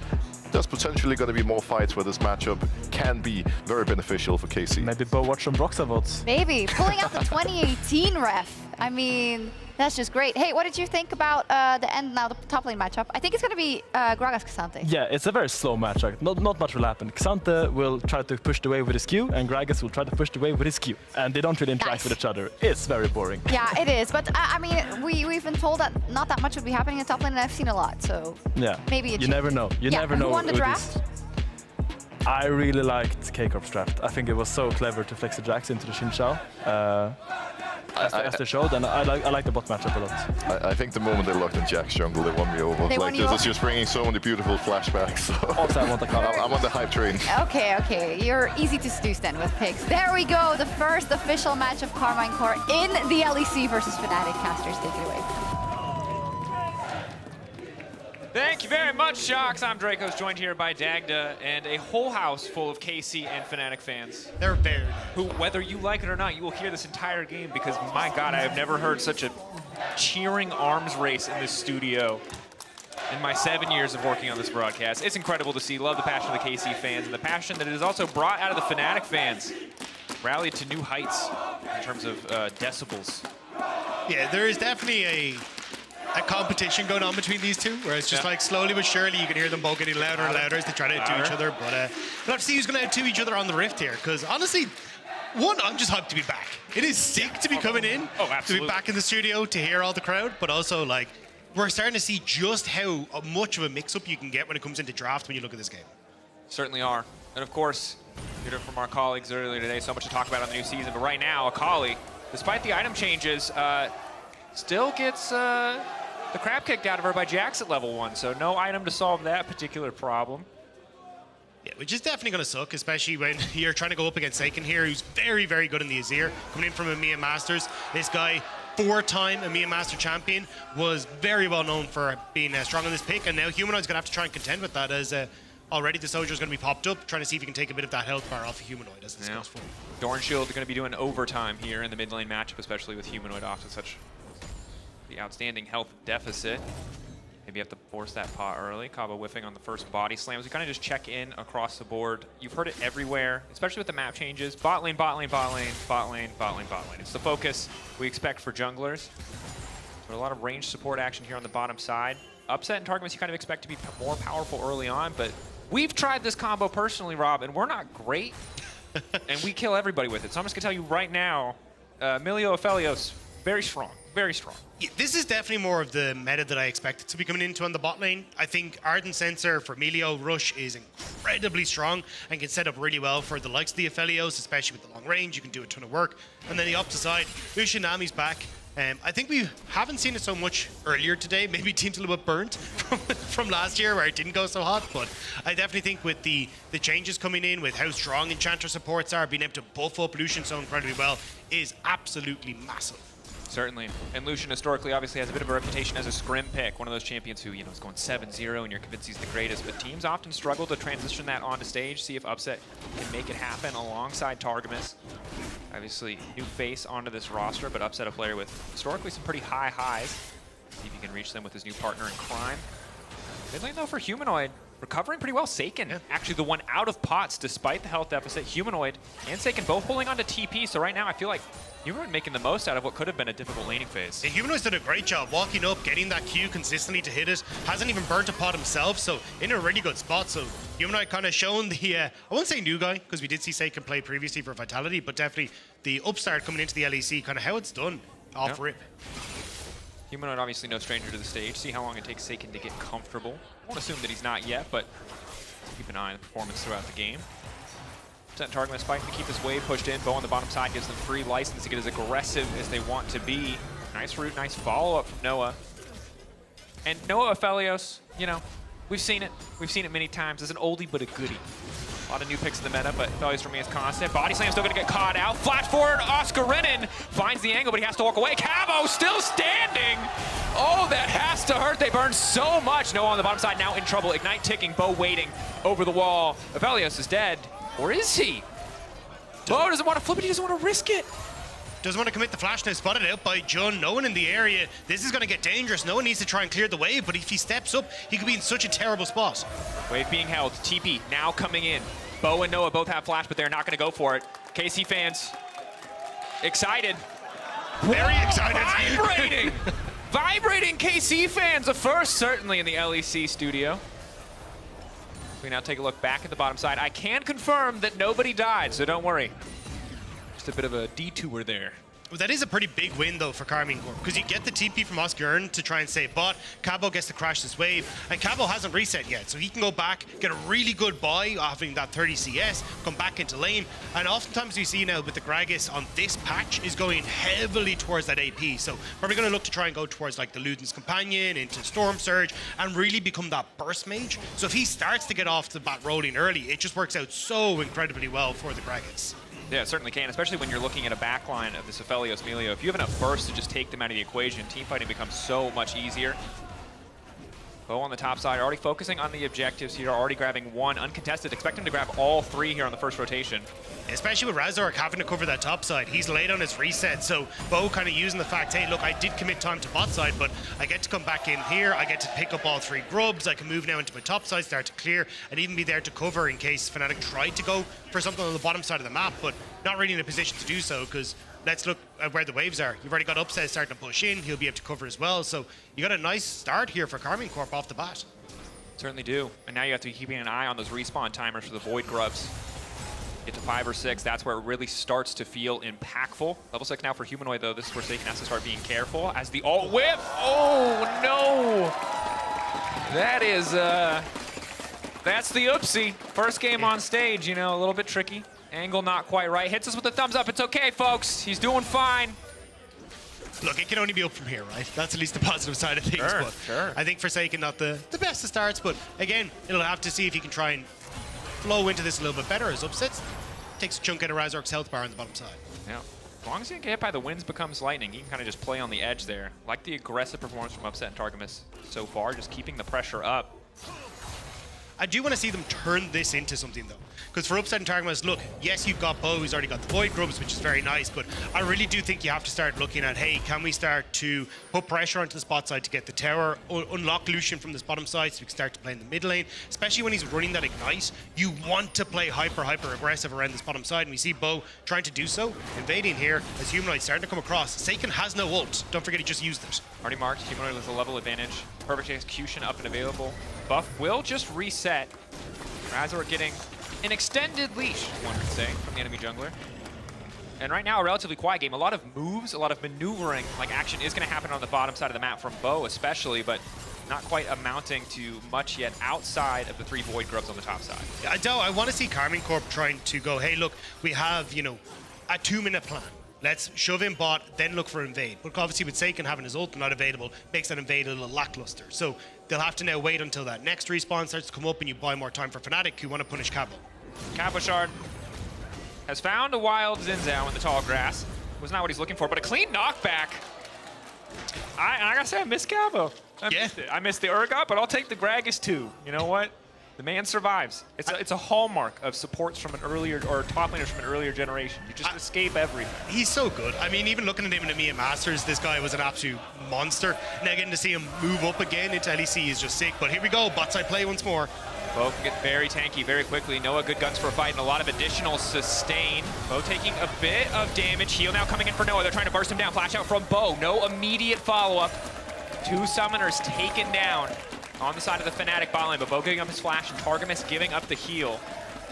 there's potentially going to be more fights where this matchup can be very beneficial for KC. Maybe Bo watch some Broxa votes. Maybe. Pulling out the 2018 ref. I mean, that's just great. Hey, what did you think about the end now, the top lane matchup? I think it's going to be Gragas K'Sante. Yeah, it's a very slow match. Not much will happen. K'Sante will try to push the wave with his Q, and Gragas will try to push the wave with his Q. And they don't really interact with each other. It's very boring. Yeah, it is. But I mean, we've been told that not that much would be happening in top lane, and I've seen a lot. So yeah, maybe you never know. You never know. Who won the draft? I really liked K-Corp's draft. I think it was so clever to flex the Jax into the Xin Zhao. As they showed, and I like the bot matchup a lot. I think the moment they locked in Jax jungle, they won me over. Like, this is just bringing so many beautiful flashbacks. Also, I want the I'm on the hype train. Okay. You're easy to seduce then with picks. There we go. The first official match of Karmine Corp in the LEC versus Fnatic. Casters, take it away. Thank you very much, Shox. I'm Dracos, joined here by Dagda and a whole house full of KC and Fnatic fans. They're buried. Who, whether you like it or not, you will hear this entire game because, my God, I have never heard such a cheering arms race in this studio in my 7 years of working on this broadcast. It's incredible to see. Love the passion of the KC fans and the passion that it has also brought out of the Fnatic fans. Rallied to new heights in terms of decibels. Yeah, there is definitely a competition going on between these two, where it's just like slowly but surely you can hear them both getting louder and louder as they try to outdo each other. But we'll have to see who's going to outdo each other on the Rift here, because honestly, one, I'm just hyped to be back. It is sick to be coming in, to be back in the studio, to hear all the crowd, but also like we're starting to see just how much of a mix-up you can get when it comes into draft when you look at this game. Certainly are. And of course, you heard from our colleagues earlier today, so much to talk about on the new season, but right now, Akali, despite the item changes, still gets the crap kicked out of her by Jax at level 1, so no item to solve that particular problem. Yeah, which is definitely going to suck, especially when you're trying to go up against Aiken here, who's very, very good in the Azir, coming in from EMEA Masters. This guy, 4-time EMEA Master champion, was very well known for being strong on this pick, and now Humanoid's going to have to try and contend with that, as already the Soldier's going to be popped up, trying to see if he can take a bit of that health bar off of Humanoid as this goes forward. Dorn Shield are going to be doing overtime here in the mid lane matchup, especially with Humanoid off to such the outstanding health deficit. Maybe you have to force that pot early. Cabo whiffing on the first body slams. We kind of just check in across the board. You've heard it everywhere, especially with the map changes. Bot lane, bot lane, bot lane, bot lane, bot lane, bot lane. It's the focus we expect for junglers. So a lot of range support action here on the bottom side. Upset and Targamas you kind of expect to be more powerful early on, but we've tried this combo personally, Rob, and we're not great. And we kill everybody with it. So I'm just going to tell you right now, Milio Aphelios, very strong, very strong. Yeah, this is definitely more of the meta that I expected to be coming into on the bot lane. I think Ardent Sensor for Milio Rush is incredibly strong and can set up really well for the likes of the Aphelios, especially with the long range. You can do a ton of work. And then the opposite side, Lucian Nami's back. I think we haven't seen it so much earlier today. Maybe team's a little bit burnt from last year where it didn't go so hot. But I definitely think with the changes coming in, with how strong Enchanter supports are, being able to buff up Lucian so incredibly well is absolutely massive. Certainly. And Lucian historically obviously has a bit of a reputation as a scrim pick, one of those champions who, is going 7-0 and you're convinced he's the greatest. But teams often struggle to transition that onto stage, see if Upset can make it happen alongside Targamas. Obviously, new face onto this roster, but Upset a player with historically some pretty high highs. See if he can reach them with his new partner in crime. Mid lane, though, for Humanoid, recovering pretty well. Seiken, actually the one out of pots despite the health deficit. Humanoid and Seiken both holding on to TP, so right now I feel like Humanoid making the most out of what could have been a difficult laning phase. Yeah, Humanoid's done a great job walking up, getting that Q consistently to hit it. Hasn't even burnt a pot himself, so in a really good spot. So Humanoid kind of shown the, I won't say new guy, because we did see Seiken play previously for Vitality, but definitely the upstart coming into the LEC, kind of how it's done off rip. Humanoid obviously no stranger to the stage. See how long it takes Seiken to get comfortable. Won't assume that he's not yet, but keep an eye on the performance throughout the game. Targamas fighting to keep this wave pushed in. Bow on the bottom side gives them free license to get as aggressive as they want to be. Nice root, nice follow-up from Noah. And Noah Aphelios, we've seen it. We've seen it many times. As an oldie but a goodie. A lot of new picks in the meta, but Aphelios remains constant. Body slam still going to get caught out. Flash forward, Oscar Renan finds the angle, but he has to walk away. Cabo still standing. Oh, that has to hurt. They burn so much. Noah on the bottom side now in trouble. Ignite ticking, Bow waiting over the wall. Aphelios is dead. Or is he? Bo doesn't want to flip it, he doesn't want to risk it. Doesn't want to commit the flash now, spotted out by Jun. No one in the area. This is going to get dangerous. No one needs to try and clear the wave, but if he steps up, he could be in such a terrible spot. Wave being held. TP now coming in. Bo and Noah both have flash, but they're not going to go for it. KC fans excited. Very excited. Vibrating. Vibrating KC fans. A first, certainly, in the LEC studio. We now take a look back at the bottom side. I can confirm that nobody died, so don't worry. Just a bit of a detour there. Well, that is a pretty big win, though, for Karmine Corp, because you get the TP from Oscar to try and save bot. Cabo gets to crash this wave, and Cabo hasn't reset yet, so he can go back, get a really good buy, having that 30 CS, come back into lane, and oftentimes we see now with the Gragas on this patch is going heavily towards that AP, so probably going to look to try and go towards like the Luden's Companion, into Storm Surge, and really become that burst mage. So if he starts to get off the bat rolling early, it just works out so incredibly well for the Gragas. Yeah, it certainly can, especially when you're looking at a backline of this Aphelios Milio. If you have enough burst to just take them out of the equation, teamfighting becomes so much easier. Bo on the top side, already focusing on the objectives here, already grabbing one uncontested. Expect him to grab all three here on the first rotation. Especially with Razork having to cover that top side. He's late on his reset, so Bo kind of using the fact, hey, look, I did commit time to bot side, but I get to come back in here, I get to pick up all three grubs, I can move now into my top side, start to clear, and even be there to cover in case Fnatic tried to go for something on the bottom side of the map, but not really in a position to do so, because let's look at where the waves are. You've already got Upset starting to push in, he'll be able to cover as well, so you got a nice start here for Karmine Corp off the bat. Certainly do, and now you have to be keeping an eye on those respawn timers for the Void Grubs. Get to 5 or 6, that's where it really starts to feel impactful. Level 6 now for Humanoid, though. This is where Seiken has to start being careful as the alt whip. Oh, no! That is, that's the oopsie. First game on stage, a little bit tricky. Angle not quite right. Hits us with a thumbs up. It's okay, folks. He's doing fine. Look, it can only be up from here, right? That's at least the positive side of things. Sure, but sure. I think Forsaken not the best of starts, but again, it'll have to see if he can try and flow into this a little bit better as Upsets. Takes a chunk out of Razork's health bar on the bottom side. Yeah. As long as he can get hit by the winds becomes lightning, he can kind of just play on the edge there. Like the aggressive performance from Upset and Targamas so far, just keeping the pressure up. I do want to see them turn this into something, though. Because for Upset and Targamas, look, yes, you've got Bo, who's already got the Void Grubs, which is very nice, but I really do think you have to start looking at, hey, can we start to put pressure onto the spot side to get the tower, unlock Lucian from this bottom side so we can start to play in the mid lane, especially when he's running that Ignite. You want to play hyper aggressive around this bottom side, and we see Bo trying to do so, invading here as Humanoid starting to come across. Seiken has no ult. Don't forget he just used it. Already marked, Humanoid with a level advantage. Perfect execution up and available. Buff will just reset. Razor getting an extended leash, one would say, from the enemy jungler. And right now, a relatively quiet game. A lot of moves, a lot of maneuvering, like action is going to happen on the bottom side of the map from Bo especially, but not quite amounting to much yet outside of the 3 Void Grubs on the top side. Yeah, I want to see Karmine Corp trying to go, hey, look, we have, you know, a 2-minute plan. Let's shove in bot, then look for invade. But obviously with Seiken having his ult not available, makes that invade a little lackluster. So they'll have to now wait until that next respawn starts to come up and you buy more time for Fnatic who want to punish Cabo. Cabochard has found a wild Zinzao in the tall grass. Was not what he's looking for, but a clean knockback. I gotta say, I miss Cabo. I missed the Urgot, but I'll take the Gragas too. You know what? The man survives. It's a hallmark of supports from an earlier, or top laners from an earlier generation. You just escape everything. He's so good. I mean, even looking at him in the EMEA Masters, this guy was an absolute monster. Now getting to see him move up again into LEC is just sick. But here we go, bot side play once more. Bo can get very tanky very quickly. Noah, good guns for a fight and a lot of additional sustain. Bo taking a bit of damage. Heal now coming in for Noah. They're trying to burst him down. Flash out from Bo. No immediate follow-up. 2 summoners taken down on the side of the Fnatic bot lane, but Bo giving up his flash and Targamas giving up the heal.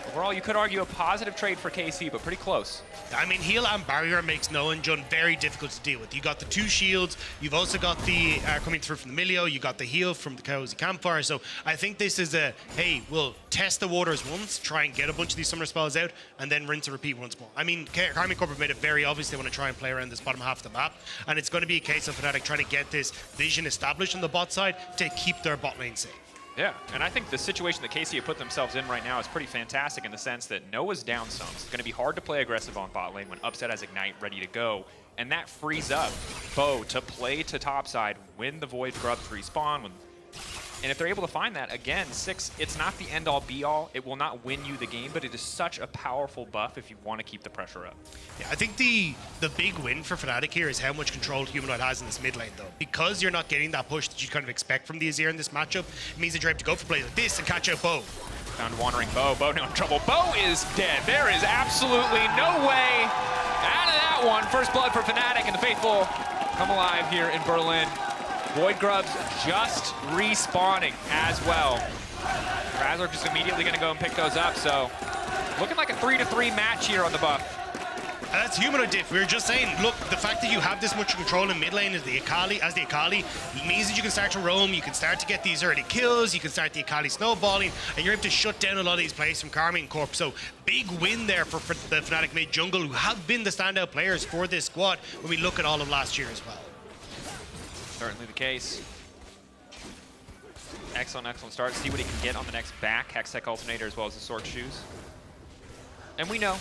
Overall, you could argue a positive trade for KC, but pretty close. I mean, heal and barrier makes Noah and Jun very difficult to deal with. You got the 2 shields, you've also got the coming through from the Milio, you got the heal from the Cozy Campfire, so I think this is a, hey, we'll test the waters once, try and get a bunch of these summoner spells out, and then rinse and repeat once more. I mean, Karmine Corp have made it very obvious they want to try and play around this bottom half of the map, and it's going to be a case of Fnatic trying to get this vision established on the bot side to keep their bot lane safe. Yeah, and I think the situation that KC have put themselves in right now is pretty fantastic in the sense that Noah's down some. It's going to be hard to play aggressive on bot lane when Upset has Ignite ready to go, and that frees up Bo to play to topside when the Void Grubs respawn. And if they're able to find that, again, 6, it's not the end-all be-all. It will not win you the game, but it is such a powerful buff if you want to keep the pressure up. Yeah, I think the big win for Fnatic here is how much control Humanoid has in this mid lane, though. Because you're not getting that push that you kind of expect from the Azir in this matchup, it means that you're able to go for plays like this and catch out Bo. Found wandering Bo. Bo now in trouble. Bo is dead. There is absolutely no way out of that one. First blood for Fnatic, and the faithful come alive here in Berlin. Void Grubs just respawning as well. Razor just immediately going to go and pick those up, so looking like a 3-3 match here on the buff. And that's Humanoid diff. We were just saying, look, the fact that you have this much control in mid lane as the Akali, means that you can start to roam, you can start to get these early kills, you can start the Akali snowballing, and you're able to shut down a lot of these plays from Karmine Corp. So big win there for the Fnatic mid jungle, who have been the standout players for this squad when we look at all of last year as well. Certainly the case. Excellent start. See what he can get on the next back. Hextech Alternator as well as the Sword Shoes. And we know,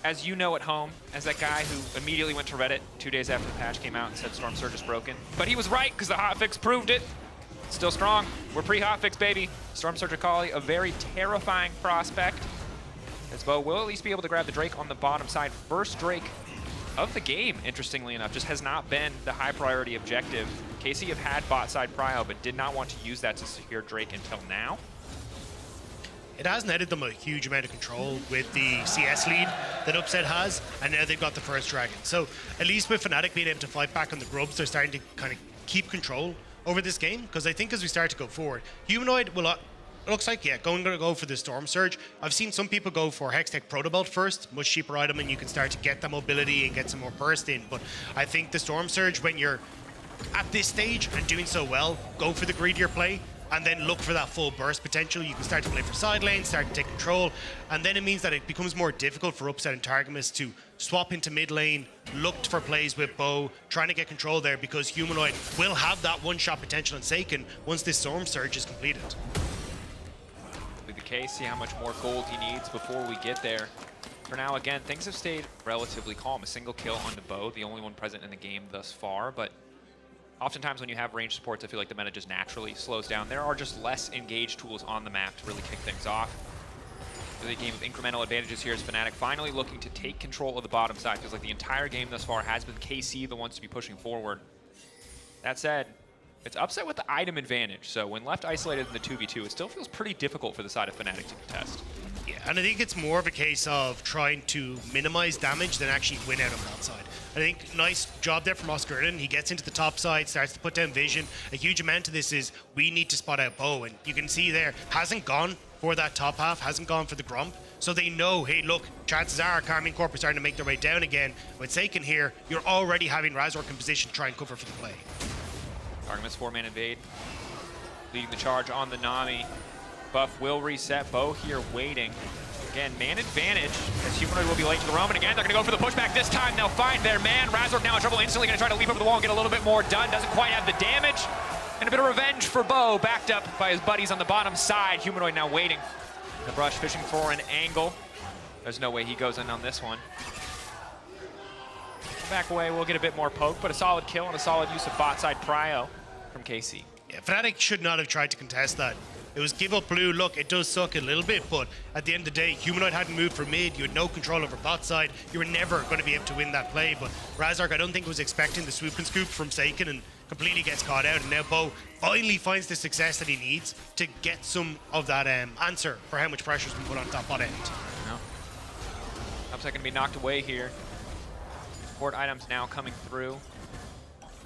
as you know at home, as that guy who immediately went to Reddit 2 days after the patch came out and said Storm Surge is broken. But he was right, because the hotfix proved it. Still strong. We're pre-hotfix, baby. Storm Surge Akali, a very terrifying prospect. As Bo will at least be able to grab the Drake on the bottom side. First Drake of the game, interestingly enough, just has not been the high priority objective. KC have had bot side prio, but did not want to use that to secure Drake until now. It has netted them a huge amount of control with the CS lead that Upset has, and now they've got the first dragon. So at least with Fnatic being able to fight back on the Grubs, they're starting to kind of keep control over this game, because I think as we start to go forward, Humanoid will looks like, yeah, going to go for the Storm Surge. I've seen some people go for Hextech Protobelt first, much cheaper item, and you can start to get that mobility and get some more burst in. But I think the Storm Surge, when you're at this stage and doing so well, go for the greedier play, and then look for that full burst potential. You can start to play for side lane, start to take control, and then it means that it becomes more difficult for Upset and Targamas to swap into mid lane, look for plays with Bo, trying to get control there, because Humanoid will have that one-shot potential in Seiken once this Storm Surge is completed. The case, see how much more gold he needs before we get there. For now, again, things have stayed relatively calm. A single kill on the Bo, the only one present in the game thus far, but Oftentimes when you have range supports, I feel like the meta just naturally slows down. There are just less engaged tools on the map to really kick things off. Really a game of incremental advantages here as Fnatic finally looking to take control of the bottom side. Feels like the entire game thus far has been KC the ones to be pushing forward. That said, it's upset with the item advantage, so when left isolated in the 2v2, it still feels pretty difficult for the side of Fnatic to contest. Yeah, and I think it's more of a case of trying to minimize damage than actually win out on that side. I think nice job there from Oscar Erden. He gets into the top side, starts to put down vision. A huge amount of this is we need to spot out Bo, and you can see there, hasn't gone for that top half, hasn't gone for the Grump. So they know, hey, look, chances are Karmine Corp are starting to make their way down again. With Seiken here, you're already having Razork in position to try and cover for the play. Targamas 4-man invade, leading the charge on the Nami. Buff will reset. Bo here waiting. Again, man advantage, as Humanoid will be late to the roam, and again, they're gonna go for the pushback this time. They'll find their man. Razork now in trouble, instantly gonna try to leap over the wall and get a little bit more done. Doesn't quite have the damage. And a bit of revenge for Bo, backed up by his buddies on the bottom side. Humanoid now waiting. The brush fishing for an angle. There's no way he goes in on this one. Back away, we'll get a bit more poke, but a solid kill and a solid use of bot side prio from KC. Yeah, Fnatic should not have tried to contest that. It was give up blue. Look, it does suck a little bit, but at the end of the day, Humanoid hadn't moved from mid. You had no control over bot side. You were never going to be able to win that play, but Razork, I don't think, was expecting the swoop and scoop from Seiken and completely gets caught out. And now Bo finally finds the success that he needs to get some of that answer for how much pressure's been put on top bot end. No. Upside going to be knocked away here. Support items now coming through.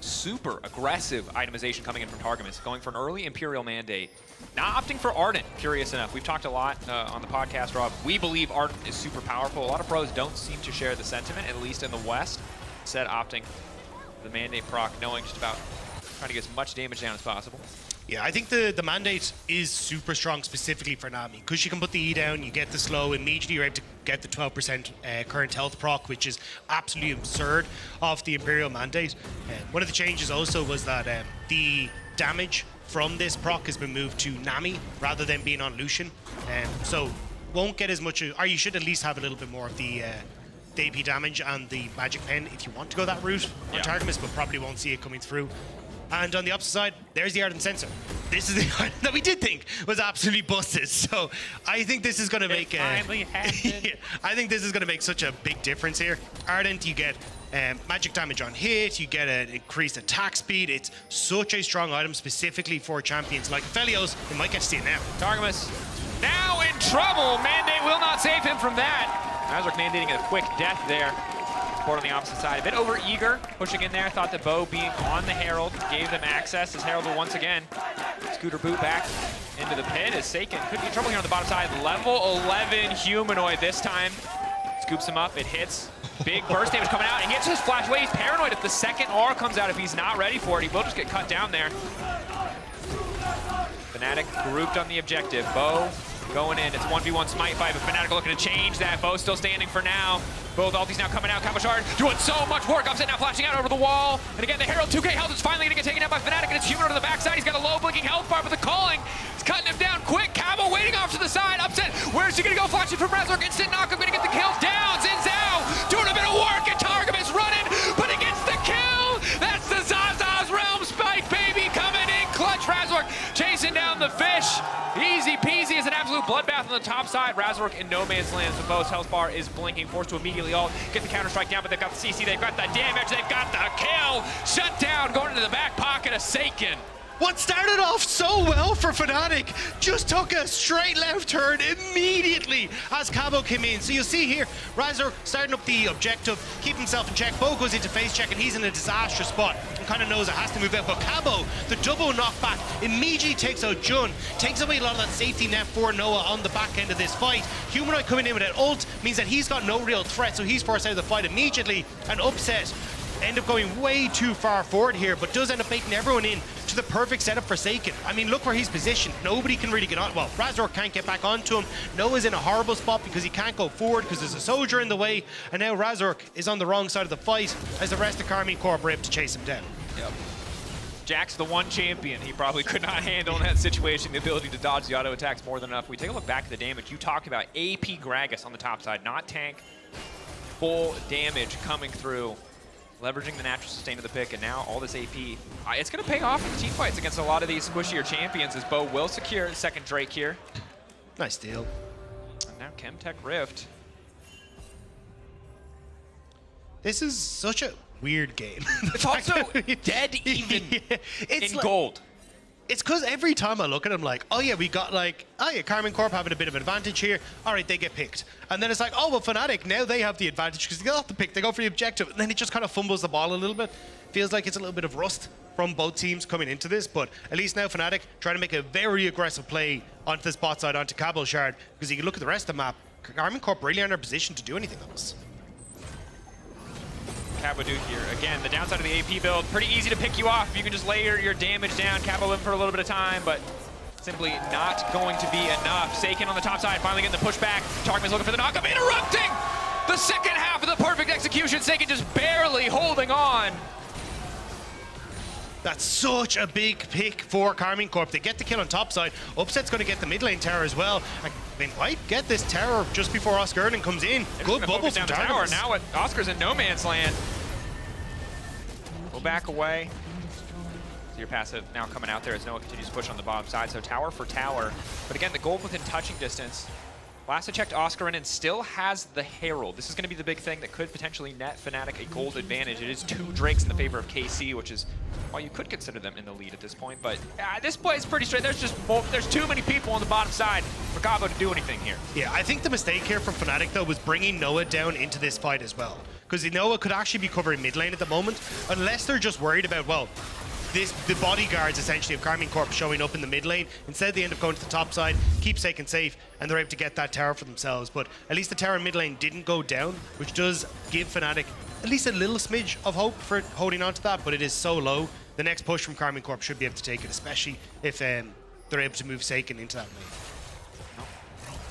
Super aggressive itemization coming in from Targamas, going for an early Imperial mandate. Not opting for Ardent, curious enough. We've talked a lot on the podcast, Rob. We believe Ardent is super powerful. A lot of pros don't seem to share the sentiment, at least in the West. Instead, opting for the mandate proc, knowing just about trying to get as much damage down as possible. Yeah, I think the mandate is super strong specifically for Nami, because you can put the E down, you get the slow, immediately you're able to get the 12% current health proc, which is absolutely absurd off the Imperial mandate. One of the changes also was that the damage from this proc has been moved to Nami rather than being on Lucian. So won't get as much, or you should at least have a little bit more of the AP damage and the magic pen if you want to go that route on Targamas, but probably won't see it coming through. And on the opposite side, there's the Ardent Sensor. This is the Ardent that we did think was absolutely busted. So I think this is going to make finally happened. I think this is going to make such a big difference here. Ardent, you get magic damage on hit, you get an increased attack speed. It's such a strong item specifically for champions like Aphelios. It might get to see it now. Targamas now in trouble. Mandate will not save him from that. Razork mandating a quick death there. On the opposite side, a bit over eager, pushing in there. Thought that Bo being on the Herald gave them access as Herald will once again scooter boot back into the pit as Seiken could be in trouble here on the bottom side. Level 11 Humanoid this time. Scoops him up, it hits. Big burst damage coming out, and he gets his flash away. He's paranoid if the second R comes out. If he's not ready for it, he will just get cut down there. Fnatic grouped on the objective. Bo going in. It's a 1v1 smite fight, but Fnatic looking to change that. Bo still standing for now. Both ultis now coming out. Cabochard doing so much work. Upset now flashing out over the wall. And again, the Herald 2k health is finally going to get taken out by Fnatic, and it's Humanoid on the backside. He's got a low blinking health bar, but the calling is cutting him down quick. Cabo waiting off to the side. Upset. Where's he going to go? Flashing from Razork. Instant knock. I'm going to get the kill down. Xin Zhao doing a bit of work, and Targamas running, but he gets the kill. That's the Zaza's Realm Spike, baby, coming in clutch. Razork chasing down the fish. Easy peasy is an absolute bloodbath on the top side. Razork in no man's land. So Bo's health bar is blinking, forced to immediately ult, get the counter strike down, but they've got the CC, they've got the damage, they've got the kill. Shut down, going into the back pocket of Seiken. What started off so well for Fnatic just took a straight left turn immediately as Cabo came in. So you'll see here, Razork starting up the objective, keep himself in check. Bo goes into face check and he's in a disastrous spot and kind of knows it has to move out. But Cabo, the double knockback, immediately takes out Jun, takes away a lot of that safety net for Noah on the back end of this fight. Humanoid coming in with an ult means that he's got no real threat, so he's forced out of the fight immediately. And Upset end up going way too far forward here, but does end up making everyone in to the perfect setup for Seiken. I mean, look where he's positioned. Nobody can really get on. Well, Razork can't get back onto him. Noah's in a horrible spot because he can't go forward because there's a soldier in the way, and now Razork is on the wrong side of the fight as the rest of Karmine Corp are able to chase him down. Yep. Jack's the one champion. He probably could not handle in that situation the ability to dodge the auto attacks more than enough. We take a look back at the damage. You talked about AP Gragas on the top side, not tank. Full damage coming through. leveraging the natural sustain of the pick, and now all this AP. It's going to pay off in team fights against a lot of these squishier champions, as Bo will secure the second Drake here. Nice deal. And now Chemtech Rift. This is such a weird game. It's also dead even it's in like, gold. It's because every time I look at them, like, oh yeah, we got like, oh yeah, Karmine Corp having a bit of an advantage here. All right, they get picked. And then it's like, oh, well, Fnatic, now they have the advantage because they got the pick. They go for the objective. And then it just kind of fumbles the ball a little bit. Feels like it's a little bit of rust from both teams coming into this. But at least now Fnatic trying to make a very aggressive play onto this bot side, onto Cabo Shard. Because you can look at the rest of the map. Karmine Corp really aren't in a position to do anything on us. Cabo do here. Again, the downside of the AP build, pretty easy to pick you off. You can just layer your damage down, Cabo in for a little bit of time, but simply not going to be enough. Seiken on the top side, finally getting the pushback. Tarkman's looking for the knockup, interrupting the second half of the perfect execution. Seiken just barely holding on. That's such a big pick for Karmine Corp. They get the kill on top side. Upset's going to get the mid lane tower as well. And they might get this tower just before Oscar Erling comes in. Good bubbles down from the tower. Targus. Now Oscar's in no man's land. Go back away. So your passive now coming out there as Noah continues to push on the bottom side. So tower for tower. But again, the gold within touching distance. Last I checked, Oscar and still has the Herald. This is going to be the big thing that could potentially net Fnatic a gold advantage. It is 2 Drakes in the favor of KC, which is why you could consider them in the lead at this point. But this play is pretty straight. There's too many people on the bottom side for Cabo to do anything here. Yeah, I think the mistake here from Fnatic, though, was bringing Noah down into this fight as well. Because Noah could actually be covering mid lane at the moment, unless they're just worried about, well, the bodyguards essentially of Karmine Corp showing up in the mid lane. Instead, they end up going to the top side, keep Seiken safe, and they're able to get that tower for themselves. But at least the tower in mid lane didn't go down, which does give Fnatic at least a little smidge of hope for holding on to that, but it is so low. The next push from Karmine Corp should be able to take it, especially if they're able to move Seiken into that lane.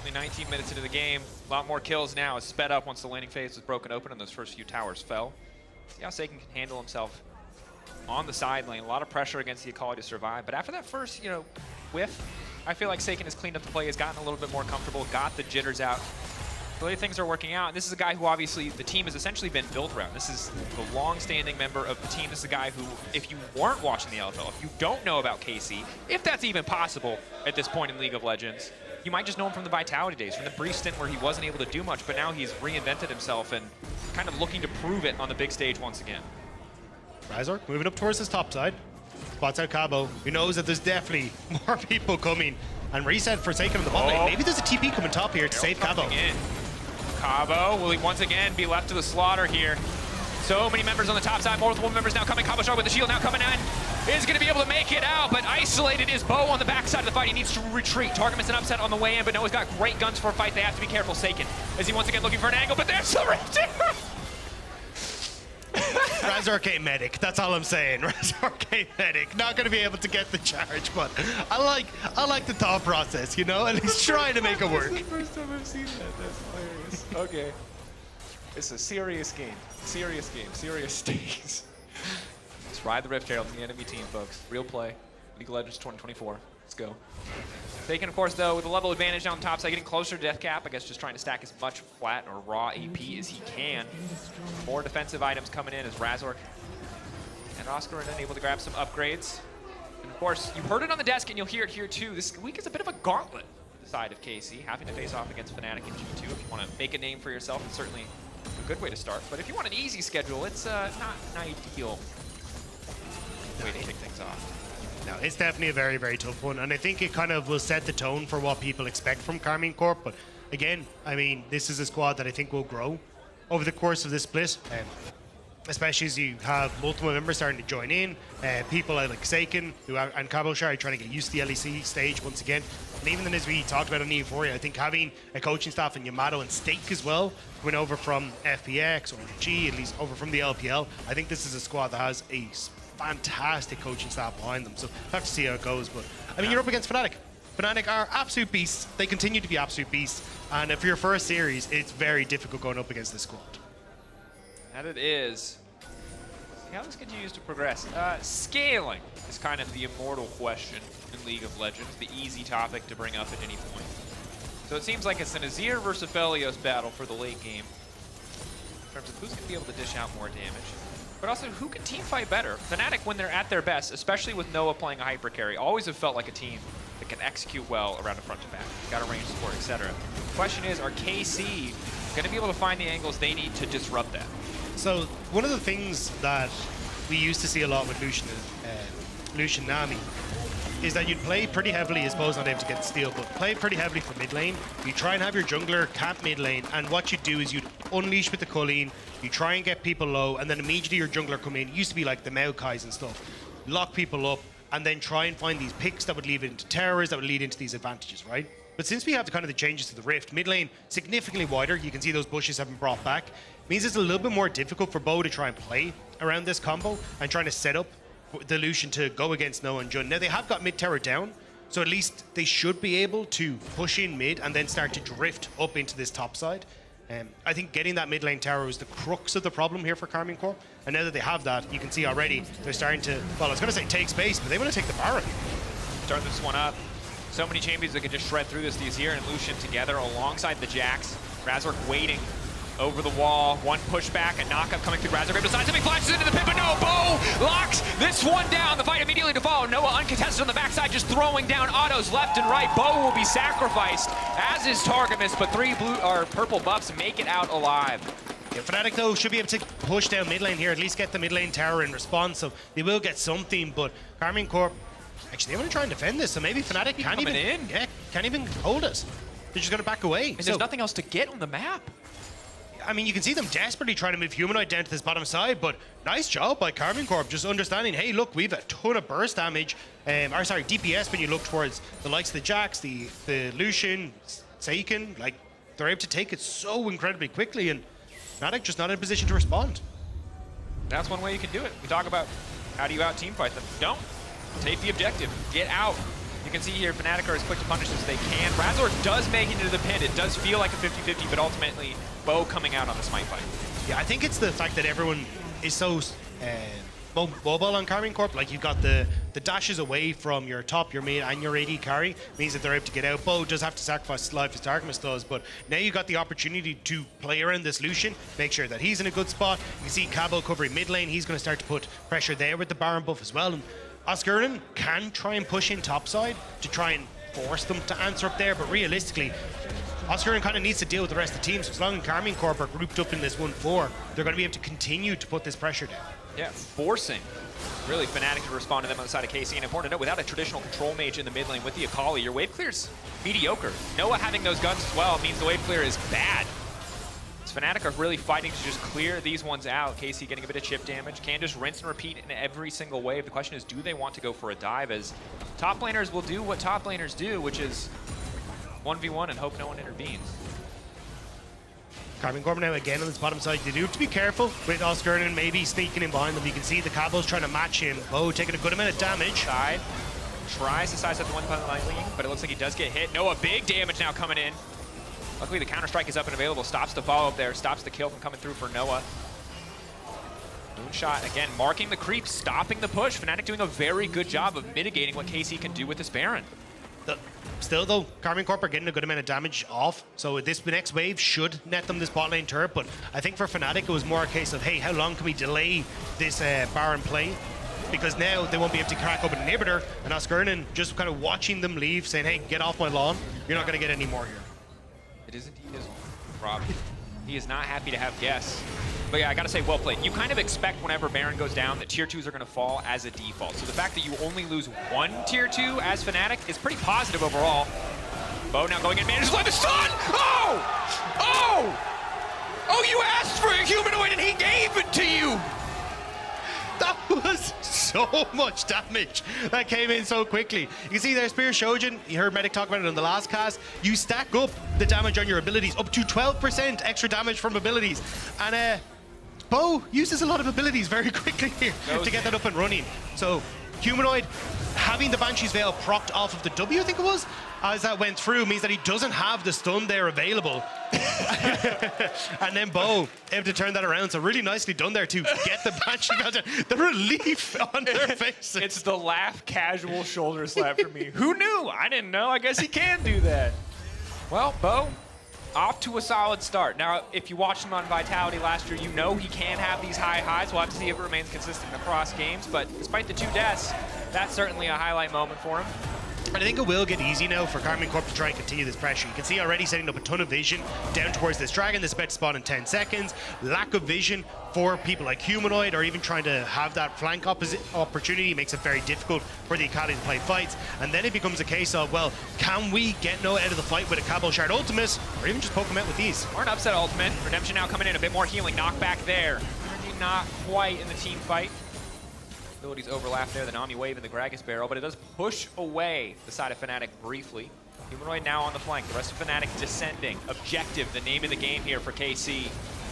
Only 19 minutes into the game. A lot more kills now. It's sped up once the laning phase was broken open and those first few towers fell. See how Seiken can handle himself on the side lane. A lot of pressure against the Akali to survive. But after that first, whiff, I feel like Seiken has cleaned up the play, has gotten a little bit more comfortable, got the jitters out. Really things are working out. And this is a guy who obviously the team has essentially been built around. This is the long-standing member of the team. This is a guy who, if you weren't watching the LFL, if you don't know about KC, if that's even possible at this point in League of Legends, you might just know him from the Vitality days, from the brief stint where he wasn't able to do much, but now he's reinvented himself and kind of looking to prove it on the big stage once again. Razork moving up towards his top side. Spots out Cabo, who knows that there's definitely more people coming. And reset for Seiken on the bot lane. Maybe there's a TP coming top here to save Cabo. In. Cabo will he once again be left to the slaughter here. So many members on the top side, multiple members now coming. Cabo Shard with the shield now coming in. Is going to be able to make it out, but isolated is Bo on the backside of the fight. He needs to retreat. Target's an upset on the way in, but Noah's got great guns for a fight. They have to be careful. Seiken is he once again looking for an angle, but there's the rift. Razork ain't medic, that's all I'm saying. Razork ain't medic, not gonna be able to get the charge, but I like the thought process, at least trying to make it work. This is the first time I've seen that, that's hilarious. Okay. It's a serious game, serious stakes. Let's ride the Rift Herald to the enemy team, folks. Real play, League of Legends 2024, let's go. Seiken, of course, though, with a level advantage down the top side, getting closer to death cap. I guess just trying to stack as much flat or raw AP as he can. More defensive items coming in as Razork and Oscar are then able to grab some upgrades. And of course, you heard it on the desk and you'll hear it here too. This week is a bit of a gauntlet for the side of KC, having to face off against Fnatic and G2. If you want to make a name for yourself, it's certainly a good way to start. But if you want an easy schedule, it's not an ideal way to kick things off. No, it's definitely a very, very tough one, and I think it kind of will set the tone for what people expect from Karmine Corp. But again, I mean, this is a squad that I think will grow over the course of this split, especially as you have multiple members starting to join in. People like Seiken and Cabo Shard trying to get used to the LEC stage once again. And even then, as we talked about on Euphoria, I think having a coaching staff in Yamato and Stake as well, went over from FPX or G, at least over from the LPL, I think this is a squad that has a fantastic coaching staff behind them, so we'll have to see how it goes. But I mean, you're up against Fnatic. Fnatic are absolute beasts. They continue to be absolute beasts, and for your first series, it's very difficult going up against this squad. That it is. See how this continues to progress. Scaling is kind of the immortal question in League of Legends, the easy topic to bring up at any point. So it seems like it's an Azir versus Aphelios battle for the late game in terms of who's going to be able to dish out more damage. But also, who can team fight better? Fnatic, when they're at their best, especially with Noah playing a hyper carry, always have felt like a team that can execute well around a front to back. Got a range support, etc. The question is, are KC going to be able to find the angles they need to disrupt that? So one of the things that we used to see a lot with Lucian Nami is that you'd play pretty heavily, as Bo's not able to get the steal, but play pretty heavily for mid lane. You try and have your jungler camp mid lane, and what you do is you'd unleash with the Colleen, you try and get people low, and then immediately your jungler come in. It used to be like the Maokais and stuff. Lock people up, and then try and find these picks that would lead into towers, that would lead into these advantages, right? But since we have the changes to the Rift, mid lane significantly wider, you can see those bushes have been brought back, means it's a little bit more difficult for Bo to try and play around this combo and trying to set up the Lucian to go against Noah and Jun. Now they have got mid tower down, so at least they should be able to push in mid and then start to drift up into this top side. I think getting that mid lane tower was the crux of the problem here for Karmine Corp. And now that they have that, you can see already they're starting to, well, I was going to say take space, but they want to take the Baron. Start this one up. So many champions that can just shred through this. Azir and Lucian together alongside the Jax. Razork waiting over the wall. One pushback, a knockup coming through. Razork decides to make flashes into the pit, but no, Bo locks this one down. The fight immediately to follow. Noah uncontested on the backside, just throwing down autos left and right. Bo will be sacrificed, as is Targamas, but 3 blue or purple buffs make it out alive. Yeah, Fnatic, though, should be able to push down mid lane here, at least get the mid lane tower in response, so they will get something, but Karmine Corp, actually, they want to try and defend this, so maybe Fnatic can't even hold us. They're just going to back away. And there's nothing else to get on the map. I mean, you can see them desperately trying to move Humanoid down to this bottom side, but nice job by Karmine Corp, just understanding, hey, look, we've a ton of burst damage, DPS when you look towards the likes of the Jax, the Lucian, Seiken, like, they're able to take it so incredibly quickly, and Fnatic just not in a position to respond. That's one way you can do it. We talk about how do you out team fight them. Don't. Take the objective. Get out. You can see here, Fnatic are as quick to punish as they can. Razork does make it into the pit. It does feel like a 50-50, but ultimately, Bo coming out on the smite fight. Yeah, I think it's the fact that everyone is so mobile on Karmine Corp. Like, you've got the dashes away from your top, your mid, and your AD carry. Means that they're able to get out. Bo does have to sacrifice his life as Targamas does, but now you've got the opportunity to play around this Lucian, make sure that he's in a good spot. You can see Cabo covering mid lane. He's going to start to put pressure there with the Baron buff as well. And Oscarinen can try and push in topside to try and force them to answer up there, but realistically, Oscarinen kind of needs to deal with the rest of the team, so as long as Karmine Corp are grouped up in this 1-4, they're going to be able to continue to put this pressure down. Yeah, forcing really Fnatic to respond to them on the side of KC. And important to note, without a traditional control mage in the mid lane with the Akali, your wave clear's mediocre. Noah having those guns as well means the wave clear is bad. Fnatic are really fighting to just clear these ones out. KC getting a bit of chip damage. Can just rinse and repeat in every single wave. The question is, do they want to go for a dive, as top laners will do what top laners do, which is 1v1 and hope no one intervenes. Karmine Corp now again on this bottom side. They do have to be careful with Oscarinen maybe sneaking in behind them. You can see the Cabo's trying to match him. Bo taking a good amount of damage. Side tries to size up the one lightning, but it looks like he does get hit. Noah, big damage now coming in. Luckily, the counter-strike is up and available. Stops the follow-up there. Stops the kill from coming through for Noah. Moonshot, again, marking the creep, stopping the push. Fnatic doing a very good job of mitigating what KC can do with this Baron. Still, though, Karmine Corp are getting a good amount of damage off, so this next wave should net them this bot lane turret, but I think for Fnatic, it was more a case of, hey, how long can we delay this Baron play? Because now they won't be able to crack open an inhibitor, and Oscarinen just kind of watching them leave, saying, hey, get off my lawn. You're not going to get any more here. It is indeed his problem. He is not happy to have guests. But yeah, I gotta say, well played. You kind of expect whenever Baron goes down that tier 2s are gonna fall as a default. So the fact that you only lose one tier 2 as Fnatic is pretty positive overall. Bo now going in, manages to let the stun! Oh! Oh! Oh, you asked for a humanoid and he gave it to you! That was so much damage that came in so quickly. You can see there's Spear Shojin. You heard Medic talk about it on the last cast. You stack up the damage on your abilities, up to 12% extra damage from abilities. And Bo uses a lot of abilities very quickly here to get that up and running. So Humanoid having the Banshee's Veil procced off of the W, I think it was, as that went through, means that he doesn't have the stun there available. And then Bo able to turn that around. So really nicely done there to get the Banshee Veil down. The relief on their faces. It's the laugh casual shoulder slap for me. Who knew? I didn't know. I guess he can do that. Well, Bo off to a solid start. Now, if you watched him on Vitality last year, you know he can have these high highs. We'll have to see if it remains consistent across games, but despite the 2 deaths, that's certainly a highlight moment for him. And I think it will get easy now for Karmine Corp to try and continue this pressure. You can see already setting up a ton of vision down towards this dragon. This about to spawn in 10 seconds. Lack of vision for people like Humanoid, or even trying to have that flank opportunity makes it very difficult for the Akali to play fights. And then it becomes a case of, well, can we get Noah out of the fight with a Cabal Shard ultimate, or even just poke him out with these? Or an upset ultimate. Redemption now coming in, a bit more healing. Knockback there. Energy not quite in the team fight. Abilities overlap there, the Nami Wave and the Gragas Barrel, but it does push away the side of Fnatic briefly. Humanoid now on the flank, the rest of Fnatic descending. Objective, the name of the game here for KC.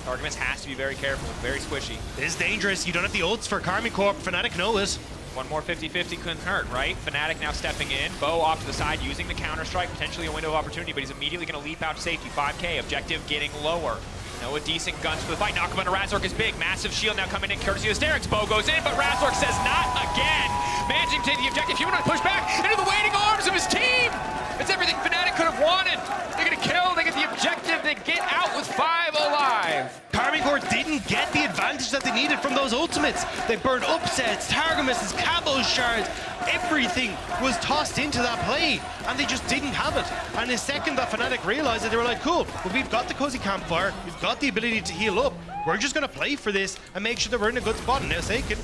Artemis has to be very careful, very squishy. This is dangerous. You don't have the ults for Karmine Corp. Fnatic knows. One more 50-50 couldn't hurt, right? Fnatic now stepping in. Bo off to the side using the counter-strike, potentially a window of opportunity, but he's immediately going to leap out to safety. 5K, objective getting lower. Noah decent guns for the fight. Knock him under Razork is big. Massive shield now coming in courtesy of Hysterics. Bo goes in, but Razork says not again. Managing to take the objective. Humanoid push back into the waiting arms of his team. It's everything Fnatic could have wanted. They're going to kill. They get the objective. They get out with 5 alive. Karmine Corp didn't get the advantage that they needed from those ultimates. They burned upsets, Targamas, Cabal Shards. Everything was tossed into that play, and they just didn't have it. And the second that Fnatic realized it, they were like, cool, well, we've got the Cozy Campfire, we've got the ability to heal up. We're just going to play for this and make sure that we're in a good spot. And now Seiken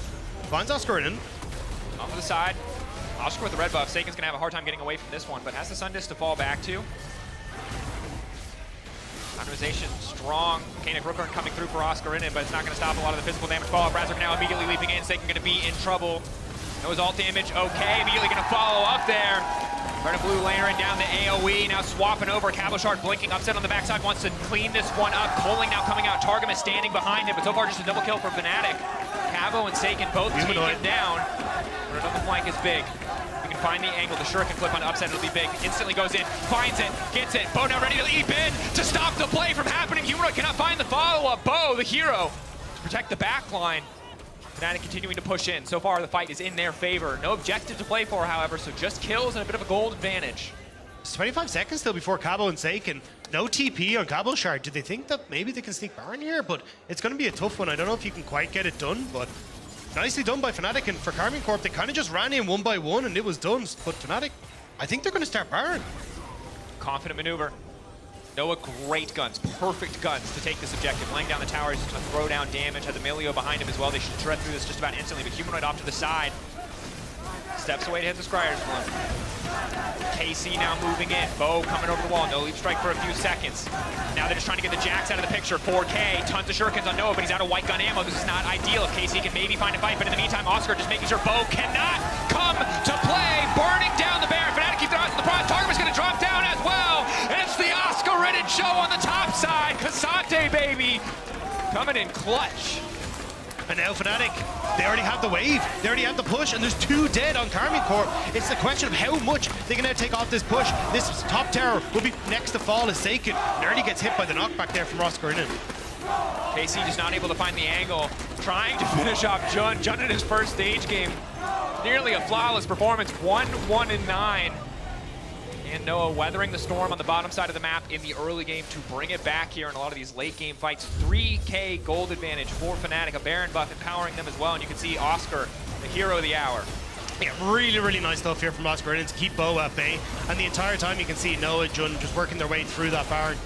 finds Oscar in. Off to the side. Oscar with the red buff. Seiken's going to have a hard time getting away from this one, but has the Sun Disc to fall back to. Optimization strong. Kanik Rooker coming through for Oscar in it, but it's not going to stop a lot of the physical damage fallout. Razork now immediately leaping in. Seiken going to be in trouble. Noah's ult damage, okay. Immediately going to follow up there. Red and blue layering down the AoE, now swapping over. Cabal Shard blinking, upset on the backside, wants to clean this one up. Coling now coming out. Targum is standing behind him, but so far just a double kill for Fnatic. Cabo and Seiken both taken down. But another flank is big. You can find the angle, the shuriken clip on upset, it'll be big. Instantly goes in, finds it, gets it. Bo now ready to leap in to stop the play from happening. Humanoid cannot find the follow-up. Bo, the hero, to protect the back line. Fnatic continuing to push in. So far, the fight is in their favor. No objective to play for, however, so just kills and a bit of a gold advantage. It's 25 seconds still before Cabo and Seiken. No TP on Cabal Shard. Do they think that maybe they can sneak Baron here? But it's going to be a tough one. I don't know if you can quite get it done, but nicely done by Fnatic. And for Karmine Corp, they kind of just ran in one by one and it was done. But Fnatic, I think they're going to start Baron. Confident maneuver. Noah, great guns, perfect guns to take this objective. Laying down the tower, he's just going to throw down damage. Has Emilio behind him as well. They should shred through this just about instantly, but Humanoid off to the side. Steps away to hit the Scryer's one. KC now moving in. Bo coming over the wall. No leap strike for a few seconds. Now they're just trying to get the Jax out of the picture. 4K, tons of shurikens on Noah, but he's out of white gun ammo. This is not ideal if KC can maybe find a fight, but in the meantime, Oscar just making sure Bo cannot come to play. Burning down the Baron. Fnatic keeps their eyes on the prize. Target is going to drop down as well. And it's the Oscar-ridden show on the top side. Cassante, baby, coming in clutch. And now Fnatic, they already have the wave, they already have the push, and there's 2 dead on Karmine Corp. It's the question of how much they can now take off this push. This top tower will be next to fall as Seiken. Nearly gets hit by the knockback there from Oscar Innen. KC just not able to find the angle, trying to finish off Jun. Jun in his first stage game, nearly a flawless performance, 1-1-9. And Noah weathering the storm on the bottom side of the map in the early game to bring it back here in a lot of these late game fights. 3K gold advantage for Fnatic, a Baron buff empowering them as well. And you can see Oscar, the hero of the hour. Yeah, really, really nice stuff here from Oscar Innen to keep Bo at bay. And the entire time you can see Noah and Jun just working their way through that Baron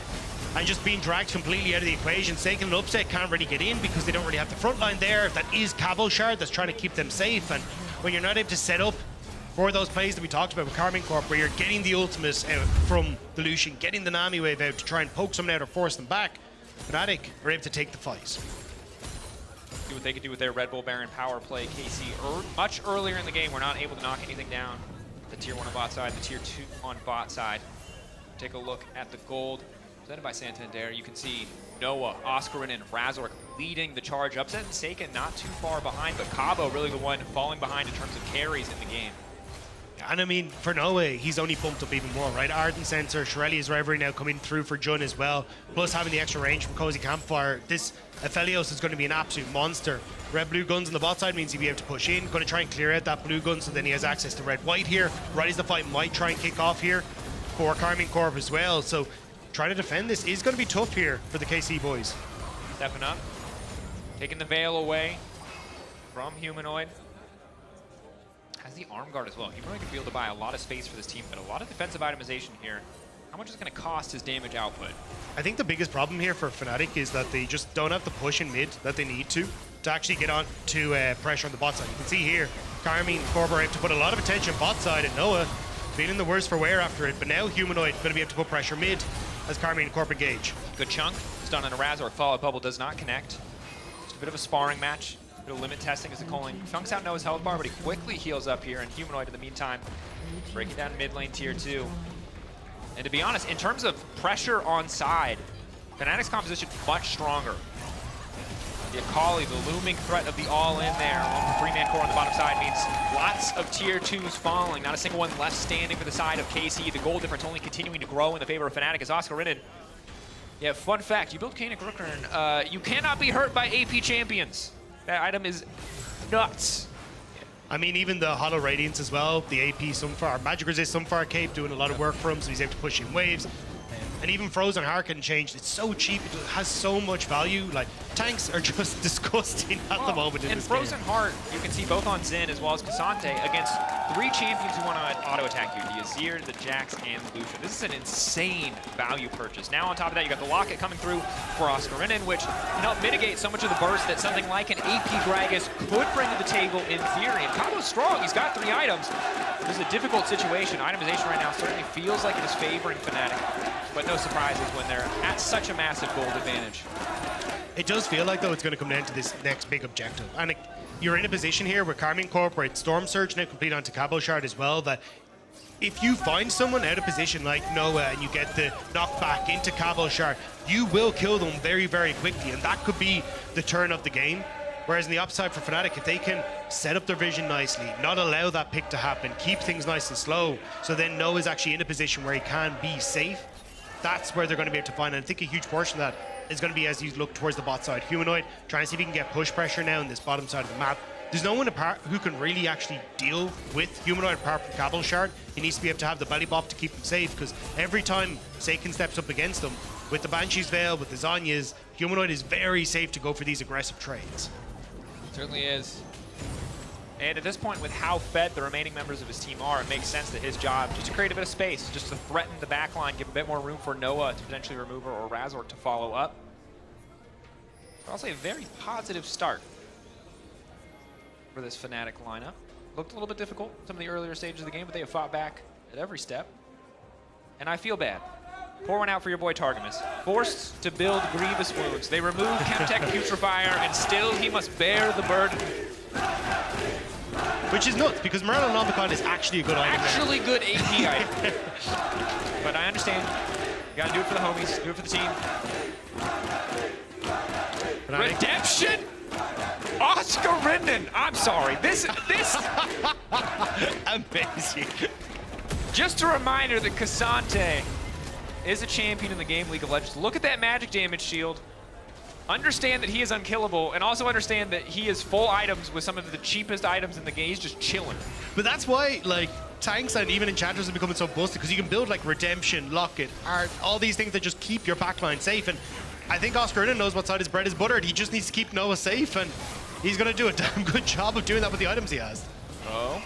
and just being dragged completely out of the equation. Seiken and Upset can't really get in because they don't really have the front line there. That is Cabal Shard that's trying to keep them safe. And when you're not able to set up for those plays that we talked about with Karmine Corp, where you're getting the ultimates out from the Lucian, getting the Nami wave out to try and poke someone out or force them back, Fnatic are able to take the fights. Do what they could do with their Red Bull Baron power play. KC much earlier in the game were not able to knock anything down. The tier 1 on bot side, the tier 2 on bot side. Take a look at the gold presented by Santander. You can see Noah, Oscar and Razork leading the charge. Upset and Seiken not too far behind, but Cabo really the one falling behind in terms of carries in the game. And I mean, for Noah, he's only bumped up even more, right? Ardent Sensor, Shirelli's Reverie now coming through for Jun as well. Plus having the extra range from Cozy Campfire. This Aphelios is going to be an absolute monster. Red blue guns on the bot side means he'll be able to push in. Going to try and clear out that blue gun so then he has access to red white here. Right as the fight might try and kick off here for Karmine Corp as well. So trying to defend this is going to be tough here for the KC boys. Stepping up, taking the veil away from Humanoid. Has the arm guard as well. Humanoid can be able to buy a lot of space for this team, but a lot of defensive itemization here. How much is it going to cost his damage output? I think the biggest problem here for Fnatic is that they just don't have the push in mid that they need to actually get on to pressure on the bot side. You can see here, Carmine and Corber have to put a lot of attention bot side, and Noah feeling the worse for wear after it. But now Humanoid going to be able to put pressure mid as Carmine and Corber engage. Good chunk. It's done on a Razor. Fallout Bubble does not connect. Just a bit of a sparring match. A bit of limit testing as the calling. Chunks out Noah's health bar, but he quickly heals up here, and Humanoid in the meantime breaking down mid lane tier 2. And to be honest, in terms of pressure on side, Fnatic's composition much stronger. The Akali, the looming threat of the all-in there, along with the 3-man core on the bottom side, means lots of tier 2s falling. Not a single one left standing for the side of KC. The goal difference only continuing to grow in the favor of Fnatic as Oscar Rinnan. Yeah, fun fact, you build Kanik Rooker, you cannot be hurt by AP champions. That item is nuts. I mean, even the Hollow Radiance as well, the AP Sunfire, Magic Resist Sunfire Cape doing a lot of work for him, so he's able to push in waves. And even Frozen Harken changed. It's so cheap, it has so much value. Like, tanks are just disgusting at the moment in and this Frozen game. Heart, you can see both on Xin as well as Cassante against 3 champions who want to auto-attack you. The Azir, the Jax, and the Lucian. This is an insane value purchase. Now on top of that, you got the Locket coming through for Oscar Rinnan, which can help mitigate so much of the burst that something like an AP Gragas could bring to the table in theory. And Cabo's strong, he's got 3 items. This is a difficult situation. Itemization right now certainly feels like it is favoring Fnatic, but no surprises when they're at such a massive gold advantage. It does feel like, though, it's going to come down to this next big objective. And you're in a position here where Carmine Corporate, Storm Surge now complete onto Cabo Shard as well, that if you find someone out of position like Noah and you get the knockback into Cabo Shard, you will kill them very, very quickly, and that could be the turn of the game. Whereas on the upside for Fnatic, if they can set up their vision nicely, not allow that pick to happen, keep things nice and slow, so then Noah's actually in a position where he can be safe, that's where they're going to be able to find. And I think a huge portion of that is going to be as you look towards the bot side. Humanoid trying to see if he can get push pressure now in this bottom side of the map. There's no one apart who can really actually deal with Humanoid apart from Cabal Shard. He needs to be able to have the belly bop to keep him safe, because every time Seiken steps up against him, with the Banshee's Veil, with the Zanyas, Humanoid is very safe to go for these aggressive trades. Certainly is. And at this point, with how fed the remaining members of his team are, it makes sense that his job, just to create a bit of space, just to threaten the backline, give a bit more room for Noah to potentially remove her or Razor to follow up. I'll say a very positive start for this Fnatic lineup. Looked a little bit difficult in some of the earlier stages of the game, but they have fought back at every step. And I feel bad. Pour one out for your boy Targamas. Forced to build grievous wounds. They remove Chemtech Putrefier, and still he must bear the burden. Which is nuts, because Morello Nomicon is actually a good item. Actually good AP item. But I understand. You gotta do it for the homies, do it for the team. Redemption? Oscar Rinnan! I'm sorry. This amazing. Just a reminder that Cassante is a champion in the game League of Legends. Look at that magic damage shield. Understand that he is unkillable, and also understand that he is full items with some of the cheapest items in the game. He's just chilling. But that's why, like, tanks and even enchanters are becoming so busted, because you can build like Redemption, Locket, Art, all these things that just keep your backline safe. And I think Oscar Rinnan knows what side his bread is buttered. He just needs to keep Noah safe, and he's going to do a damn good job of doing that with the items he has. Oh.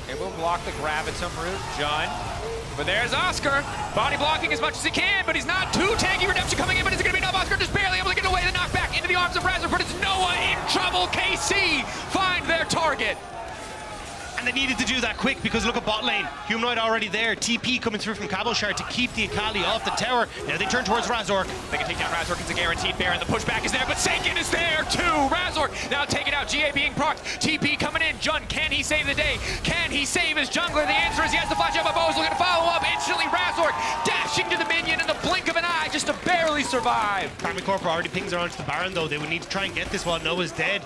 It will block the grab at some route. Jun. But there's Oscar. Body blocking as much as he can, but he's not too tanky. Redemption coming in, but is it going to be enough? Oscar just barely able to get away. The knockback into the arms of Razor, but it's Noah in trouble. KC find their target. And they needed to do that quick, because look at bot lane. Humanoid already there. TP coming through from Cabo Shard to keep the Akali off the tower. Now they turn towards Razork. They can take down Razork. It's a guaranteed bear, and the pushback is there, but Seiken is there too. Razork now taken out. GA being procced. TP coming in. Jun, can he save the day? Can he save his jungler? The answer is yes. The flash out by Bo's looking to follow up. Instantly Razork dashing to the minion in the blink of an eye just to barely survive. Carmine Corporate already pings her onto the Baron, though. They would need to try and get this while Noah's dead.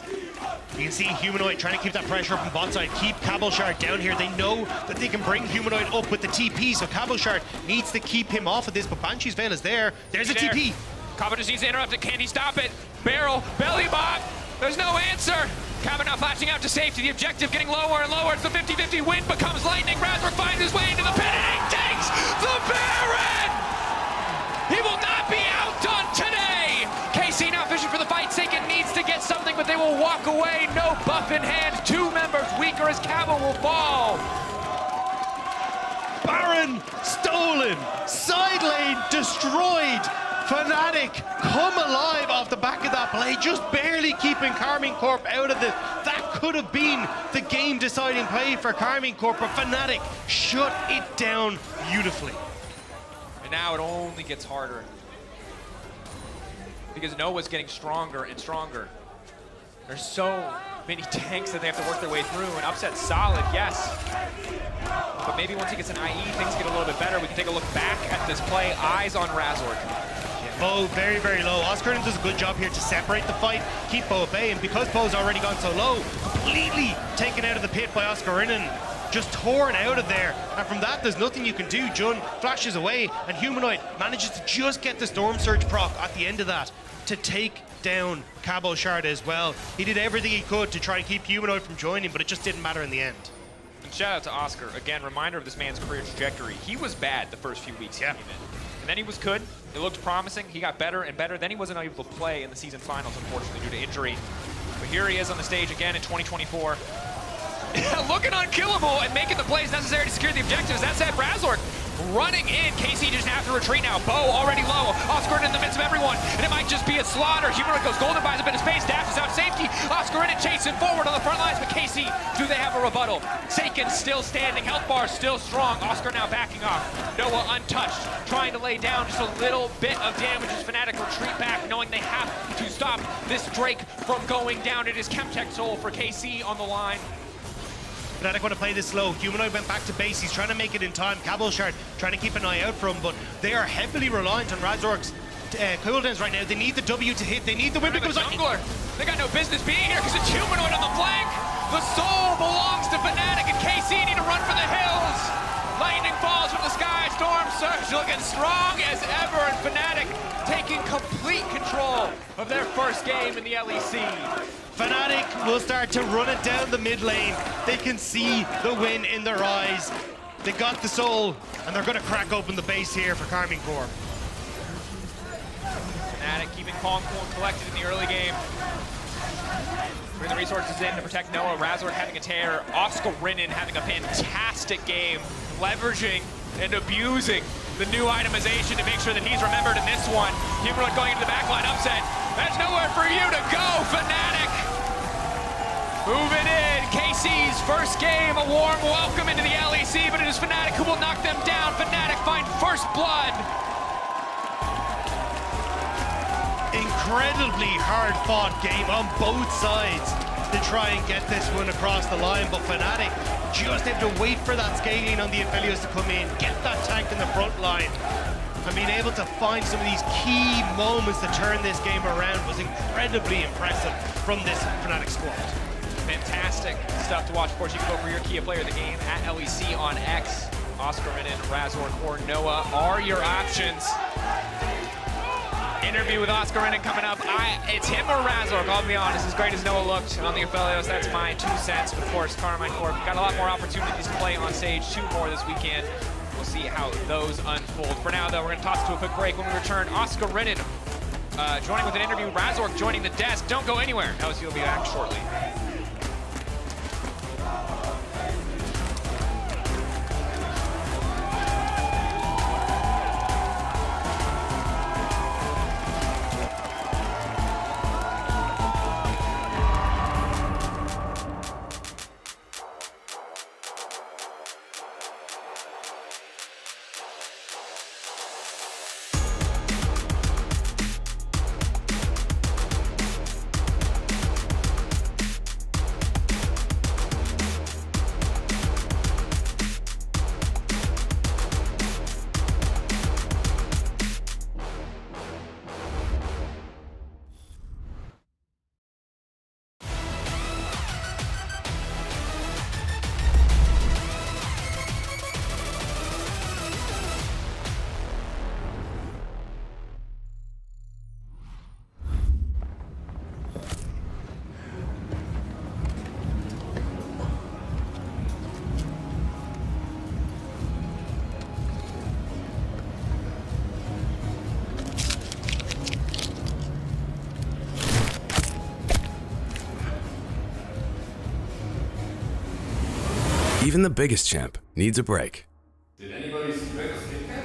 You can see Humanoid trying to keep that pressure up on bot side, keep Cabo Shard down here. They know that they can bring Humanoid up with the TP, so Cabo Shard needs to keep him off of this, but Banshee's Veil is there. There's a TP. Cabo just needs to interrupt it. Can he stop it? Barrel, belly bot. There's no answer. Cabo now flashing out to safety. The objective getting lower and lower. It's the 50-50. Wind becomes lightning. Razork finds his way into the pit, and he takes the Baron! will walk away, no buff in hand. 2 members weaker as Cabo will fall. Baron stolen, side lane destroyed. Fnatic come alive off the back of that play, just barely keeping Karmine Corp out of this. That could have been the game-deciding play for Karmine Corp, but Fnatic shut it down beautifully. And now it only gets harder, because Noah's getting stronger and stronger. There's so many tanks that they have to work their way through, and Upset's solid, yes. But maybe once he gets an IE, things get a little bit better. We can take a look back at this play. Eyes on Razork. Bo very, very low. Oscarinen does a good job here to separate the fight, keep Bo at bay, and because Bo's already gone so low, completely taken out of the pit by Oscarinen, just torn out of there. And from that, there's nothing you can do. Jun flashes away, and Humanoid manages to just get the Storm Surge proc at the end of that to take down Cabo Shard as well. He did everything he could to try and keep Humanoid from joining, but it just didn't matter in the end. And shout out to Oscar. Again, reminder of this man's career trajectory. He was bad the first few weeks he came in. And then he was good. It looked promising. He got better and better. Then he wasn't able to play in the season finals, unfortunately, due to injury. But here he is on the stage again in 2024. Looking unkillable and making the plays necessary to secure the objectives. That said, Razork running in. KC just have to retreat now. Bo already low. Oscarinen in the midst of everyone. And it might just be a slaughter. Humanoid goes golden, buys a bit of space. Dash is out safety. Oscarinen chasing forward on the front lines. But KC, do they have a rebuttal? Seiken still standing. Health bar still strong. Oscar now backing off. Noah untouched. Trying to lay down just a little bit of damage as Fnatic retreat back, knowing they have to stop this Drake from going down. It is Chemtech Soul for KC on the line. Fnatic want to play this slow. Humanoid went back to base. He's trying to make it in time. Cabo Shard trying to keep an eye out for him, but they are heavily reliant on Razork's cooldowns right now. They need the W to hit. They need the win because jungler. They got no business being here because it's Humanoid on the flank. The soul belongs to Fnatic, and KC need to run for the hills. Lightning falls from the sky. Storm Surge looking strong as ever, and Fnatic taking complete control of their first game in the LEC. Fnatic will start to run it down the mid lane. They can see the win in their eyes. They got the soul, and they're going to crack open the base here for Karmine Corp. Fnatic keeping calm, cool, and collected in the early game. Bring the resources in to protect Noah. Razork having a tear. Oscarinen having a fantastic game, leveraging and abusing the new itemization to make sure that he's remembered in this one. Humanoid going into the backline, Upset. That's nowhere for you to go, Fnatic. Moving in, KC's first game, a warm welcome into the LEC, but it is Fnatic who will knock them down. Fnatic find first blood. Incredibly hard-fought game on both sides to try and get this one across the line, but Fnatic just have to wait for that scaling on the Aphelios to come in, get that tank in the front line, and being able to find some of these key moments to turn this game around was incredibly impressive from this Fnatic squad. Fantastic stuff to watch. Of course, you can vote for your key player of the game at LEC on X. Oscarinen, Razork, or Noah are your options. Interview with Oscarinen coming up. It's him or Razork, I'll be honest. As great as Noah looked on the Aphelios, that's my 2 cents. But of course, Karmine Corp got a lot more opportunities to play on stage, 2 more this weekend. We'll see how those unfold. For now, though, we're going to toss to a quick break. When we return, Oscarinen joining with an interview, Razork joining the desk. Don't go anywhere. LSU will be back shortly. Even the biggest champ needs a break. Did anybody see Vegas Kit Kat?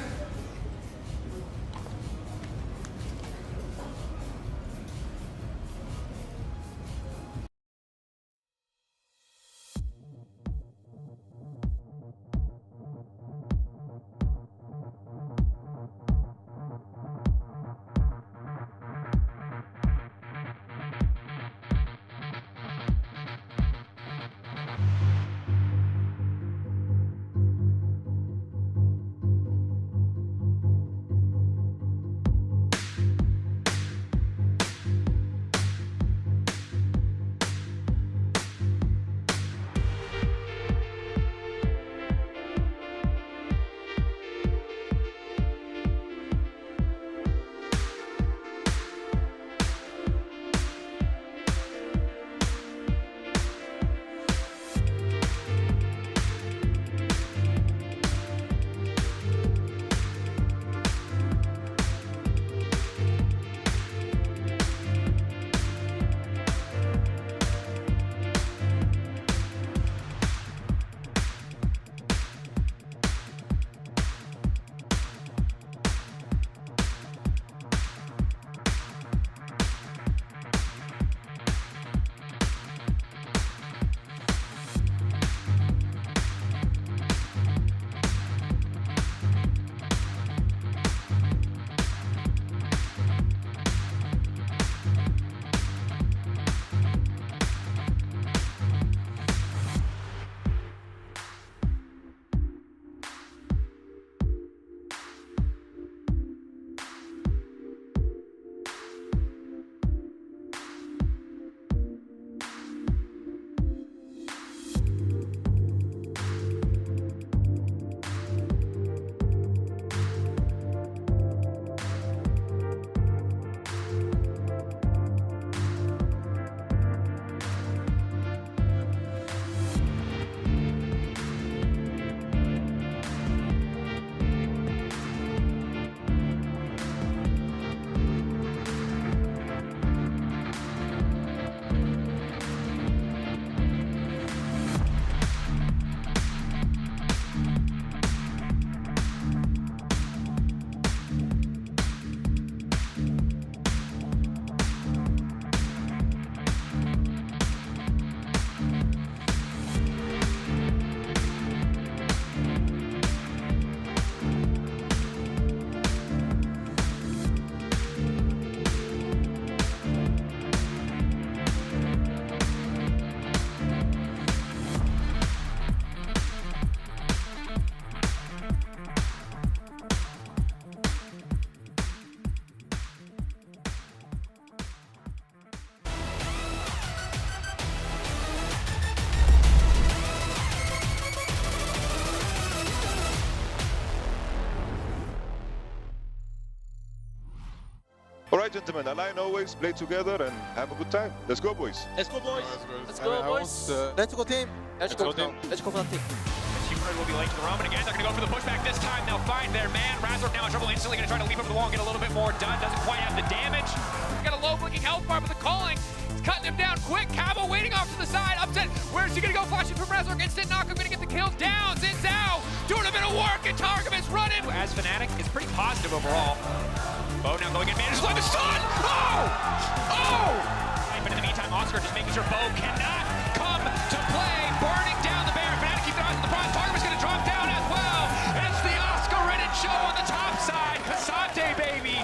All right, gentlemen, align always, play together, and have a good time. Let's go, boys. Let's go, boys. Let's go, boys. Let's go, team. Let's go, team. Let's go, team. Humanoid will be late to the Roman again. They're going to go for the pushback this time. They'll find their man. Razork now in trouble, instantly going to try to leap over the wall and get a little bit more done. Doesn't quite have the damage. He's got a low-clicking health bar, but the calling is cutting him down quick. Cabo waiting off to the side. Upset. Where's he going to go? Flashing from Razork. Instant knock. I'm going to get the kill down. Xin Zhao doing a bit of work, and Targamas running. As Fnatic is pretty positive overall. Bo now going in managed by the stun. Oh! Oh! But in the meantime, Oscar just making sure Bo cannot come to play. Burning down the bear. Fnatic keep their eyes on the prize. Targamas going to drop down as well. It's the Oscar-ridden show on the top side. Casante, baby.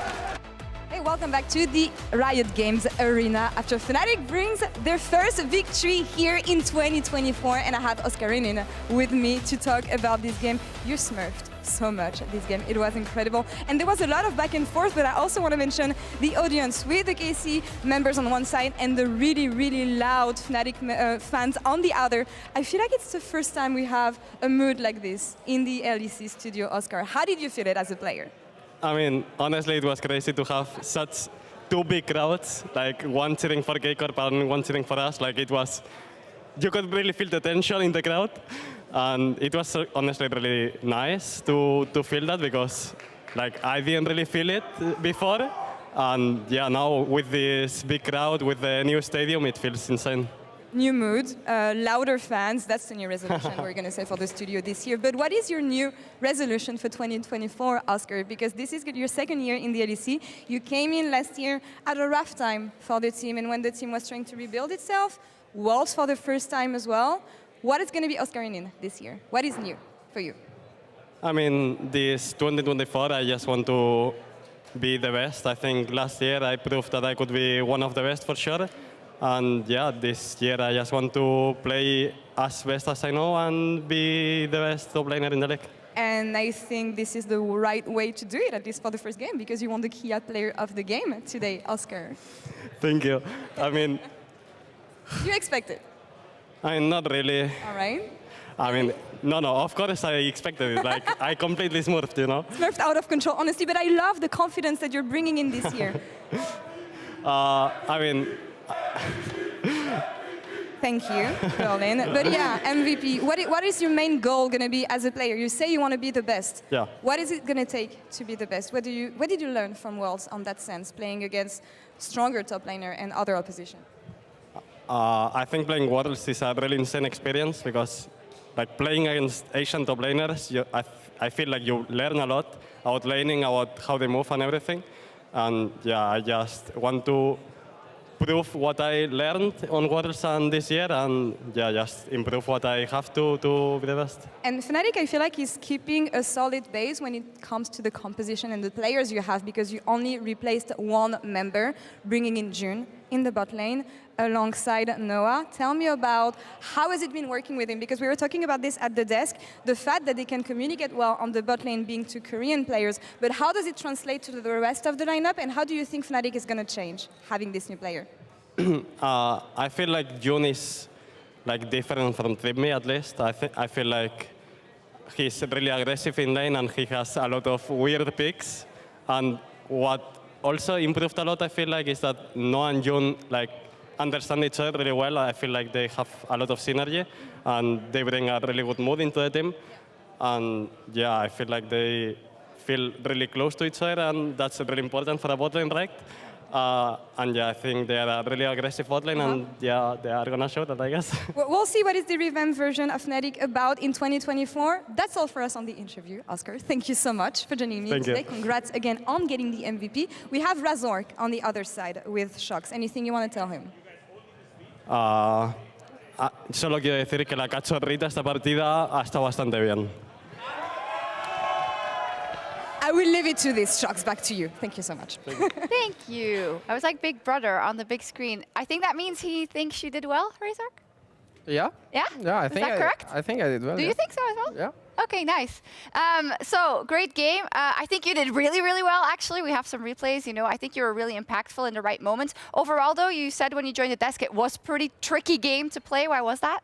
Hey, welcome back to the Riot Games Arena after Fnatic brings their first victory here in 2024, and I have Oscarinin with me to talk about this game. You smurfed so much this game. It was incredible, and there was a lot of back and forth, but I also want to mention the audience with the KC members on one side and the really, really loud Fnatic fans on the other. I feel like it's the first time we have a mood like this in the LEC studio. Oscar, how did you feel it as a player? I mean, honestly, it was crazy to have such two big crowds, like one cheering for K-Corp and one cheering for us. Like it was, you could really feel the tension in the crowd. And it was honestly really nice to feel that, because like I didn't really feel it before. And yeah, now with this big crowd, with the new stadium, it feels insane. new mood, louder fans. That's the new resolution we're going to say for the studio this year. But what is your new resolution for 2024, Oscar? Because this is your second year in the LEC. You came in last year at a rough time for the team, and when the team was trying to rebuild itself, Worlds for the first time as well. What is going to be Oscar in this year? What is new for you? I mean, this 2024, I just want to be the best. I think last year I proved that I could be one of the best for sure. And yeah, this year I just want to play as best as I know and be the best top laner in the league. And I think this is the right way to do it, at least for the first game, because you won the key player of the game today, Oscar. Thank you. I mean... You expected? I mean, not really. All right. I mean, no, of course I expected it. Like, I completely smurfed, you know? Smurfed out of control, honestly, but I love the confidence that you're bringing in this year. I mean... Thank you, Berlin. But yeah, MVP, what is your main goal going to be as a player? You say you want to be the best. Yeah. What is it going to take to be the best? What did you learn from Worlds on that sense, playing against stronger top laner and other opposition? I think playing Worlds is a really insane experience because like playing against Asian top laners, I feel like you learn a lot about laning, about how they move and everything. And yeah, I just want to prove what I learned on Worlds and this year, and yeah, just improve what I have to be the best. And Fnatic, I feel like, is keeping a solid base when it comes to the composition and the players you have, because you only replaced one member, bringing in June in the bot lane alongside Noah. Tell me about how has it been working with him, because we were talking about this at the desk, the fact that they can communicate well on the bot lane being two Korean players, but how does it translate to the rest of the lineup, and how do you think Fnatic is going to change having this new player? I feel like June is like different from Tripme at least. I feel like he's really aggressive in lane and he has a lot of weird picks. And what also improved a lot, I feel like, is that Noah and June like understand each other really well. I feel like they have a lot of synergy and they bring a really good mood into the team. And yeah, I feel like they feel really close to each other, and that's really important for a bot lane, right? And yeah, I think they are a really aggressive bot lane, and yeah, they are gonna show that, I guess. We'll see what is the revamped version of Fnatic about in 2024. That's all for us on the interview, Oscar. Thank you so much for joining me today. Congrats again on getting the MVP. We have Razork on the other side with Shox. Anything you want to tell him? Solo quiero decir que la cachorrita esta partida ha estado bastante bien. I will leave it to this, Shox. Back to you. Thank you so much. Thank you. I was like Big Brother on the big screen. I think that means he thinks you did well, Razork? Yeah. Yeah? Yeah, I think Is that correct? I think I did well. Do you think so as well? Yeah. Okay, nice. So, great game. I think you did really, really well, actually. We have some replays. You know, I think you were really impactful in the right moments. Overall, though, you said when you joined the desk it was a pretty tricky game to play. Why was that?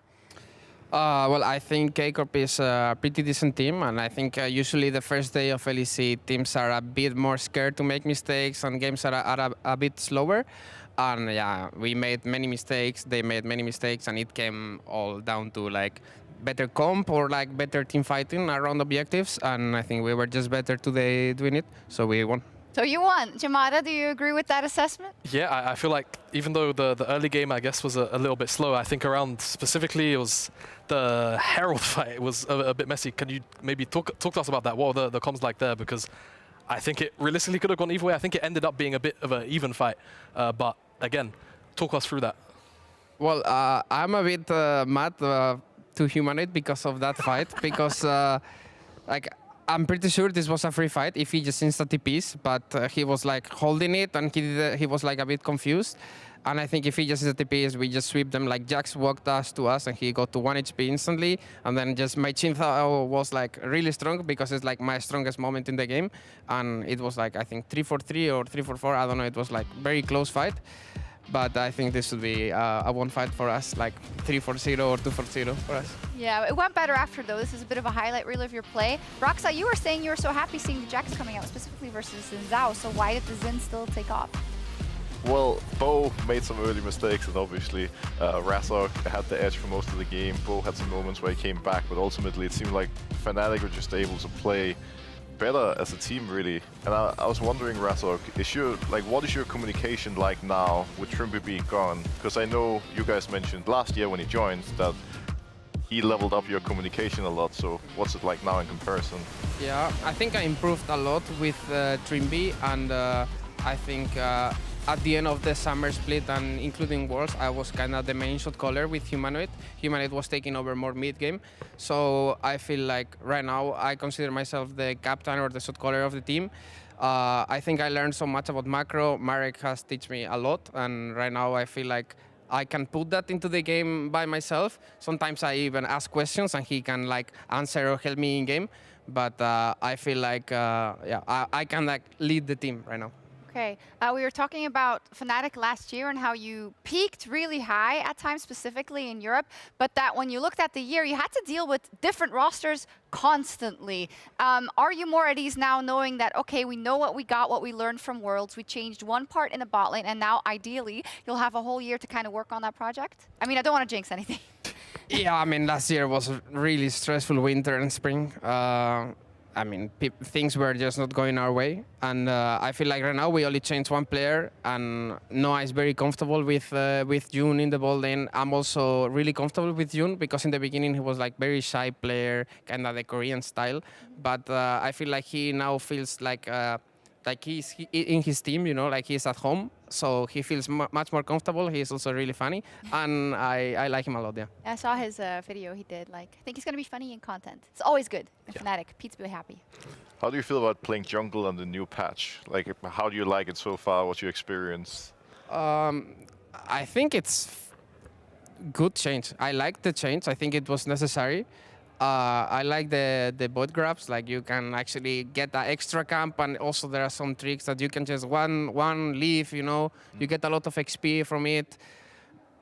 Well, I think K-Corp is a pretty decent team, and I think usually the first day of LEC, teams are a bit more scared to make mistakes, and games are a bit slower. And yeah, we made many mistakes, they made many mistakes, and it came all down to like better comp or like better team fighting around objectives, and I think we were just better today doing it, so we won. So you won. Jamada, do you agree with that assessment? Yeah, I feel like even though the early game, I guess, was a little bit slow, I think around specifically it was the Herald fight was a bit messy. Can you maybe talk to us about that? What were the comms like there? Because I think it realistically could have gone either way. I think it ended up being a bit of an even fight. But again, talk us through that. Well, I'm a bit mad to Humanite because of that fight, because like, I'm pretty sure this was a free fight if he just insta TPs, but he was like holding it and he was like a bit confused. And I think if he just insta TPs, we just sweep them. Like Jax walked us to us and he got to 1 HP instantly. And then just my Chinza was like really strong because it's like my strongest moment in the game. And it was like, I think 3-4-3 or 3-4-4. I don't know. It was like very close fight. But I think this would be a one fight for us, like 3-4-0 or 2-4-0 for us. Yeah, it went better after, though. This is a bit of a highlight reel of your play. Roxa, you were saying you were so happy seeing the Jax coming out, specifically versus Zhao. So why did the Xin still take off? Well, Bo made some early mistakes, and obviously Razork had the edge for most of the game. Bo had some moments where he came back, but ultimately it seemed like Fnatic were just able to play better as a team, really. And I was wondering, Razork, what is your communication like now with Trimby being gone? Because I know you guys mentioned last year when he joined that he leveled up your communication a lot. So what's it like now in comparison? Yeah, I think I improved a lot with Trimby, and I think at the end of the summer split and including Worlds, I was kind of the main shot caller with Humanoid. Humanoid was taking over more mid-game. So I feel like right now I consider myself the captain or the shot caller of the team. I think I learned so much about macro. Marek has taught me a lot, and right now I feel like I can put that into the game by myself. Sometimes I even ask questions and he can like answer or help me in game. But I feel like I can like lead the team right now. Okay, we were talking about Fnatic last year and how you peaked really high at times, specifically in Europe, but that when you looked at the year, you had to deal with different rosters constantly. Are you more at ease now knowing that, okay, we know what we got, what we learned from Worlds, we changed one part in the bot lane, and now ideally you'll have a whole year to kind of work on that project? I mean, I don't want to jinx anything. Yeah, I mean, last year was a really stressful winter and spring. I mean, things were just not going our way. And I feel like right now we only changed one player, and Noah is very comfortable with June in the ball lane. I'm also really comfortable with June because in the beginning he was like very shy player, kind of the Korean style. But I feel like he now feels like he's in his team, you know, like he's at home. So he feels much more comfortable. He's also really funny, and I like him a lot, yeah. I saw his video he did. Like, I think he's going to be funny in content. It's always good in Fnatic. Pete's be happy. How do you feel about playing jungle on the new patch? Like, how do you like it so far? What's your experience? I think it's good change. I like the change. I think it was necessary. I like the bot grabs, like you can actually get that extra camp, and also there are some tricks that you can just one leave, you know, you get a lot of XP from it.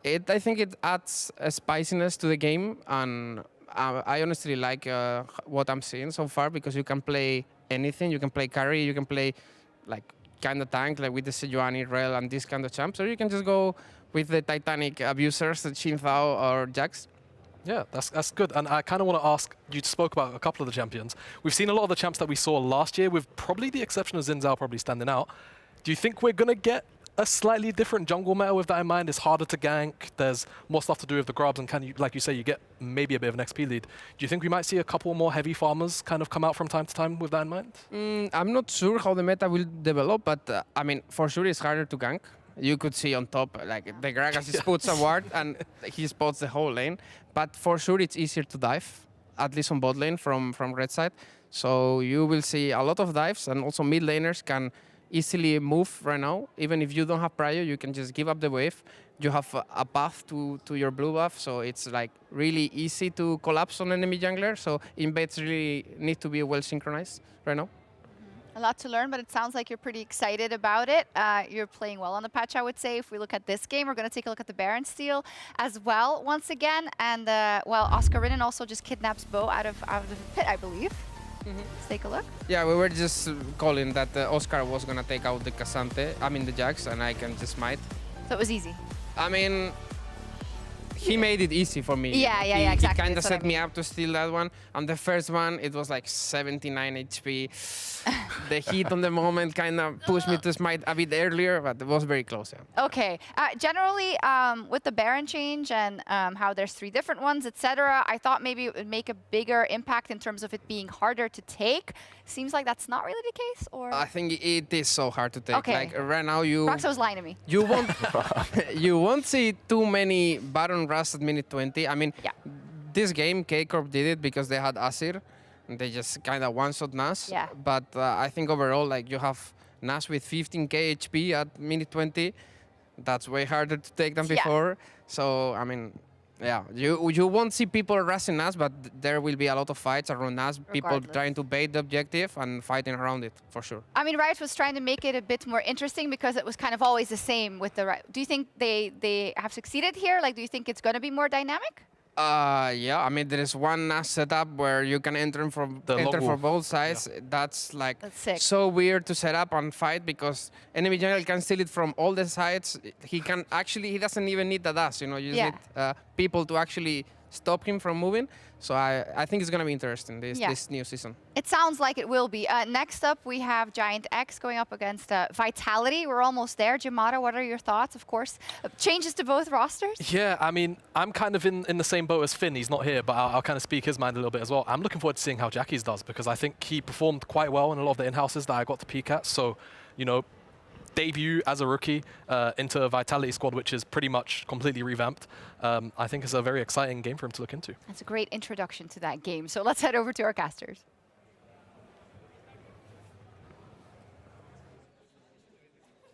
I think it adds a spiciness to the game, and I honestly like what I'm seeing so far because you can play anything. You can play carry, you can play like kind of tank, like with the Sejuani, Rel, and this kind of champs, or you can just go with the Titanic abusers, the Xin Zhao or Jax. Yeah, that's good. And I kind of want to ask, you spoke about a couple of the champions. We've seen a lot of the champs that we saw last year, with probably the exception of Xin Zhao probably standing out. Do you think we're going to get a slightly different jungle meta with that in mind? It's harder to gank, there's more stuff to do with the grabs, and like you say, you get maybe a bit of an XP lead. Do you think we might see a couple more heavy farmers kind of come out from time to time with that in mind? I'm not sure how the meta will develop, but I mean, for sure it's harder to gank. You could see on top, like the Gragas just puts a ward and he spots the whole lane. But for sure it's easier to dive, at least on bot lane from red side. So you will see a lot of dives, and also mid laners can easily move right now. Even if you don't have prio, you can just give up the wave. You have a path to your blue buff, so it's like really easy to collapse on enemy jungler. So invades really need to be well synchronized right now. A lot to learn, but it sounds like you're pretty excited about it. You're playing well on the patch, I would say. If we look at this game, we're going to take a look at the Baron steal as well once again. And, well, Oscar Ridden also just kidnaps Bo out of the pit, I believe. Let's take a look. Yeah, we were just calling that Oscar was going to take out the the Jax, and I can just smite. So it was easy. I mean, he made it easy for me. Yeah, exactly. He kind of set me up to steal that one. And the first one, it was like 79 HP. The heat on the moment kind of pushed me to smite a bit earlier, but it was very close. Yeah. Okay. Generally, with the Baron change and how there's 3 different ones, etc., I thought maybe it would make a bigger impact in terms of it being harder to take. Seems like that's not really the case, or? I think it is so hard to take. Okay. Like right now, Roxo was lying to me. You won't see too many Baron Rush at minute 20. I mean, this game, K-Corp did it because they had Asir. And they just kind of one-shot Nash. Yeah. But I think overall, like you have Nash with 15k HP at minute 20. That's way harder to take than before. So, I mean, yeah, you won't see people rushing Nash, but there will be a lot of fights around Nash. People trying to bait the objective and fighting around it, for sure. I mean, Riot was trying to make it a bit more interesting because it was kind of always the same with the Riot. Do you think they have succeeded here? Like, do you think it's going to be more dynamic? Yeah, I mean, there is one Nash setup where you can enter from both sides. Yeah. That's like so weird to set up and fight because enemy jungle can steal it from all the sides. He doesn't even need the dash, you know, you just need people to actually stop him from moving. So I think it's going to be interesting, this new season. It sounds like it will be. Next up, we have Giant X going up against Vitality. We're almost there. Jimada, what are your thoughts? Of course, changes to both rosters? Yeah, I mean, I'm kind of in the same boat as Finn. He's not here, but I'll kind of speak his mind a little bit as well. I'm looking forward to seeing how Jackie's does, because I think he performed quite well in a lot of the in-houses that I got to peek at. So, you know, debut as a rookie into a Vitality squad, which is pretty much completely revamped. I think it's a very exciting game for him to look into. That's a great introduction to that game. So let's head over to our casters.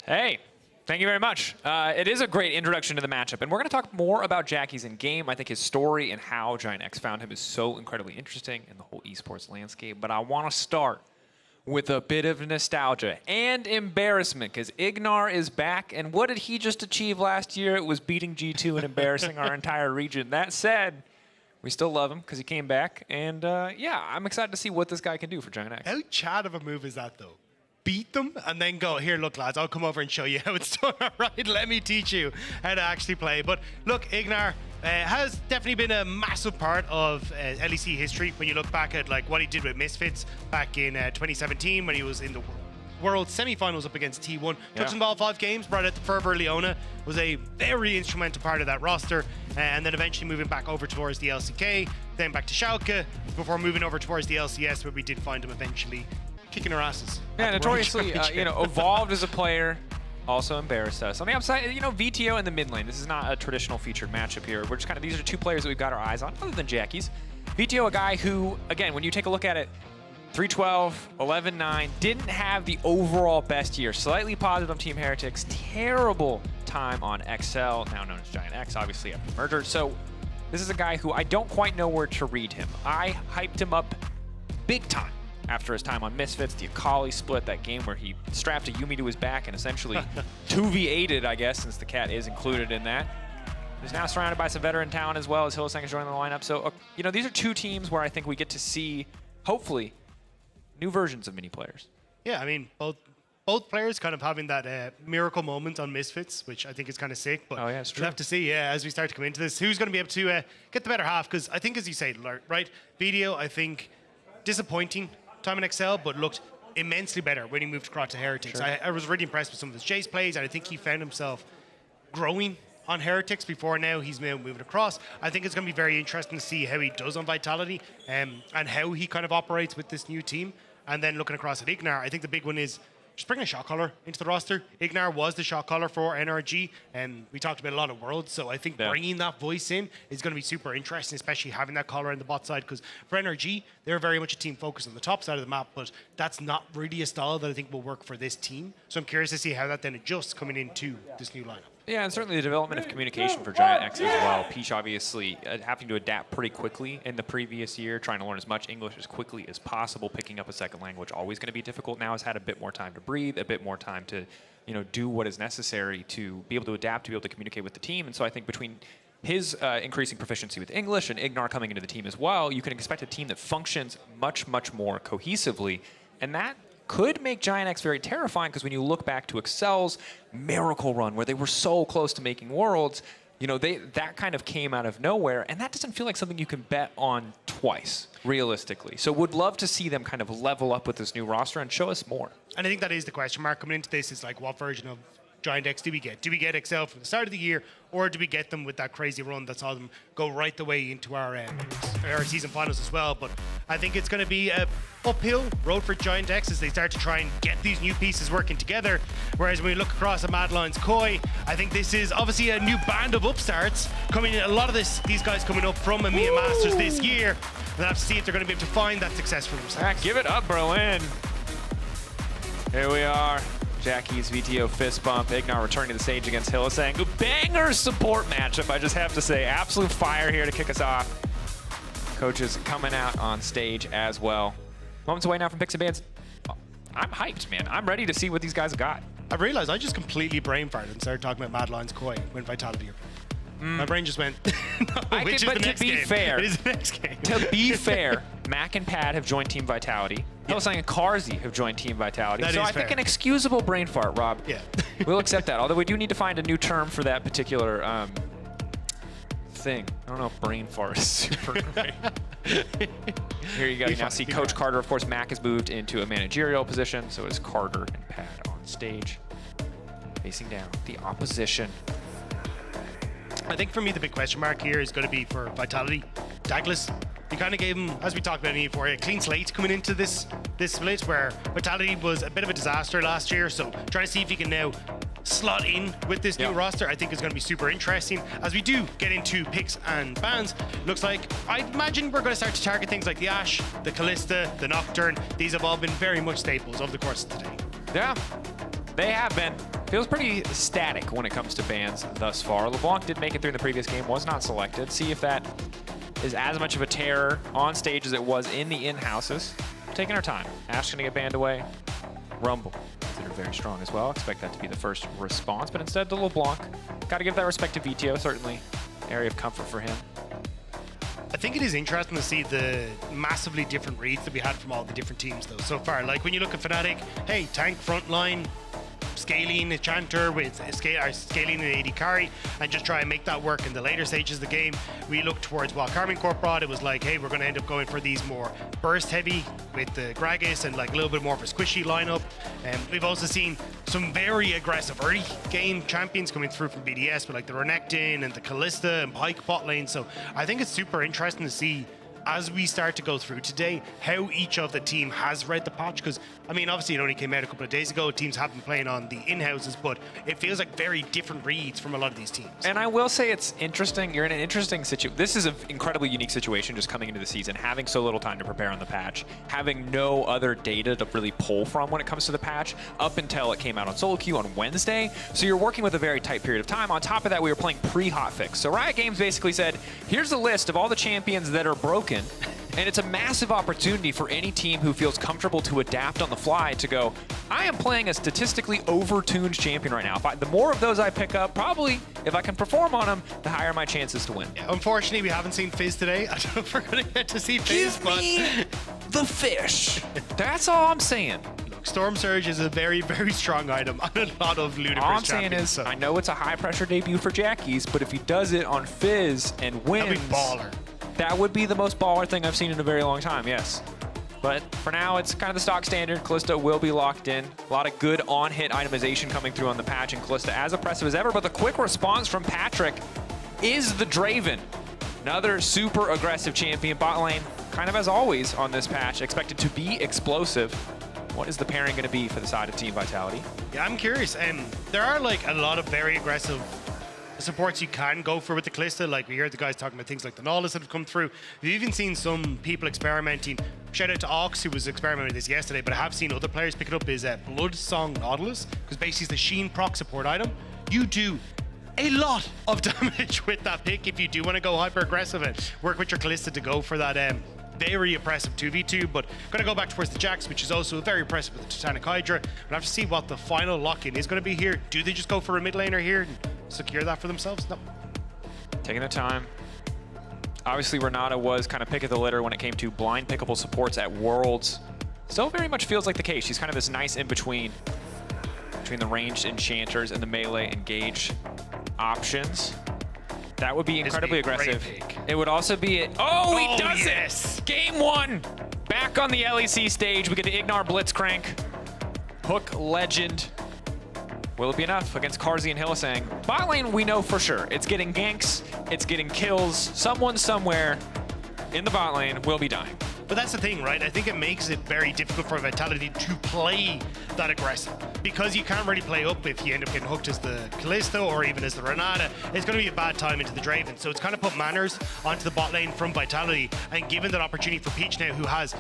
Hey, thank you very much. It is a great introduction to the matchup, and we're going to talk more about Jackie's in-game. I think his story and how Giant X found him is so incredibly interesting in the whole esports landscape. But I want to start with a bit of nostalgia and embarrassment, because Ignar is back, and what did he just achieve last year? It was beating G2 and embarrassing our entire region. That said, we still love him because he came back, and yeah, I'm excited to see what this guy can do for Giant X. How Chad of a move is that, though? Beat them and then go, here, look, lads, I'll come over and show you how it's done. All right, let me teach you how to actually play. But look, Ignar has definitely been a massive part of LEC history when you look back at like what he did with Misfits back in 2017 when he was in the World semi-finals up against T1. Took some ball 5 games, brought out the Fervor Leona, was a very instrumental part of that roster, and then eventually moving back over towards the LCK, then back to Schalke, before moving over towards the LCS, where we did find him eventually kicking our asses. Yeah, notoriously, you know, evolved as a player, also embarrassed us. On the upside, you know, VTO in the mid lane. This is not a traditional featured matchup here. We're just kind of, these are 2 players that we've got our eyes on, other than Jackie's. VTO, a guy who, again, when you take a look at it, 3-12, 11-9, didn't have the overall best year. Slightly positive on Team Heretics, terrible time on XL, now known as Giant X, obviously after the merger. So this is a guy who I don't quite know where to read him. I hyped him up big time after his time on Misfits, the Akali split, that game where he strapped a Yuumi to his back and essentially 2v8'd, I guess, since the cat is included in that. He's now surrounded by some veteran talent as well as Hylissang is joining the lineup. So, you know, these are 2 teams where I think we get to see, hopefully, new versions of mini players. Yeah, I mean, both players kind of having that miracle moment on Misfits, which I think is kind of sick. But it's true. We'll have to see, as we start to come into this, who's going to be able to get the better half. Because I think, as you say, right, Video, I think, disappointing time in XL, but looked immensely better when he moved across to Heretics. Sure. I was really impressed with some of his chase plays, and I think he found himself growing on Heretics before now he's moving across. I think it's going to be very interesting to see how he does on Vitality and how he kind of operates with this new team. And then looking across at Ignar, I think the big one is just bring a shot caller into the roster. Ignar was the shot caller for NRG, and we talked about a lot of Worlds, so I think bringing that voice in is going to be super interesting, especially having that caller on the bot side, because for NRG, they're very much a team focused on the top side of the map, but that's not really a style that I think will work for this team. So I'm curious to see how that then adjusts coming into this new lineup. Yeah, and certainly the development of communication for Giant X as well. Peach obviously having to adapt pretty quickly in the previous year, trying to learn as much English as quickly as possible, picking up a second language, always going to be difficult. Now has had a bit more time to breathe, a bit more time to, you know, do what is necessary to be able to adapt, to be able to communicate with the team. And so I think between his increasing proficiency with English and Ignar coming into the team as well, you can expect a team that functions much, much more cohesively. And that could make Giant X very terrifying, because when you look back to Excel's miracle run where they were so close to making Worlds, you know, that kind of came out of nowhere, and that doesn't feel like something you can bet on twice, realistically. So would love to see them kind of level up with this new roster and show us more. And I think that is the question mark coming into this, is like, what version of Giant X do we get? Do we get Excel from the start of the year, or do we get them with that crazy run that saw them go right the way into our season finals as well? But I think it's going to be a uphill road for Giant X as they start to try and get these new pieces working together. Whereas when we look across at Mad Lions Koi, I think this is obviously a new band of upstarts coming in. A lot of these guys coming up from EMEA Masters this year. We'll have to see if they're going to be able to find that success for themselves. Give it up, Berlin. Here we are. Jackie's VTO fist bump. Ignar returning to the stage against Hylissang. Banger support matchup, I just have to say. Absolute fire here to kick us off. Coaches coming out on stage as well. Moments away now from Picks and Bans. I'm hyped, man. I'm ready to see what these guys have got. I realized I just completely brain farted and started talking about Mad Lions Koi when Vitality appeared. My brain just went, no, which is the next game? Fair, it is the next game. To be fair, Mac and Pad have joined Team Vitality. Hylissang and Carzzy have joined Team Vitality. That so is I think fair. an excusable brain fart, Rob. Yeah. We'll accept that. Although we do need to find a new term for that particular thing. I don't know if brain fart is super great. Here you go. You now see Coach Carter. Of course, Mac has moved into a managerial position, so is Carter and Pat on stage, facing down the opposition. I think for me, the big question mark here is going to be for Vitality. Douglas, you kind of gave him, as we talked about before, a clean slate coming into this split, where Vitality was a bit of a disaster last year. So trying to see if he can now slot in with this new roster, I think is going to be super interesting. As we do get into picks and bans, looks like, I imagine we're going to start to target things like the Ashe, the Callista, the Nocturne. These have all been very much staples over the course of today. Yeah, they have been. Feels pretty static when it comes to bans thus far. LeBlanc did make it through in the previous game, was not selected. See if that is as much of a terror on stage as it was in the in-houses. Taking our time. Ashe's gonna get banned away. Rumble, considered very strong as well. Expect that to be the first response, but instead the LeBlanc. Gotta give that respect to VTO, certainly area of comfort for him. I think it is interesting to see the massively different reads that we had from all the different teams though so far. Like when you look at Fnatic, hey, tank frontline, scaling a Chanter with scaling an AD carry, and just try and make that work in the later stages of the game. We look towards what Carmine Corp brought. It was like, hey, we're going to end up going for these more burst heavy with the Gragas and like a little bit more of a squishy lineup. And we've also seen some very aggressive early game champions coming through from BDS with like the Renekton and the Callista and Pyke bot lane. So I think it's super interesting to see as we start to go through today how each of the team has read the patch, because I mean obviously it only came out a couple of days ago. Teams have been playing on the in-houses, but it feels like very different reads from a lot of these teams. And I will say it's interesting. You're in an interesting situation. This is an incredibly unique situation just coming into the season, having so little time to prepare on the patch, having no other data to really pull from when it comes to the patch up until it came out on solo queue on Wednesday. So you're working with a very tight period of time. On top of that, we were playing pre-hotfix. So Riot Games basically said, here's a list of all the champions that are broken. And it's a massive opportunity for any team who feels comfortable to adapt on the fly to go, I am playing a statistically over-tuned champion right now. The more of those I pick up, probably, if I can perform on them, the higher my chances to win. Yeah, unfortunately, we haven't seen Fizz today. I don't know if we're going to get to see Fizz, Give me the fish. That's all I'm saying. Look, Storm Surge is a very, very strong item on a lot of ludicrous All I'm saying is, so. I know it's a high-pressure debut for Jackies, but if he does it on Fizz and wins, that'd be baller. That would be the most baller thing I've seen in a very long time, yes. But for now, it's kind of the stock standard. Callista will be locked in. A lot of good on-hit itemization coming through on the patch, and Callista as oppressive as ever. But the quick response from Patrick is the Draven. Another super aggressive champion. Bot lane, kind of as always on this patch, expected to be explosive. What is the pairing going to be for the side of Team Vitality? Yeah, I'm curious. There are like a lot of very aggressive supports you can go for with the Callista. Like we heard the guys talking about things like the Nautilus that have come through. We've even seen some people experimenting. Shout out to Ox, who was experimenting with this yesterday, but I have seen other players pick it up, is Blood Song Nautilus, because basically it's the Sheen proc support item. You do a lot of damage with that pick if you do want to go hyper aggressive and work with your Callista to go for that very oppressive 2v2, but gonna go back towards the Jax, which is also very oppressive with the Titanic Hydra. We'll have to see what the final lock-in is gonna be here. Do they just go for a mid laner here and secure that for themselves? No. Taking their time. Obviously, Renata was kind of pick of the litter when it came to blind pickable supports at Worlds. Still very much feels like the case. She's kind of this nice in-between between the ranged enchanters and the melee engage options. That would be incredibly aggressive. It would also be oh, he does it! Game one! Back on the LEC stage, we get the Ignar Blitzcrank. Hook Legend. Will it be enough against Karzi and Hylissang? Bot lane, we know for sure. It's getting ganks, it's getting kills. Someone somewhere in the bot lane will be dying. But that's the thing, right? I think it makes it very difficult for Vitality to play that aggressive, because you can't really play up if you end up getting hooked as the Callista or even as the Renata. It's going to be a bad time into the Draven. So it's kind of put manners onto the bot lane from Vitality and given that opportunity for Peach now, who has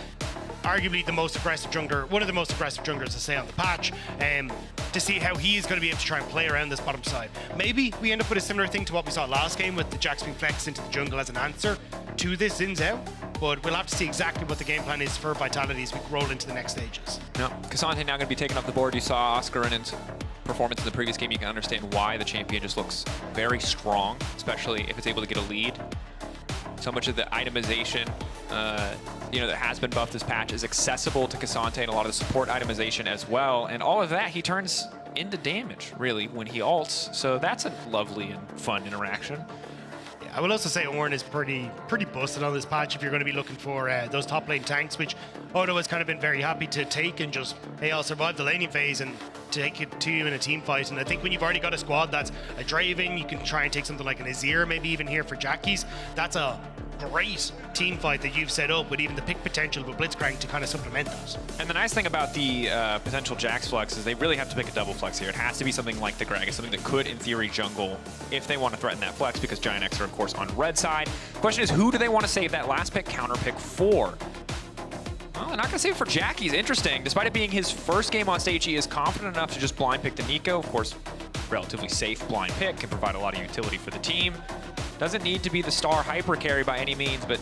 arguably the most aggressive jungler, one of the most aggressive junglers to say on the patch, to see how he is going to be able to try and play around this bottom side. Maybe we end up with a similar thing to what we saw last game with the Jax being flexed into the jungle as an answer to this Xin Zhao, but we'll have to see exactly what the game plan is for Vitality as we roll into the next stages. No, Cassante now going to be taken off the board. You saw Oscar and his performance in the previous game. You can understand why the champion just looks very strong, especially if it's able to get a lead. So much of the itemization that has been buffed this patch is accessible to Cassante, and a lot of the support itemization as well. And all of that he turns into damage, really, when he ults. So that's a lovely and fun interaction. I will also say Ornn is pretty busted on this patch if you're going to be looking for those top lane tanks, which Odo has kind of been very happy to take and just, hey, I'll survive the laning phase and take it to you in a team fight. And I think when you've already got a squad that's a Draven, you can try and take something like an Azir, maybe even here for Jackies. That's a great team fight that you've set up with even the pick potential with Blitzcrank to kind of supplement that. And the nice thing about the potential Jax flex is they really have to pick a double flex here. It has to be something like the Gragas, something that could, in theory, jungle if they want to threaten that flex, because Giant X are, of course, on red side. The question is, who do they want to save that last pick, counter pick for? Well, they're not going to save it for Jackies. Interesting. Despite it being his first game on stage, he is confident enough to just blind pick the Nico. Of course, relatively safe blind pick, can provide a lot of utility for the team. Doesn't need to be the star hyper carry by any means, but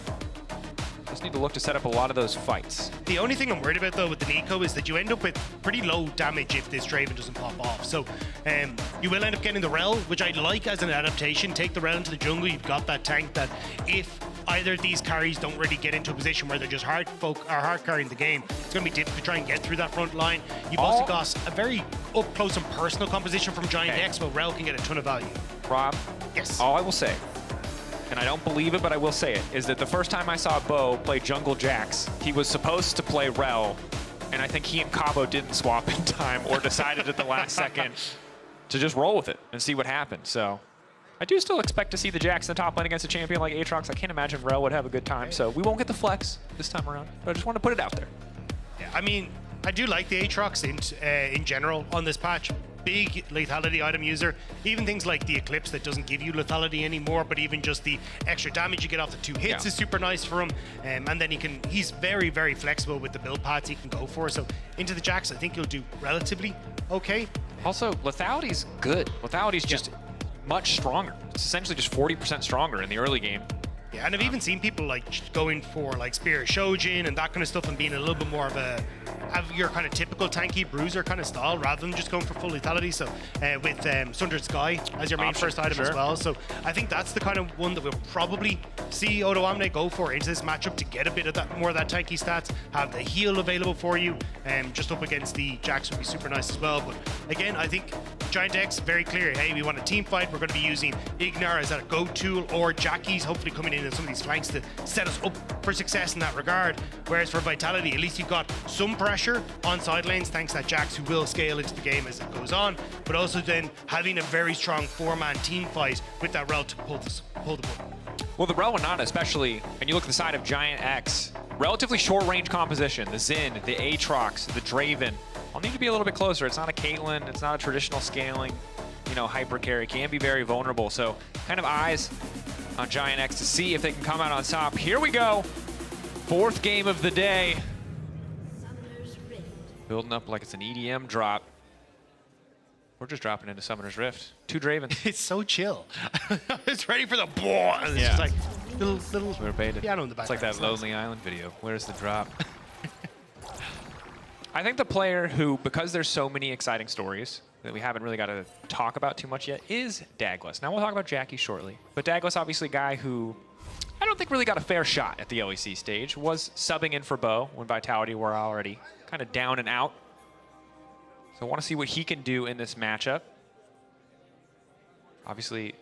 just need to look to set up a lot of those fights. The only thing I'm worried about, though, with the Nico is that you end up with pretty low damage if this Draven doesn't pop off. So you will end up getting the Rel, which I like as an adaptation. Take the Rel into the jungle. You've got that tank that if either of these carries don't really get into a position where they're just hard carrying the game, it's going to be difficult to try and get through that front line. You've also got a very up close and personal composition from Giant X, where Rel can get a ton of value. Rob? Yes. All I will say, and I don't believe it, but I will say it, is that the first time I saw Bo play Jungle Jax, he was supposed to play Rel, and I think he and Cabo didn't swap in time or decided at the last second to just roll with it and see what happened. So I do still expect to see the Jax in the top lane against a champion like Aatrox. I can't imagine Rel would have a good time, so we won't get the flex this time around, but I just want to put it out there. Yeah, I mean, I do like the Aatrox in general on this patch. Big lethality item user. Even things like the Eclipse that doesn't give you lethality anymore, but even just the extra damage you get off the 2 hits is super nice for him. And then he's very, very flexible with the build paths he can go for. So into the Jax, I think he'll do relatively okay. Also, lethality's good. Lethality's just much stronger. It's essentially just 40% stronger in the early game. Yeah, and I've even seen people like going for like Spear Shojin and that kind of stuff and being a little bit more of a have your kind of typical tanky bruiser kind of style rather than just going for full lethality. So with Sundered Sky as your main first item as well. So I think that's the kind of one that we'll probably see Odo Omne go for into this matchup to get a bit of that more of that tanky stats, have the heal available for you, and just up against the Jax would be super nice as well. But again, I think Giant X very clear. Hey, we want a team fight. We're going to be using Ignar as a go tool or Jackies, hopefully coming in some of these flanks to set us up for success in that regard. Whereas for Vitality, at least you've got some pressure on side lanes thanks to that Jax who will scale into the game as it goes on, but also then having a very strong 4-man team fight with that Rel to pull the button. Well, the Rel and Nana especially, and you look at the side of Giant X, relatively short range composition. The Xin, the Aatrox, the Draven, all need to be a little bit closer. It's not a Caitlyn, it's not a traditional scaling, hyper carry. Can be very vulnerable. So kind of eyes on Giant X to see if they can come out on top. Here we go. 4th game of the day. Building up like it's an EDM drop. We're just dropping into Summoner's Rift. 2 Dravens. It's so chill. It's ready for the ball. And it's just like little we're baited. piano in the It's background. like that Lonely Island video. Where's the drop? I think the player who, because there's so many exciting stories that we haven't really got to talk about too much yet, is Douglas. Now we'll talk about Jackie shortly. But Douglas, obviously a guy who I don't think really got a fair shot at the LEC stage, was subbing in for Bo when Vitality were already kind of down and out. So I want to see what he can do in this matchup. Obviously,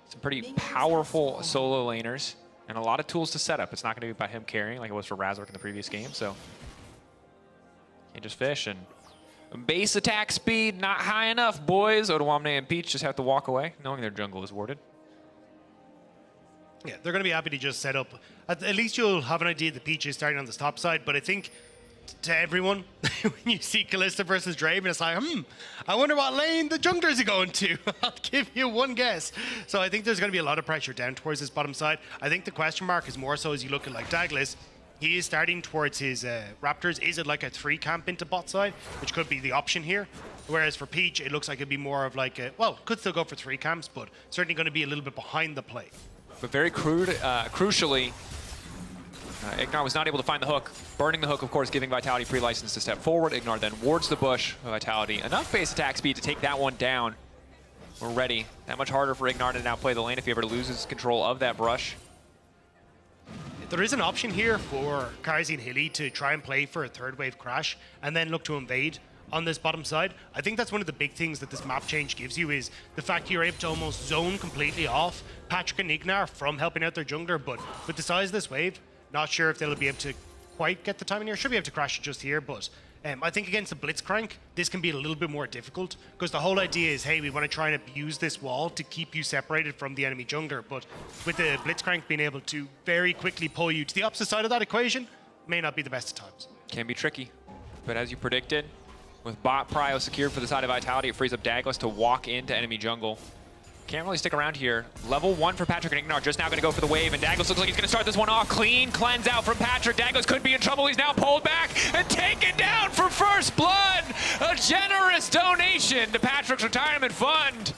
some pretty powerful solo laners and a lot of tools to set up. It's not going to be about him carrying like it was for Razork in the previous game. So can't just fish. And base attack speed, not high enough, boys. Odoamne and Peach just have to walk away, knowing their jungle is warded. Yeah, they're going to be happy to just set up. At least you'll have an idea that Peach is starting on the top side, but I think to everyone, when you see Kalista versus Draven, it's like, I wonder what lane the junglers are going to. I'll give you one guess. So I think there's going to be a lot of pressure down towards this bottom side. I think the question mark is more so as you look at like Douglas, he is starting towards his Raptors. Is it like a 3 camp into bot side, which could be the option here? Whereas for Peach, it looks like it'd be more of like a, well, could still go for 3 camps, but certainly going to be a little bit behind the play. But very crucially, Ignar was not able to find the hook. Burning the hook, of course, giving Vitality free license to step forward. Ignar then wards the bush of Vitality. Enough base attack speed to take that one down. We're ready. That much harder for Ignar to now play the lane if he ever loses control of that brush. There is an option here for Karzi and Hilly to try and play for a 3rd wave crash and then look to invade on this bottom side. I think that's one of the big things that this map change gives you is the fact you're able to almost zone completely off Patrick and Ignar from helping out their jungler, but with the size of this wave, not sure if they'll be able to quite get the timing here. Should be able to crash it just here, but I think against the Blitzcrank, this can be a little bit more difficult because the whole idea is, hey, we want to try and abuse this wall to keep you separated from the enemy jungler, but with the Blitzcrank being able to very quickly pull you to the opposite side of that equation, may not be the best of times. Can be tricky, but as you predicted, with bot prio secured for the side of Vitality, it frees up Douglas to walk into enemy jungle. Can't really stick around here. Level 1 for Patrick and Ignar, just now gonna go for the wave, and Douglas looks like he's gonna start this one off. Clean cleanse out from Patrick. Douglas could be in trouble. He's now pulled back and taken down for first blood. A generous donation to Patrick's retirement fund.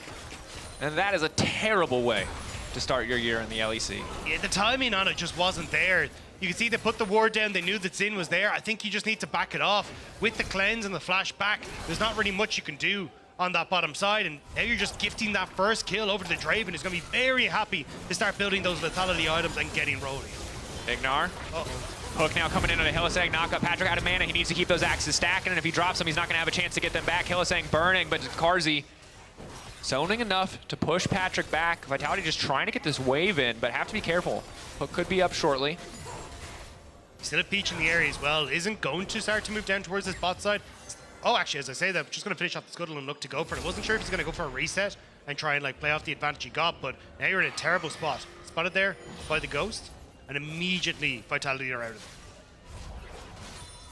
And that is a terrible way to start your year in the LEC. Yeah, the timing on it just wasn't there. You can see they put the ward down, they knew that Xin was there. I think you just need to back it off. With the cleanse and the flash back, there's not really much you can do on that bottom side, and now you're just gifting that first kill over to the Draven, who's going to be very happy to start building those lethality items and getting rolling. Ignar. Hook now coming in on a Hylissang knock up. Patrick out of mana. He needs to keep those axes stacking, and if he drops them, he's not going to have a chance to get them back. Hylissang burning, but Carzzy zoning enough to push Patrick back. Vitality just trying to get this wave in, but have to be careful. Hook could be up shortly. Still a Peach in the area as well. Isn't going to start to move down towards this bot side. Oh, actually, as I say that, just going to finish off the scuttle and look to go for it. I wasn't sure if he's going to go for a reset and try and like play off the advantage he got, but now you're in a terrible spot. Spotted there by the Ghost, and immediately Vitality are out of it.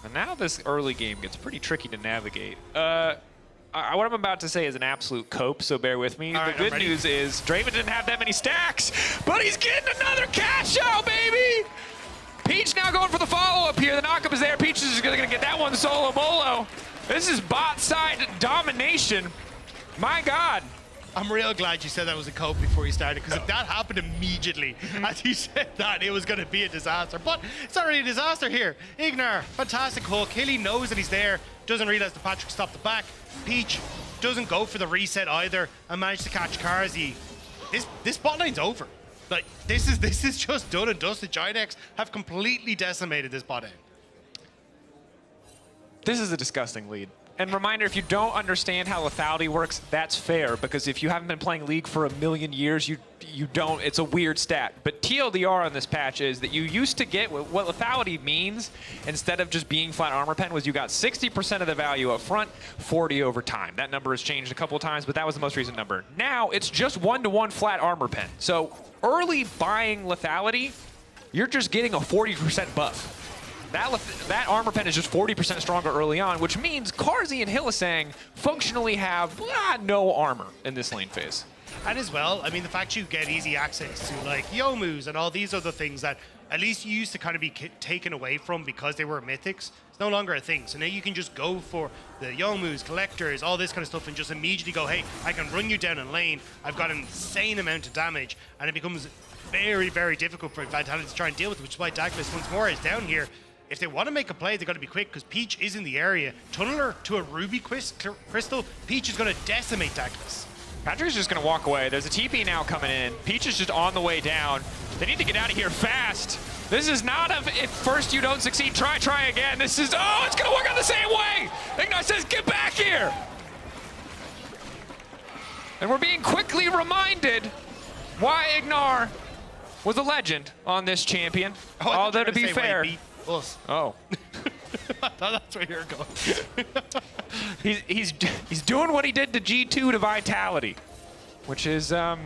And now this early game gets pretty tricky to navigate. What I'm about to say is an absolute cope, so bear with me. The good news is Draven didn't have that many stacks, but he's getting another cash out, baby! Peach now going for the follow-up here. The knockup is there. Peach is going to get that one solo bolo. This is bot side domination. My God. I'm real glad you said that was a cope before you started, because if that happened immediately, as you said that, it was going to be a disaster. But it's not really a disaster here. Ignar, fantastic hook. Hilly knows that he's there, doesn't realize the Patrick stopped the back. Peach doesn't go for the reset either and managed to catch Carzzy. This bot lane's over. Like, this is just done and dusted. Giants have completely decimated this bot lane. This is a disgusting lead. And reminder, if you don't understand how lethality works, that's fair, because if you haven't been playing League for a million years, you don't, it's a weird stat. But TLDR on this patch is that you used to get, what lethality means, instead of just being flat armor pen, was you got 60% of the value up front, 40 over time. That number has changed a couple of times, but that was the most recent number. Now, it's just 1-to-1 flat armor pen. So early buying lethality, you're just getting a 40% buff. That armor pen is just 40% stronger early on, which means Carzzy and Hylissang functionally have no armor in this lane phase. And as well, I mean, the fact you get easy access to like Yomus and all these other things that at least you used to kind of be taken away from because they were mythics, it's no longer a thing. So now you can just go for the Yomus, collectors, all this kind of stuff, and just immediately go, hey, I can run you down in lane. I've got an insane amount of damage, and it becomes very, very difficult for Vitality to try and deal with, which is why Douglas once more is down here. If they want to make a play, they've got to be quick because Peach is in the area. Tunneler to a Ruby Crystal. Peach is going to decimate Douglas. Patrick's just going to walk away. There's a TP now coming in. Peach is just on the way down. They need to get out of here fast. This is not a, if first you don't succeed, try again. This is, oh, it's going to work out the same way. Ignar says, get back here. And we're being quickly reminded why Ignar was a legend on this champion. Although to be fair, oh, I thought that's where you're going. he's doing what he did to G2 to Vitality, which is well,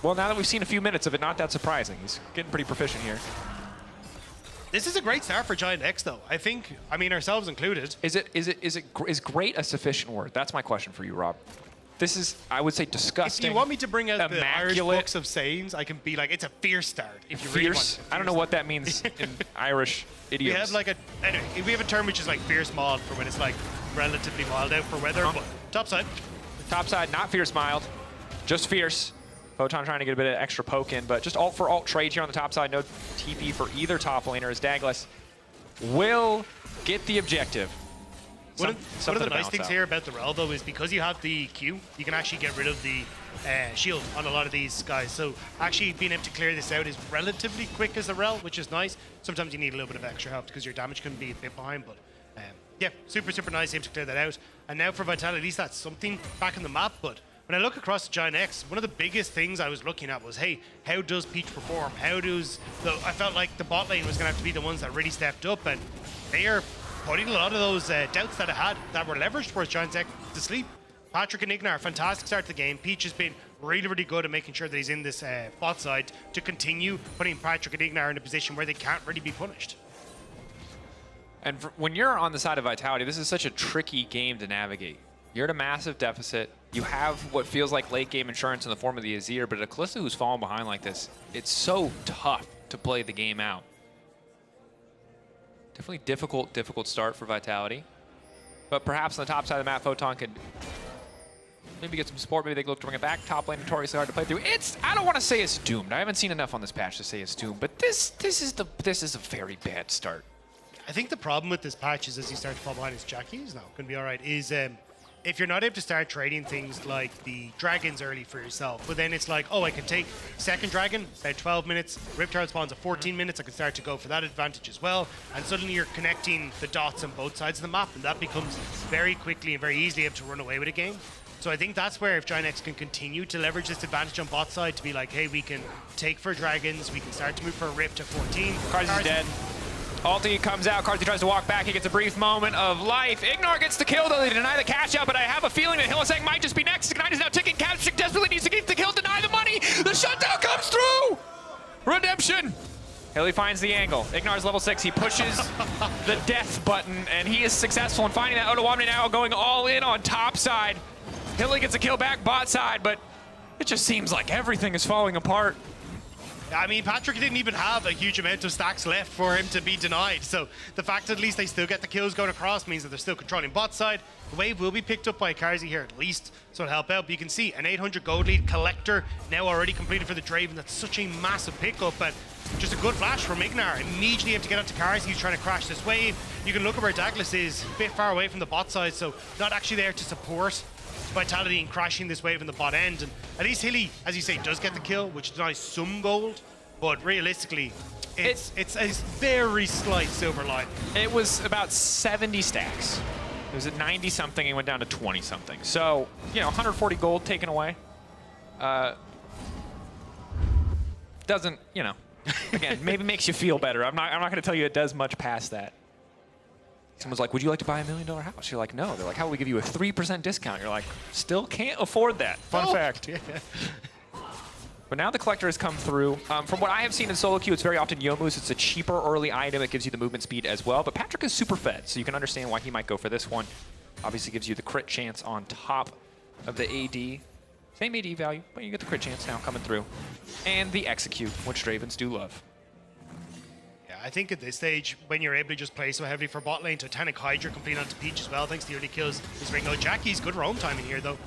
now that we've seen a few minutes of it, not that surprising. He's getting pretty proficient here. This is a great start for Giant X, though. I think, I mean, ourselves included. Is great a sufficient word? That's my question for you, Rob. This is, I would say, disgusting. If you want me to bring out the Irish immaculate books of sayings, I can be like, it's a fierce start. If you fierce? really want I don't know what that means in Irish idioms. We have like a, anyway, we have a term which is like fierce mild for when it's like relatively mild out for weather. But top side. Top side, not fierce mild, just fierce. Photon trying to get a bit of extra poke in, but just alt for alt trade here on the top side. No TP for either top laner as Douglas will get the objective. One of the nice things here about the Rel, though, is because you have the Q, you can actually get rid of the shield on a lot of these guys. So actually being able to clear this out is relatively quick as the Rel, which is nice. Sometimes you need a little bit of extra help because your damage can be a bit behind, but Yeah, super, super nice able to clear that out. And now for Vitality, at least that's something back on the map. But when I look across Giant X, one of the biggest things I was looking at was, hey, how does Peach perform? I felt like the bot lane was going to have to be the ones that really stepped up, and they are putting a lot of those doubts that I had that were leveraged towards Giant X to sleep. Patrick and Ignar, fantastic start to the game. Peach has been really, really good at making sure that he's in this bot side to continue putting Patrick and Ignar in a position where they can't really be punished. And when you're on the side of Vitality, this is such a tricky game to navigate. You're at a massive deficit. You have what feels like late game insurance in the form of the Azir, but a Kalista who's fallen behind like this, it's so tough to play the game out. Definitely difficult start for Vitality. But perhaps on the top side of the map, Photon could maybe get some support. Maybe they look to bring it back. Top lane notoriously hard to play through. I don't want to say it's doomed. I haven't seen enough on this patch to say it's doomed, but this is a very bad start. I think the problem with this patch is as you start to fall behind, is Jackie's now going to be all right, is if you're not able to start trading things like the dragons early for yourself, but then it's like, oh, I can take second dragon, about 12 minutes, Riptide spawns at 14 minutes, I can start to go for that advantage as well, and suddenly you're connecting the dots on both sides of the map, and that becomes very quickly and very easily able to run away with a game. So I think that's where if Giant X can continue to leverage this advantage on bot side to be like, hey, we can take for dragons, we can start to move for a Rip to 14. Karzi's dead. Ulti comes out, Karzi tries to walk back, he gets a brief moment of life. Ignar gets the kill, though they deny the cash out, but I have a feeling that Hylissang might just be next. Ignite is now ticking, Capstrick desperately needs to get the kill, deny the money! The shutdown comes through! Redemption! Hilly finds the angle. Ignar's level 6, he pushes the death button, and he is successful in finding that Ottawamne now going all in on top side. Hilly gets a kill back bot side, but it just seems like everything is falling apart. I mean, Patrick didn't even have a huge amount of stacks left for him to be denied. So the fact that at least they still get the kills going across means that they're still controlling bot side. The wave will be picked up by Karzi here at least, so it'll help out. But you can see an 800 gold lead. Collector now already completed for the Draven. That's such a massive pickup, but just a good flash from Ignar. Immediately have to get onto Karzi, who's trying to crash this wave. You can look at where Douglas is, a bit far away from the bot side, so not actually there to support Vitality in crashing this wave in the bot end. And at least Hilly, as you say, does get the kill, which denies some gold. But realistically, it's a very slight silver line. It was about 70 stacks. It was at 90 something and went down to 20 something. So, 140 gold taken away. Doesn't, again, maybe makes you feel better. I'm not going to tell you it does much past that. Someone's like, would you like to buy $1 million house? You're like, no. They're like, how will we give you a 3% discount? You're like, still can't afford that. Fun fact. Yeah. But now the Collector has come through. From what I have seen in solo queue, it's very often Youmuu's. It's a cheaper early item. It gives you the movement speed as well. But Patrick is super fed, so you can understand why he might go for this one. Obviously gives you the crit chance on top of the AD. Same AD value, but you get the crit chance now coming through. And the execute, which Dravens do love. Yeah, I think at this stage, when you're able to just play so heavily for bot lane, Titanic Hydra complete onto Peach as well, thanks to the early kills. This Ringo Jackie's good roam timing here, though.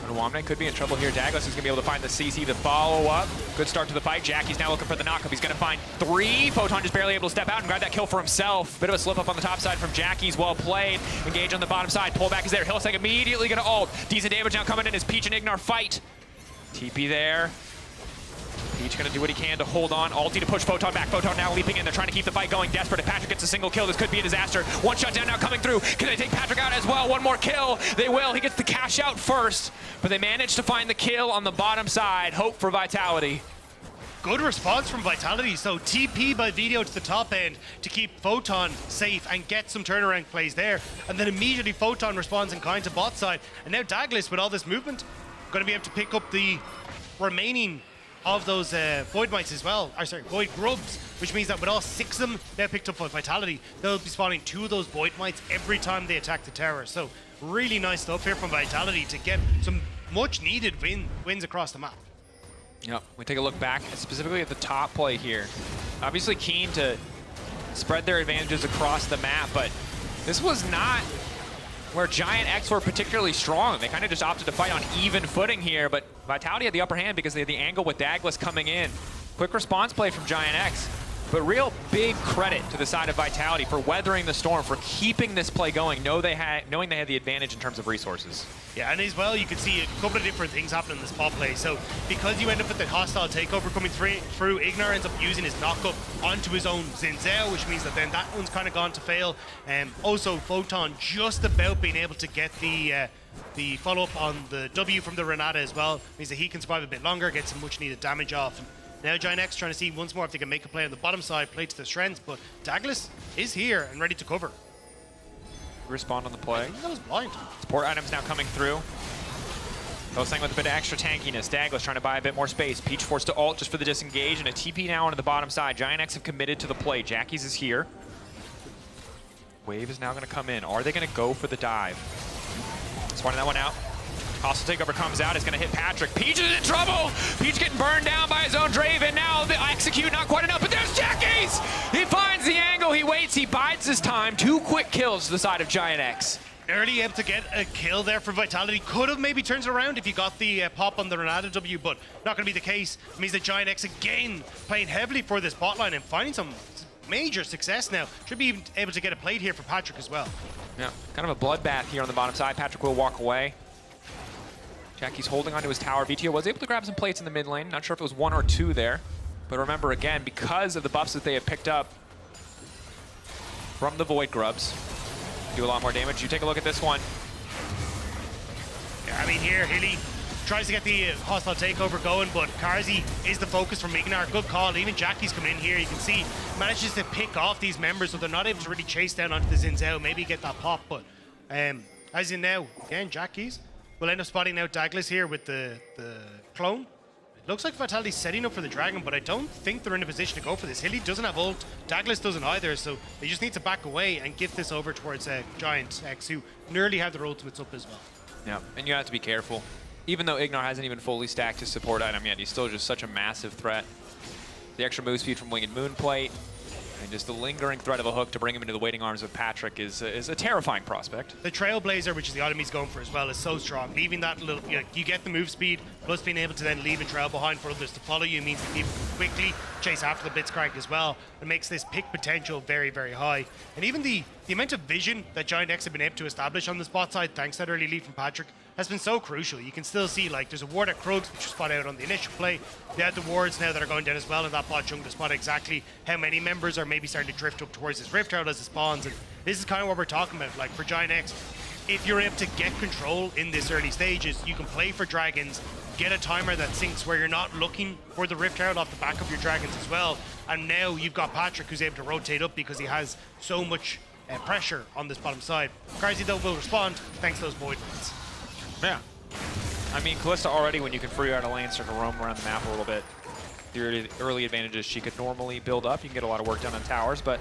Ottawamne could be in trouble here. Douglas is going to be able to find the CC to follow up. Good start to the fight. Jackie's now looking for the knockup. He's going to find 3. Photon just barely able to step out and grab that kill for himself. Bit of a slip up on the top side from Jackie's. Well played. Engage on the bottom side. Pullback is there. Hylissang immediately going to ult. Decent damage now coming in as Peach and Ignar fight. TP there. Peach going to do what he can to hold on. Ulti to push Photon back. Photon now leaping in. They're trying to keep the fight going. Desperate. If Patrick gets a single kill, this could be a disaster. One shutdown now coming through. Can they take Patrick out as well? One more kill. They will. He gets the cash out first. But they managed to find the kill on the bottom side. Hope for Vitality. Good response from Vitality. So TP by Video to the top end to keep Photon safe and get some turnaround plays there. And then immediately Photon responds in kind to bot side. And now Douglas, with all this movement, going to be able to pick up the remaining of those Void Mites as well, or sorry, Void Grubs, which means that with all 6 of them now picked up by Vitality, they'll be spawning 2 of those Void Mites every time they attack the tower. So really nice stuff here from Vitality to get some much needed wins across the map. Yep, we take a look back, specifically at the top play here. Obviously keen to spread their advantages across the map, but this was not where Giant X were particularly strong. They kind of just opted to fight on even footing here, but Vitality had the upper hand because they had the angle with Douglas coming in. Quick response play from Giant X. But real big credit to the side of Vitality for weathering the storm, for keeping this play going, knowing they had the advantage in terms of resources. Yeah, and as well, you can see a couple of different things happen in the spot play. So because you end up with the hostile takeover coming through, Ignar ends up using his knockup onto his own Xin Zhao, which means that then that one's kind of gone to fail. Also, Photon just about being able to get the follow-up on the W from the Renata as well, means that he can survive a bit longer, get some much-needed damage off. And now Giant X trying to see once more if they can make a play on the bottom side, play to their strengths, but Douglas is here and ready to cover. Respond on the play. That was blind. Support items now coming through. Hosang with a bit of extra tankiness. Douglas trying to buy a bit more space. Peach forced to ult just for the disengage, and a TP now onto the bottom side. Giant X have committed to the play. Jackie's is here. Wave is now going to come in. Are they going to go for the dive? Spawning that one out. Hostile takeover comes out. It's going to hit Patrick. Peach is in trouble. Peach getting burned down by his own Draven. Now the execute not quite enough, but there's Jackie's. He finds the angle. He waits. He bides his time. 2 quick kills to the side of Giant X. Early able to get a kill there for Vitality. Could have maybe turned it around if you got the pop on the Renata W, but not going to be the case. It means that Giant X again playing heavily for this bot line and finding some major success now. Should be even able to get a plate here for Patrick as well. Yeah, kind of a bloodbath here on the bottom side. Patrick will walk away. Jackie's holding onto his tower. VTO was able to grab some plates in the mid lane. Not sure if it was 1 or 2 there. But remember, again, because of the buffs that they have picked up from the Void Grubs, do a lot more damage. You take a look at this one. Yeah, I mean, here, Hilly tries to get the hostile takeover going, but Karzi is the focus from Ignar. Good call. Even Jackie's come in here. You can see manages to pick off these members, so they're not able to really chase down onto the Xin Zhao, maybe get that pop. But as in now, again, Jackie's will end up spotting out Douglas here with the clone. It looks like Vitality's setting up for the Dragon, but I don't think they're in a position to go for this. Hilly doesn't have ult, Douglas doesn't either, so they just need to back away and gift this over towards Giant X, who nearly have their ultimates up as well. Yeah, and you have to be careful. Even though Ignar hasn't even fully stacked his support item yet, he's still just such a massive threat. The extra move speed from Winged Moonplate, and just the lingering threat of a hook to bring him into the waiting arms of Patrick is a terrifying prospect. The Trailblazer, which is the item he's going for as well, is so strong. Leaving that little, you get the move speed, plus being able to then leave a trail behind for others to follow you means that people can quickly chase after the Blitzcrank as well. It makes this pick potential very, very high. And even the amount of vision that Giant X have been able to establish on the spot side, thanks to that early lead from Patrick, has been so crucial. You can still see, like, there's a ward at Krugs, which was spotted out on the initial play. They had the wards now that are going down as well in that bot jungle to spot exactly how many members are maybe starting to drift up towards this Rift Herald as it spawns. And this is kind of what we're talking about. Like, for Giant X, if you're able to get control in this early stages, you can play for Dragons, get a timer that syncs where you're not looking for the Rift Herald off the back of your Dragons as well. And now you've got Patrick who's able to rotate up because he has so much pressure on this bottom side. Karzi, though, will respond thanks to those Void Blades. Yeah. I mean, Kalista already, when you can free out a lane, start to roam around the map a little bit. The early advantages she could normally build up. You can get a lot of work done on towers, but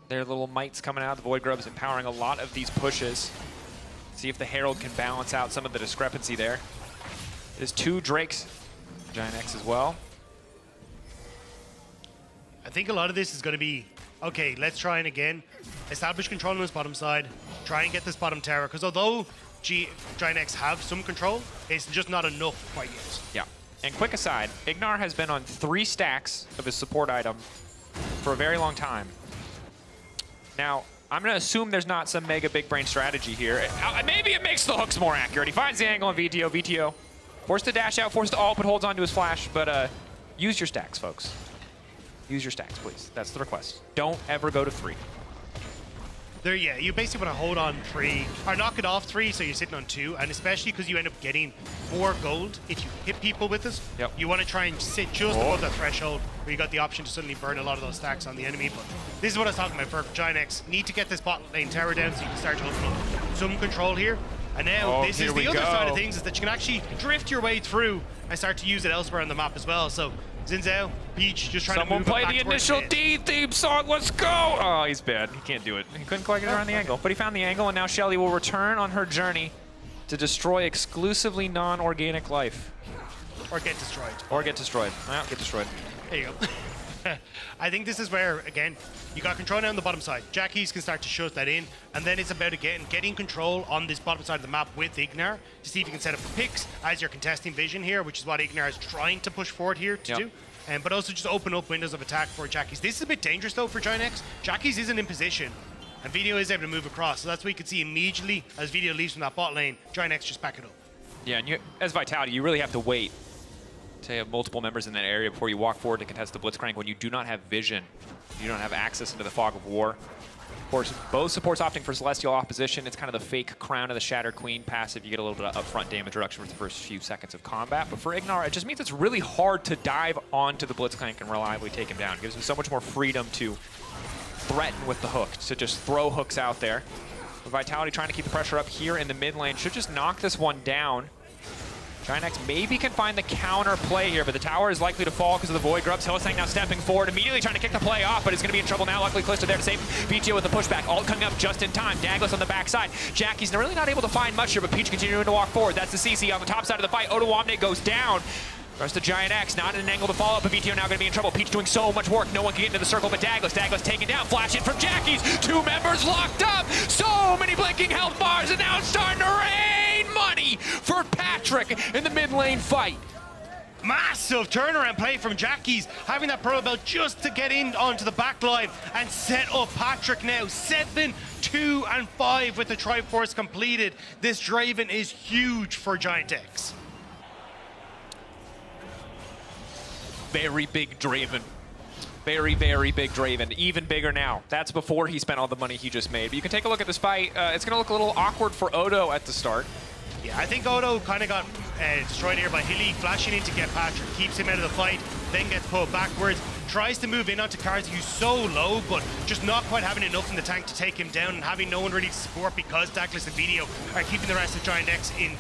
their little mites coming out. The Void Grubs empowering a lot of these pushes. See if the Herald can balance out some of the discrepancy there. There's 2 Drakes. Giant X as well. I think a lot of this is going to be, okay, let's try and again establish control on this bottom side, try and get this bottom tower, because although Giant X have some control, it's just not enough quite yet. Yeah. And quick aside, Ignar has been on 3 stacks of his support item for a very long time. Now, I'm going to assume there's not some mega big brain strategy here. Maybe it makes the hooks more accurate. He finds the angle on VTO. VTO forced to dash out, forced to ult, but holds onto his flash. But use your stacks, folks. Use your stacks, please. That's the request. Don't ever go to 3. There, yeah, you basically want to hold on 3, or knock it off 3, so you're sitting on 2, and especially because you end up getting more gold if you hit people with this. Yep. You want to try and sit just above that threshold where you got the option to suddenly burn a lot of those stacks on the enemy. But this is what I was talking about for Giant X. Need to get this bot lane tower down so you can start to open up some control here. And now this is the other side of things, is that you can actually drift your way through and start to use it elsewhere on the map as well. So Xin Zhao, Peach, just trying to move play back the initial D theme song. Let's go! Oh, he's bad. He can't do it. He couldn't quite get around the angle, but he found the angle, and now Shelly will return on her journey to destroy exclusively non-organic life. Or get destroyed. Or get destroyed. Well, get destroyed. There you go. I think this is where, again, you got control now on the bottom side. Jackies can start to shut that in, and then it's about, again, getting control on this bottom side of the map with Ignar to see if you can set up the picks as you're contesting vision here, which is what Ignar is trying to push forward here to do. but also just open up windows of attack for Jackies. This is a bit dangerous though for Giant X. Jackies isn't in position, and Video is able to move across. So that's what you can see immediately as Video leaves from that bot lane. Giant X just back it up. Yeah, and as Vitality, you really have to wait to have multiple members in that area before you walk forward to contest the Blitzcrank when you do not have vision. You don't have access into the Fog of War. Of course, both supports opting for Celestial Opposition. It's kind of the fake Crown of the Shattered Queen passive. You get a little bit of upfront damage reduction for the first few seconds of combat. But for Ignar, it just means it's really hard to dive onto the Blitzcrank and reliably take him down. It gives him so much more freedom to threaten with the hook, to just throw hooks out there. With Vitality trying to keep the pressure up here in the mid lane, should just knock this one down. Giant X maybe can find the counter play here, but the tower is likely to fall because of the Void Grubs. Hylissang now stepping forward, immediately trying to kick the play off, but he's going to be in trouble now. Luckily, Callisto there to save BTO with the pushback. All coming up just in time. Dagless on the backside. Jackie's really not able to find much here, but Peach continuing to walk forward. That's the CC on the top side of the fight. Odoamne goes down. Rest of Giant X not in an angle to follow up, but BTO now going to be in trouble. Peach doing so much work. No one can get into the circle but Dagless. Dagless taken down. Flash in from Jackie's. 2 members locked up. So many blinking health bars, and now it's starting to rain money for Patrick in the mid lane fight. Massive turnaround play from Jackie's, having that pro belt just to get in onto the back line and set up Patrick now. 7, 2, and 5 with the Triforce completed. This Draven is huge for Giant X. Very big Draven. Very, very big Draven. Even bigger now. That's before he spent all the money he just made. But you can take a look at this fight. It's going to look a little awkward for Odo at the start. Yeah, I think Odo kind of got destroyed here by Hilly flashing in to get Patrick. Keeps him out of the fight, then gets pulled backwards. Tries to move in onto Karz, who's so low, but just not quite having enough in the tank to take him down and having no one really to support because Dagless and Video are keeping the rest of Giant X in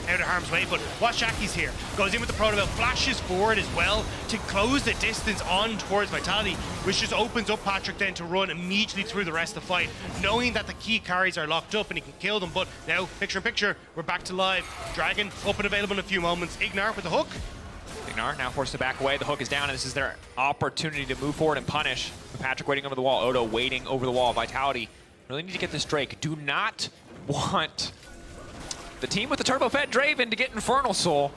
out of harm's way. But watch Jackie's here. Goes in with the Protobelt, flashes forward as well to close the distance on towards Vitality, which just opens up Patrick then to run immediately through the rest of the fight, knowing that the key carries are locked up and he can kill them. But now, picture in picture, we're back to live. Dragon up and available in a few moments. Ignar with the hook. Ignar now forced to back away. The hook is down, and this is their opportunity to move forward and punish. Patrick waiting over the wall. Odo waiting over the wall. Vitality really need to get this Drake. Do not want the team with the turbo-fed Draven to get Infernal Soul.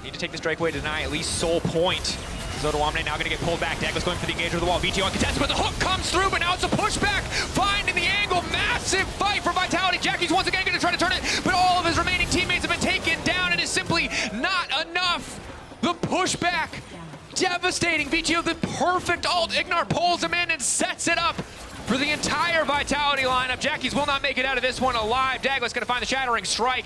Need to take this Drake away to deny at least Soul Point. Odoamne now going to get pulled back. Dagless going for the engage of the wall. VTO on contest, but the hook comes through, but now it's a pushback. Finding the angle. Massive fight for Vitality. Jackie's once again going to try to turn it, but all of his remaining teammates have been taken down. It is simply not enough. The pushback. Devastating. VTO, the perfect ult. Ignar pulls him in and sets it up for the entire Vitality lineup. Jackie's will not make it out of this one alive. Dagless going to find the Shattering Strike.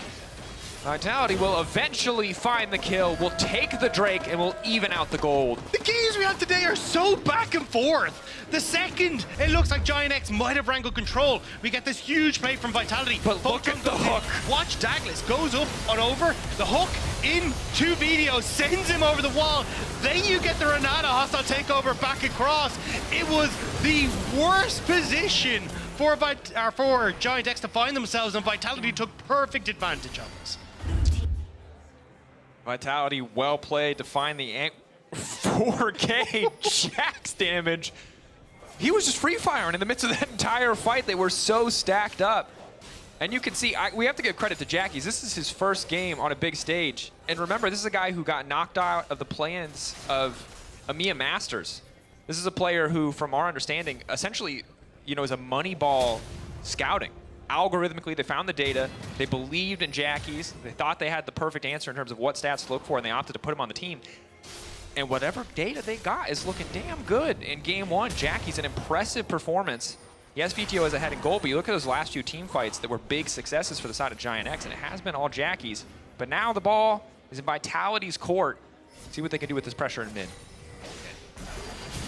Vitality will eventually find the kill, will take the Drake, and will even out the gold. The games we have today are so back and forth. The second it looks like Giant X might have wrangled control, we get this huge play from Vitality. But look at the hook. Watch Dagless, goes up and over, the hook into Video, sends him over the wall. Then you get the Renata hostile takeover back across. It was the worst position for Giant X to find themselves, and Vitality took perfect advantage of this. Vitality well played to find the 4K Jax damage. He was just free firing in the midst of that entire fight. They were so stacked up. And you can see, we have to give credit to Jackie's. This is his first game on a big stage. And remember, this is a guy who got knocked out of the play-ins of EMEA Masters. This is a player who, from our understanding, essentially, is a Moneyball scouting. Algorithmically, they found the data, they believed in Jackie's, they thought they had the perfect answer in terms of what stats to look for, and they opted to put him on the team. And whatever data they got is looking damn good in game one. Jackie's an impressive performance. Yes, VTO is ahead in gold, but you look at those last few team fights that were big successes for the side of Giant X, and it has been all Jackie's. But now the ball is in Vitality's court. See what they can do with this pressure in mid.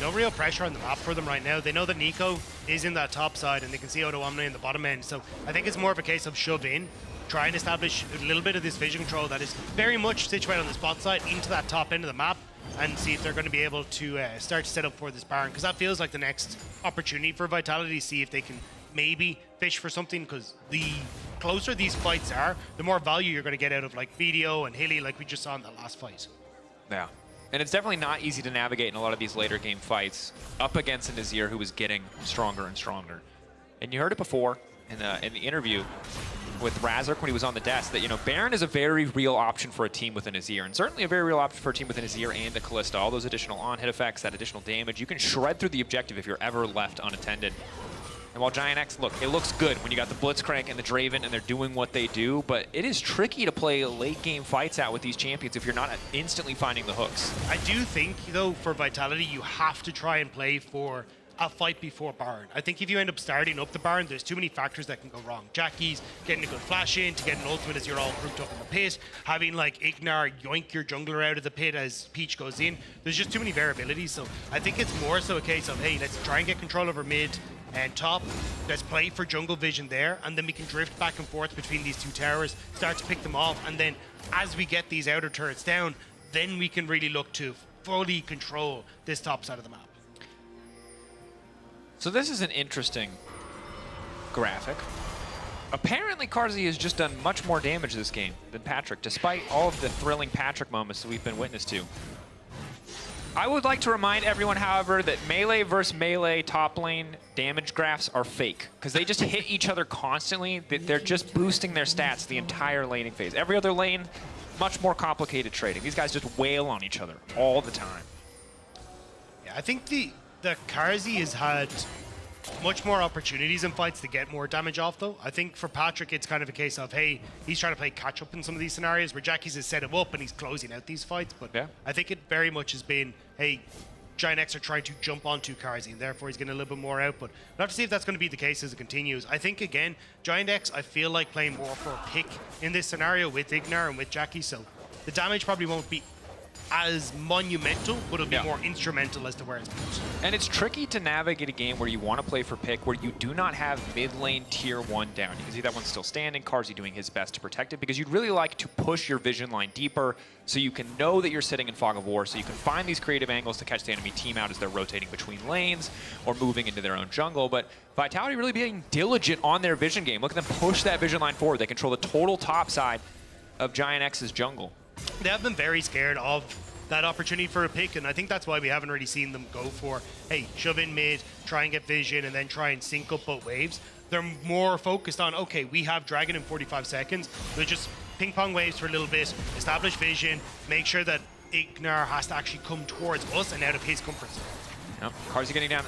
No real pressure on the map for them right now. They know that Nico is in that top side, and they can see Odoamne in the bottom end. So I think it's more of a case of shove in, try and establish a little bit of this vision control that is very much situated on the spot side into that top end of the map, and see if they're going to be able to start to set up for this Baron, because that feels like the next opportunity for Vitality, see if they can maybe fish for something, because the closer these fights are, the more value you're going to get out of like Video and Hilly, like we just saw in the last fight. Yeah. And it's definitely not easy to navigate in a lot of these later game fights up against a Nazir who was getting stronger and stronger. And you heard it before in the interview. with Razork when he was on the desk that, you know, Baron is a very real option for a team within Azir, and certainly a very real option for a team within Azir and a Kalista. All those additional on-hit effects, that additional damage, you can shred through the objective if you're ever left unattended. And while Giant X, look, it looks good when you got the Blitzcrank and the Draven and they're doing what they do, but it is tricky to play late game fights out with these champions if you're not instantly finding the hooks. I do think, though, for Vitality, you have to try and play for a fight before Baron. I think if you end up starting up the Baron, there's too many factors that can go wrong. Jackie's getting a good flash in to get an ultimate as you're all grouped up in the pit, having like Ignar yoink your jungler out of the pit as Peach goes in. There's just too many variabilities, so I think it's more so a case of, hey, let's try and get control over mid and top. Let's play for jungle vision there, and then we can drift back and forth between these two towers, start to pick them off, and then as we get these outer turrets down, then we can really look to fully control this top side of the map. So this is an interesting graphic. Apparently Carzzy has just done much more damage this game than Patrick, despite all of the thrilling Patrick moments that we've been witness to. I would like to remind everyone, however, that melee versus melee top lane damage graphs are fake, because they just hit each other constantly. They're just boosting their stats the entire laning phase. Every other lane, much more complicated trading. These guys just wail on each other all the time. Yeah, I think the Carzzy has had much more opportunities in fights to get more damage off, though. I think for Patrick, it's kind of a case of, hey, he's trying to play catch-up in some of these scenarios where Jackie's has set him up and he's closing out these fights. But yeah, I think it very much has been, hey, Giant X are trying to jump onto Carzzy, and therefore he's getting a little bit more output. We'll have to see if that's going to be the case as it continues. I think, again, Giant X, I feel like playing more for a pick in this scenario with Ignar and with Jackie, so the damage probably won't be as monumental, but it'll be more instrumental as to where it's put. And it's tricky to navigate a game where you want to play for pick, where you do not have mid lane tier 1 down. You can see that one's still standing, Carzzy doing his best to protect it, because you'd really like to push your vision line deeper so you can know that you're sitting in Fog of War, so you can find these creative angles to catch the enemy team out as they're rotating between lanes or moving into their own jungle. But Vitality really being diligent on their vision game. Look at them push that vision line forward. They control the total top side of Giant X's jungle. They have been very scared of that opportunity for a pick, and I think that's why we haven't really seen them go for, hey, shove in mid, try and get vision, and then try and sync up both waves. They're more focused on, okay, we have Dragon in 45 seconds. They'll just ping pong waves for a little bit, establish vision, make sure that Ignar has to actually come towards us and out of his comfort zone. Yep, Carzzy getting down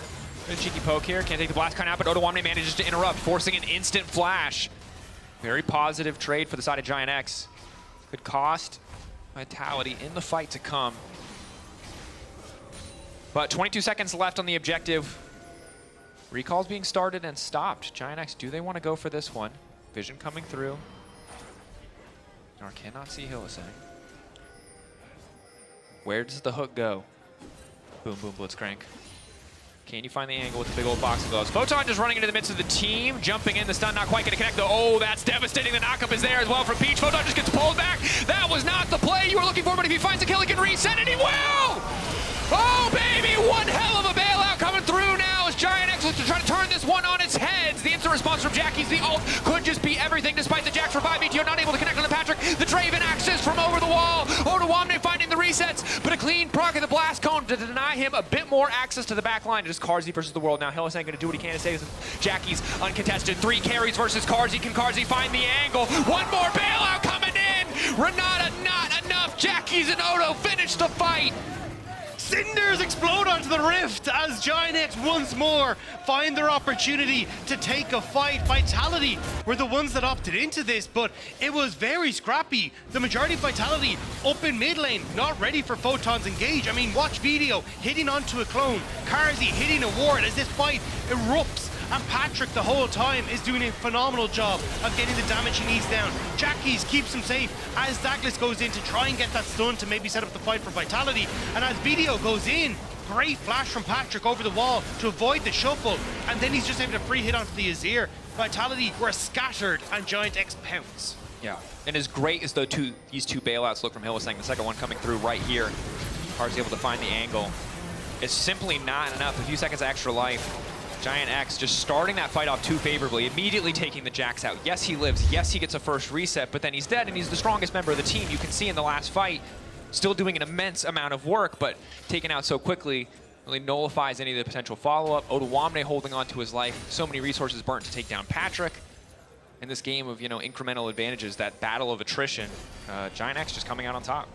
a cheeky poke here. Can't take the blast count out, but Odoamne manages to interrupt, forcing an instant flash. Very positive trade for the side of Giant X. Could cost Vitality in the fight to come. But 22 seconds left on the objective. Recall's being started and stopped. Giant X, do they want to go for this one? Vision coming through. Nor cannot see Hylissang. Where does the hook go? Boom, boom, Blitzcrank. Can you find the angle with the big old box of gloves? Photon just running into the midst of the team, jumping in, the stun not quite going to connect though. Oh, that's devastating. The knockup is there as well from Peach. Photon just gets pulled back. That was not the play you were looking for, but if he finds a kill, he can reset and he will! Oh, baby, one hell of a bailout coming through now as Giant X looks to try to turn this one on its heads. The instant response from Jackie's the ult could just be everything despite the Jax revive. ETO not able to connect on the Patrick. The Draven axes from over the wall. Odoamne finding the resets, but a clean proc of the blast cone to deny him a bit more access to the back line. Just Carzzy versus the world now. Hylissang going to do what he can to save Jackie's uncontested. 3 carries versus Carzzy. Can Carzzy find the angle? One more bailout coming in. Renata not enough. Jackie's and Odo finish the fight. Cinders explode onto the rift as Giant X once more find their opportunity to take a fight. Vitality were the ones that opted into this, but it was very scrappy. The majority of Vitality up in mid lane, not ready for Photon's engage. I mean, watch video, hitting onto a clone, Carzzy hitting a ward as this fight erupts. And Patrick the whole time is doing a phenomenal job of getting the damage he needs down. Jackie's keeps him safe as Douglas goes in to try and get that stun to maybe set up the fight for Vitality. And as video goes in, great flash from Patrick over the wall to avoid the shuffle. And then he's just able to free hit onto the Azir. Vitality were scattered and Giant X pounce. Yeah, and as great as these two bailouts look from Hylissang, the second one coming through right here, Carzzy able to find the angle. It's simply not enough. A few seconds of extra life. Giant X just starting that fight off too favorably, immediately taking the Jax out. Yes, he lives. Yes, he gets a first reset, but then he's dead, and he's the strongest member of the team. You can see in the last fight, still doing an immense amount of work, but taken out so quickly really nullifies any of the potential follow-up. Odoamne holding on to his life. So many resources burnt to take down Patrick. in this game of, you know, incremental advantages, that battle of attrition, Giant X just coming out on top.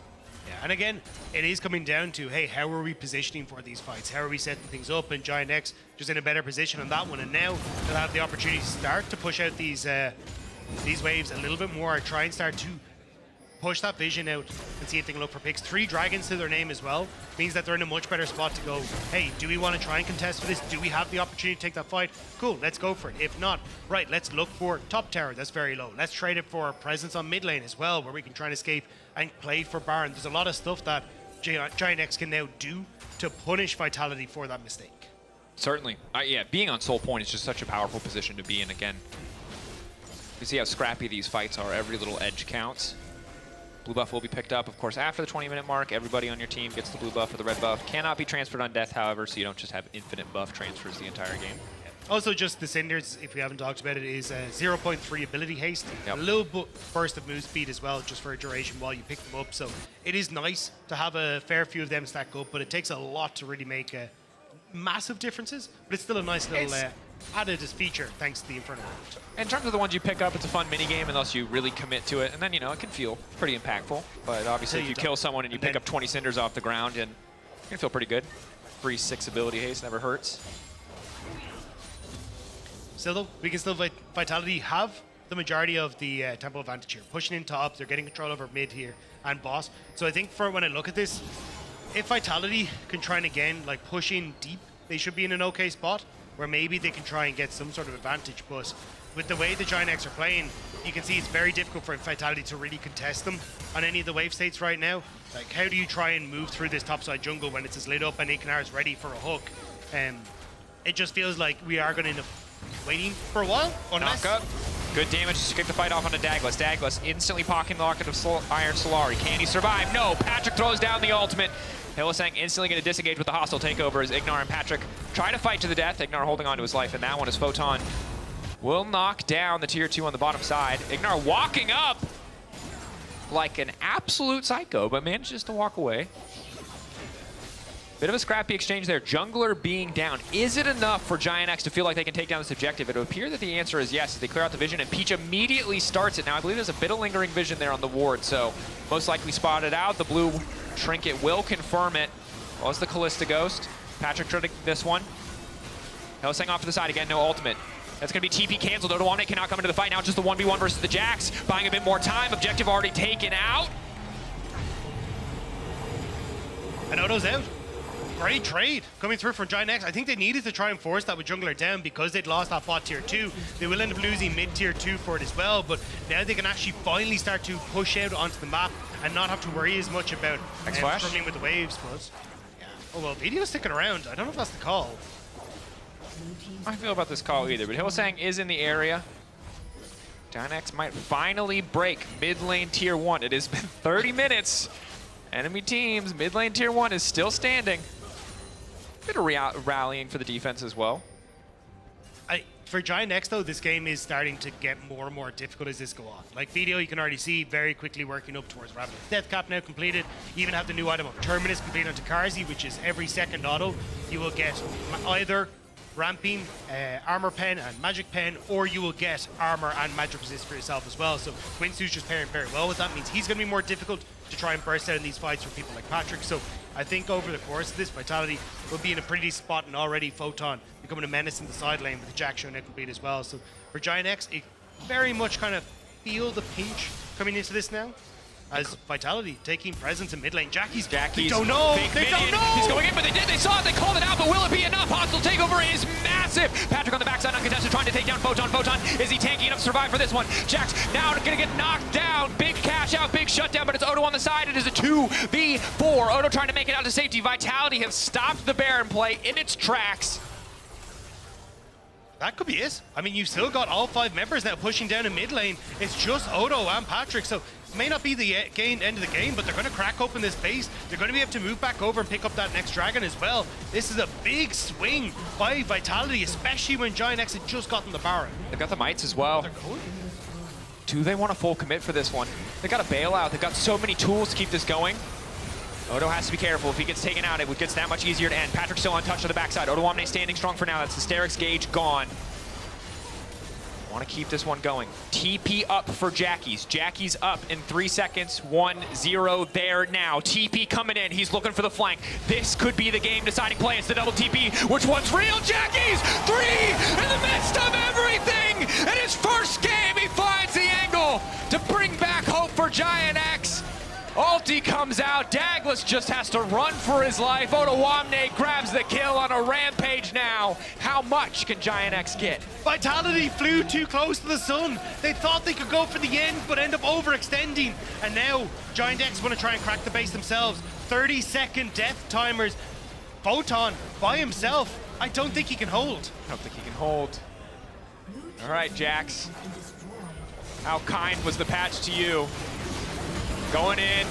Yeah, and again, it is coming down to, hey, how are we positioning for these fights? How are we setting things up? And Giant X just in a better position on that one. And now they'll have the opportunity to start to push out these waves a little bit more, try and start to push that vision out and see if they can look for picks. 3 dragons to their name as well means that they're in a much better spot to go, hey, do we want to try and contest for this? Do we have the opportunity to take that fight? Cool, let's go for it. If not, right, let's look for top tower. That's very low. Let's trade it for presence on mid lane as well, where we can try and escape and play for Baron. There's a lot of stuff that Giant X can now do to punish Vitality for that mistake. Certainly. Yeah, being on Soul Point is just such a powerful position to be in. Again, you see how scrappy these fights are. Every little edge counts. Blue buff will be picked up, of course, after the 20-minute mark. Everybody on your team gets the blue buff or the red buff. Cannot be transferred on death, however, so you don't just have infinite buff transfers the entire game. Also, just the Cinders, if we haven't talked about it, is 0.3 ability haste. A little burst of move speed as well, just for a duration while you pick them up. So it is nice to have a fair few of them stack up, but it takes a lot to really make massive differences. But it's still a nice little added feature thanks to the Inferno. In terms of the ones you pick up, it's a fun minigame unless you really commit to it. And then, you know, it can feel pretty impactful. But obviously, if you kill someone and you pick up 20 Cinders off the ground, and you can feel pretty good. Free 6 ability haste never hurts. Still, though, we can still Vitality have the majority of the tempo advantage here. Pushing in top, they're getting control over mid here and boss. So I think for when I look at this, if Vitality can try and again like push in deep, they should be in an okay spot where maybe they can try and get some sort of advantage. But with the way the Giant X are playing, you can see it's very difficult for Vitality to really contest them on any of the wave states right now. Like, how do you try and move through this topside jungle when it's as lit up and Ikanar is ready for a hook? It just feels like we are going to end up waiting for a while. Knock up. Good damage to kick the fight off onto Douglas. Douglas instantly pocketing the locket of Iron Solari. Can he survive? No. Patrick throws down the ultimate. Hylissang instantly going to disengage with the hostile takeover as Ignar and Patrick try to fight to the death. Ignar holding on to his life, and that one is Photon will knock down the tier 2 on the bottom side. Ignar walking up like an absolute psycho, but manages to walk away. Bit of a scrappy exchange there. Jungler being down. Is it enough for Giant X to feel like they can take down this objective? It would appear that the answer is yes, as they clear out the vision, and Peach immediately starts it. Now, I believe there's a bit of lingering vision there on the ward, so most likely spotted out. The blue trinket will confirm it. Was the Callista Ghost. Patrick tried this one. Hylissang off to the side again, no ultimate. That's going to be TP canceled. Odoamne cannot come into the fight now. Just the 1v1 versus the Jax. Buying a bit more time. Objective already taken out. And Odo's out. Great trade coming through from Giant X. I think they needed to try and force that with Jungler down because they'd lost that bot tier 2. They will end up losing mid tier 2 for it as well, but now they can actually finally start to push out onto the map and not have to worry as much about struggling with the waves. But yeah. Oh well, Video's sticking around. I don't know if that's the call. I don't feel about this call either, but Hylissang is in the area. Giant X might finally break mid lane tier 1. It has been 30 minutes. Enemy teams, mid lane tier 1 is still standing. Bit of rallying for the defense as well. For Giant X, though, this game is starting to get more and more difficult as this go on. Like Video, you can already see very quickly working up towards Ravenous Death Cap now completed. You even have the new item of Terminus completed onto Karzi, which is every second auto. You will get either Ramping, Armor Pen, and Magic Pen, or you will get Armor and Magic Resist for yourself as well. So Quinsu's just pairing very well with that. Means he's going to be more difficult to try and burst out in these fights for people like Patrick. So I think over the course of this, Vitality will be in a pretty spot, and already Photon becoming a menace in the side lane with the Jack showing complete as well. So for Giant X, it very much kind of feel the pinch coming into this now. As Vitality taking presence in mid lane. Jackie's they don't know! They don't know! He's going in, but they did. They saw it. They called it out, but will it be enough? Hostile takeover is massive. Patrick on the backside, uncontested, trying to take down Photon. Photon, is he tanky enough to survive for this one? Jax now going to get knocked down. Big cash out, big shutdown, but it's Odo on the side. It is a 2v4. Odo trying to make it out to safety. Vitality have stopped the Baron play in its tracks. That could be it. I mean, you've still got all 5 members now pushing down in mid lane. It's just Odo and Patrick, so it may not be the end of the game, but they're going to crack open this base. They're going to be able to move back over and pick up that next dragon as well. This is a big swing by Vitality, especially when Giant X had just gotten the Baron. They've got the mites as well. Do they want a full commit for this one? They got a bailout. They've got so many tools to keep this going. Odo has to be careful. If he gets taken out, it gets that much easier to end. Patrick still untouched on the backside. Odoamne standing strong for now. That's Hysteric's gauge gone. Want to keep this one going. TP up for Jackie's. Jackie's up in 3 seconds. 1-0 there now. TP coming in. He's looking for the flank. This could be the game deciding play. It's the double TP. Which one's real? Jackie's 3 in the midst of everything. In his first game, he finds the angle to bring back hope for Giant X. Ulti comes out. Douglas just has to run for his life. Otawamne grabs the kill on a rampage now. How much can Giant X get? Vitality flew too close to the sun. They thought they could go for the end, but end up overextending. And now Giant X want to try and crack the base themselves. 30-second death timers. Photon by himself. I don't think he can hold. I don't think he can hold. All right, Jax. How kind was the patch to you? Going in,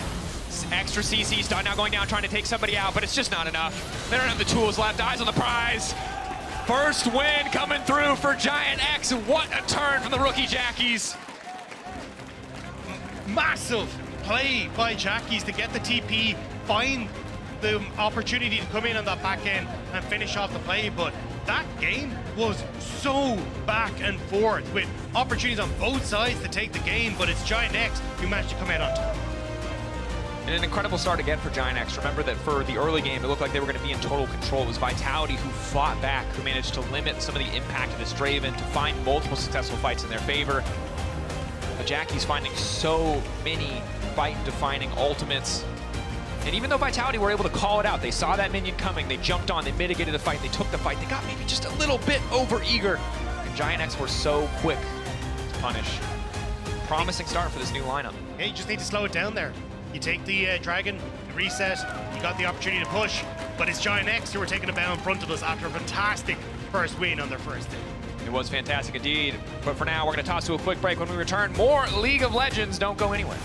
extra CC stun now going down, trying to take somebody out, but it's just not enough. They don't have the tools left. Eyes on the prize. First win coming through for Giant X. What a turn from the rookie Jackies. Massive play by Jackies to get the TP, find the opportunity to come in on that back end and finish off the play, but that game was so back and forth with opportunities on both sides to take the game, but it's Giant X who managed to come out on top. And an incredible start again for Giant X. Remember that for the early game, it looked like they were going to be in total control. It was Vitality who fought back, who managed to limit some of the impact of this Draven, to find multiple successful fights in their favor. But Jackie's finding so many fight-defining ultimates. And even though Vitality were able to call it out, they saw that minion coming, they jumped on, they mitigated the fight, they took the fight, they got maybe just a little bit over-eager. And Giant X were so quick to punish. Promising start for this new lineup. Yeah, you just need to slow it down there. You take the Dragon, the reset, you got the opportunity to push, but it's Giant X who were taking a bow in front of us after a fantastic first win on their first day. It was fantastic indeed. But for now, we're going to toss to a quick break. When we return, more League of Legends. Don't go anywhere.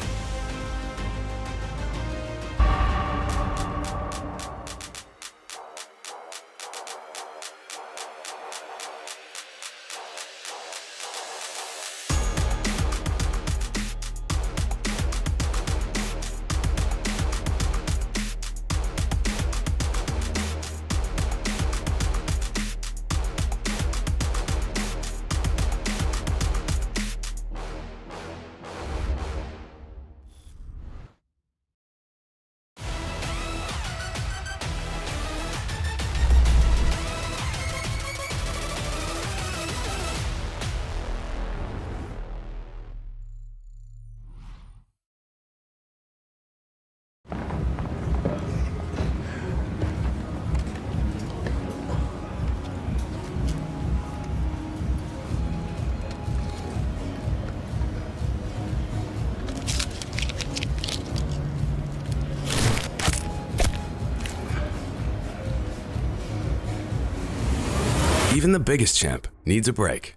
Even the biggest champ needs a break.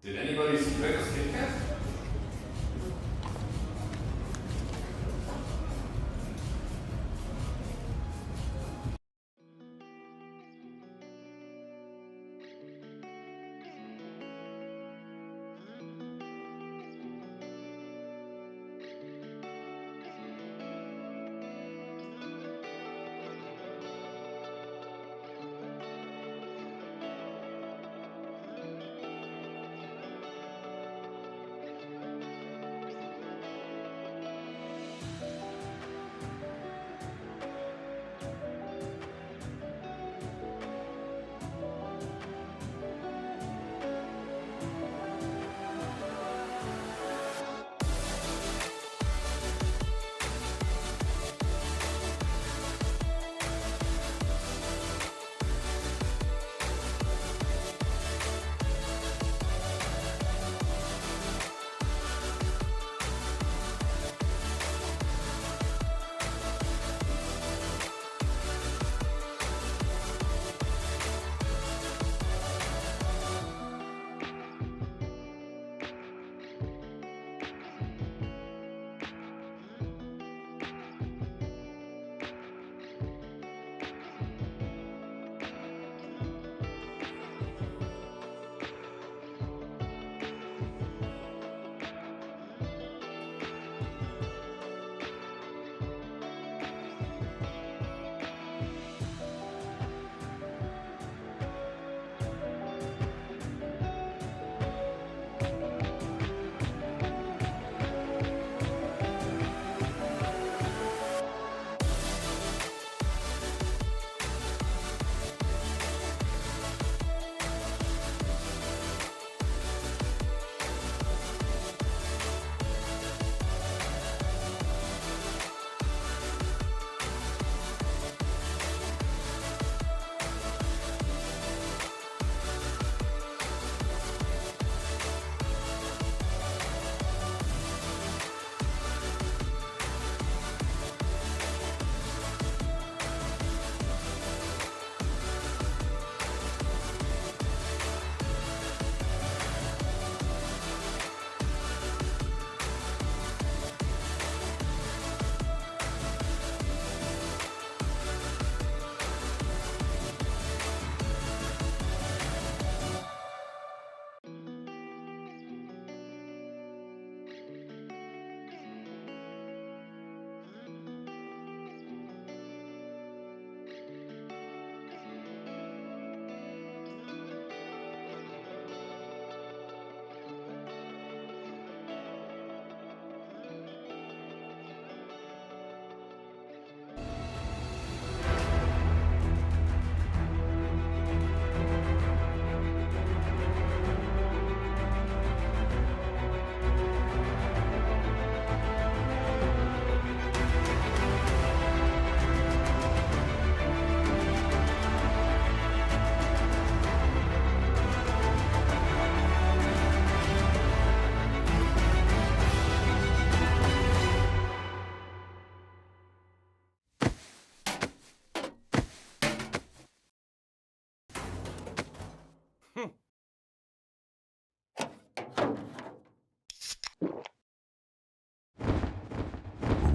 Did anybody see Vegas Kit Kat?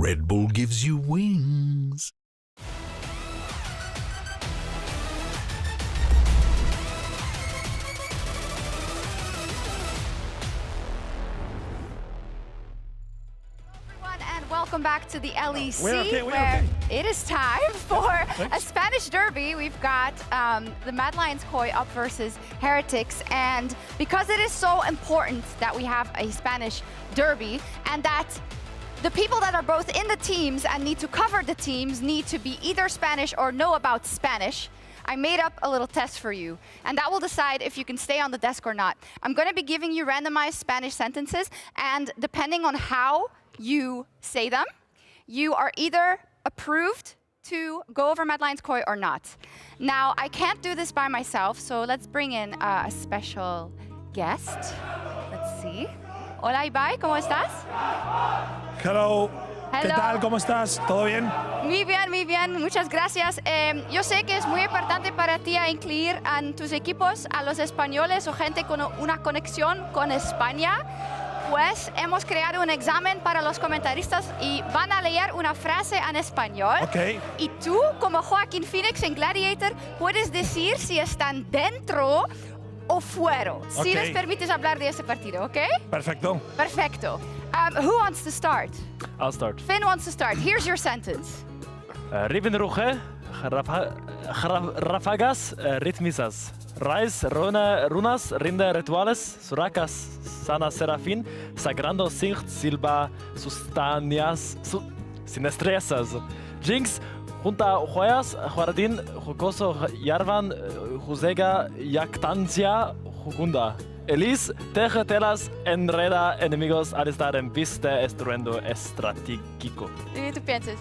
Red Bull gives you wings. Welcome back to the LEC, we're where it is time for a Spanish derby. We've got the Mad Lions Koi up versus Heretics, and because it is so important that we have a Spanish derby and that the people that are both in the teams and need to cover the teams need to be either Spanish or know about Spanish, I made up a little test for you, and that will decide if you can stay on the desk or not. I'm going to be giving you randomized Spanish sentences, and depending on how you say them, you are either approved to go over Mad Lions Koi or not. Now, I can't do this by myself, so let's bring in a special guest. Let's see. Hola, Ibai, ¿cómo estás? Hello. ¿Qué Hello. tal? ¿Cómo estás? ¿Todo bien? Muy bien, muchas gracias. Yo sé que es muy importante para ti a incluir a tus equipos, a los españoles o gente con una conexión con España. Pues hemos creado un examen para los comentaristas y van a leer una frase en español. Okay. Y tú, como Joaquín Phoenix en Gladiator, puedes decir si están dentro o fuera. Si Okay. les permites hablar de ese partido, ¿ok? Perfecto. Perfecto. Who wants to start? I'll start. Finn wants to start. Here's your sentence. Riven ruge, ráfagas ritmisas. Rais, runas, rinde rituales, suracas, sana serafín, sagrando singt silba sustancias, sinestrezas. Jinx, junta joyas, jardín, jocoso, yarvan, juzega, jactancia, jugunda. Elis, teje telas, enreda enemigos al estar en vista estruendo estratégico. ¿Y tú piensas?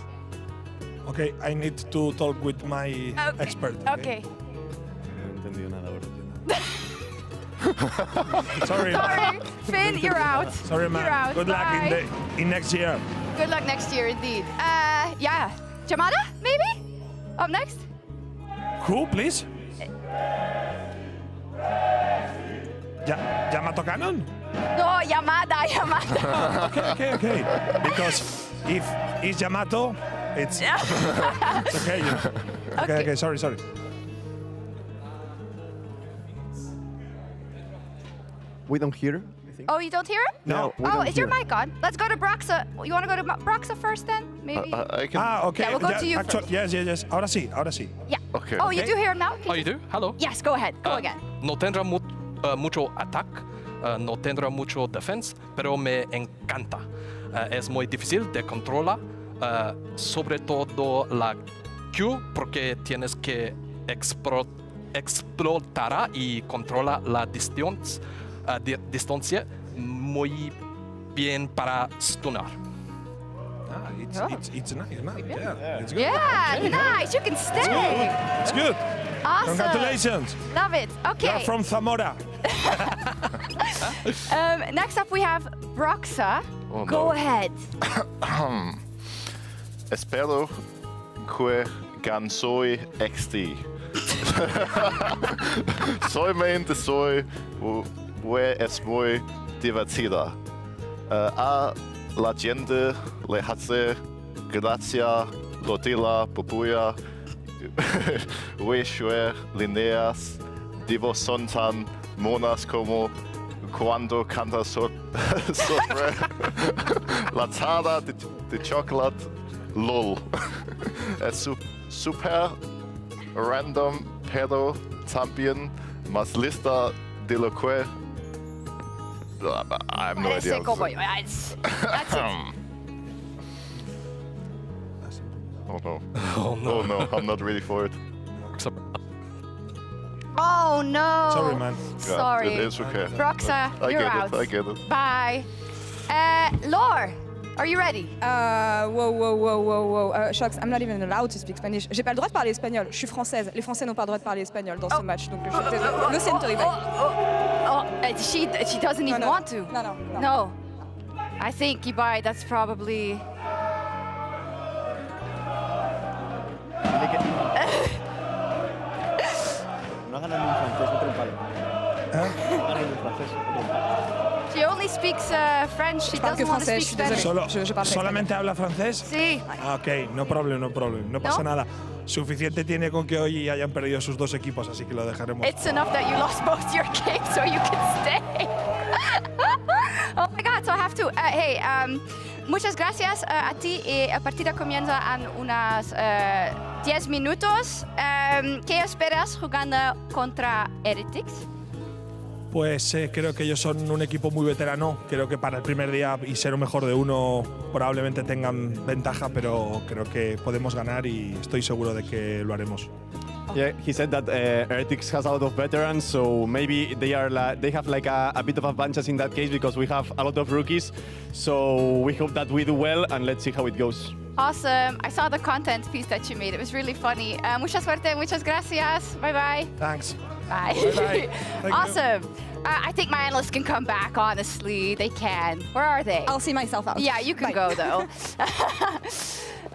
Okay, I need to talk with my expert. Okay. No he entendido nada, Sorry. Sorry, Finn, you're out. Sorry, man. You're out. Good luck Bye. in next year. Good luck next year, indeed. Yeah. Jamada, maybe? Up next? Who, please? Yamato Cannon? No, Yamada. Okay. Because if it's Yamato, it's okay. You know. Okay. Sorry. We don't hear. Oh, you don't hear him? No. we Oh, don't is your hear. mic on? Let's go to Broxa. You want to go to Broxa first then? Maybe? I can. Okay. Yeah, we'll go to you first. Yes. Ahora sí. Yeah. Okay. Oh, you do hear him now? Oh, you do? Hello? Yes, go ahead. Go again. No tendrá mucho ataque, no tendrá mucho defense, pero me encanta. Es muy difícil de controlar, sobre todo la Q, porque tienes que explotar y controlar la distancia muy bien para stunar. It's nice. Yeah, it's good. Yeah, Okay. nice. You can stay. It's good. Awesome. Congratulations. Love it. Okay. You're from Zamora. Next up, we have Broxa. Oh, Go no. ahead. Espero que gansoy XD. Solamente soy es muy divertida. A la gente le hace gracia, lotila, popuya, hueshuer, lineas, divos son tan monas como cuando canta sobre la tada de chocolate, lol. Es super random, pero también más lista de lo que... I have no idea. That's it. Oh no. Oh no. Oh no, I'm not ready for it. Oh no. Sorry, man. Yeah, Sorry. it is okay. Broxa, I you're get out. it, I get it. Bye. Lore, are you ready? Whoa. Shox, I'm not even allowed to speak Spanish. J'ai pas le droit de parler espagnol. Je suis française. Les Français n'ont pas le droit de parler espagnol dans ce match. Donc je suis désolée. Lo siento, Ibai. She doesn't even want to. No. I think, Ibai, that's probably... No hagan en francés, otro palo. No hagan en francés, otro palo. She only speaks French. She doesn't want to speak Spanish. ¿Solamente habla francés? Sí. Ah, ok, no problem, no problem. No pasa nada. Suficiente tiene con que hoy hayan perdido sus dos equipos, así que lo dejaremos. It's enough that you lost both your games so you can stay. Oh my God, so I have to. Hey, muchas gracias a ti. La partida comienza en unas 10 minutos. ¿Qué esperas jugando contra Heretics? Pues creo que ellos son un equipo muy veterano. Creo que para el primer día y ser un mejor de uno probablemente tengan ventaja, pero creo que podemos ganar y estoy seguro de que lo haremos. Yeah, he said that Heretics has a lot of veterans, so maybe they have like a bit of advantage in that case because we have a lot of rookies. So we hope that we do well and let's see how it goes. Awesome. I saw the content piece that you made. It was really funny. Mucha suerte. Muchas gracias. Bye bye. Thanks. Bye. Bye-bye. Awesome. I think my analysts can come back, honestly. They can. Where are they? I'll see myself out. Yeah, you can Bye. go, though.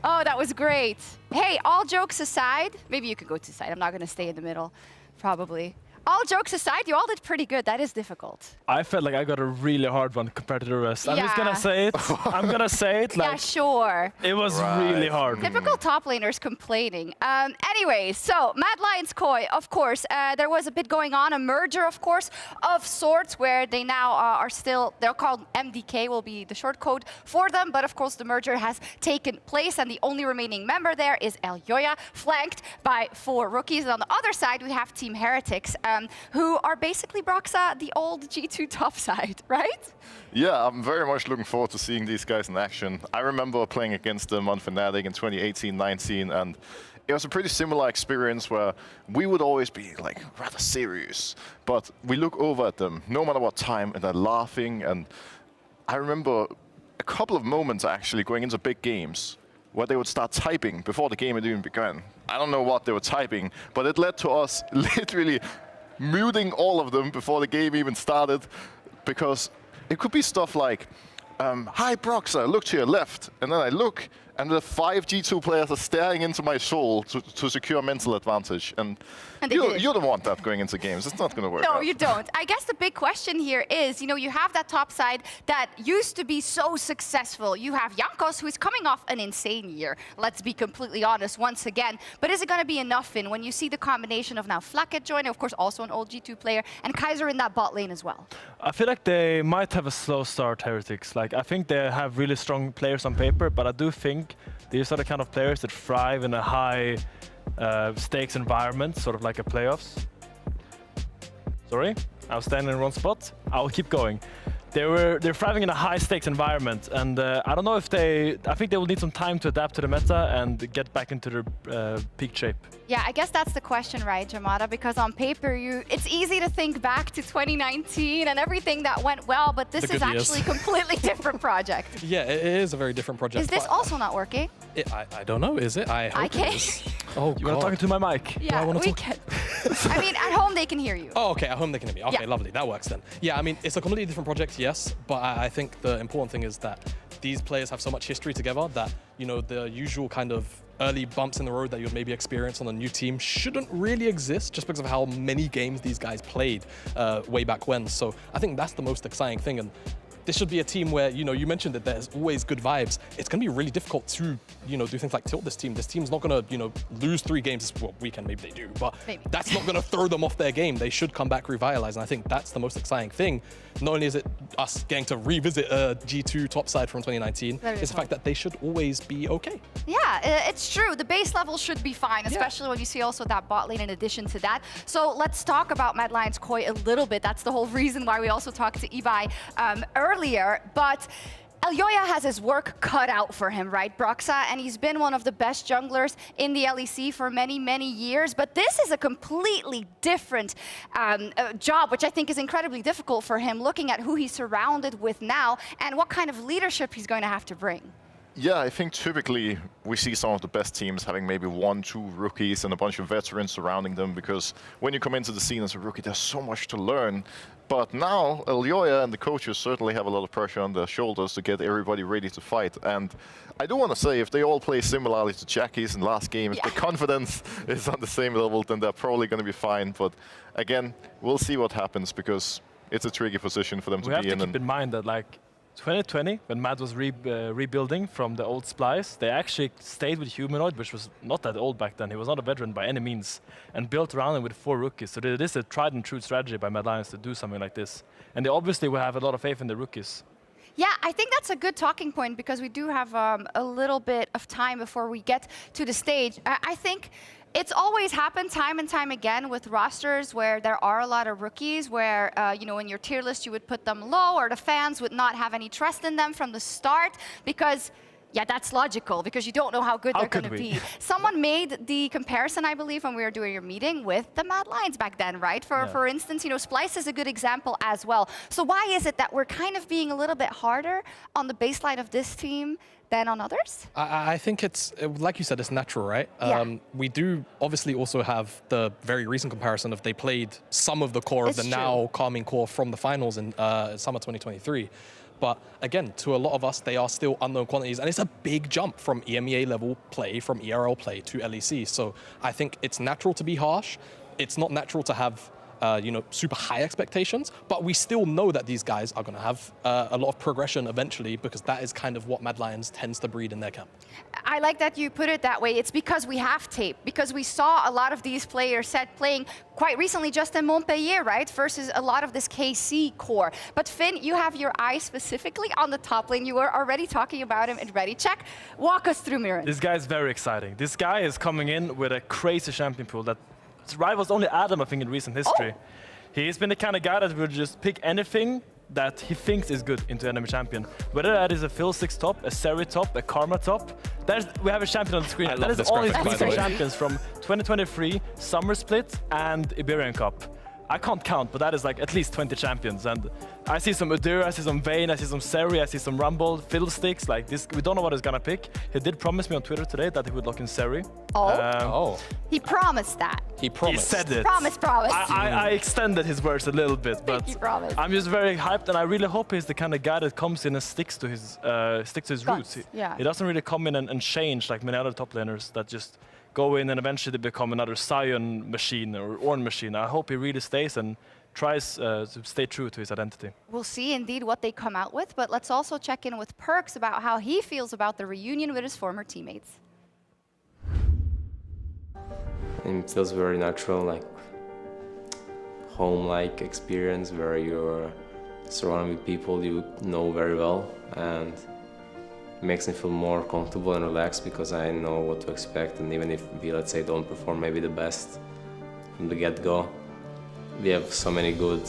Oh, that was great. Hey, all jokes aside, maybe you could go to the side. I'm not going to stay in the middle, probably. All jokes aside, you all did pretty good. That is difficult. I felt like I got a really hard one compared to the rest. I'm just gonna say it. I'm gonna say it. Like, Yeah, sure. It was really hard. Typical top laners complaining. Anyways, so Mad Lions Koi, of course, there was a bit going on, a merger, of course, of sorts, where they now are still, they're called MDK, will be the short code for them, but of course the merger has taken place, and the only remaining member there is Elyoya, flanked by 4 rookies. And on the other side, we have Team Heretics, who are basically Broxa, the old G2 top side, right? Yeah, I'm very much looking forward to seeing these guys in action. I remember playing against them on Fnatic in 2018-19, and it was a pretty similar experience where we would always be like rather serious, but we look over at them no matter what time, and they're laughing. And I remember a couple of moments actually going into big games where they would start typing before the game had even begun. I don't know what they were typing, but it led to us literally muting all of them before the game even started, because it could be stuff like, hi Broxa, look to your left, and then I look, and the 5 G2 players are staring into my soul to secure mental advantage. And you don't want that going into games. It's not going to work No, out. you don't. I guess the big question here is, you know, you have that top side that used to be so successful. You have Jankos, who is coming off an insane year. Let's be completely honest once again. But is it going to be enough when you see the combination of now Flacket joining, of course, also an old G2 player, and Kaiser in that bot lane as well? I feel like they might have a slow start, Heretics. Like, I think they have really strong players on paper, but I do think these are the kind of players that thrive in a high stakes environment, sort of like a playoffs. Sorry, I was standing in the wrong spot. I'll keep going. They're thriving in a high stakes environment, and I don't know if I think they will need some time to adapt to the meta and get back into their peak shape. Yeah, I guess that's the question, right, Jamada? Because on paper, it's easy to think back to 2019 and everything that went well, but this is actually a completely different project. Yeah, it is a very different project. Is this also not working? I don't know, is it? I hope it is. Oh, you want to talk into my mic? Yeah, we can. I mean, at home they can hear you. Oh, okay, at home they can hear me. Okay, Yeah. lovely, that works then. Yeah, I mean, it's a completely different project, yes, but I think the important thing is that these players have so much history together that, you know, the usual kind of early bumps in the road that you'd maybe experience on a new team shouldn't really exist just because of how many games these guys played way back when. So I think that's the most exciting thing. And this should be a team where, you know, you mentioned that there's always good vibes. It's going to be really difficult to, you know, do things like tilt this team. This team's not going to, you know, lose 3 games this weekend. Maybe they do, but that's not going to throw them off their game. They should come back revitalized. And I think that's the most exciting thing. Not only is it us getting to revisit a G2 topside from 2019, it's the fact that they should always be okay. Yeah, it's true. The base level should be fine, especially when you see also that bot lane in addition to that. So let's talk about Mad Lions Koi a little bit. That's the whole reason why we also talked to Ibai earlier. But Elyoya has his work cut out for him, right, Broxa? And he's been one of the best junglers in the LEC for many, many years. But this is a completely different job, which I think is incredibly difficult for him, looking at who he's surrounded with now and what kind of leadership he's going to have to bring. Yeah, I think typically we see some of the best teams having maybe 1, 2 rookies and a bunch of veterans surrounding them, because when you come into the scene as a rookie, there's so much to learn. But now Elyoya and the coaches certainly have a lot of pressure on their shoulders to get everybody ready to fight. And I do want to say, if they all play similarly to Jackie's in last game, if the confidence is on the same level, then they're probably going to be fine. But again, we'll see what happens, because it's a tricky position for them to We have be to in. keep in mind that, like, 2020, when Mad was rebuilding from the old Splice, they actually stayed with Humanoid, which was not that old back then. He was not a veteran by any means, and built around him with 4 rookies. So it is a tried and true strategy by Mad Lions to do something like this. And they obviously will have a lot of faith in the rookies. Yeah, I think that's a good talking point because we do have a little bit of time before we get to the stage. I think it's always happened time and time again with rosters where there are a lot of rookies, where you know, in your tier list you would put them low, or the fans would not have any trust in them from the start because, yeah, that's logical because you don't know how good they're going to be. Someone made the comparison, I believe, when we were doing your meeting with the Mad Lions back then, right? For instance, you know, Splice is a good example as well. So why is it that we're kind of being a little bit harder on the baseline of this team than on others? I think it's, like you said, it's natural, right? Yeah. We do obviously also have the very recent comparison of they played some of the core of the now Carmine core from the finals in summer 2023. But again, to a lot of us, they are still unknown quantities. And it's a big jump from EMEA level play, from ERL play to LEC. So I think it's natural to be harsh. It's not natural to have you know, super high expectations, but we still know that these guys are going to have a lot of progression eventually because that is kind of what Mad Lions tends to breed in their camp. I like that you put it that way. It's because we have tape, because we saw a lot of these players playing quite recently just in Montpellier, right, versus a lot of this KC core. But Finn, you have your eye specifically on the top lane. You were already talking about him in Ready Check. Walk us through, Mirren. This guy is very exciting. This guy is coming in with a crazy champion pool that rivals only Adam, I think, in recent history. He's been the kind of guy that will just pick anything that he thinks is good into enemy champion. Whether that is a Phil 6 top, a Seri top, a Karma top, we have a champion on the screen. That is all his recent champions from 2023, Summer Split, and Iberian Cup. I can't count, but that is like at least 20 champions. And I see some Udyr, I see some Vayne, I see some Seri, I see some Rumble, Fiddlesticks. Like this, we don't know what he's gonna pick. He did promise me on Twitter today that he would lock in Seri. He promised that. He promised. He said it. Promise. I extended his words a little bit, but I'm just very hyped, and I really hope he's the kind of guy that comes in and sticks to his roots. He doesn't really come in and change like many other top laners that just go in and eventually become another Sion machine or Ornn machine. I hope he really stays and tries to stay true to his identity. We'll see indeed what they come out with, but let's also check in with Perks about how he feels about the reunion with his former teammates. It feels very natural, like home-like experience where you're surrounded with people you know very well, and it makes me feel more comfortable and relaxed because I know what to expect. And even if we, let's say, don't perform maybe the best from the get-go, we have so many good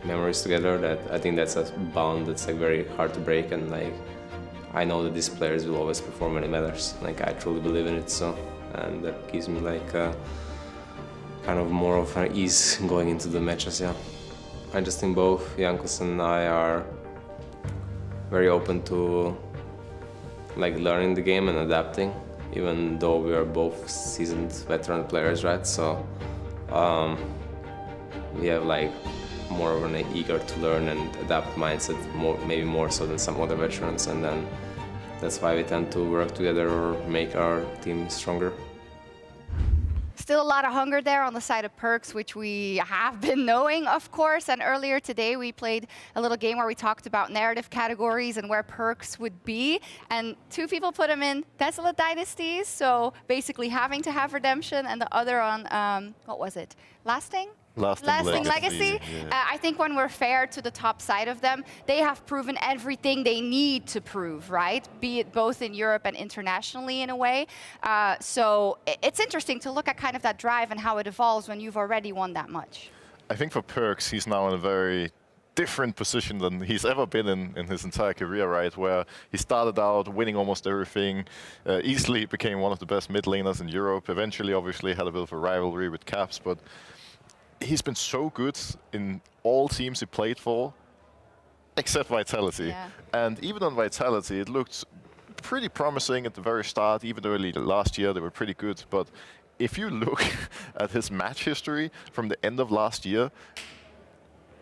memories together that I think that's a bond that's like very hard to break. And like I know that these players will always perform when it matters. Like I truly believe in it. So. And that gives me like kind of more of an ease going into the matches, yeah. I just think both Jankos and I are very open to like learning the game and adapting, even though we are both seasoned veteran players, right? So we have like more of an eager to learn and adapt mindset, maybe more so than some other veterans, and then that's why we tend to work together or make our team stronger. Still a lot of hunger there on the side of Perks, which we have been knowing, of course. And earlier today, we played a little game where we talked about narrative categories and where Perks would be. And 2 people put him in Desolate Dynasties, so basically having to have redemption, and the other on, what was it? Lasting Legacy. Yeah. I think when we're fair to the top side of them, they have proven everything they need to prove, right? Be it both in Europe and internationally in a way. So it's interesting to look at kind of that drive and how it evolves when you've already won that much. I think for Perks, he's now in a very different position than he's ever been in his entire career, right? Where he started out winning almost everything, easily became one of the best mid laners in Europe, eventually obviously had a bit of a rivalry with Caps, but he's been so good in all teams he played for, except Vitality. Yeah. And even on Vitality, it looked pretty promising at the very start. Even early last year, they were pretty good. But if you look at his match history from the end of last year,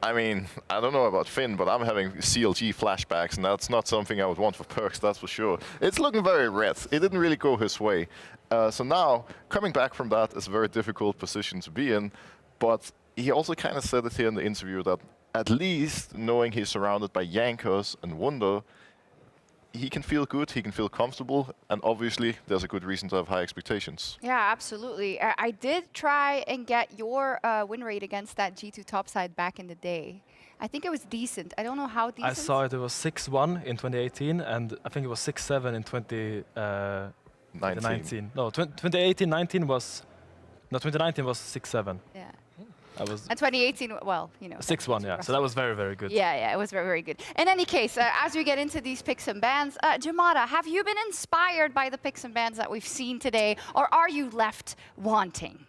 I mean, I don't know about Finn, but I'm having CLG flashbacks, and that's not something I would want for Perks, that's for sure. It's looking very red. It didn't really go his way. So now, coming back from that is a very difficult position to be in. But he also kind of said it here in the interview that at least knowing he's surrounded by Jankos and Wunder, he can feel good, he can feel comfortable, and obviously there's a good reason to have high expectations. Yeah, absolutely. I did try and get your win rate against that G2 topside back in the day. I think it was decent. I don't know how decent. I saw it was 6-1 in 2018, and I think it was 6-7 in 2019. No, 2018-19 was... No, 2019 was 6-7. Yeah. I was And 2018, well, you know. 6-1, yeah. So that was very, very good. Yeah, it was very, very good. In any case, as we get into these picks and bans, Jamada, have you been inspired by the picks and bans that we've seen today, or are you left wanting?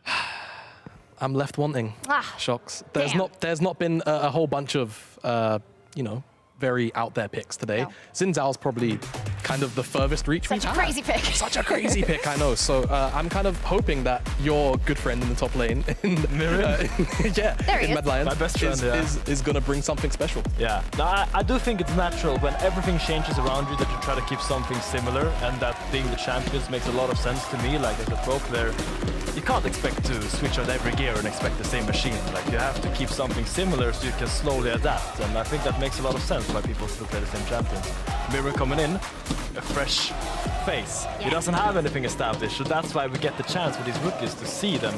I'm left wanting. Shocks. There's not been a whole bunch of you know, very out there picks today. Xin Zhao's probably kind of the furthest reach we've had. Such a crazy pick. Such a crazy pick, I know. So I'm kind of hoping that your good friend in the top lane, in Mad Lions, my best friend, is going to bring something special. Yeah, no, I do think it's natural when everything changes around you that you try to keep something similar, and that being the champions makes a lot of sense to me. Like as a pro player, you can't expect to switch out every gear and expect the same machine. Like you have to keep something similar so you can slowly adapt, and I think that makes a lot of sense why people still play the same champions. Mirren coming in, a fresh face. He doesn't have anything established, so that's why we get the chance for these rookies to see them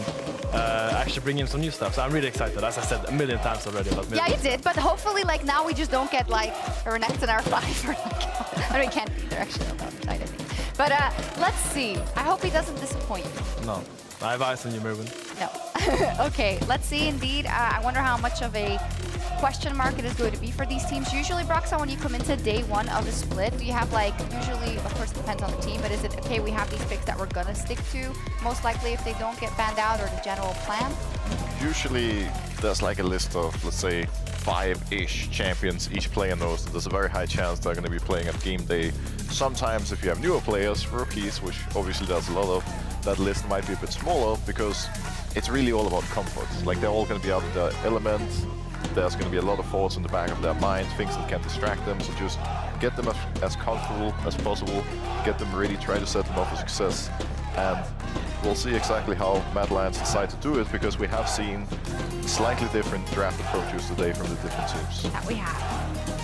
actually bring in some new stuff. So I'm really excited, as I said a million times already about Mirren. Yeah, you did, but hopefully, like now we just don't get like a Renekton and R5 or like, I mean, it can't be. They're actually on the other side, I think. But let's see. I hope he doesn't disappoint you. No, I have eyes on you, Mirren. No. Okay, let's see indeed. I wonder how much of a question mark it is going to be for these teams. Usually, Broxa, when you come into day one of a split, do you have like, usually, of course it depends on the team, but is it, okay, we have these picks that we're gonna stick to, most likely if they don't get banned out, or the general plan? Usually there's like a list of, let's say, 5-ish champions. Each player knows that there's a very high chance they're going to be playing at game day. Sometimes if you have newer players, rookies, which obviously there's a lot of, that list might be a bit smaller because it's really all about comfort. Like they're all going to be out of their element. There's going to be a lot of thoughts in the back of their mind, things that can distract them. So just get them as comfortable as possible, get them ready, try to set them up for success. And we'll see exactly how Mad Lions decide to do it, because we have seen slightly different draft approaches today from the different teams. That we have.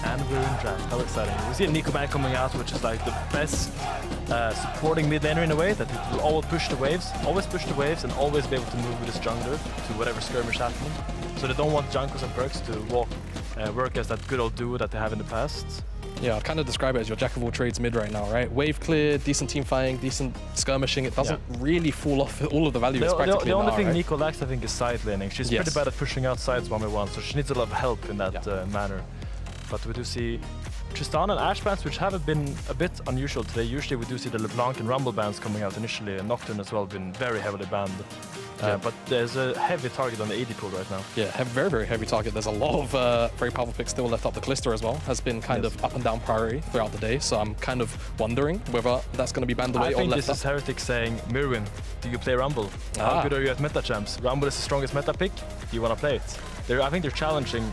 And we're in draft. How exciting. We see a Nico Man coming out, which is like the best supporting mid laner in a way, that it will always push the waves, and always be able to move with his jungler to whatever skirmish happening. So they don't want Junkos and Perks to work as that good old duo that they have in the past. Yeah, I'd kind of describe it as your jack of all trades mid right now, right? Wave clear, decent team fighting, decent skirmishing. It doesn't really fall off all of the value it's practically the only now, thing right? Nico lacks, I think, is side laning. She's pretty bad at pushing out sides 1v1, so she needs a lot of help in that manner. But we do see Tristan and Ashe bans, which haven't been a bit unusual today. Usually we do see the LeBlanc and Rumble bans coming out initially, and Nocturne as well been very heavily banned. But there's a heavy target on the AD pool right now. Yeah, very, very heavy target. There's a lot of very powerful picks still left up. The Callisto as well has been kind of up and down priority throughout the day. So I'm kind of wondering whether that's going to be banned away or left up. I think this is Heretic saying, Mirren, do you play Rumble? How good are you at meta champs? Rumble is the strongest meta pick. Do you want to play it? I think they're challenging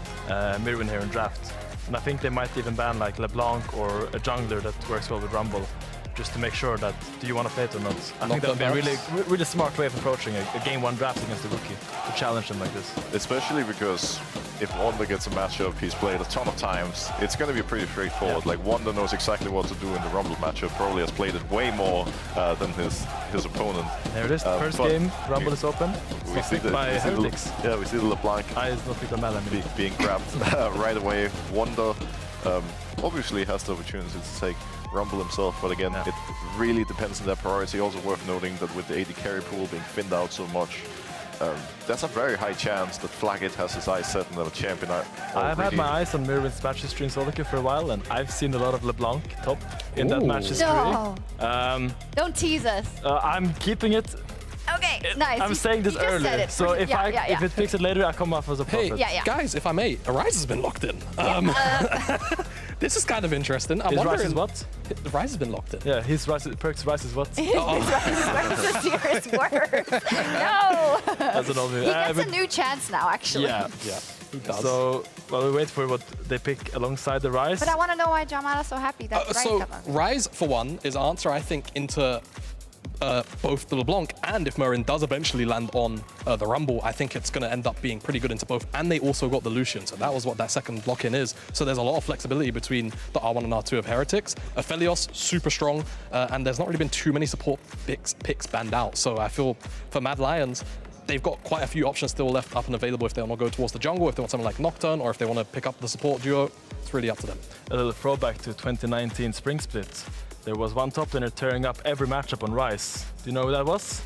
Mirren here in draft. And I think they might even ban like LeBlanc or a jungler that works well with Rumble, just to make sure that, do you want to play it or not? I think that would be a really smart way of approaching a game one draft against the rookie, to challenge them like this. Especially because if Wanda gets a matchup he's played a ton of times, it's going to be pretty straightforward. Like Wanda knows exactly what to do in the Rumble matchup, probably has played it way more than his opponent. There it is, the first game, Rumble is open. We see the LeBlanc being grabbed right away. Wanda obviously has the opportunity to take Rumble himself, but again, it really depends on their priority. Also worth noting that with the AD carry pool being thinned out so much, there's a very high chance that Flaggit has his eyes set on the champion already. I've had my eyes on Mirren's match history in solo queue for a while, and I've seen a lot of LeBlanc top in that match history. No. Don't tease us. I'm keeping it. Okay, nice. I'm saying this early, so if it picks it later, I come off as a prophet. Hey, guys, if I may, Arise has been locked in. This is kind of interesting. I'm wondering, Rise is what? The Rise has been locked in. Yeah, Perks Rise is what? His Rise is the dearest word. No. That's an old movie. He gets a new chance now, actually. Yeah, he does. So, well, we wait for what they pick alongside the Rise. But I want to know why Jamada's so happy that Rise so come up. Rise, for one, is answer, I think, into both the LeBlanc, and if Merrin does eventually land on the Rumble, I think it's going to end up being pretty good into both. And they also got the Lucian, so that was what that second lock-in is. So there's a lot of flexibility between the R1 and R2 of Heretics. Aphelios, super strong, and there's not really been too many support picks banned out. So I feel for Mad Lions, they've got quite a few options still left up and available if they want to go towards the jungle, if they want something like Nocturne, or if they want to pick up the support duo. It's really up to them. A little throwback to 2019 Spring Split. There was one top laner tearing up every matchup on Ryze. Do you know who that was?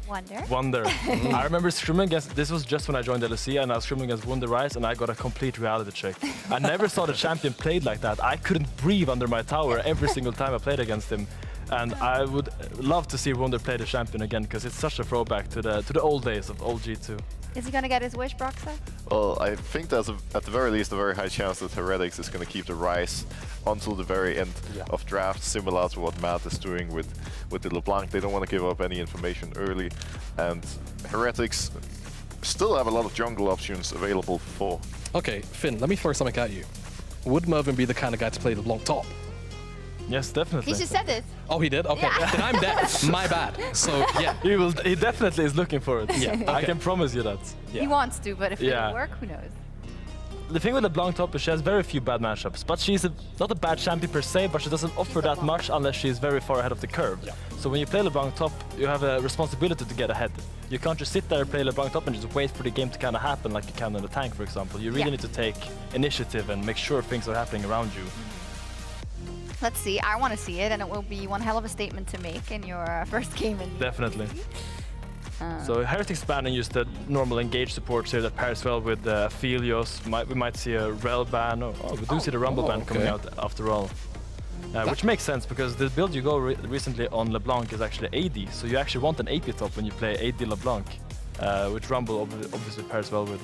Wonder. Wonder. I remember streaming against, this was just when I joined LEC, and I was streaming against Wonder Ryze, and I got a complete reality check. I never saw the champion played like that. I couldn't breathe under my tower every single time I played against him. And I would love to see Wonder play the champion again, because it's such a throwback to the old days of old G2. Is he going to get his wish, Broxa? Well, I think there's at the very least a very high chance that Heretics is going to keep the Ryze until the very end of draft, similar to what Matt is doing with the LeBlanc. They don't want to give up any information early, and Heretics still have a lot of jungle options available for. Okay, Finn, let me throw something at you. Would Mervin be the kind of guy to play LeBlanc top? Yes, definitely. He just said this. Oh, he did? Okay. Yeah. Then I'm dead. My bad. So, yeah. He definitely is looking for it. Yeah. Okay. I can promise you that. He wants to, but if it'll work, who knows? The thing with LeBlanc top is she has very few bad matchups, but she's not a bad champion per se, but she doesn't offer that much unless she's very far ahead of the curve. Yeah. So when you play LeBlanc top, you have a responsibility to get ahead. You can't just sit there and play LeBlanc top and just wait for the game to kind of happen like you can in the tank, for example. You really need to take initiative and make sure things are happening around you. Let's see. I want to see it, and it will be one hell of a statement to make in your first game. Definitely. So Heretics ban and use the normal engage supports here that pairs well with Aphelios. We might see a Rel ban. We do see the Rumble ban coming out after all. Which makes sense because the build you go recently on LeBlanc is actually AD. So you actually want an AP top when you play AD LeBlanc, which Rumble obviously pairs well with.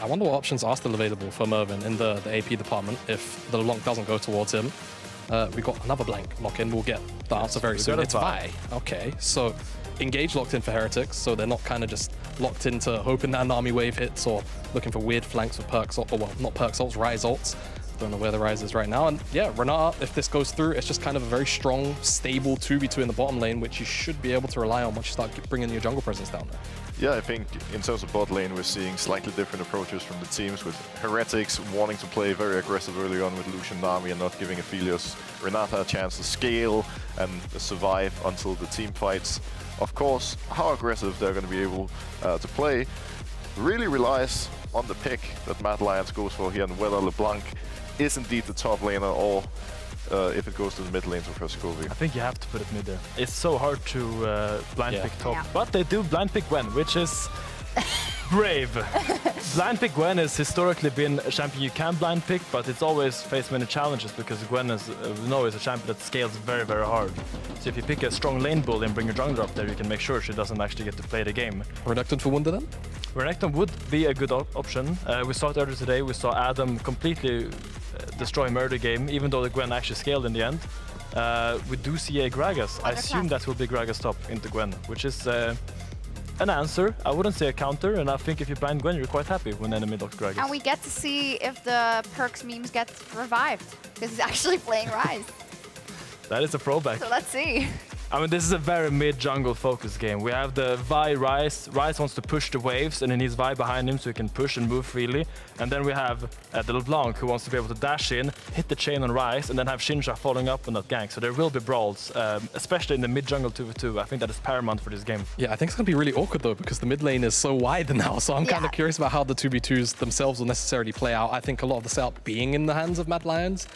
I wonder what options are still available for Mervin in the AP department if the LeBlanc doesn't go towards him. We got another blank lock-in. We'll get the answer very soon. It's Vi. Okay, so engage locked in for Heretics, so they're not kind of just locked into hoping that an army wave hits or looking for weird flanks with perks, or well, not perks ults, Ryze ults. Don't know where the Ryze is right now. And yeah, Renata, if this goes through, it's just kind of a very strong, stable 2v2 in the bottom lane, which you should be able to rely on once you start bringing your jungle presence down there. Yeah, I think in terms of bot lane, we're seeing slightly different approaches from the teams, with Heretics wanting to play very aggressive early on with Lucian Nami and not giving Aphelios Renata a chance to scale and survive until the team fights. Of course, how aggressive they're going to be able to play really relies on the pick that Mad Lions goes for here, and whether LeBlanc is indeed the top laner or if it goes to the mid lane for Frescovi. I think you have to put it mid there. It's so hard to blind pick top, but they do blind pick Gwen, which is brave. Blind pick Gwen has historically been a champion you can blind pick, but it's always faced many challenges because Gwen is, we know, is a champion that scales very, very hard. So if you pick a strong lane bull and bring your jungler up there, you can make sure she doesn't actually get to play the game. Renekton for Wonder then? Renekton would be a good option. We saw it earlier today. We saw Adam completely destroy Murder game, even though the Gwen actually scaled in the end. We do see a Gragas. I assume that will be Gragas top into Gwen, which is an answer. I wouldn't say a counter, and I think if you blind Gwen, you're quite happy when enemy locks Gragas. And we get to see if the perks memes get revived, because he's actually playing Ryze. That is a throwback. So let's see. I mean, this is a very mid-jungle focused game. We have the Vi Ryze. Ryze wants to push the waves, and he needs Vi behind him so he can push and move freely. And then we have the LeBlanc, who wants to be able to dash in, hit the chain on Ryze, and then have Shinja following up on that gank. So there will be brawls, especially in the mid-jungle 2v2. I think that is paramount for this game. Yeah, I think it's going to be really awkward, though, because the mid lane is so wide now. So I'm kind of curious about how the 2v2s themselves will necessarily play out. I think a lot of the setup being in the hands of Mad Lions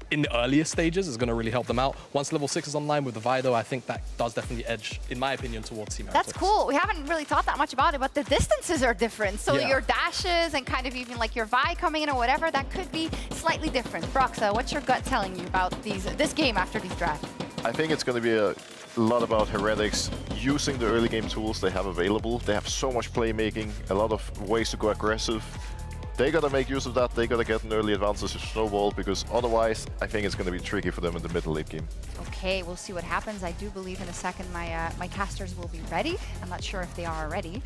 in the earliest stages is going to really help them out. Once level 6 is online with the Vi, though, I think that does definitely edge, in my opinion, towards Team Heretics. That's cool. We haven't really thought that much about it, but the distances are different. So your dashes and kind of even like your Vi coming in or whatever, that could be slightly different. Broxa, what's your gut telling you about this game after these drafts? I think it's going to be a lot about Heretics using the early game tools they have available. They have so much playmaking, a lot of ways to go aggressive. They gotta make use of that. They gotta get an early advantage to snowball, because otherwise I think it's gonna be tricky for them in the middle late game. Okay, we'll see what happens. I do believe in a second my casters will be ready. I'm not sure if they are already.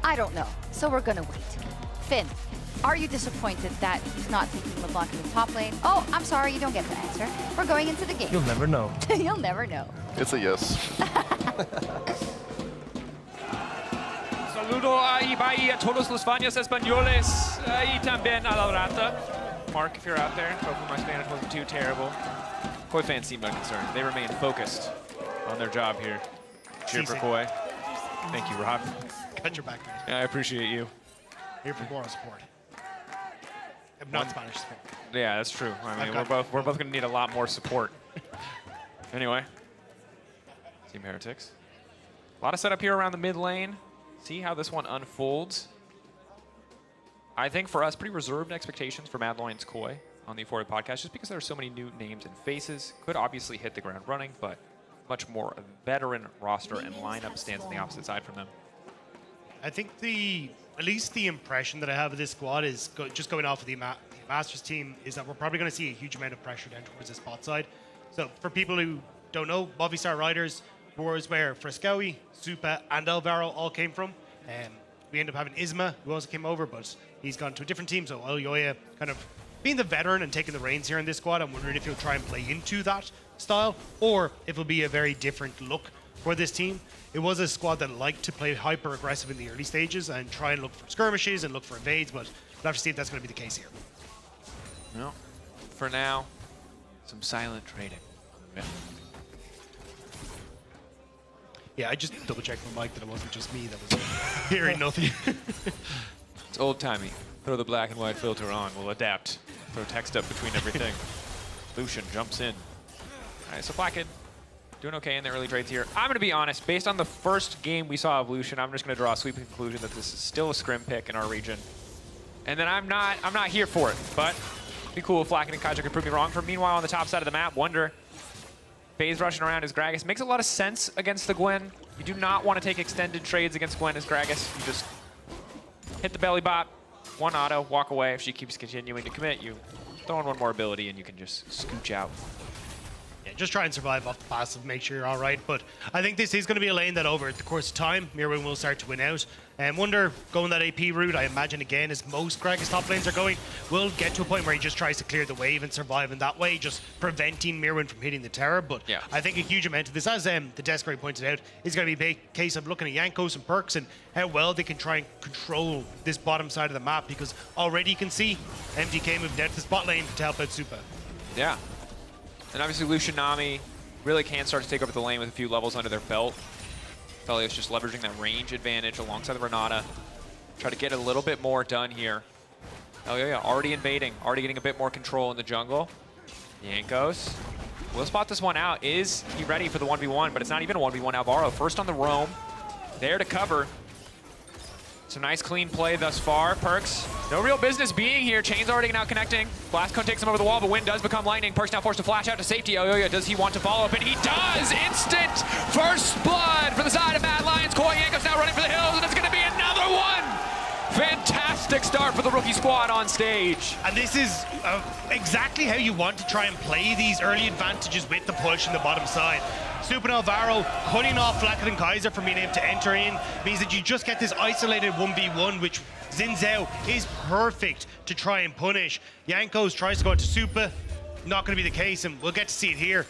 I don't know, so we're gonna wait. Finn, Are you disappointed that he's not taking LeBlanc in the top lane? Oh, I'm sorry, you don't get to answer. We're going into the game. You'll never know. You'll never know. It's a yes. Saludo ahí a todos los faños españoles y también a la rata. Mark, if you're out there, hopefully my Spanish wasn't too terrible. Koi fans seem unconcerned. They remain focused on their job here. Cheer for Koi. Thank you, Rob. Got your back, man. Yeah, I appreciate you. Here for moral support. Not Spanish support. Yeah, that's true. I mean, we're both gonna need a lot more support. Anyway, Team Heretics. A lot of setup here around the mid lane. See how this one unfolds. I think for us, pretty reserved expectations for Mad Lions Koi on the Euphoria podcast, just because there are so many new names and faces. Could obviously hit the ground running, but much more veteran roster and lineup stands on the opposite side from them. I think at least the impression that I have of this squad is just going off of the Masters team is that we're probably going to see a huge amount of pressure down towards the spot side. So for people who don't know, Movistar Riders was where Frescowi, Supa, and Alvaro all came from. We ended up having Isma, who also came over, but he's gone to a different team. So Elyoya kind of being the veteran and taking the reins here in this squad. I'm wondering if he'll try and play into that style, or if it'll be a very different look for this team. It was a squad that liked to play hyper aggressive in the early stages and try and look for skirmishes and look for invades, but we'll have to see if that's going to be the case here. No. For now, some silent trading. Yeah. Yeah, I just double-checked my mic that it wasn't just me that was hearing nothing. It's old-timey. Throw the black and white filter on. We'll adapt. Throw text up between everything. Lucian jumps in. All right, so Blackhead doing okay in the early trades here. I'm going to be honest. Based on the first game we saw of Lucian, I'm just going to draw a sweeping conclusion that this is still a scrim pick in our region. And then I'm not here for it. But it'd be cool if Blackhead and Kaiser could prove me wrong. Meanwhile, on the top side of the map, Wonder phase rushing around as Gragas. Makes a lot of sense against the Gwen. You do not want to take extended trades against Gwen as Gragas. You just hit the belly bop, one auto, walk away. If she keeps continuing to commit, you throw in one more ability and you can just scooch out. Yeah, just try and survive off the passive, make sure you're all right. But I think this is going to be a lane that over the course of time, Mirwin will start to win out. And Wonder going that AP route, I imagine again, as most Gragas top lanes are going, will get to a point where he just tries to clear the wave and survive in that way, just preventing Mirwin from hitting the tower. But yeah, I think a huge amount of this, as the Desperate pointed out, is going to be a big case of looking at Jankos and Perks and how well they can try and control this bottom side of the map, because already you can see MDK moving down to the spot lane to help out Supa. Yeah. And obviously Lucian Nami really can start to take over the lane with a few levels under their belt. Felios just leveraging that range advantage alongside the Renata. Try to get a little bit more done here. Elyoya already invading, already getting a bit more control in the jungle. Jankos will spot this one out. Is he ready for the 1v1? But it's not even a 1v1. Alvaro first on the roam. There to cover. Some nice clean play thus far. Perks, no real business being here. Chain's already now connecting. Blast Cone takes him over the wall, but Wind does become lightning. Perks now forced to flash out to safety. Elyoya, does he want to follow up? And he does! Instant first blood for the side of Mad Lions. Koi Jankos now running for the hills, and it's going to be another one! Fantastic start for the rookie squad on stage. And this is exactly how you want to try and play these early advantages with the push in the bottom side. Supa and Alvaro cutting off Blackhead and Kaiser from being able to enter in means that you just get this isolated 1v1, which Xin Zhao is perfect to try and punish. Jankos tries to go into Supa, not going to be the case, and we'll get to see it here.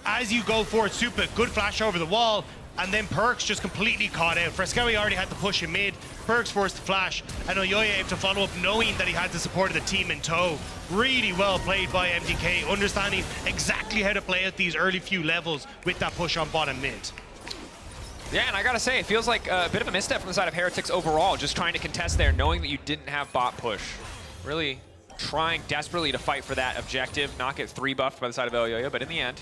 As you go forward, Supa, good flash over the wall, and then Perks just completely caught out. Frescowi already had to push him mid. Perks forced to flash, and Elyoya able to follow up knowing that he had the support of the team in tow. Really well played by MDK, understanding exactly how to play out these early few levels with that push on bottom mid. Yeah, and I gotta say, it feels like a bit of a misstep from the side of Heretics overall, just trying to contest there, knowing that you didn't have bot push. Really trying desperately to fight for that objective, not get 3 buffed by the side of Elyoya, but in the end,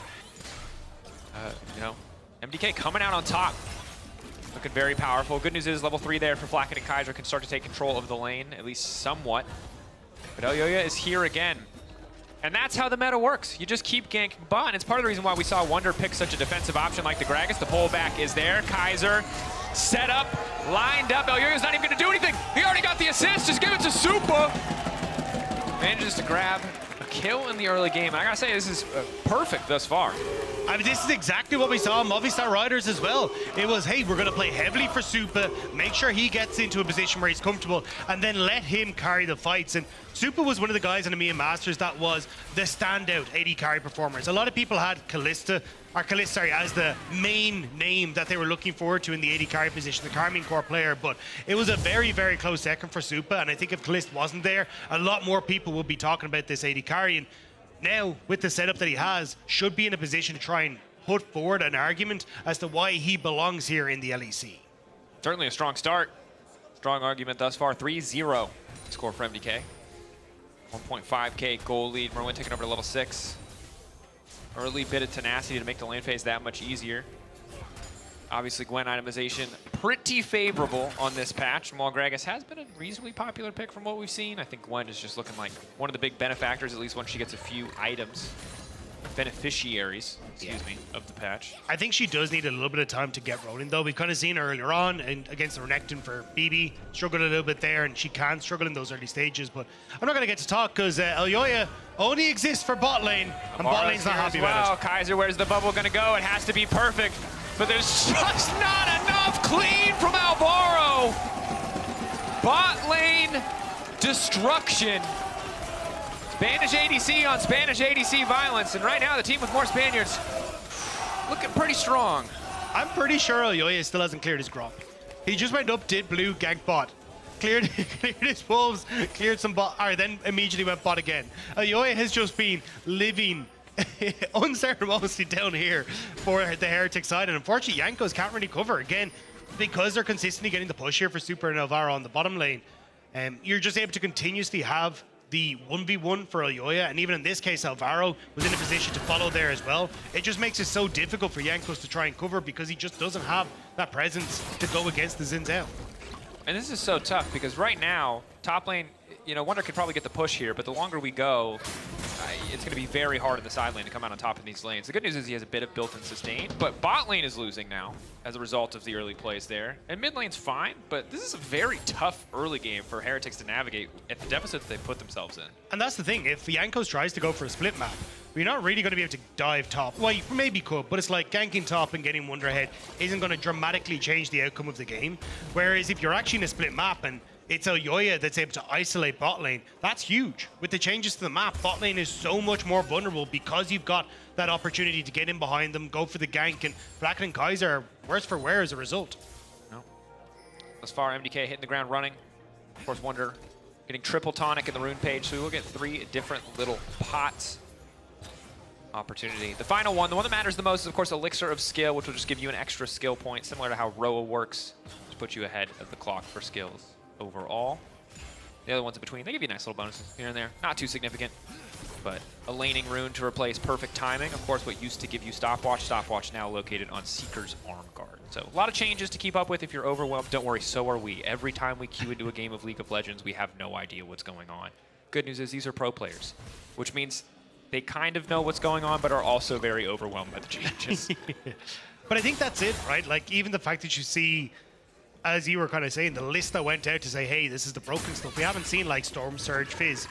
you know, MDK coming out on top. Looking very powerful. Good news is level 3 there for Blackhead and Kaiser can start to take control of the lane, at least somewhat. But Elyoya is here again. And that's how the meta works. You just keep ganking bot, and it's part of the reason why we saw Wonder pick such a defensive option like the Gragas. The pullback is there. Kaiser set up, lined up. Elyoya's not even going to do anything. He already got the assist. Just give it to Supa. Manages to grab A kill in the early game. I gotta say, this is perfect thus far. I mean, this is exactly what we saw in Movistar Riders as well. It was, hey, we're going to play heavily for Supa, make sure he gets into a position where he's comfortable, and then let him carry the fights. And Supa was one of the guys in the EMEA Masters that was the standout AD carry performers. A lot of people had Kalista as the main name that they were looking forward to in the AD carry position, the Carmine Core player, but it was a very, very close second for Supa, and I think if Kalista wasn't there, a lot more people would be talking about this AD carry. And now, with the setup that he has, should be in a position to try and put forward an argument as to why he belongs here in the LEC. Certainly a strong start. Strong argument thus far. 3-0 score for MDK. 1.5k goal lead. Merwin taking over to level 6. Early bit of tenacity to make the lane phase that much easier. Obviously, Gwen itemization pretty favorable on this patch. Jamal Gragas has been a reasonably popular pick from what we've seen. I think Gwen is just looking like one of the big benefactors, at least once she gets a few items. Beneficiaries, excuse me, of the patch. I think she does need a little bit of time to get rolling, though. We've kind of seen her earlier on and against the Renekton for BB. Struggled a little bit there, and she can struggle in those early stages. But I'm not going to get to talk because Elyoya only exists for bot lane, and bot lane's not happy about it. Kaiser, where's the bubble going to go? It has to be perfect, but there's just not enough clean from Alvaro. Bot lane destruction. Spanish ADC on Spanish ADC violence, and right now the team with more Spaniards looking pretty strong. I'm pretty sure Elyoya still hasn't cleared his Gromp. He just went up, did blue, ganked bot. Cleared his wolves, cleared some bot, then immediately went bot again. Elyoya has just been living unceremoniously down here for the Heretic side, and unfortunately Jankos can't really cover again because they're consistently getting the push here for Super and Alvaro on the bottom lane. You're just able to continuously have the 1v1 for Elyoya, and even in this case Alvaro was in a position to follow there as well. It just makes it so difficult for Jankos to try and cover because he just doesn't have that presence to go against the Xin Zhao. And this is so tough because right now, top lane, you know, Wonder could probably get the push here, but the longer we go, it's going to be very hard in the side lane to come out on top of these lanes. The good news is he has a bit of built-in sustain, but bot lane is losing now as a result of the early plays there. And mid lane's fine, but this is a very tough early game for Heretics to navigate at the deficit that they put themselves in. And that's the thing, if Jankos tries to go for a split map, we're not really going to be able to dive top. Well, you maybe could, but it's like ganking top and getting Wonder ahead isn't going to dramatically change the outcome of the game. Whereas if you're actually in a split map and it's Elyoya that's able to isolate bot lane, that's huge. With the changes to the map, bot lane is so much more vulnerable because you've got that opportunity to get in behind them, go for the gank, and Bracken and Kaiser are worse for wear as a result. No. Thus far, MDK hitting the ground running. Of course, Wonder getting triple tonic in the rune page, so we will get 3 different little pots. Opportunity. The final one, the one that matters the most is, of course, Elixir of Skill, which will just give you an extra skill point, similar to how Roa works, to put you ahead of the clock for skills overall. The other ones in between, they give you nice little bonuses here and there. Not too significant, but a laning rune to replace perfect timing. Of course, what used to give you stopwatch now located on Seeker's arm guard. So a lot of changes to keep up with. If you're overwhelmed, don't worry, so are we. Every time we queue into a game of League of Legends, we have no idea what's going on. Good news is these are pro players, which means they kind of know what's going on, but are also very overwhelmed by the changes. But I think that's it, right? Like, even the fact that you see, as you were kind of saying, the list that went out to say, hey, this is the broken stuff. We haven't seen, like, Storm Surge Fizz,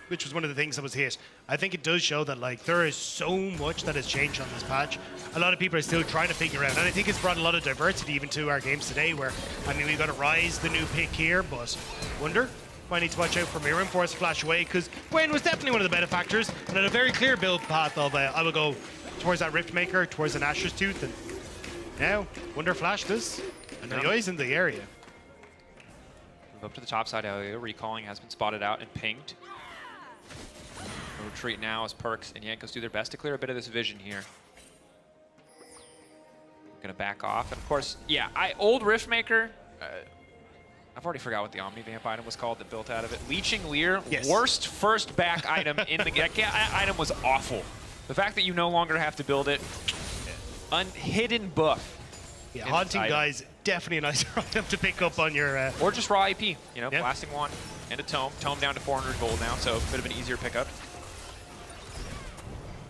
which was one of the things that was hit. I think it does show that, like, there is so much that has changed on this patch. A lot of people are still trying to figure out, and I think it's brought a lot of diversity even to our games today, where, I mean, we've got Ryze, the new pick here, but Wonder might need to watch out for Mirror and force flash away, because Gwen was definitely one of the benefactors, and had a very clear build path of I will go towards that Rift Maker, towards an Asher's Tooth, and now Wonder flashed us, and Elyoya's in the area. Move up to the top side, Elyoya. Recalling has been spotted out and pinged. A retreat now as Perks and Jankos do their best to clear a bit of this vision here. Gonna back off, and of course, yeah, old Riftmaker. I've already forgot what the Omni Vamp item was called that built out of it. Leeching Leer, yes. Worst first back item in the game. That item was awful. The fact that you no longer have to build it, hidden buff. Yeah, Haunting Guys, definitely a nicer item to pick up on your... Or just raw IP, you know, Blasting Wand and a Tome. Tome down to 400 gold now, so a bit of an easier pickup.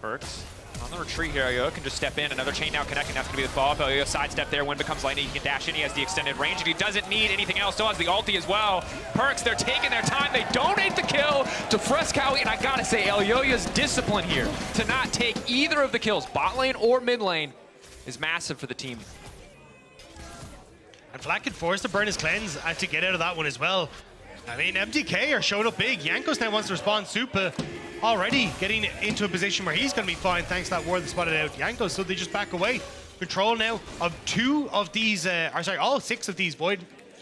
Perks on On the retreat here, Elyoya can just step in. Another chain now connecting. That's going to be the follow-up. Elyoya sidestep there. When becomes lightning, he can dash in. He has the extended range, and he doesn't need anything else. Still has the ulti as well. Perks, they're taking their time. They donate the kill to Fresskowy, and I got to say, Elyoya's discipline here to not take either of the kills, bot lane or mid lane, is massive for the team. And Flack can force to burn his cleanse to get out of that one as well. I mean, MDK are showing up big. Jankos now wants to respond. Supa already getting into a position where he's going to be fine thanks to that ward that spotted out Jankos, so they just back away. Control now of all 6 of these Void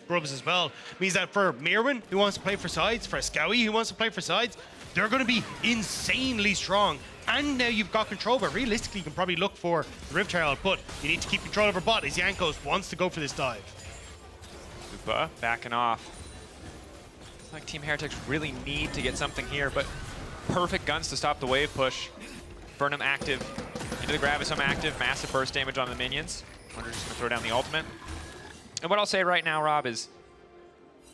Grubs as well. Means that for Mirwin, who wants to play for sides, for Skowy, who wants to play for sides, they're going to be insanely strong. And now you've got control, but realistically you can probably look for the Rift Herald, but you need to keep control over bot as Jankos wants to go for this dive. Supa backing off. It's like Team Heretics really need to get something here, but perfect guns to stop the wave push. Burnham active, into the Gravitum active, massive burst damage on the minions. Wonder's just gonna throw down the ultimate. And what I'll say right now, Rob, is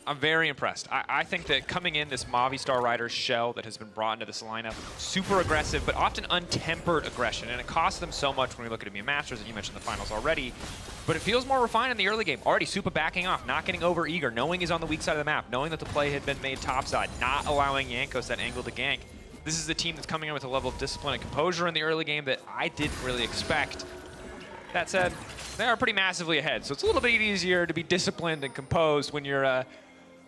I'm very impressed. I think that coming in this Movistar Riders shell that has been brought into this lineup, super aggressive, but often untempered aggression, and it costs them so much when we look at EMEA Masters, and you mentioned the finals already, but it feels more refined in the early game. Already Supa backing off, not getting over eager, knowing he's on the weak side of the map, knowing that the play had been made topside, not allowing Jankos that angle to gank. This is a team that's coming in with a level of discipline and composure in the early game that I didn't really expect. That said, they are pretty massively ahead, so it's a little bit easier to be disciplined and composed when you're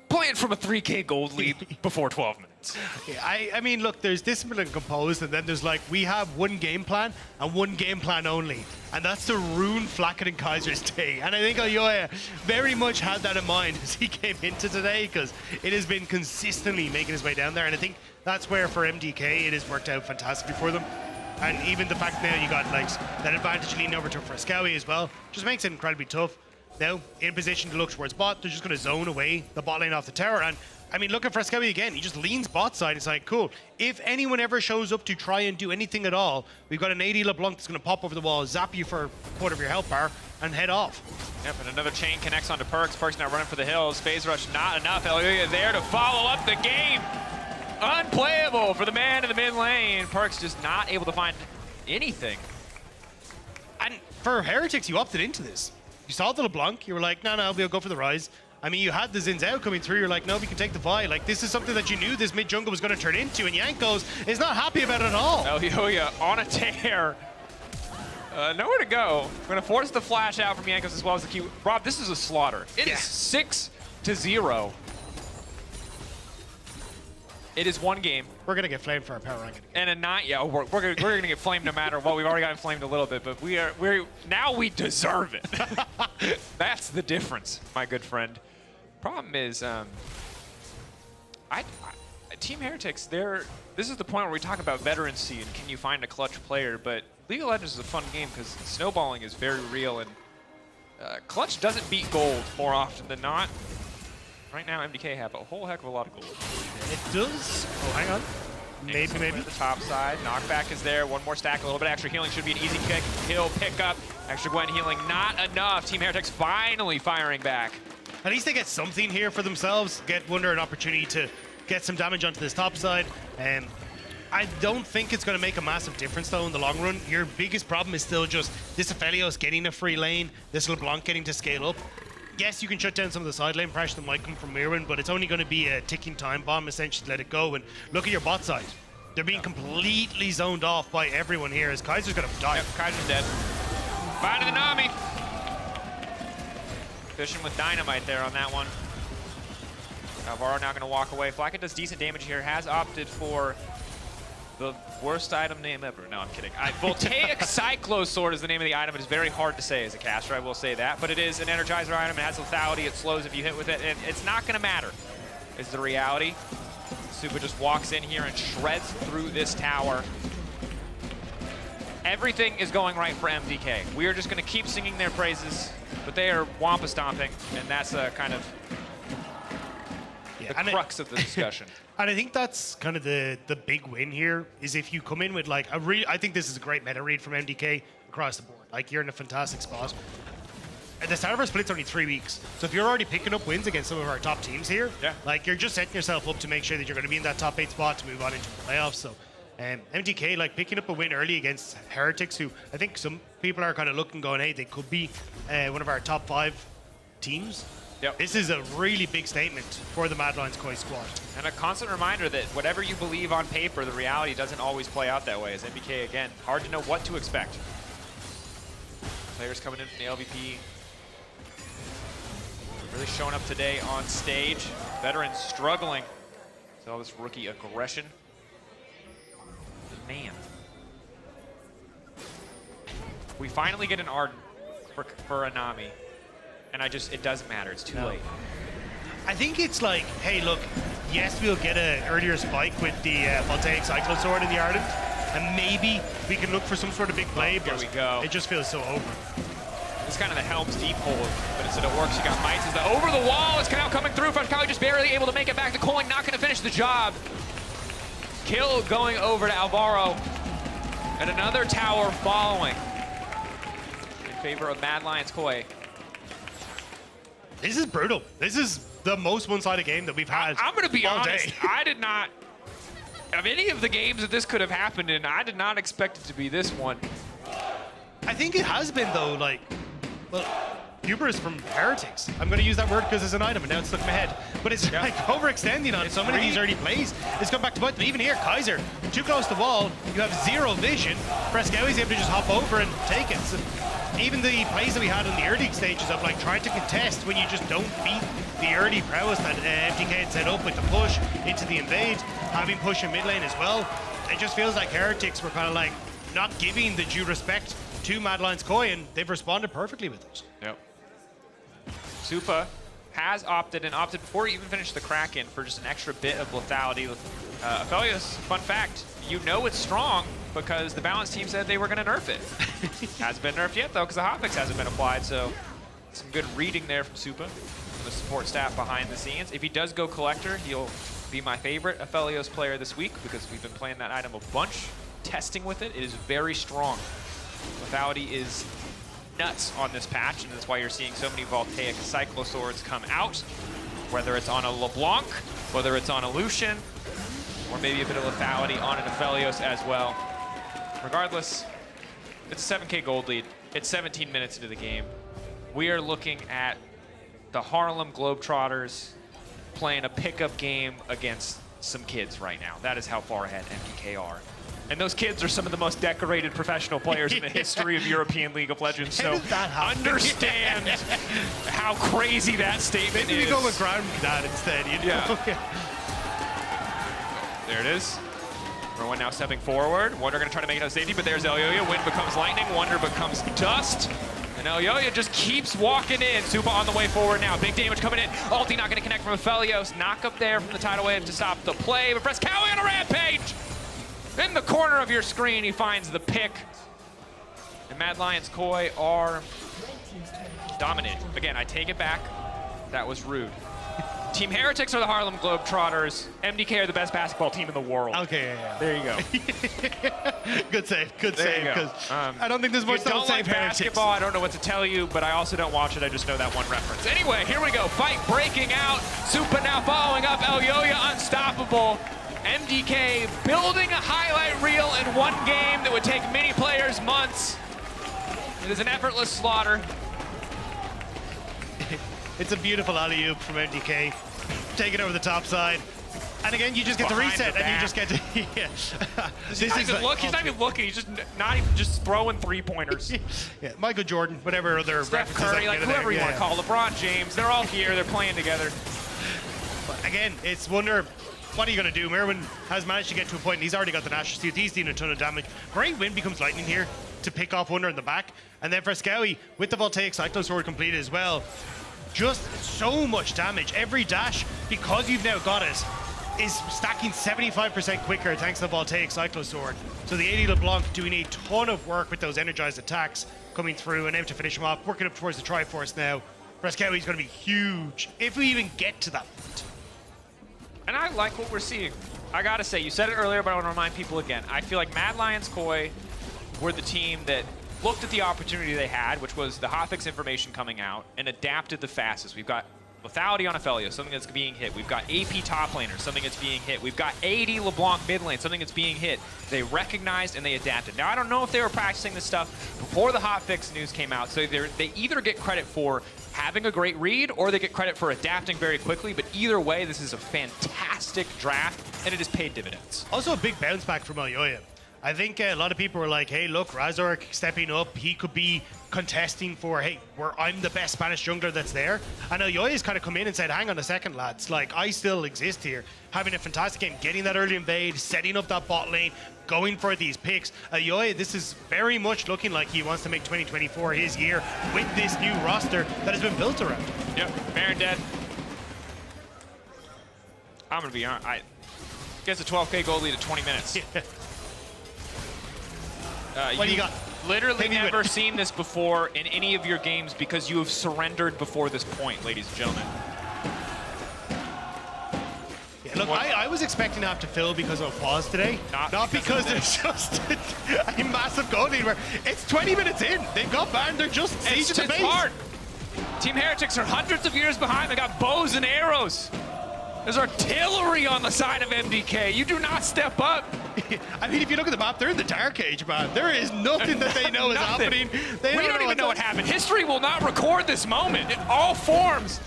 playing from a 3K gold lead before 12 minutes. Yeah, I mean, look, there's discipline and composed, and then there's like, we have one game plan and one game plan only. And that's to ruin Flacket and Kaiser's day. And I think Elyoya very much had that in mind as he came into today, because it has been consistently making his way down there. And I think that's where for MDK it has worked out fantastically for them. And even the fact now you got like that advantage leaning over to Fresskowy as well, just makes it incredibly tough. Now, in position to look towards bot, they're just going to zone away the bot lane off the tower. And, I mean, look at Fresskowy again. He just leans bot side. It's like, cool. If anyone ever shows up to try and do anything at all, we've got an AD LeBlanc that's going to pop over the wall, zap you for a quarter of your health bar, and head off. Yep, and another chain connects onto Perks. Perks now running for the hills. Phase Rush not enough. Elyoya there to follow up the game. Unplayable for the man in the mid lane. Perks just not able to find anything. And for Heretics, you opted into this. You saw the LeBlanc, you were like, no, we'll go for the Rise. I mean, you had the Xin Zhao coming through, you're like, no, we can take the Vi. Like, this is something that you knew this mid jungle was going to turn into, and Jankos is not happy about it at all. Elyoya on a tear. Nowhere to go. We're going to force the flash out from Jankos as well as the Q. Rob, this is a slaughter. It is 6-0. It is one game. We're going to get flamed for our power ranking. And a 9, yeah, we're going to get flamed no matter what. We've already gotten flamed a little bit, but now we deserve it. That's the difference, my good friend. Problem is, Team Heretics, this is the point where we talk about veterancy and can you find a clutch player, but League of Legends is a fun game because snowballing is very real, and clutch doesn't beat gold more often than not. Right now, MDK have a whole heck of a lot of gold. It does. Oh, hang on. Maybe. The top side. Knockback is there. One more stack. A little bit of extra healing should be an easy kill pickup. Extra Gwen healing. Not enough. Team Heretics finally firing back. At least they get something here for themselves. Get Wunder an opportunity to get some damage onto this top side. I don't think it's going to make a massive difference, though, in the long run. Your biggest problem is still just this Aphelios getting a free lane, this LeBlanc getting to scale up. Yes, you can shut down some of the side lane pressure that might come from Mirwin, but it's only going to be a ticking time bomb, essentially, to let it go. And look at your bot side. They're being completely zoned off by everyone here as Kaiser's going to die. Yep, Kaiser's dead. Bye to the Nami. Fishing with dynamite there on that one. Alvaro now going to walk away. Flacket does decent damage here, has opted for the worst item name ever. No, I'm kidding. Voltaic Cyclo Sword is the name of the item. It is very hard to say as a caster, I will say that. But it is an Energizer item. It has lethality. It slows if you hit with it. And it's not going to matter, is the reality. Supa just walks in here and shreds through this tower. Everything is going right for MDK. We are just going to keep singing their praises, but they are wampa stomping, and that's kind of the crux of the discussion. And I think that's kind of the big win here, is if you come in with like I think this is a great meta read from MDK across the board. Like, you're in a fantastic spot. And the start of our split's only 3 weeks. So if you're already picking up wins against some of our top teams here, like, you're just setting yourself up to make sure that you're going to be in that top 8 spot to move on into the playoffs. So MDK like picking up a win early against Heretics, who I think some people are kind of looking, going, hey, they could be one of our top 5 teams. Yep. This is a really big statement for the Mad Lions Koi squad. And a constant reminder that whatever you believe on paper, the reality doesn't always play out that way. As MDK, again, hard to know what to expect. Players coming in from the LVP. Really showing up today on stage. Veterans struggling. So all this rookie aggression. Man. We finally get an Ardent for Anami. And it doesn't matter, it's too late. I think it's like, hey, look, yes, we'll get an earlier spike with the Voltaic Cyclosword in the Ardent, and maybe we can look for some sort of big play, but we go. It just feels so over. It's kind of the Helm's Deep hold, but instead it works, you got Mites. The over the wall is now coming through. Freshkali just barely able to make it back to Coin, not gonna finish the job. Kill going over to Alvaro, and another tower following in favor of Mad Lions Koi. This is brutal. This is the most one-sided game that we've had. I'm going to be all honest. day. I did not, of any of the games that this could have happened in, I did not expect it to be this one. I think it has been, though, like, well, hubris from Heretics. I'm going to use that word because it's an item, and now it's stuck in my head. But it's like overextending on so many of these early plays. It's come back to bite them. Even here, Kaiser, too close to the wall. You have zero vision. Freshkali's able to just hop over and take it. So even the plays that we had in the early stages of like trying to contest when you just don't beat the early prowess that MDK had set up with the push into the invade, having push in mid lane as well, it just feels like Heretics were kind of like not giving the due respect to Mad Lions Koi, and they've responded perfectly with it. Yep. Supa has opted before he even finished the Kraken for just an extra bit of lethality. Aphelios, fun fact, you know it's strong because the balance team said they were going to nerf it. Hasn't been nerfed yet, though, because the hotfix hasn't been applied, so some good reading there from Supa, from the support staff behind the scenes. If he does go Collector, he'll be my favorite Aphelios player this week because we've been playing that item a bunch, testing with it. It is very strong. Lethality is nuts on this patch, and that's why you're seeing so many Voltaic Cycloswords come out, whether it's on a LeBlanc, whether it's on a Lucian, or maybe a bit of lethality on an Aphelios as well. Regardless, it's a 7K gold lead. It's 17 minutes into the game. We are looking at the Harlem Globetrotters playing a pickup game against some kids right now. That is how far ahead MDK are. And those kids are some of the most decorated professional players in the history of European League of Legends. So understand how crazy that statement is. Maybe we go with ground that instead. You know? Yeah. There it is. Rowan now stepping forward. Wonder going to try to make it out safety, but there's Elyoya. Wind becomes lightning. Wonder becomes dust. And Elyoya just keeps walking in. Supa on the way forward now. Big damage coming in. Ulti not going to connect from Aphelios. Knock up there from the tidal wave to stop the play. But Freshkali on a rampage. In the corner of your screen, he finds the pick. And Mad Lions Koi are dominating. Again, I take it back. That was rude. Team Heretics are the Harlem Globetrotters. MDK are the best basketball team in the world. Okay, yeah. There you go. Good save, good save. Because I don't think there's much to don't like save basketball. I don't know what to tell you, but I also don't watch it. I just know that one reference. Anyway, here we go. Fight breaking out. Supa now following up. Elyoya unstoppable. MDK building a highlight reel in one game that would take many players months. It is an effortless slaughter. It's a beautiful alley-oop from MDK. Take it over the top side. And again, you just get to reset, and you just get to... yeah. He's not even looking. He's just not even just throwing three-pointers. Yeah, Michael Jordan, whatever other Steph references Curry, like whoever you want to call, LeBron James. They're all here. They're playing together. But again, it's wonder... What are you going to do? Merwin has managed to get to a point, and he's already got the Nashor Suit. He's doing a ton of damage. Great Wind becomes lightning here to pick off Wonder in the back. And then Freshkali, with the Voltaic Cyclosword completed as well, just so much damage. Every dash, because you've now got it, is stacking 75% quicker thanks to the Voltaic Cyclosword. So the AD LeBlanc doing a ton of work with those energized attacks coming through, and now to finish him off, working up towards the Triforce now. Freshkali's going to be huge, if we even get to that point. And I like what we're seeing. I gotta say, you said it earlier, but I want to remind people again. I feel like Mad Lions Koi were the team that looked at the opportunity they had, which was the hotfix information coming out, and adapted the fastest. We've got lethality on Aphelios, something that's being hit. We've got AP top laner, something that's being hit. We've got AD LeBlanc mid lane, something that's being hit. They recognized and they adapted. Now, I don't know if they were practicing this stuff before the hotfix news came out, so they either get credit for having a great read or they get credit for adapting very quickly, but either way, this is a fantastic draft, and it has paid dividends. Also a big bounce back from Elyoya. I think a lot of people were like, hey, look, Razork stepping up. He could be contesting for, hey, I'm the best Spanish jungler that's there. And Elyoya's kind of come in and said, hang on a second, lads. Like, I still exist here. Having a fantastic game, getting that early invade, setting up that bot lane, going for these picks. Elyoya, this is very much looking like he wants to make 2024 his year with this new roster that has been built around him. Yep, Baron dead. I'm going to be honest. I guess a 12K gold lead at 20 minutes. What do you got? Literally never seen this before in any of your games because you have surrendered before this point, ladies and gentlemen. Yeah, look, I was expecting to have to fill because of a pause today. Not because there's just a massive goal lead where it's 20 minutes in. They've got Baron, they're just sieging the base. It's hard. Team Heretics are hundreds of years behind. They got bows and arrows. There's artillery on the side of MDK. You do not step up. I mean, if you look at the map, they're in the Dark Age, man. There is nothing that they know is happening. We don't even know what happened. History will not record this moment. In all forms,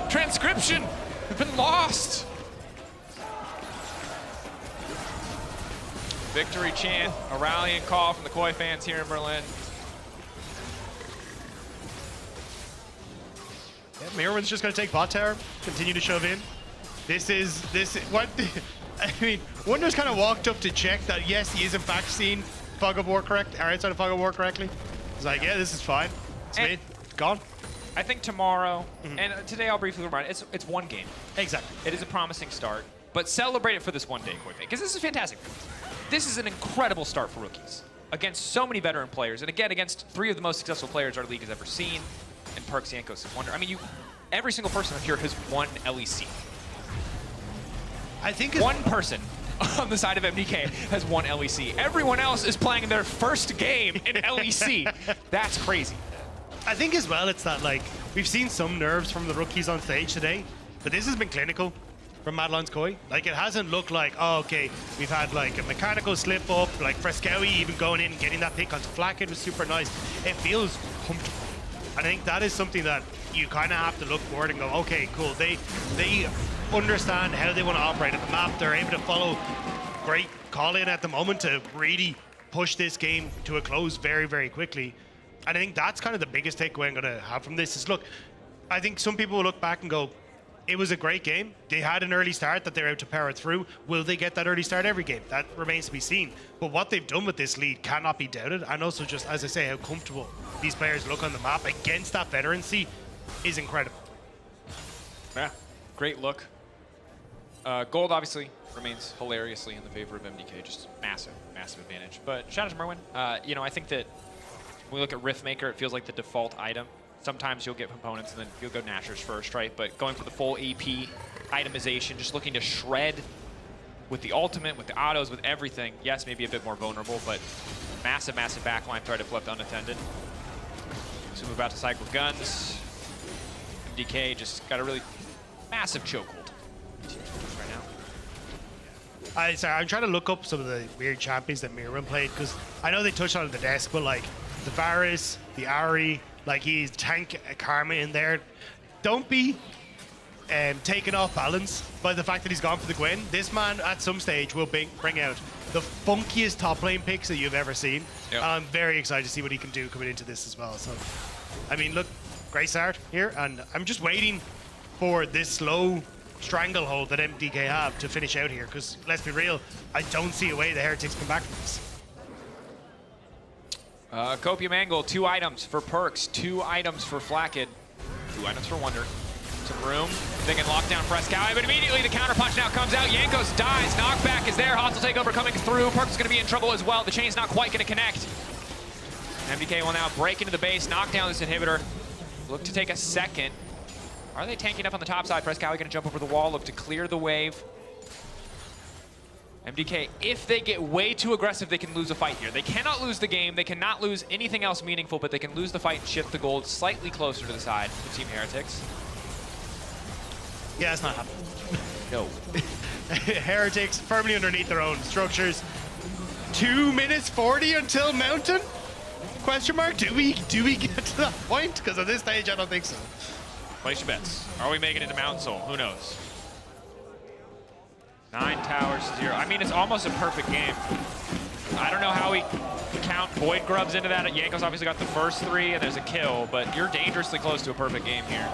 transcription has been lost. Victory chant, a rallying call from the Koi fans here in Berlin. Yeah, Mirwan's just going to take bot tower, continue to shove in. This is what I mean. Wonder's kind of walked up to check that yes, he is in fact seeing Fog of War correct, or outside of Fog of War correctly. He's like, yeah, this is fine. It's made. It's gone. I think tomorrow, and today I'll briefly remind it's one game. Exactly. It is a promising start, but celebrate it for this one day, Koi, because this is fantastic. This is an incredible start for rookies against so many veteran players, and again against 3 of the most successful players our league has ever seen, and Perks, Yankos, and Wonder. I mean, every single person here has won LEC. I think one person on the side of MDK has won LEC. Everyone else is playing their first game in LEC. That's crazy. I think as well, it's that like we've seen some nerves from the rookies on stage today, but this has been clinical from Madeline's Koi. Like it hasn't looked like, oh, okay, we've had like a mechanical slip up, like Frescowi even going in and getting that pick onto Flak. It was super nice. It feels comfortable. And I think that is something that you kind of have to look forward and go, okay, cool. They understand how they want to operate at the map. They're able to follow great call-in at the moment to really push this game to a close very, very quickly. And I think that's kind of the biggest takeaway I'm going to have from this is, look, I think some people will look back and go, it was a great game. They had an early start that they're able to power through. Will they get that early start every game? That remains to be seen. But what they've done with this lead cannot be doubted. And also just, as I say, how comfortable these players look on the map against that veterancy is incredible. Yeah, great look. Gold obviously remains hilariously in the favor of MDK, just massive, massive advantage. But shout out to Merwin. You know, I think that when we look at Riftmaker, it feels like the default item. Sometimes you'll get components and then you'll go Nashers first, right? But going for the full AP itemization, just looking to shred with the ultimate, with the autos, with everything. Yes, maybe a bit more vulnerable, but massive, massive backline threat if left unattended. So we're about to cycle guns. MDK just got a really massive chokehold right now. Sorry, I'm trying to look up some of the weird champions that Mirwan played because I know they touched on it at the desk, but like the Varus, the Ari, like he's tank Karma in there. Don't be taken off balance by the fact that he's gone for the Gwen. This man at some stage will bring out the funkiest top lane picks that you've ever seen. Yep. I'm very excited to see what he can do coming into this as well. So, I mean, look, great start here, and I'm just waiting for this slow stranglehold that MDK have to finish out here, because let's be real, I don't see a way the Heretics come back from this. Copium Angle, 2 items for Perks, 2 items for Flakked, 2 items for Wonder. Some room, they can lock down Frescowi, but immediately the counter punch now comes out. Yankos dies, knockback is there, hostile takeover coming through. Perks is going to be in trouble as well. The chain's not quite going to connect. MDK will now break into the base, knock down this inhibitor. Look to take a second. Are they tanking up on the top side? Frescowi going to jump over the wall, look to clear the wave. MDK, if they get way too aggressive, they can lose a fight here. They cannot lose the game, they cannot lose anything else meaningful, but they can lose the fight and shift the gold slightly closer to the side of Team Heretics. Yeah, it's not happening. No. Heretics firmly underneath their own structures. 2 minutes 40 until Mountain? Question mark? Do we get to that point? Because at this stage, I don't think so. Place your bets. Are we making it to Mountain Soul? Who knows? 9 towers to 0. I mean, it's almost a perfect game. I don't know how we count Void Grubs into that. Yanko's obviously got the first 3, and there's a kill, but you're dangerously close to a perfect game here.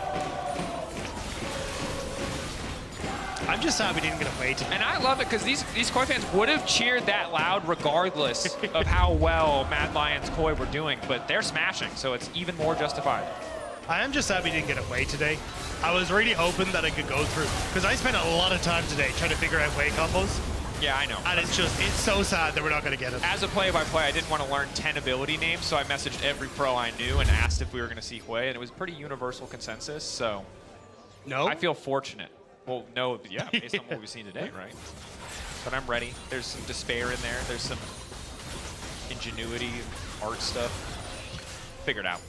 I'm just sad we didn't get a way to. And I love it because these Koi fans would have cheered that loud regardless of how well Mad Lions Koi were doing, but they're smashing, so it's even more justified. I am just sad we didn't get a way today. I was really hoping that I could go through, because I spent a lot of time today trying to figure out way combos. Yeah, I know. And it's so sad that we're not going to get it. As a play-by-play, I didn't want to learn 10 ability names, so I messaged every pro I knew and asked if we were going to see Hwei, and it was pretty universal consensus, so no. I feel fortunate. Well, no, yeah, based on what we've seen today, right? But I'm ready. There's some despair in there. There's some ingenuity, art stuff. Figured out.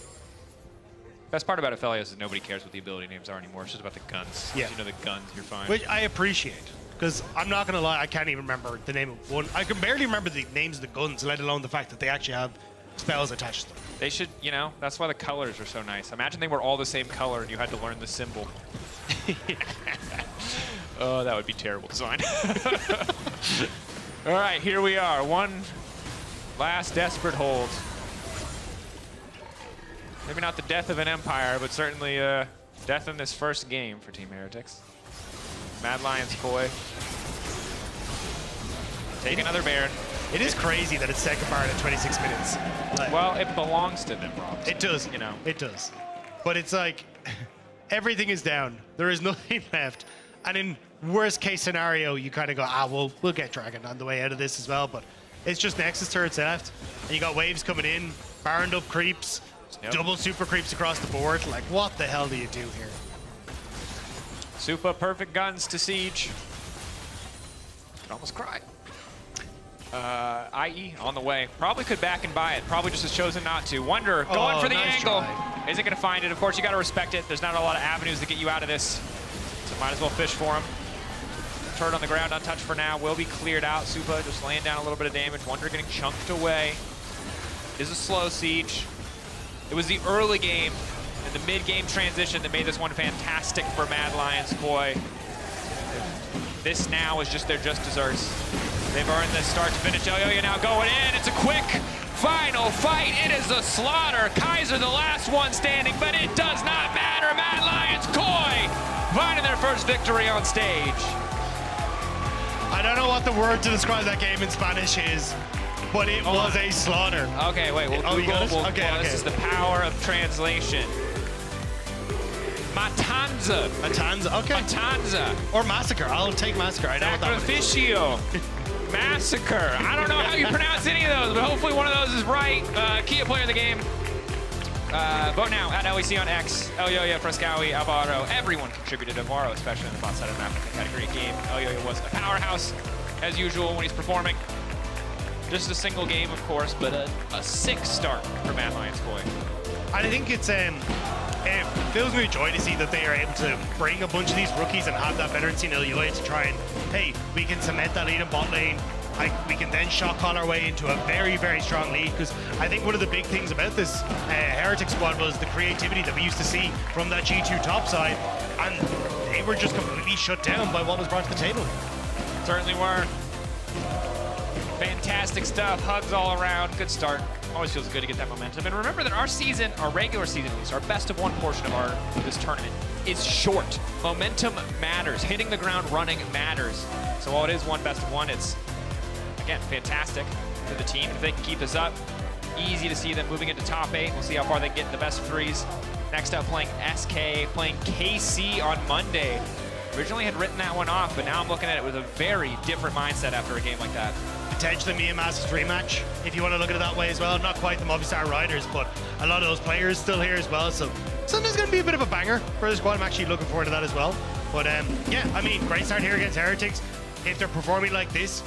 Best part about Aphelios is nobody cares what the ability names are anymore. It's just about the guns. Yeah. Once you know the guns, you're fine. Which I appreciate, because I'm not going to lie, I can't even remember the name of one. I can barely remember the names of the guns, let alone the fact that they actually have spells attached to them. They should, you know, that's why the colors are so nice. Imagine they were all the same color and you had to learn the symbol. Oh, that would be terrible design. All right, here we are. One last desperate hold. Maybe not the death of an empire, but certainly death in this first game for Team Heretics. Mad Lions Koi. Take another Baron. It is crazy that it's second Baron at 26 minutes. Like, well, it belongs to them, Rob. It does. You know. It does. But it's like, everything is down. There is nothing left. And in worst case scenario, you kind of go, we'll get Dragon on the way out of this as well. But it's just Nexus turrets left. And you got waves coming in, Baroned up creeps, double super creeps across the board. Like, what the hell do you do here? Super perfect guns to Siege. Could almost cry. IE on the way. Probably could back and buy it. Probably just has chosen not to. Wonder going for the nice angle. Try. Isn't going to find it. Of course, you got to respect it. There's not a lot of avenues to get you out of this. So might as well fish for him. Turret on the ground, untouched for now. Will be cleared out. Supa just laying down a little bit of damage. Wonder getting chunked away. It is a slow Siege. It was the early game and the mid-game transition that made this one fantastic for Mad Lions Koi. This now is just their just desserts. They've earned this start to finish. Elyoya now going in. It's a quick final fight. It is a slaughter. Kaiser the last one standing, but it does not matter. Mad Lions Koi finding their first victory on stage. I don't know what the word to describe that game in Spanish is, but it was a slaughter. Okay, wait. We'll Google. You got it? Okay. This is the power of translation. Matanza. Matanza, okay. Matanza. Or massacre. I'll take massacre. I know what that one is. Sacrificio. Massacre. I don't know how you pronounce any of those, but hopefully one of those is right. Key player of the game. Vote now at LEC on X. Elyoya, Frescawi, Alvaro. Everyone contributed. Alvaro, especially in the bot side of the map. I think had a great game. Elyoya was a powerhouse, as usual, when he's performing. Just a single game, of course, but a sick start for Mad Lions Koi. I think it fills me with joy to see that they are able to bring a bunch of these rookies and have that veteran scene Elyoya to try and, hey, we can cement that lead in bot lane. We can then shot call our way into a very, very strong lead, because I think one of the big things about this Heretic squad was the creativity that we used to see from that G2 top side, and they were just completely shut down by what was brought to the table. Certainly were. Fantastic stuff, hugs all around, good start. Always feels good to get that momentum. And remember that our season, our regular season at least, our best of one portion of this tournament is short. Momentum matters. Hitting the ground running matters. So while it is one best of one, it's, again, fantastic for the team. If they can keep this up, easy to see them moving into top 8. We'll see how far they get in the best of threes. Next up, playing SK, playing KC on Monday. Originally had written that one off, but now I'm looking at it with a very different mindset after a game like that. Potentially me and Masters rematch, if you want to look at it that way as well. Not quite the Movistar Riders, but a lot of those players still here as well. So something's going to be a bit of a banger for the squad. I'm actually looking forward to that as well. But yeah, I mean, great start here against Heretics. If they're performing like this,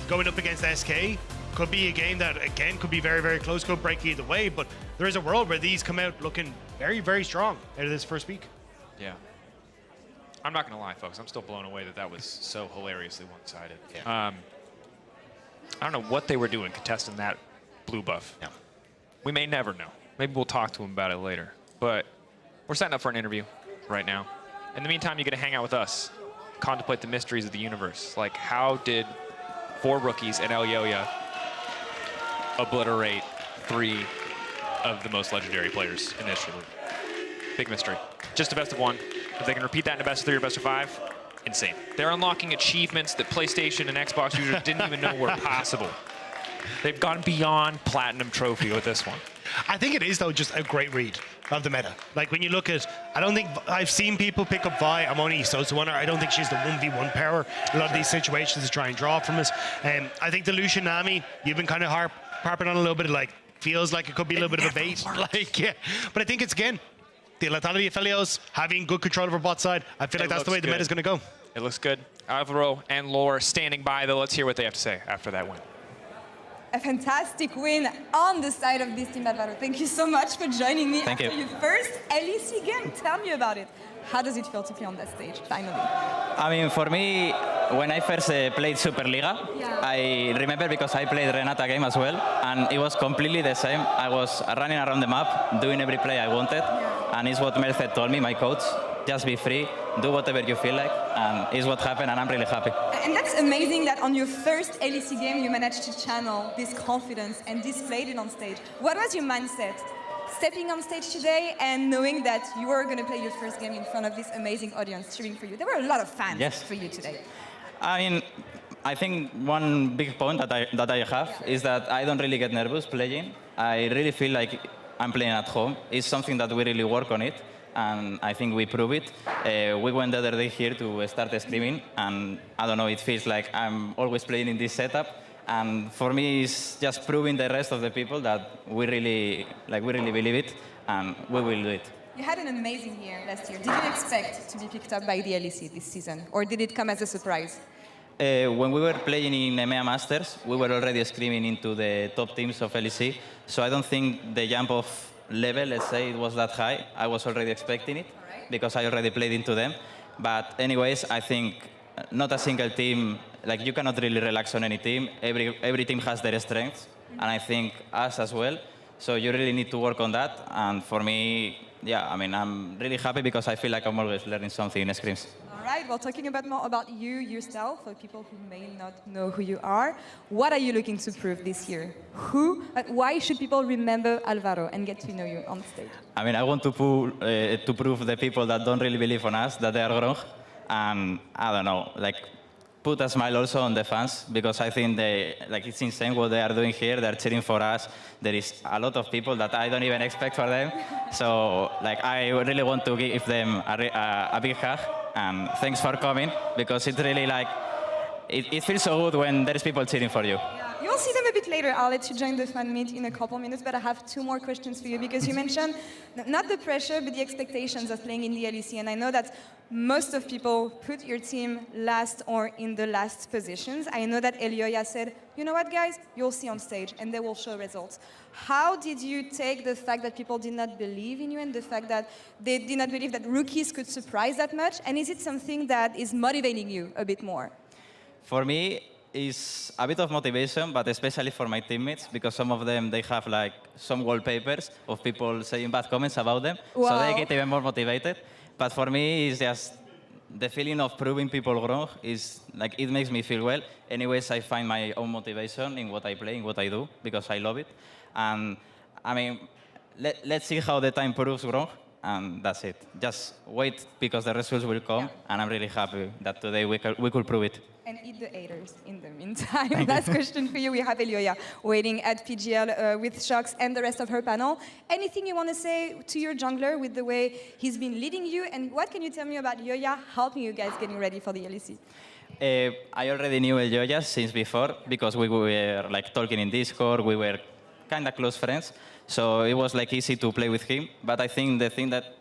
going up against SK, could be a game that, again, could be very, very close, could break either way. But there is a world where these come out looking very, very strong out of this first week. Yeah. I'm not going to lie, folks. I'm still blown away that that was so hilariously one-sided. Yeah. I don't know what they were doing contesting that blue buff. Yeah. We may never know. Maybe we'll talk to them about it later. But we're setting up for an interview right now. In the meantime, you get to hang out with us, contemplate the mysteries of the universe. Like, how did 4 rookies and Elyoya obliterate 3 of the most legendary players in history? Big mystery. Just a best of 1. If they can repeat that in a best of 3 or best of 5, insane. They're unlocking achievements that PlayStation and Xbox users didn't even know were possible. They've gone beyond Platinum Trophy with this one. I think it is, though, just a great read of the meta. Like, when you look at, I don't think, I've seen people pick up Vi. I'm only so one. I don't think she's the 1v1 power in a lot of these situations to try and draw from us. I think the Lucian Nami, you've been kind of harping on a little bit, like, feels like it could be a little bit of a bait. Like, yeah. But I think it's, again, the lethality of Felios, having good control over bot side. I feel like that's the way the meta is going to go. It looks good. Alvaro and Lore standing by, though. Let's hear what they have to say after that win. A fantastic win on the side of this team, Alvaro. Thank you so much for joining me after your first LEC game. Tell me about it. How does it feel to play on that stage, finally? I mean, for me, when I first played Superliga, I remember because I played Renata game as well, and it was completely the same. I was running around the map, doing every play I wanted, and it's what Merced told me, my coach. Just be free, do whatever you feel like, and it's what happened, and I'm really happy. And that's amazing that on your first LEC game, you managed to channel this confidence and displayed it on stage. What was your mindset? Stepping on stage today and knowing that you were going to play your first game in front of this amazing audience cheering for you. There were a lot of fans for you today. I mean, I think one big point that I have is that I don't really get nervous playing. I really feel like I'm playing at home. It's something that we really work on it, and I think we prove it. We went the other day here to start screaming, and I don't know, it feels like I'm always playing in this setup. And for me, it's just proving the rest of the people that we really believe it, and we will do it. You had an amazing year last year. Did you expect to be picked up by the LEC this season, or did it come as a surprise? When we were playing in EMEA Masters, we were already screaming into the top teams of LEC, so I don't think the jump of level, let's say, it was that high. I was already expecting it, because I already played into them. But anyways, I think not a single team, like you cannot really relax on any team. Every team has their strengths, and I think us as well. So you really need to work on that. And for me, yeah, I mean, I'm really happy because I feel like I'm always learning something in scrims. All right, well, talking about more about you yourself, for people who may not know who you are, what are you looking to prove this year? Why should people remember Alvaro and get to know you on stage? I mean, I want to prove the people that don't really believe on us that they are wrong. And I don't know, like, put a smile also on the fans, because I think it's insane what they are doing here. They're cheering for us. There is a lot of people that I don't even expect for them. So, like, I really want to give them a big hug, and thanks for coming, because it's really like, it feels so good when there's people cheering for you. You'll see them a bit later. I'll let you join the fan meet in a couple minutes, but I have 2 more questions for you, because you mentioned not the pressure, but the expectations of playing in the LEC. And I know that most of people put your team last or in the last positions. I know that Elyoya said, you know what, guys, you'll see on stage, and they will show results. How did you take the fact that people did not believe in you and the fact that they did not believe that rookies could surprise that much? And is it something that is motivating you a bit more? For me, it's a bit of motivation, but especially for my teammates, because some of them, they have like some wallpapers of people saying bad comments about them, so they get even more motivated. But for me, it's just the feeling of proving people wrong is like, it makes me feel well. Anyways, I find my own motivation in what I play, in what I do, because I love it. And I mean, let's see how the time proves wrong, and that's it. Just wait, because the results will come, and I'm really happy that today we could prove it. And eat the haters in the meantime. Last question for you. We have Elyoya waiting at PGL with Shox and the rest of her panel. Anything you want to say to your jungler with the way he's been leading you? And what can you tell me about Elyoya helping you guys getting ready for the LEC? I already knew Elyoya since before, because we were like talking in Discord. We were kind of close friends. So it was like easy to play with him. But I think the thing that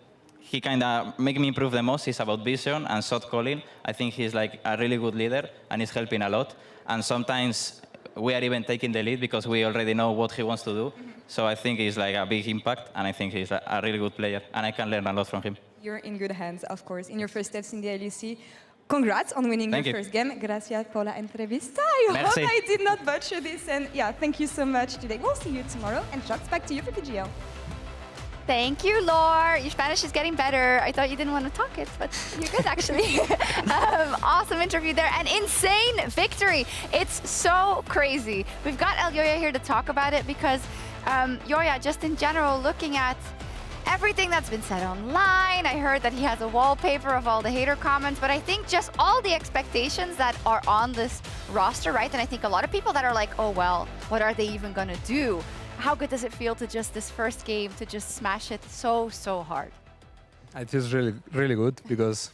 he kind of make me improve the most is about vision and shot calling. I think he's like a really good leader, and he's helping a lot. And sometimes we are even taking the lead because we already know what he wants to do. So I think he's like a big impact, and I think he's a really good player, and I can learn a lot from him. You're in good hands, of course, in your first steps in the LEC. Congrats on winning Thank your you. first game. Gracias por la entrevista. I Merci. hope I did not butcher this. And yeah, thank you so much today. We'll see you tomorrow. And Jux, back to you for PGL. Thank you, Laure. Your Spanish is getting better. I thought you didn't want to talk it, but you're good, actually. Awesome interview there. An insane victory. It's so crazy. We've got Elyoya here to talk about it because, Yoya, just in general, looking at everything that's been said online. I heard that he has a wallpaper of all the hater comments, but I think just all the expectations that are on this roster, right? And I think a lot of people that are like, oh, well, what are they even going to do? How good does it feel to just this first game to just smash it so hard? It feels really good because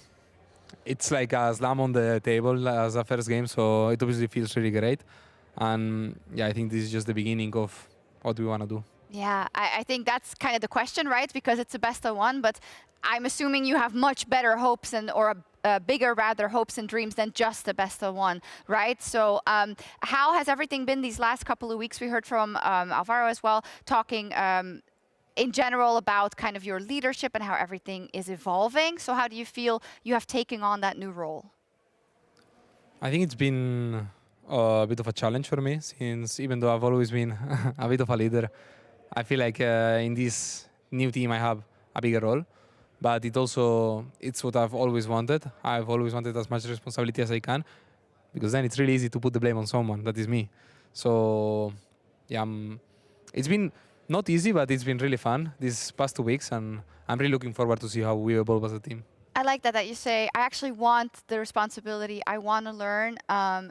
it's like a slam on the table as a first game, so it obviously feels really great. And yeah, I think this is just the beginning of what we want to do. Yeah, I think that's kind of the question, right? Because it's a best of one, but I'm assuming you have much better hopes or bigger rather hopes and dreams than just the best of one, right? So how has everything been these last couple of weeks? We heard from Alvaro as well, talking in general about kind of your leadership and how everything is evolving. So how do you feel you have taken on that new role? I think it's been a bit of a challenge for me, since even though I've always been a bit of a leader, I feel like in this new team I have a bigger role, but it's what I've always wanted. I've always wanted as much responsibility as I can, because then it's really easy to put the blame on someone, that is me. So yeah, it's been not easy, but it's been really fun these past 2 weeks, and I'm really looking forward to see how we evolve as a team. I like that you say, I actually want the responsibility. I want to learn.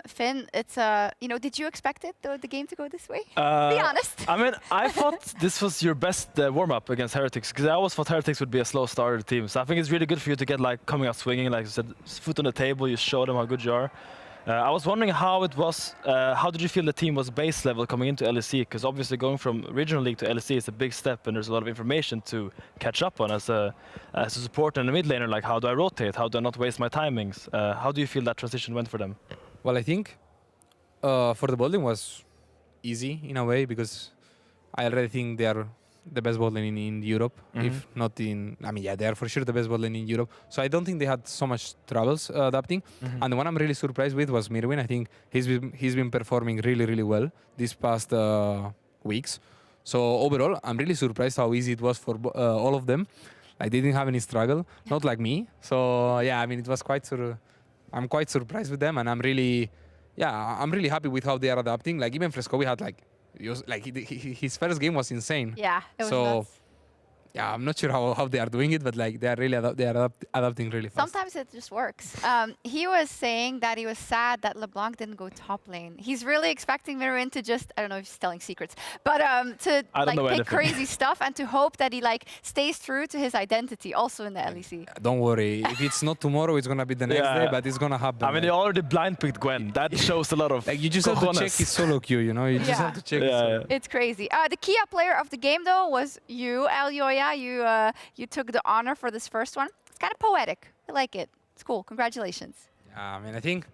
Finn, it's did you expect the game to go this way? Be honest. I mean, I thought this was your best warm-up against Heretics, because I always thought Heretics would be a slow starter team. So I think it's really good for you to get coming out swinging, like you said, foot on the table. You show them how good you are. I was wondering how it was. How did you feel the team was base level coming into LEC? Because obviously going from regional league to LEC is a big step, and there's a lot of information to catch up on as a supporter and a mid laner. Like, how do I rotate? How do I not waste my timings? How do you feel that transition went for them? Well, I think for the bot lane was easy in a way, because I already think they are the best bot lane in Europe, if not in... I mean, yeah, they are for sure the best bot lane in Europe. So I don't think they had so much troubles adapting. And the one I'm really surprised with was Mirwin. I think he's been performing really well these past weeks. So overall, I'm really surprised how easy it was for all of them. Like, they didn't have any struggle, not like me. So yeah, I mean, it was I'm quite surprised with them, and I'm really happy with how they are adapting. Like, even Fresco, we had his first game was insane. Yeah, it was nuts. Yeah, I'm not sure how they are doing it, but like they are adapting really fast. Sometimes it just works. He was saying that he was sad that LeBlanc didn't go top lane. He's really expecting Mirwin to just, I don't know if he's telling secrets, but to pick crazy stuff and to hope that he stays true to his identity also in the LEC. Don't worry, if it's not tomorrow, it's gonna be the next day, but it's gonna happen. I mean, they already blind picked Gwen. That shows a lot of you just have to check his solo queue, you know? You just have to check It's crazy. The Kia player of the game, though, was you, Elyoya. You took the honor for this first one. It's kind of poetic. I like it. It's cool. Congratulations. I mean, I think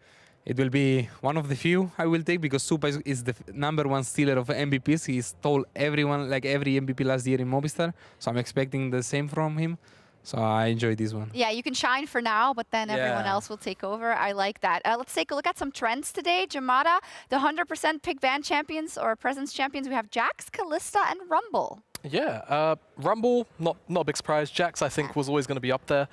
it will be one of the few I will take, because Supa is the #1 stealer of MVPs. He stole everyone, like every MVP last year in Movistar. So I'm expecting the same from him. So I enjoyed this one. Yeah, you can shine for now, but then everyone else will take over. I like that. Let's take a look at some trends today. Jamada, the 100% pick ban champions or presence champions. We have Jax, Kalista, and Rumble. Yeah, Rumble, not a big surprise. Jax, I think, was always going to be up there.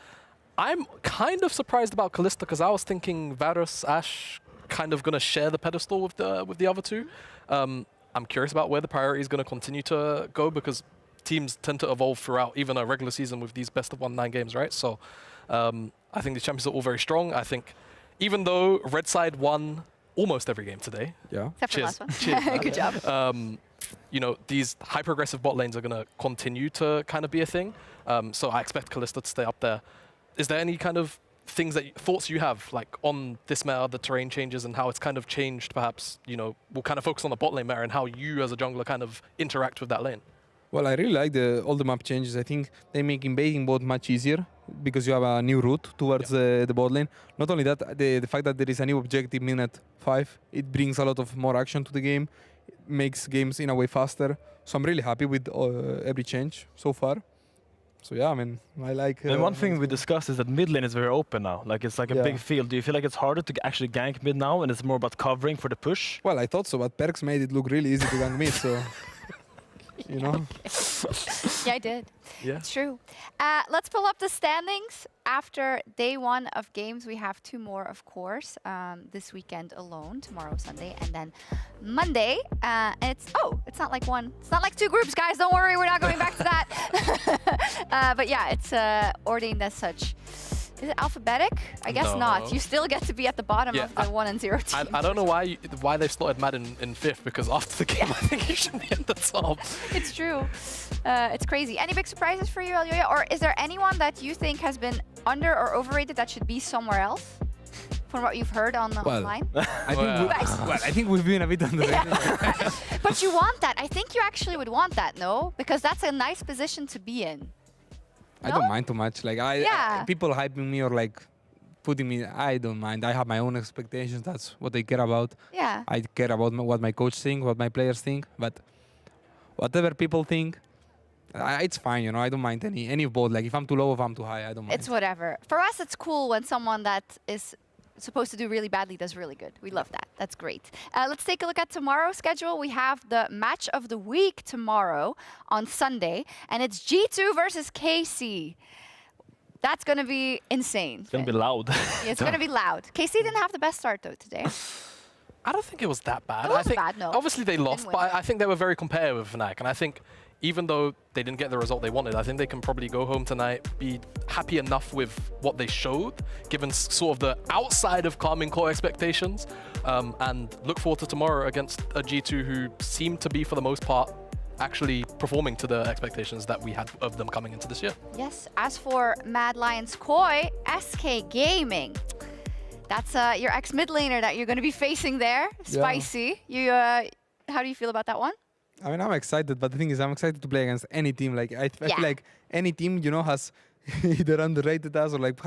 I'm kind of surprised about Kalista, because I was thinking Varus, Ashe, kind of going to share the pedestal with the other two. I'm curious about where the priority is going to continue to go, because teams tend to evolve throughout even a regular season with these best of 1-9 games, right? So I think the champions are all very strong. I think even though Red Side won almost every game today. Yeah. Except for the last one. Cheers, good job. You know, these high-progressive bot lanes are going to continue to kind of be a thing. So I expect Kalista to stay up there. Is there any kind of thoughts you have, like, on this meta, the terrain changes, and how it's kind of changed, perhaps? You know, we'll kind of focus on the bot lane meta and how you as a jungler kind of interact with that lane. Well, I really like all the map changes. I think they make invading bot much easier, because you have a new route towards the bot lane. Not only that, the fact that there is a new objective minute 5, it brings a lot of more action to the game. It makes games in a way faster. So I'm really happy with every change so far. So yeah, I mean, I like. And one thing we discussed is that mid lane is very open now. Like it's like a big field. Do you feel like it's harder to actually gank mid now, and it's more about covering for the push? Well, I thought so, but Perks made it look really easy to gank mid, so you know. Yeah, I did. Yeah. It's true. Let's pull up the standings. After day 1 of games, we have 2 more, of course, this weekend alone, tomorrow, Sunday, and then Monday. And it's not like it's not like 2 groups, guys. Don't worry, we're not going back to that. But yeah, it's ordained as such. Is it alphabetic? I guess not. You still get to be at the bottom of the 1 and 0 teams. I don't know why they've slotted Mad in 5th, because after the game, I think he should be at the top. It's true. It's crazy. Any big surprises for you, Elioya? Or is there anyone that you think has been under or overrated that should be somewhere else? From what you've heard on the online? I think we've been a bit underrated. But you want that. I think you actually would want that, no? Because that's a nice position to be in. I don't mind too much. Like people hyping me or like putting me. I don't mind. I have my own expectations. That's what I care about. Yeah. I care about what my coach think, what my players think. But whatever people think, it's fine. You know, I don't mind any of both. Like if I'm too low, or if I'm too high, I don't mind. It's whatever. For us, it's cool when someone that is supposed to do really badly does really good. We love that. That's great. Let's take a look at tomorrow's schedule. We have the match of the week tomorrow on Sunday, and it's G2 versus KC. That's going to be insane. It's going to be loud. Yeah, it's going to be loud. KC didn't have the best start, though, today. I don't think it was that bad. It wasn't bad, no. Obviously, they lost, but I think they were very competitive with Fnatic, and I think even though they didn't get the result they wanted, I think they can probably go home tonight, be happy enough with what they showed, given sort of the outside of Karmine core expectations, and look forward to tomorrow against a G2 who seem to be, for the most part, actually performing to the expectations that we had of them coming into this year. Yes, as for Mad Lions Koi, SK Gaming. That's your ex-mid laner that you're going to be facing there. Spicy. Yeah. How do you feel about that one? I mean, I'm excited, but the thing is, I'm excited to play against any team. Like I feel like any team, you know, has either underrated us or like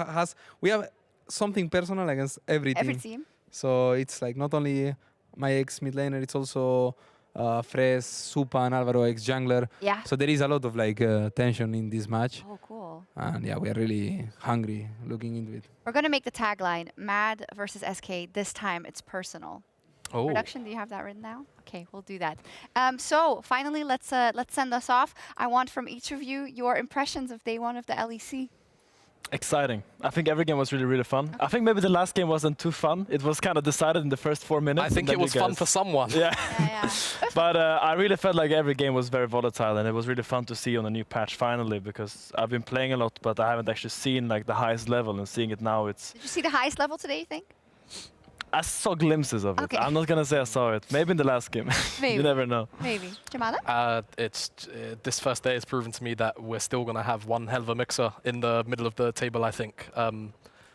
we have something personal against every team. Every team. So it's like not only my ex-mid laner, it's also Fres, Supa, and Alvaro ex-jungler. Yeah. So there is a lot of like tension in this match. Oh, cool. And yeah, we are really hungry looking into it. We're going to make the tagline, Mad versus SK. This time it's personal. Oh. Production, do you have that written down? Okay, we'll do that. So finally, let's send us off. I want from each of you your impressions of day 1 of the LEC. Exciting. I think every game was really, really fun. I think maybe the last game wasn't too fun. It was kind of decided in the first 4 minutes. I think it was fun for someone. Yeah. But I really felt like every game was very volatile, and it was really fun to see on a new patch finally, because I've been playing a lot, but I haven't actually seen like the highest level, and seeing it now, it's... Did you see the highest level today, you think? I saw glimpses of it. Okay. I'm not going to say I saw it. Maybe in the last game. Maybe. You never know. Maybe. Jamala? This first day has proven to me that we're still going to have one hell of a mixer in the middle of the table, I think.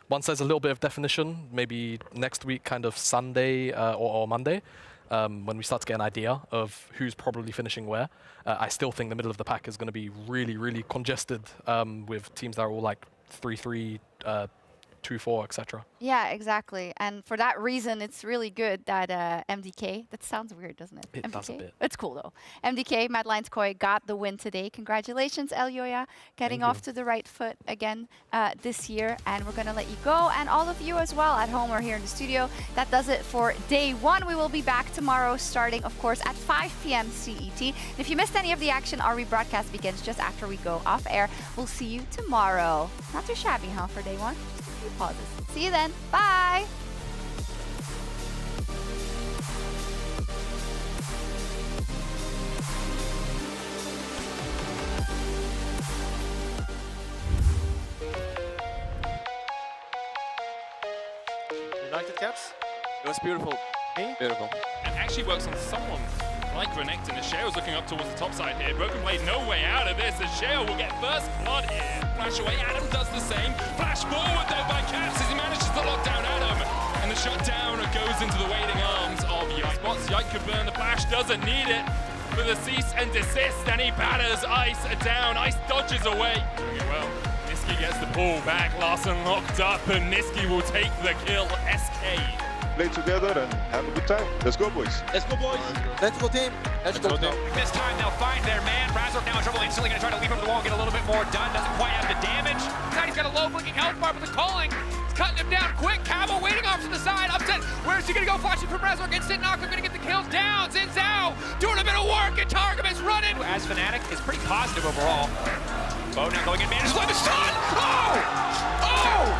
Once there's a little bit of definition, maybe next week, kind of Sunday or Monday, when we start to get an idea of who's probably finishing where, I still think the middle of the pack is going to be really, really congested with teams that are all like 3-3, 2-4, etc. Yeah, exactly. And for that reason, it's really good that MDK, that sounds weird, doesn't it? It MDK? does a bit. It's cool though. MDK, Mad Lions Koi, got the win today. Congratulations, Elioya, getting off to the right foot again this year. And we're going to let you go. And all of you as well at home or here in the studio. That does it for day 1. We will be back tomorrow starting, of course, at 5 p.m. CET. And if you missed any of the action, our rebroadcast begins just after we go off air. We'll see you tomorrow. Not too shabby, huh, for day 1? Pauses. See you then. Bye. United Caps. It was beautiful. Beautiful. It actually works on someone like Renekton as Shale is looking up towards the top side here. Broken Blade, no way out of this as Shale will get first blood here. Flash away, Adam does the same. Flash forward though by Caps as he manages to lock down Adam. And the shutdown goes into the waiting arms of Yike. Spots Yike could burn, the Flash doesn't need it for the cease and desist, and he batters Ice down. Ice dodges away. Doing it well. Niski gets the pull back, Larson locked up, and Niski will take the kill. SK play together and have a good time. Let's go, boys. Let's go, boys. Let's go, team. Let's go, team. This time they'll find their man. Razork now in trouble, instantly going to try to leap over the wall and get a little bit more done. Doesn't quite have the damage. Now he's got a low blinking health bar, but the calling is cutting him down quick. Cabo waiting off to the side. Upset. Where's he going to go? Flashing from Razork. Instant knock. They're going to get the kills down. Xin Zhao doing a bit of work, and Targamas running. As Fnatic is pretty positive overall. Bo now going in, manages like the stun. Oh! Oh!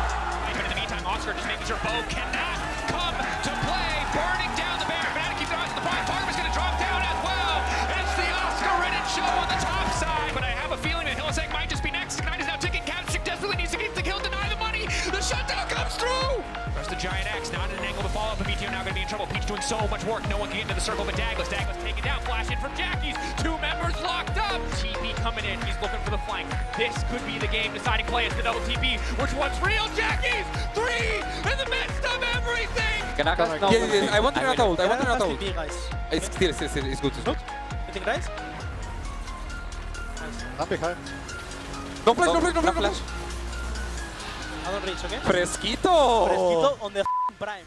But in the meantime, Oscar just making sure Bo cannot come to play. Burning down the bear. Fnatic keeps their eyes on the prize. Targamas going to drop down as well. And it's the Oscar-ridden show on the top side. But I have a feeling that Hillsec might just be next. Ignite is now ticking. Capture desperately needs to get the kill, deny the money. The shutdown comes through. Rest of Giant X not in an angle to follow up. But BTO now going to be in trouble. Peach doing so much work. No one can get into the circle but Douglas. Douglas taken down. Flash in from Jackie's. 2 members locked up. TP coming in. He's looking for the flank. This could be the game deciding play. It's the double TP. Which one's real? Jackie's 3 in the midst of everything. Yeah, I want to not ult. I want to not ult. It's still, it's good. It's good. You think nice? I'm behind. No flash, no flash, no flash, no flash. I don't reach, okay? Fresquito! Fresquito on the prime.